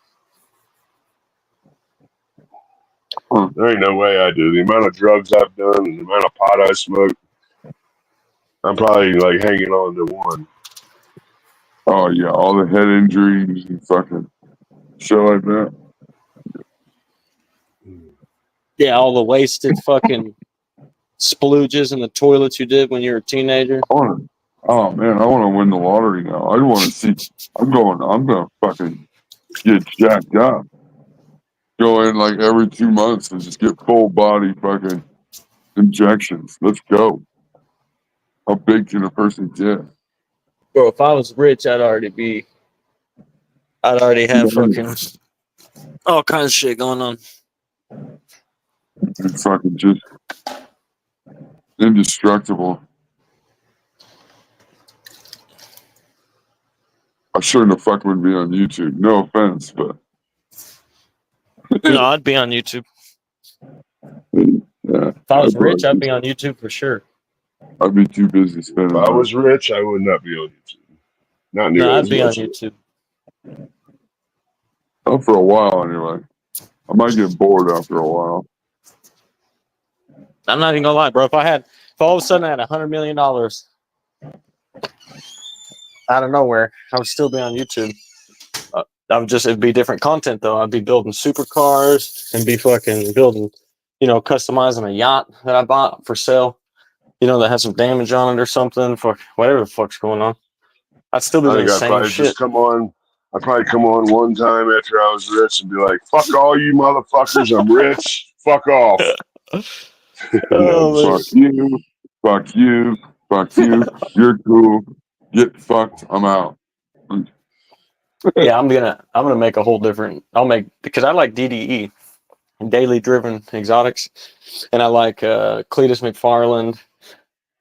There ain't no way I do. The amount of drugs I've done and the amount of pot I smoke, I'm probably like hanging on to one. Oh yeah, all the head injuries and fucking shit like that. Yeah, all the wasted fucking splooges in the toilets you did when you were a teenager. Oh man, I want to win the lottery now. I want to see. I'm gonna fucking get jacked up. Go in like every 2 months and just get full body fucking injections. Let's go. How big can a person get? Bro, if I was rich, I'd already have fucking all kinds of shit going on. It's fucking just indestructible. I shouldn't have fucking would be on YouTube. No offense, but no, I'd be on YouTube. Yeah, if I was rich, I'd be on YouTube for sure. I'd be too busy spending. If I was rich, I would not be on YouTube. Not nearly. No, I'd be on YouTube. Oh, for a while anyway. I might get bored after a while. I'm not even gonna lie, bro. If all of a sudden I had $100 million out of nowhere, I would still be on YouTube. It'd be different content though. I'd be building supercars and be fucking building, customizing a yacht that I bought for sale, that has some damage on it or something, for whatever the fuck's going on. I'd still be doing the same shit. I'd probably come on one time after I was rich and be like, fuck all you motherfuckers, I'm rich, fuck off. Fuck you, Fuck you. You're cool. Get fucked. I'm out. Yeah, I'm gonna make a whole different. Because I like DDE, daily driven exotics, and I like Cletus McFarland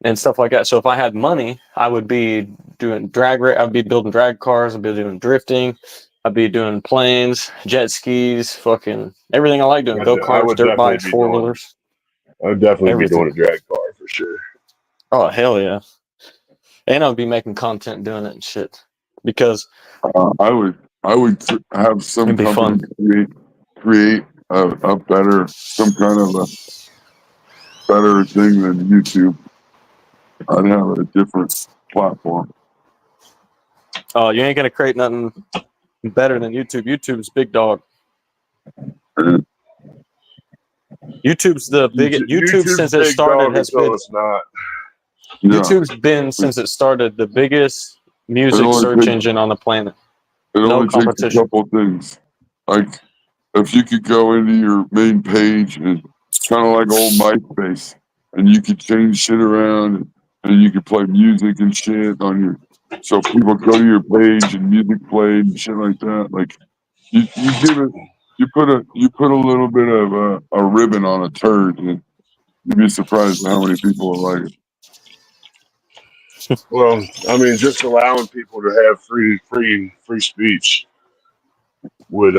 and stuff like that. So if I had money, I would be doing I'd be building drag cars. I'd be doing drifting. I'd be doing planes, jet skis, fucking everything I like doing. Go karts, dirt bikes, 4-wheelers. I would definitely Everything. be doing a drag car for sure. Oh hell yeah! And I'd be making content doing it and shit because I would have some it'd be company create a better, some kind of a better thing than YouTube. I'd have a different platform. Oh, you ain't gonna create nothing better than YouTube. YouTube's big dog. YouTube's the biggest. YouTube since it started has been. It's not. Yeah. YouTube's been since it started the biggest music search engine on the planet. It No only takes a competition. couple things. Like if you could go into your main page and it's kind of like old MySpace, and you could change shit around, and you could play music and shit on your. So people go to your page and music played and shit like that. Like you give it, you put a little bit of a ribbon on a turd, and you'd be surprised at how many people will like it. Well, I mean, just allowing people to have free speech would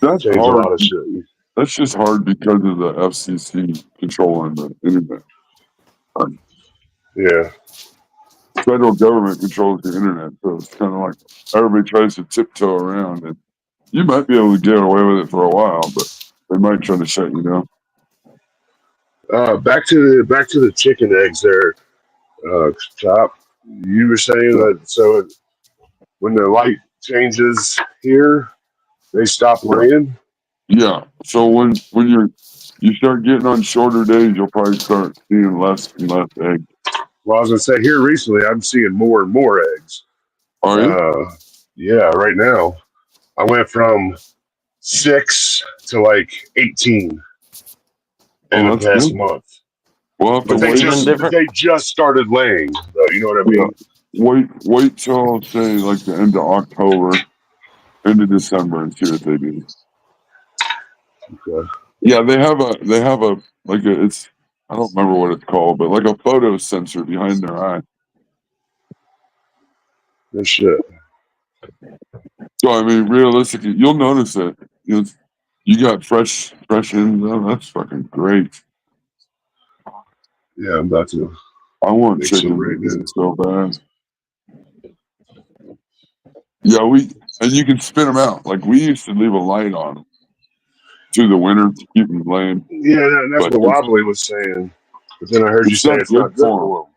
That's change hard. a lot of shit. That's just hard because of the FCC controlling the internet. Yeah. Federal government controls the internet, so it's kind of like everybody tries to tiptoe around, and you might be able to get away with it for a while, but they might try to shut you down. Back to the chicken eggs there, Chop. You were saying that so when the light changes here, they stop laying. Yeah. So when you start getting on shorter days, you'll probably start seeing less and less eggs. Well, I was gonna say here recently, I'm seeing more and more eggs. Are you? Yeah. Right now, I went from 6 to like 18 in the past month. Well, but they just started laying, though. You know what I mean? Wait till say like the end of October, end of December, and see what they do. Okay. Yeah, they have a like a, it's I don't remember what it's called, but like a photo sensor behind their eye. Good shit. So I mean, realistically, you'll notice it. You got fresh ends. Oh, that's fucking great. Yeah, I'm about to. I want chicken so bad. Yeah, and you can spin them out. Like we used to leave a light on them through the winter to keep them laying. Yeah, that's what Wobbly was saying. But then I heard you say it's not good for them.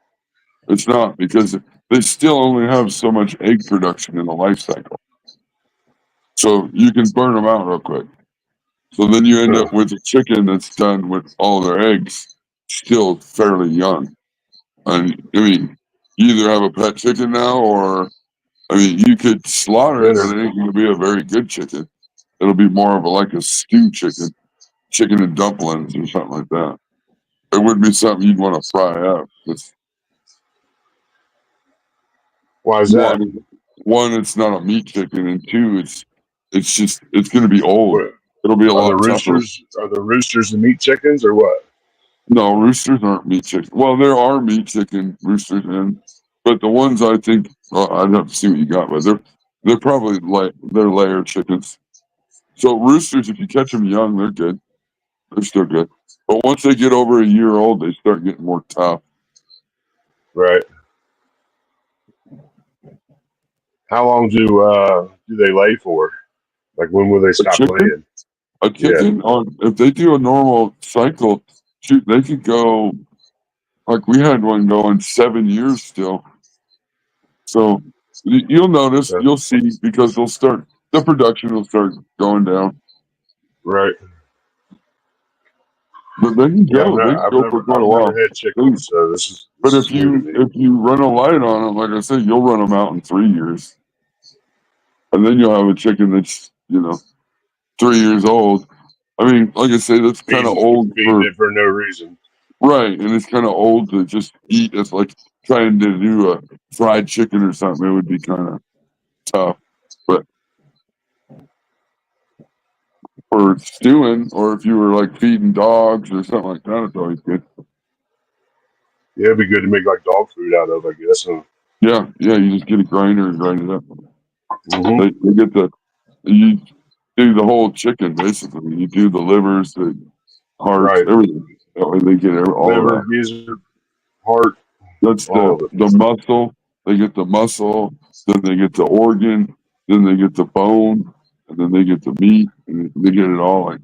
It's not, because they still only have so much egg production in the life cycle. So you can burn them out real quick. So then you end up with a chicken that's done with all their eggs still fairly young. And I mean, you either have a pet chicken now, or I mean, you could slaughter it, but it ain't going to be a very good chicken. It'll be more of like a stew chicken and dumplings or something like that. It wouldn't be something you'd want to fry up. Why is that? One, it's not a meat chicken, and two, it's going to be old. It'll be a lot tougher. Are the roosters the meat chickens or what? No, roosters aren't meat chickens. Well, there are meat chicken roosters, but the ones I think I'd have to see what you got, but they're probably they're layer chickens. So roosters, if you catch them young, they're good. They're still good. But once they get over a year old, they start getting more tough. Right. How long do they lay for? Like when will they stop laying? A chicken, if they do a normal cycle, shoot, they could go. Like we had one going 7 years still. So you'll notice, you'll see, because the production will start going down. Right. But they can go. They can go for quite a while. Had chickens, so but if you run a light on them, like I said, you'll run them out in 3 years, and then you'll have a chicken that's 3 years old. I mean, like I say, that's kind of old for no reason. Right, and it's kind of old to just eat. It's like trying to do a fried chicken or something. It would be kind of tough. But for stewing, or if you were like feeding dogs or something like that, it's always good. Yeah, it'd be good to make like dog food out of, I guess. Huh? Yeah, you just get a grinder and grind it up. Mm-hmm. They get you do the whole chicken basically. You do the livers, the hearts, Right. everything. That way they get all Liver, of that. gizzard, heart. That's all of it. the muscle. They get the muscle, then they get the organ, then they get the bone, and then they get the meat, and they get it all. Like,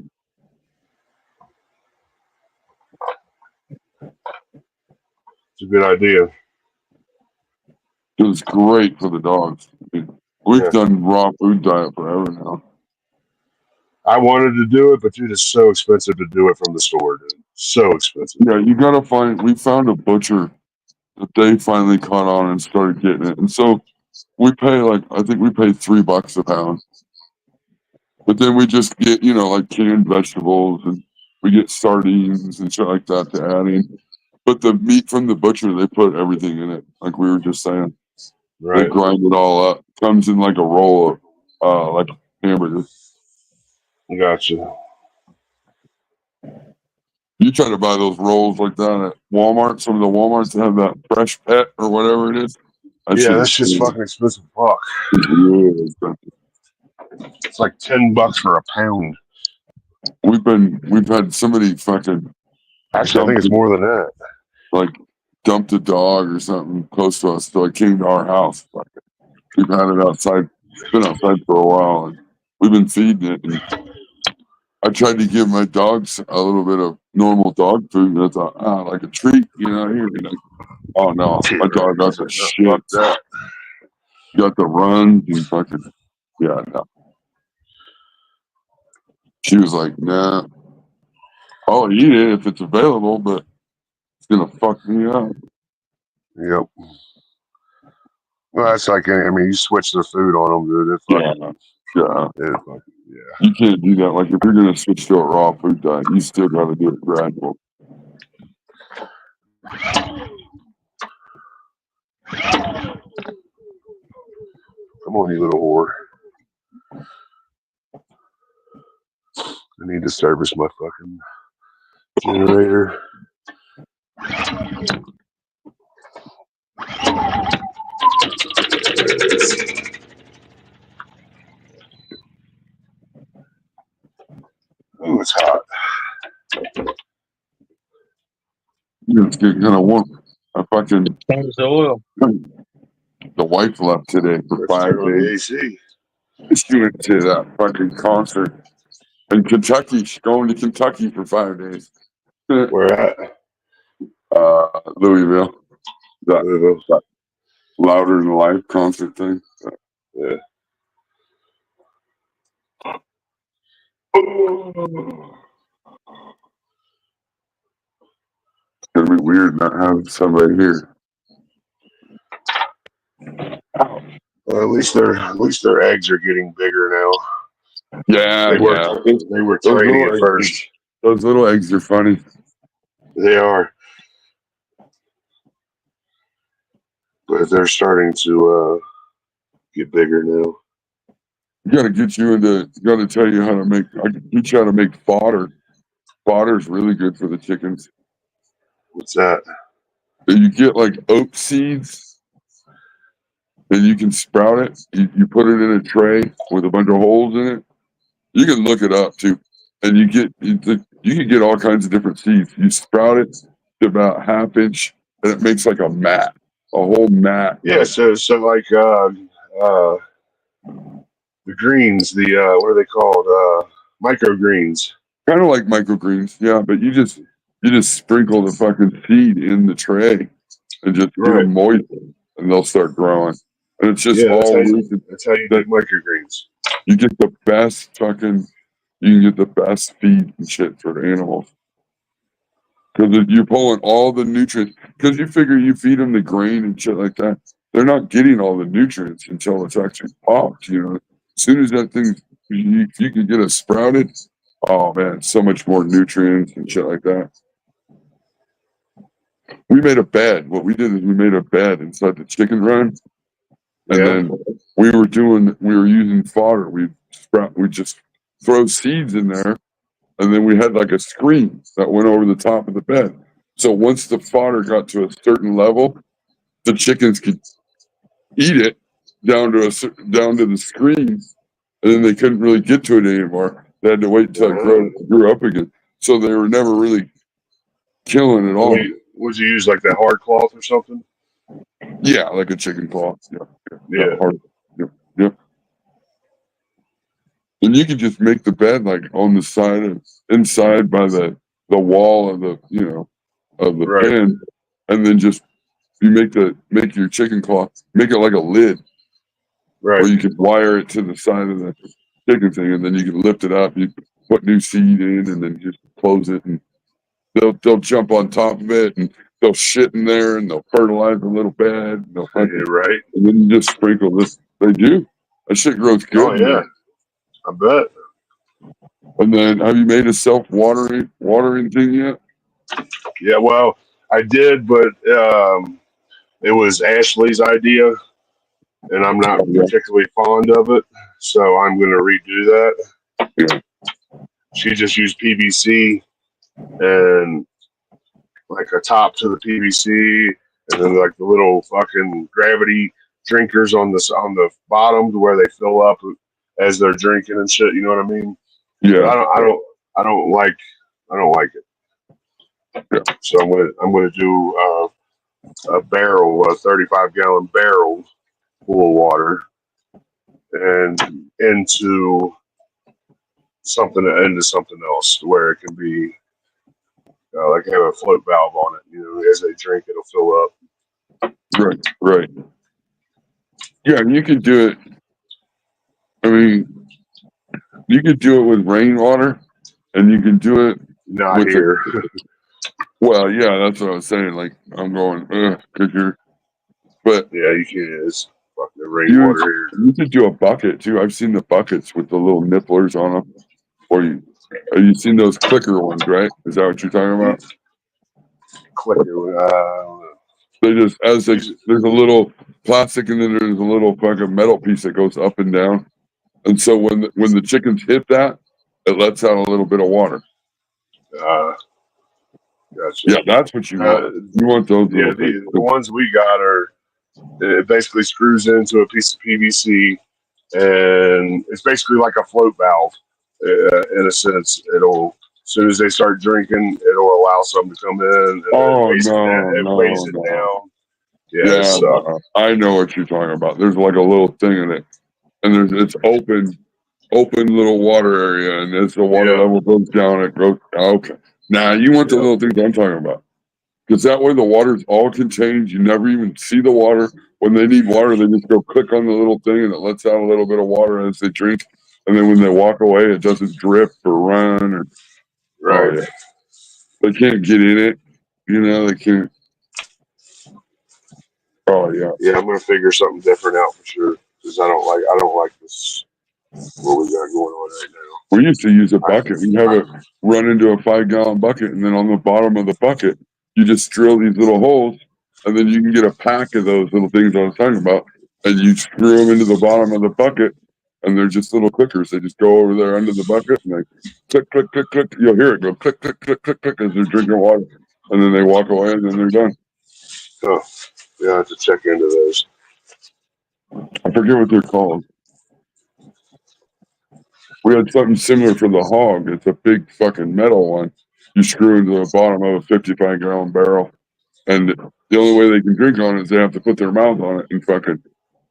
It's a good idea. it's great for the dogs. I mean, we've Yeah. done raw food diet forever now. I wanted to do it, but dude, it's so expensive to do it from the store, dude. So expensive. Yeah, you gotta find. We found a butcher that they finally caught on and started getting it, and so we pay I think we pay $3 a pound. But then we just get, like canned vegetables, and we get sardines and shit like that to add in. But the meat from the butcher, they put everything in it. Like we were just saying, Right. they grind it all up. Comes in like a roll of, like hamburger. Gotcha. You try to buy those rolls like that at Walmart. Some of the Walmarts have that fresh pet or whatever it is. That's just fucking expensive. Fuck. Really expensive. It's like $10 for a pound. We've had somebody fucking. Actually, I think it's more than that. Like dumped a dog or something close to us, so it came to our house. We've had it outside. It's been outside for a while, and we've been feeding it. And I tried to give my dogs a little bit of normal dog food. And I thought, like a treat, here. Oh no, my dog got the shit. Got the runs and fucking no. She was like, nah, I'll eat it if it's available, but it's gonna fuck me up. Yep. Well, that's like, I mean, you switch the food on them, dude. It's fucking, You can't do that. Like, if you're going to switch to a raw food diet, you still got to do it gradual. Come on, you little whore. I need to service my fucking generator. Oh, it's hot. It's getting kind of warm. I fucking. Change the oil. The wife left today for 5 days. She went to that fucking concert in Kentucky. She's going to Kentucky for 5 days. Where at? Louisville. That Louder Than Life concert thing. Yeah. It's gonna be weird not having somebody here. Well, at least their eggs are getting bigger now. Yeah, they were tiny at first. Those little eggs are funny. They are, but they're starting to get bigger now. Got to get you into. Got to tell you how to make. I can teach you how to make fodder. Fodder is really good for the chickens. What's that? You get like oat seeds, and you can sprout it. You put it in a tray with a bunch of holes in it. You can look it up too, and you can get all kinds of different seeds. You sprout it to about 1/2 inch, and it makes like a mat, a whole mat. Yeah. So like the greens, what are they called? Microgreens. Kind of like microgreens, yeah. But you just sprinkle the fucking seed in the tray and just get them moist, and they'll start growing. And it's just that's how you do microgreens. You get the best fucking. You can get the best feed and shit for the animals. Because you're pulling all the nutrients. Because you figure you feed them the grain and shit like that, they're not getting all the nutrients until it's actually popped. As soon as that thing, if you can get it sprouted, oh man, so much more nutrients and shit like that. We made a bed. What we did is we made a bed inside the chicken run, and then we were using fodder. We just throw seeds in there, and then we had like a screen that went over the top of the bed. So once the fodder got to a certain level, the chickens could eat it down to the screen, and then they couldn't really get to it anymore. They had to wait until it grew up again. So they were never really killing at all. Would you use like that hard cloth or something? Yeah, like a chicken cloth. Yeah. Yep. And you could just make the bed like on the side inside by the wall of the pen, and then just you make your chicken cloth, make it like a lid. Right. Or you could wire it to the side of the chicken thing, and then you can lift it up. You put new seed in, and then just close it, and they'll jump on top of it, and they'll shit in there, and they'll fertilize a little bed. And right. And then you just sprinkle this. They do. That shit grows good. Oh yeah, I bet. And then, have you made a self-watering thing yet? Yeah, well, I did, but it was Ashley's idea, and I'm not particularly fond of it, so I'm going to redo that. Yeah. She just used PVC and like a top to the PVC, and then like the little fucking gravity drinkers on the bottom to where they fill up as they're drinking and shit. You know what I mean? Yeah. But I don't like it. Yeah. So I'm gonna do a 35-gallon barrel full of water, and into something else where it can be like have a float valve on it. You know, as they drink, it'll fill up. Right. Yeah, and you could do it. I mean, you could do it with rainwater, and you can do it Not with here. Well, yeah, that's what I was saying. Like, I'm going, because but yeah, you can. It's fucking rainwater here. You could do a bucket too. I've seen the buckets with the little nipplers on them. Or have you seen those clicker ones, right? Is that what you're talking about? Clicker. They just there's a little plastic, and then there's a little fucking metal piece that goes up and down. And so when the chickens hit that, it lets out a little bit of water. Gotcha. Yeah, that's what you want. You want those. Yeah, the ones we got are, it basically screws into a piece of PVC, and it's basically like a float valve. In a sense, as soon as they start drinking, it'll allow something to come in. And weighs it down. Yeah, I know what you're talking about. There's like a little thing in it, and it's open little water area, and as the water level goes down, it goes. Okay, now you want the little things I'm talking about, because that way the water's all contained. You never even see the water. When they need water, they just go click on the little thing, and it lets out a little bit of water as they drink. And then when they walk away, it doesn't drip or run or. Right. Oh, yeah. They can't get in it. You know, they can't. Oh yeah. Yeah, I'm gonna figure something different out for sure, because I don't like this what we got going on right now. We used to use a bucket. We have it run into a 5-gallon bucket, and then on the bottom of the bucket, you just drill these little holes, and then you can get a pack of those little things I was talking about, and you screw them into the bottom of the bucket, and they're just little clickers. They just go over there under the bucket, and they click, click, click, click. You'll hear it go click, click, click, click, click as they're drinking water, and then they walk away, and then they're done. Oh, yeah, I have to check into those. I forget what they're called. We had something similar for the hog. It's a big fucking metal one. You screw into the bottom of a 55-gallon barrel, and the only way they can drink on it is they have to put their mouth on it and fucking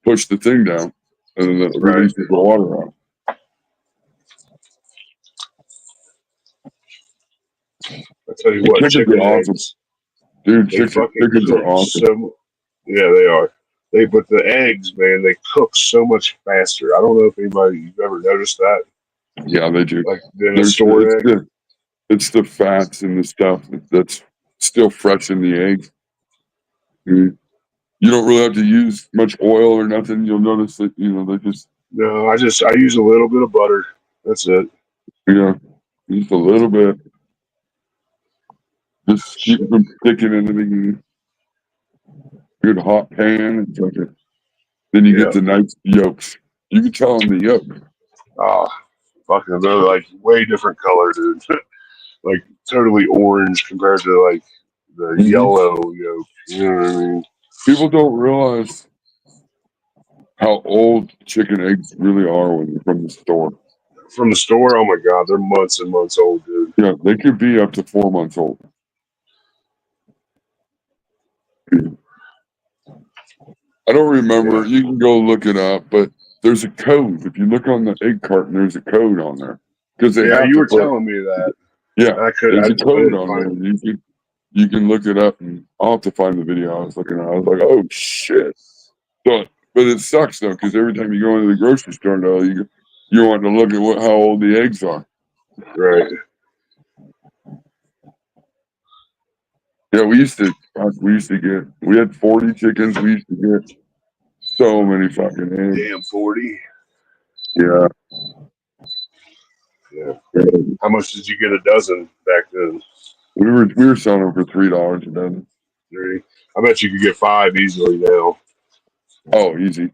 push the thing down, and then it releases the water out. I tell you what, chickens are awesome, dude. Chickens are awesome. Yeah, they are. But the eggs, man, they cook so much faster. I don't know if you've ever noticed that. Yeah, they do. Like than a stored egg. It's the fats and the stuff that's still fresh in the egg. You don't really have to use much oil or nothing. You'll notice that they just. No, I use a little bit of butter. That's it. Yeah, just a little bit. Just keep them sticking in the good hot pan and fucking. Then you get the nice yolks. You can tell them the yolk. Oh, fucking, they're like way different color, dude. Like totally orange compared to like the yellow yolk. You know what I mean? People don't realize how old chicken eggs really are when they're from the store. From the store, oh my god, they're months and months old, dude. Yeah, they could be up to 4 months old. I don't remember. You can go look it up, but there's a code. If you look on the egg carton, there's a code on there. Because you were telling me that. Yeah, there's a code on find there. You can look it up, and I'll have to find the video I was looking at. I was like, oh shit! But it sucks though, because every time you go into the grocery store, though, you want to look at how old the eggs are. Right. Yeah, we used to get. We had 40 chickens. We used to get so many fucking eggs. Damn, 40. Yeah. Yeah. How much did you get a dozen back then? We were selling them for $3 a dozen. 30. I bet you could get 5 easily now. Oh, easy.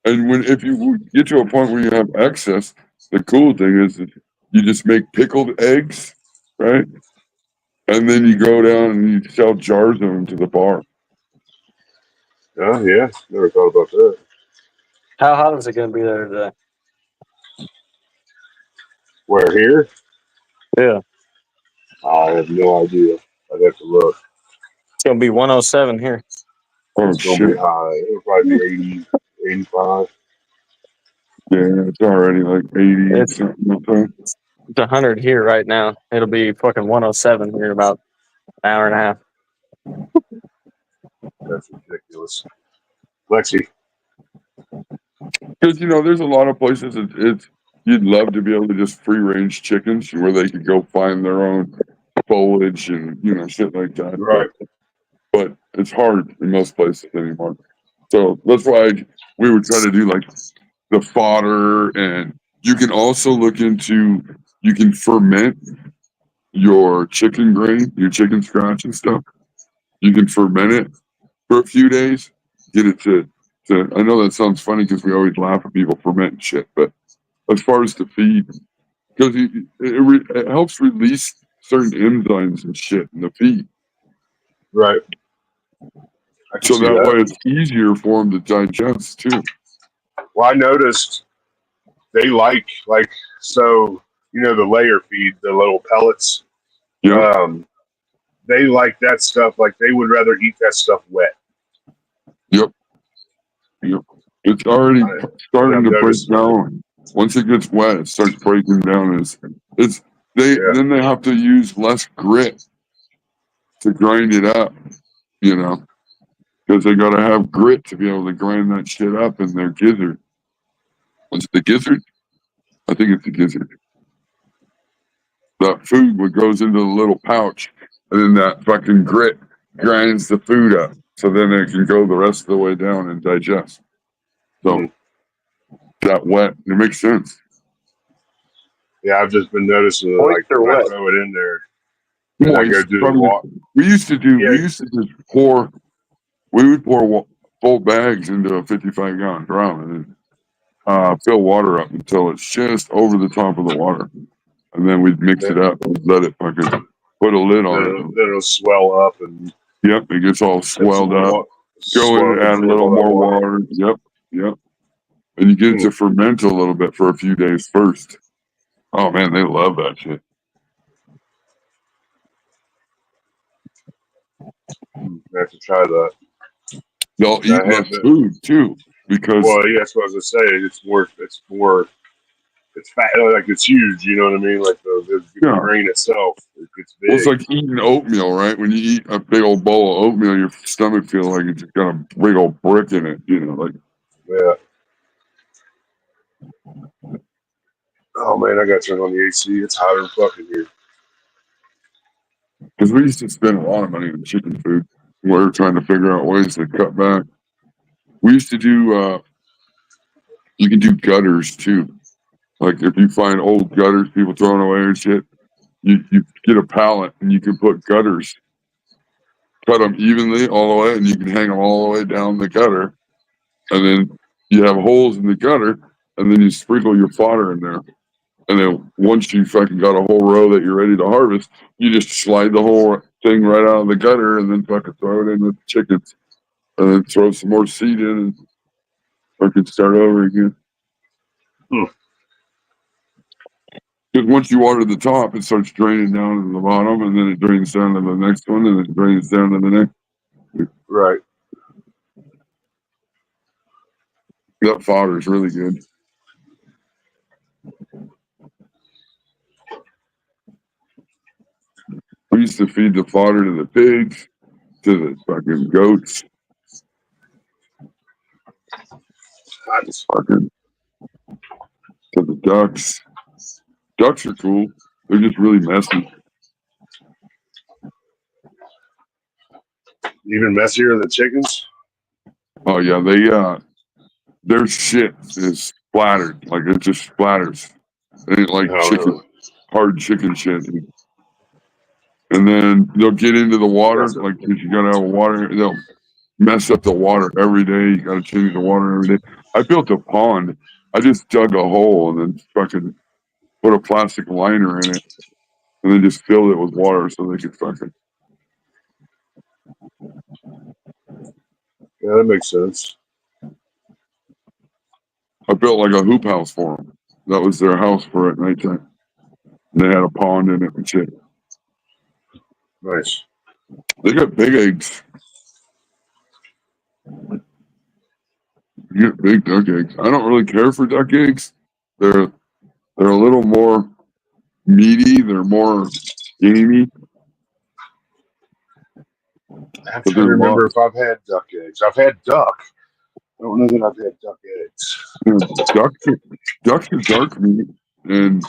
And if you get to a point where you have excess, the cool thing is that you just make pickled eggs, right? And then you go down and you sell jars of them to the bar. Oh yeah, never thought about that. How hot is it going to be there today? Where, here? Yeah. I have no idea. I'd have to look. It's going to be 107 here. Oh, It's going to be high. It'll probably be 80, 85. Yeah, it's already like 80 It's something like that. It's 100 here right now. It'll be fucking 107 here in about an hour and a half. That's ridiculous. Lexi. Because, there's a lot of places you'd love to be able to just free range chickens where they could go find their own foliage and, shit like that. Right. But it's hard in most places anymore. So that's why we would try to do like the fodder, and you can also look into, you can ferment your chicken grain, your chicken scratch and stuff. You can ferment it for a few days, get it to I know that sounds funny because we always laugh at people fermenting shit, but as far as the feed, because it helps release certain enzymes and shit in the feed. Right. So that way it's easier for them to digest too. Well, I noticed they so, the layer feed, the little pellets. Yeah. They like that stuff. Like they would rather eat that stuff wet. Yep. It's already starting to break down. Once it gets wet, it starts breaking down. Then they have to use less grit to grind it up, because they got to have grit to be able to grind that shit up in their gizzard. Was it the gizzard? I think it's the gizzard. That food goes into the little pouch, and then that fucking grit grinds the food up, so then it can go the rest of the way down and digest. So that wet, it makes sense. Yeah, I've just been noticing when I throw it in there. I go do the water. We used to just pour. We would pour full bags into a 55-gallon drum and fill water up until it's just over the top of the water, and then we'd mix it up and let it fucking put a lid on it. Then it'll swell up and. Yep, it gets all swelled up. Go in and add a little more water. Yep. And you get it to ferment a little bit for a few days first. Oh man, they love that shit. I have to try that. They'll eat less food too, because that's what I was gonna say. It's fat, like it's huge. You know what I mean? Like the grain itself, it's big. Well, it's like eating oatmeal, right? When you eat a big old bowl of oatmeal, your stomach feels like it's got a big old brick in it. Yeah. Oh man, I got to turn on the AC. It's hotter than fucking here. Because we used to spend a lot of money on chicken food. We were trying to figure out ways to cut back. We used to do. You can do gutters too. Like if you find old gutters, people throwing away and shit, you get a pallet and you can put gutters cut them evenly all the way, and you can hang them all the way down the gutter. And then you have holes in the gutter, and then you sprinkle your fodder in there. And then once you fucking got a whole row that you're ready to harvest, you just slide the whole thing right out of the gutter and then fucking throw it in with the chickens. And then throw some more seed in and fucking start over again. Because once you water the top, it starts draining down to the bottom, and then it drains down to the next one, and it drains down to the next. Right. That fodder is really good. We used to feed the fodder to the pigs, to the fucking goats, fucking to the ducks. Ducks are cool. They're just really messy. Even messier than chickens? Oh yeah, their shit is splattered. Like it just splatters. It ain't like chicken, hard chicken shit. And then they'll get into the water, like if you gotta have water, they'll mess up the water every day. You gotta change the water every day. I built a pond. I just dug a hole and then fucking put a plastic liner in it, and then just filled it with water so they could fucking. Yeah, that makes sense. I built like a hoop house for them. That was their house for at nighttime. And they had a pond in it and shit. Nice. They got big eggs. You get big duck eggs. I don't really care for duck eggs. They're a little more meaty. They're more gamey. I'm trying to remember if I've had duck eggs. I've had duck. I don't know that I've had duck eggs. Yeah, ducks are dark meat, and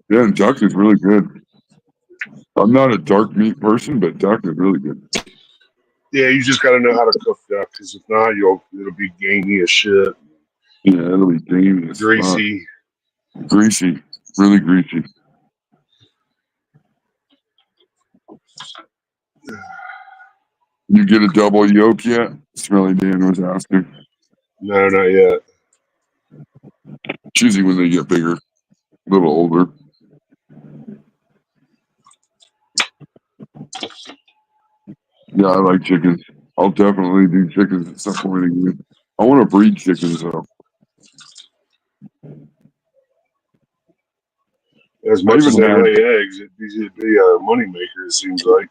yeah, duck is really good. I'm not a dark meat person, but duck is really good. Yeah, you just got to know how to cook duck, because if not, it'll be gamey as shit. Yeah, it'll be gamey as greasy. Fuck. Greasy, really greasy. You get a double yolk yet? Smelly Dan was asking. No, not yet. It's usually when they get bigger, a little older. Yeah, I like chickens. I'll definitely do chickens at some point again. I want to breed chickens though. As much as they lay eggs, it'd be a moneymaker, it seems like.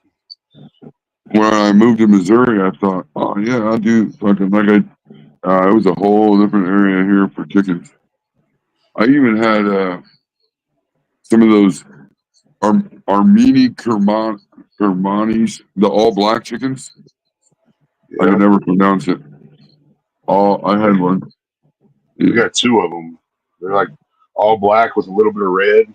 When I moved to Missouri, I thought, oh yeah, I'll do fucking like it was a whole different area here for chickens. I even had some of those Armeni Kermanis, the all black chickens. Yeah. I could never pronounce it. I had one. You got two of them. They're like all black with a little bit of red.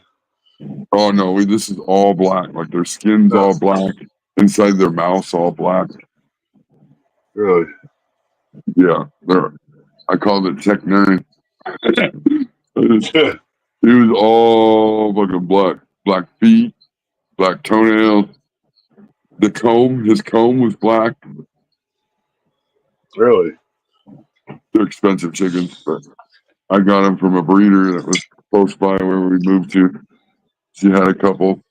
Oh no, this is all black. Like their skin's all black. Inside their mouth's all black. Really? Yeah. I called it Tech 9. It was all fucking black. Black feet, black toenails. His comb was black. Really? They're expensive chickens, but I got them from a breeder that was close by where we moved to. She had a couple.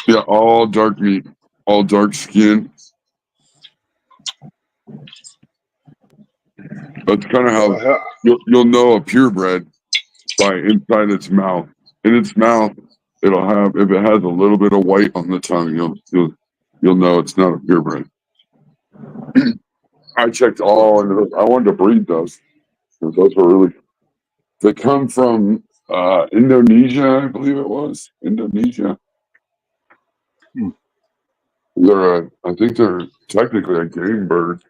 Yeah, all dark meat, all dark skin. That's kind of how you'll know a purebred by inside its mouth. In its mouth, it'll have, if it has a little bit of white on the tongue, you'll know it's not a purebred. I checked all into those. I wanted to breed those. Those were really. They come from Indonesia, I believe it was. Indonesia. I think they're technically a game bird.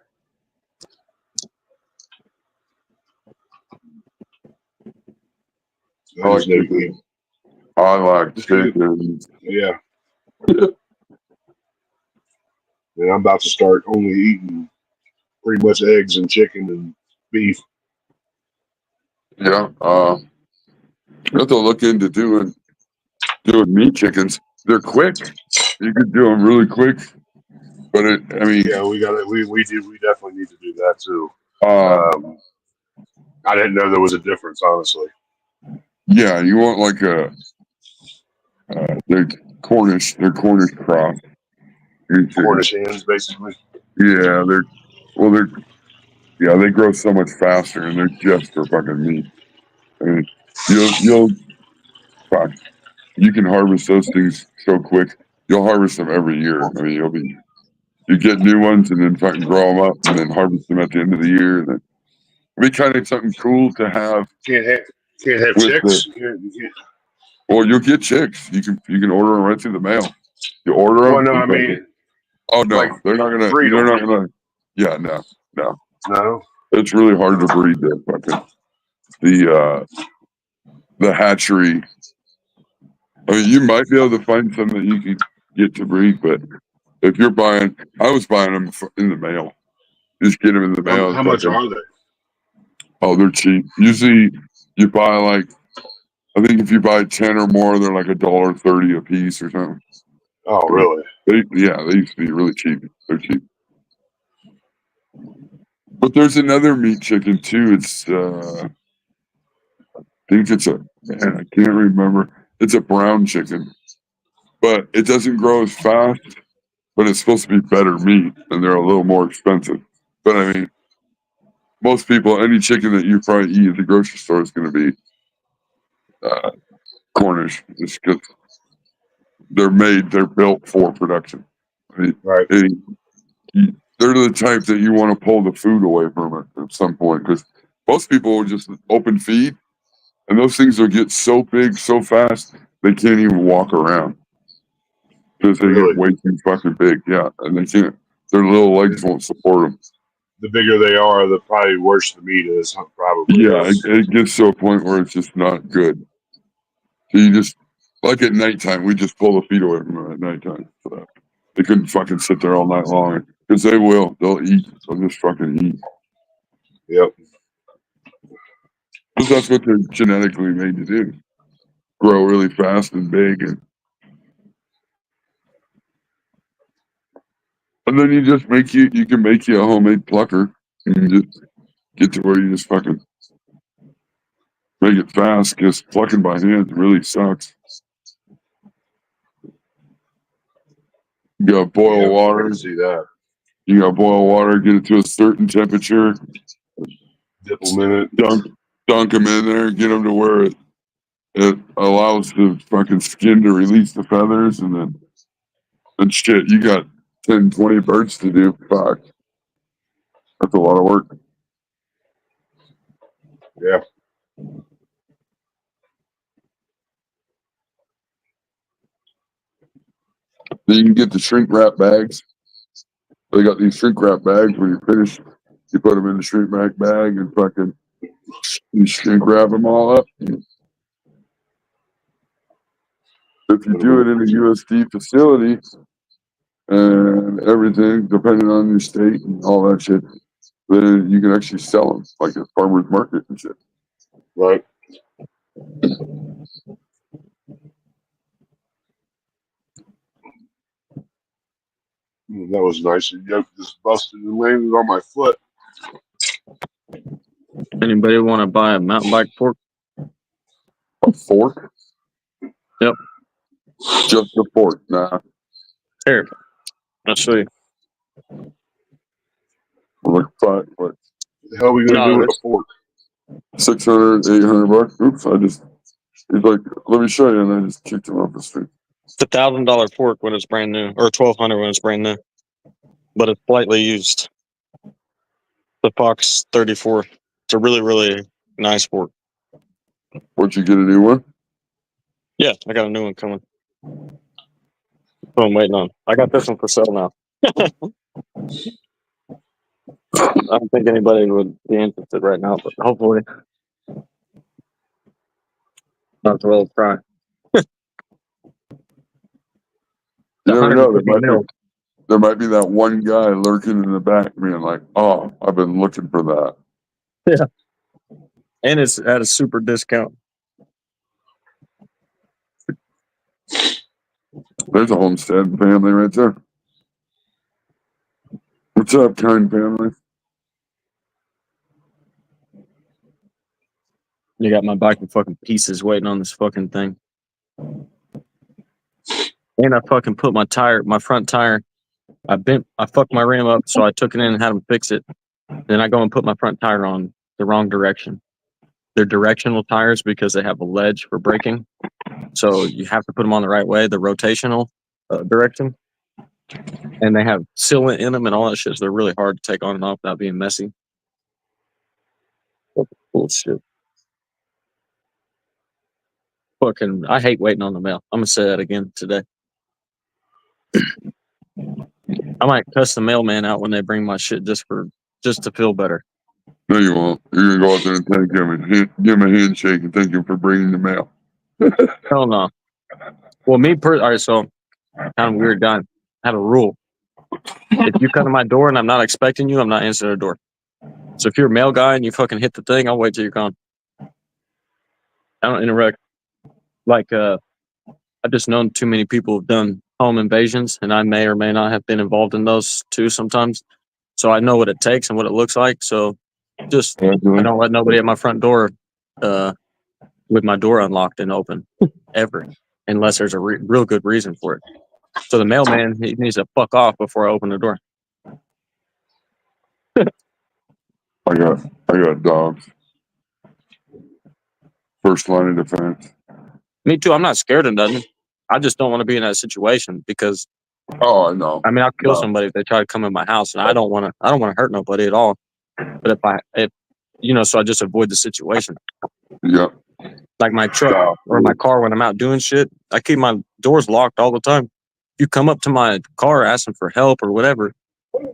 I like chickens. I like chickens. Yeah. And I'm about to start only eating pretty much eggs and chicken and beef. Yeah. I have to look into doing doing meat chickens. They're quick. You could do them really quick. But yeah, we definitely need to do that too. I didn't know there was a difference, honestly. Yeah, you want like they're Cornish cross. Cornish hens, basically. Yeah, they grow so much faster, and they're just for fucking meat. I mean, you can harvest those things so quick. You'll harvest them every year. I mean, you get new ones and then fucking grow them up and then harvest them at the end of the year. And then it'd be kind of something cool to have. Can't have chicks. Well, you'll get chicks. You can order them right through the mail. You order them. Well, no, I mean, oh no, like, they're not gonna. breed They're them. not gonna. Yeah, no. No. It's really hard to breed the fucking the hatchery. I mean, you might be able to find some that you could get to breed, but if you're buying, I was buying them in the mail. Just get them in the mail. How much are they? Oh, they're cheap. Usually, you buy like, I think if you buy 10 or more, they're like $1.30 a piece or something. Oh, really? They used to be really cheap. They're cheap. But there's another meat chicken too. It's I think it's I can't remember. It's a brown chicken, but it doesn't grow as fast. But it's supposed to be better meat, and they're a little more expensive. But I mean, most people, any chicken that you probably eat at the grocery store is going to be Cornish, just because they're built for production. I mean, right. They're the type that you want to pull the food away from it at some point, because most people will just open feed, and those things will get so big so fast they can't even walk around because they get way too fucking big. Yeah, and they can't. Their little legs won't support them. The bigger they are, the probably worse the meat is. Probably. Yeah, it gets to a point where it's just not good. So you just, like at nighttime, we just pull the feet away from them at nighttime. So they couldn't fucking sit there all night long, because they will. They'll eat. They'll just fucking eat. Yep. Because that's what they're genetically made to do. Grow really fast and big, and then you can make you a homemade plucker, and you just get to where you just fucking make it fast, because plucking by hand really sucks. You gotta boil water. See that. You gotta boil water, get it to a certain temperature. Dip them in it. Dunk them in there, get them to where it allows the fucking skin to release the feathers, and shit, you got 10, 20 birds to do. Fuck. That's a lot of work. Yeah. Then you can get the shrink wrap bags. They got these shrink wrap bags. When you finish, you put them in the shrink wrap bag and fucking you shrink wrap them all up. If you do it in a USD facility and everything, depending on your state and all that shit, then you can actually sell them like at farmers market and shit. Right. That was nice. The yoke just busted and landed on my foot. Anybody want to buy a mountain bike fork? A fork? Yep. Just a fork, nah. Here, I'll show you. Like what? The hell are we gonna do with a fork? $600, $800. Oops, he's like, let me show you, and I just kicked him off the street. It's $1,000 fork when it's brand new, or $1,200 when it's brand new, but it's slightly used. The Fox 34. It's a really, really nice fork. Where'd you get a new one? Yeah, I got a new one coming. I'm waiting on. I got this one for sale now. I don't think anybody would be interested right now, but hopefully. Not a little try. You never know. There might be that one guy lurking in the back being like, oh, I've been looking for that. Yeah. And it's at a super discount. There's a homestead family right there. What's up, kind family? You got my bike in fucking pieces waiting on this fucking thing. And I fucking put my front tire, I fucked my rim up, so I took it in and had them fix it. Then I go and put my front tire on the wrong direction. They're directional tires because they have a ledge for braking. So you have to put them on the right way, the rotational direction. And they have sealant in them and all that shit, so they're really hard to take on and off without being messy. Bullshit. Fucking, I hate waiting on the mail. I'm gonna say that again today. I might cuss the mailman out when they bring my shit just to feel better. No, you won't. You're gonna go out there and thank him give him a handshake and thank him for bringing the mail. Hell no. Well, all right, so kind of weird guy. I have a rule. If you come to my door and I'm not expecting you, I'm not answering the door. So if you're a mail guy and you fucking hit the thing, I'll wait till you're gone. I don't interact. Like, I've just known too many people who've done home invasions, and I may or may not have been involved in those too sometimes. So I know what it takes and what it looks like. So just, I don't let nobody at my front door with my door unlocked and open ever, unless there's a real good reason for it. So the mailman, he needs to fuck off before I open the door. I got dogs. First line of defense. Me too. I'm not scared of nothing. I just don't want to be in that situation because. Oh, I know. I mean, I'll kill somebody if they try to come in my house, and I don't want to hurt nobody at all. But so I just avoid the situation. Yep. Like my truck or my car when I'm out doing shit, I keep my doors locked all the time. You come up to my car asking for help or whatever,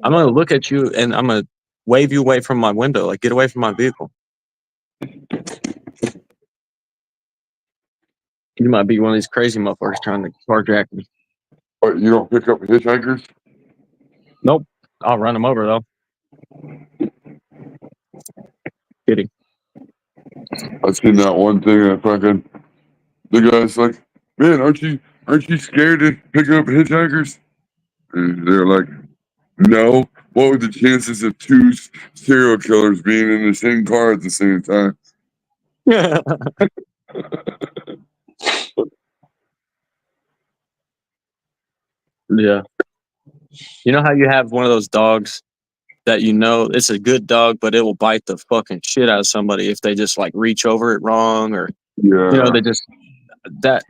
I'm gonna look at you and I'm gonna wave you away from my window, like get away from my vehicle. You might be one of these crazy motherfuckers trying to carjack me. But you don't pick up hitchhikers? Nope. I'll run them over though. Kidding. I've seen that one thing that fucking the guy's like, man, aren't you scared of picking up hitchhikers? And they're like, no. What were the chances of two serial killers being in the same car at the same time? Yeah. Yeah. You know how you have one of those dogs that you know it's a good dog, but it will bite the fucking shit out of somebody if they just like reach over it wrong or they just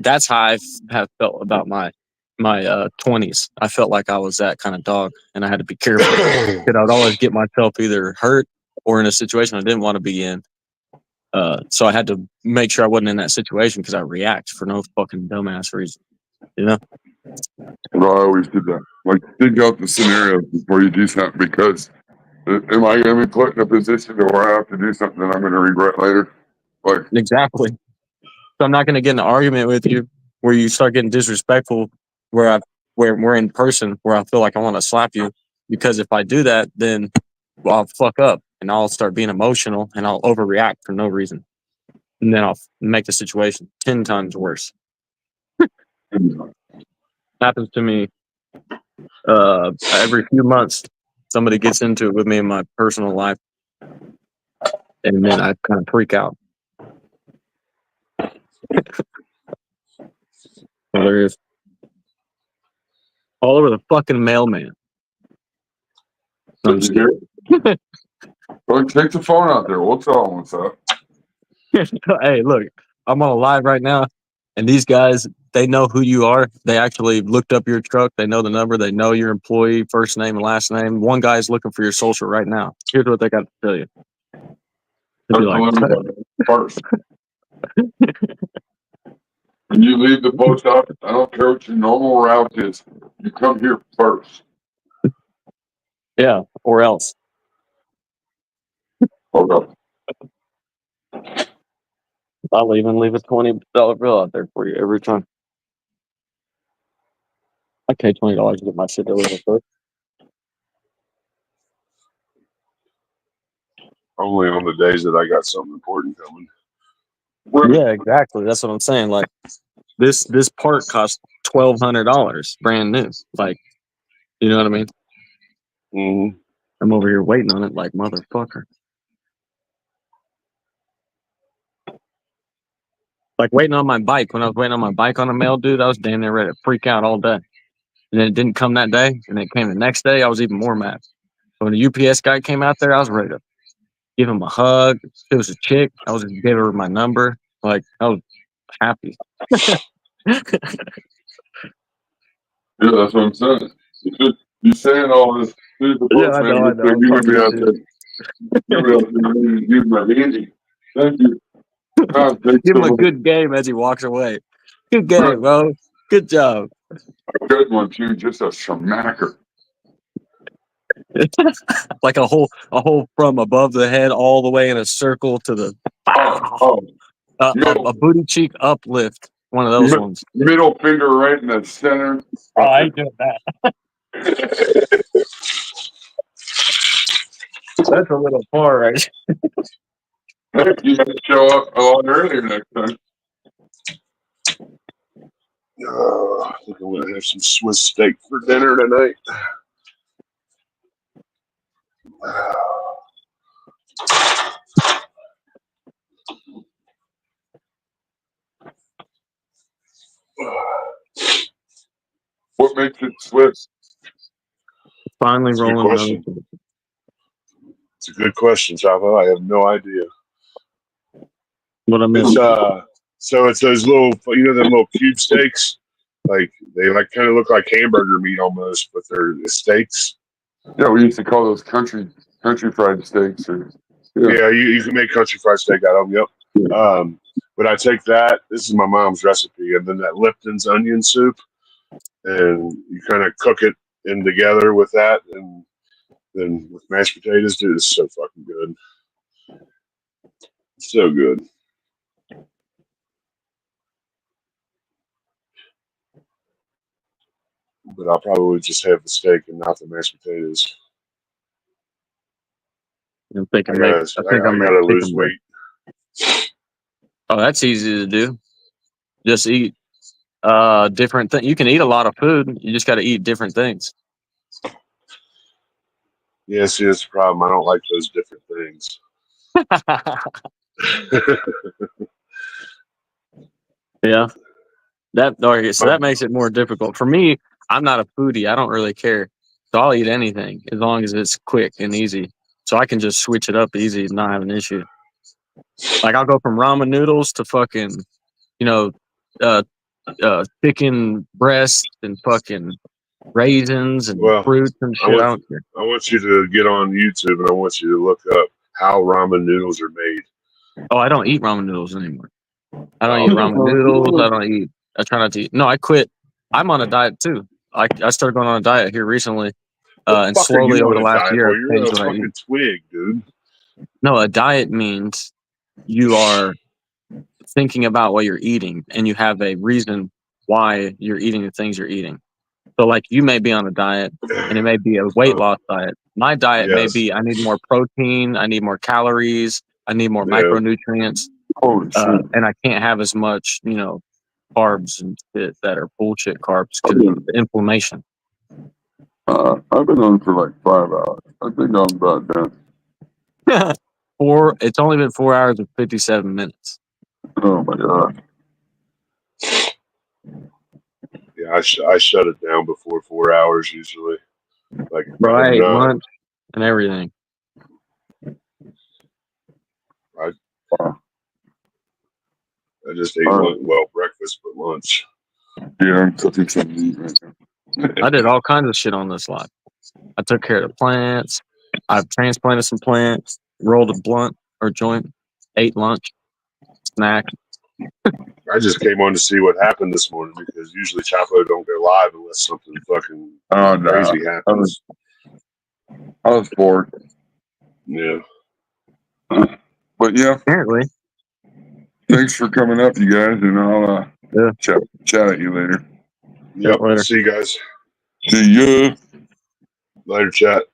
that's how I have felt about my 20s. I felt like I was that kind of dog and I had to be careful because I would always get myself either hurt or in a situation I didn't want to be in. So I had to make sure I wasn't in that situation because I react for no fucking dumbass reason. You know? Well, I always did that. Like, think out the scenario before you do something because am I going to be put in a position where I have to do something that I'm going to regret later? Like, exactly. So I'm not going to get in an argument with you where you start getting disrespectful where we're in person where I feel like I want to slap you because if I do that, then I'll fuck up and I'll start being emotional and I'll overreact for no reason. And then I'll make the situation 10 times worse. Happens to me every few months. Somebody gets into it with me in my personal life, and then I kind of freak out. There is all over the fucking mailman. I'm just kidding. Well, take the phone out there. We'll tell them what's up. Hey, look, I'm on a live right now, and these guys, they know who you are. They actually looked up your truck. They know the number. They know your employee, first name and last name. One guy is looking for your social right now. Here's what they got to tell you. They'll be like, first. When you leave the post office, I don't care what your normal route is. You come here first. Yeah, or else. Hold up. I'll even leave a $20 bill out there for you every time. I pay $20 to get my shit delivered first. Only on the days that I got something important coming. Yeah, exactly. That's what I'm saying. Like this part costs $1,200 brand new. Like, you know what I mean? Mm-hmm. I'm over here waiting on it like motherfucker. Like waiting on my bike. When I was waiting on my bike on the mail, dude, I was damn near ready to freak out all day. And then it didn't come that day, and it came the next day. I was even more mad. So when the UPS guy came out there, I was ready to give him a hug. If it was a chick, I was just give her my number. Like, I was happy. Yeah, that's what I'm saying. You're saying all this to the Yeah, I postman. know. You're gonna be out there. You're gonna be out there. Use my handy. Thank you. Oh, thanks Give so him a much. good game as he walks away. Good game, bro. Good job. A good one too. Just a schmacker. Like a whole from above the head all the way in a circle to the Middle, a booty cheek uplift. One of those ones. middle finger right in the center. Oh, I ain't doing that. That's a little far, right? You might show up a lot earlier next time. I think I'm gonna have some Swiss steak for dinner tonight. What makes it Swiss? Finally That's a good rolling question. those. It's a good question, Chavo. I have no idea. What I missed. It's so it's those little, them little cube steaks. Like they kind of look like hamburger meat almost, but they're steaks. Yeah, we used to call those country fried steaks. Yeah, you can make country fried steak out of them. Yep. But I take that. This is my mom's recipe, and then that Lipton's onion soup, and you kind of cook it in together with that, and then with mashed potatoes. Dude, it's so fucking good. So good. But I'll probably just have the steak and not the mashed potatoes. I'm thinking I gotta lose weight. Oh, that's easy to do. Just eat different things. You can eat a lot of food. You just got to eat different things. Yeah, see, that's the problem. I don't like those different things. Yeah. So that makes it more difficult. For me, I'm not a foodie. I don't really care. So I'll eat anything as long as it's quick and easy. So I can just switch it up easy and not have an issue. Like I'll go from ramen noodles to fucking, chicken breast and fucking raisins and fruits and shit. I don't care. I want you to get on YouTube and I want you to look up how ramen noodles are made. Oh, I don't eat ramen noodles anymore. I don't eat ramen noodles. I try not to eat. No, I quit. I'm on a diet too. I started going on a diet here recently. And slowly over the last year, I've changed what I eat. Twig, dude. No, a diet means you are thinking about what you're eating and you have a reason why you're eating the things you're eating. So like you may be on a diet and it may be a weight loss diet. My diet may be I need more protein, I need more calories, I need more micronutrients. And I can't have as much, carbs and shit that are bullshit carbs because of the inflammation. I've been on for like 5 hours. I think I'm about done. It's only been 4 hours and 57 minutes. Oh my god. Yeah, I shut it down before 4 hours usually. Like bro, I ate lunch and everything. I just ate breakfast but lunch. Yeah, I'm cooking some meat right now. I did all kinds of shit on this lot. I took care of the plants. I've transplanted some plants, rolled a blunt or joint, ate lunch, snack. I just came on to see what happened this morning because usually Chapo don't go live unless something fucking crazy happens. I was bored. Yeah. But yeah. Apparently. Thanks for coming up, you guys, and I'll chat at you later. Yep. See you guys. See ya. Later, chat.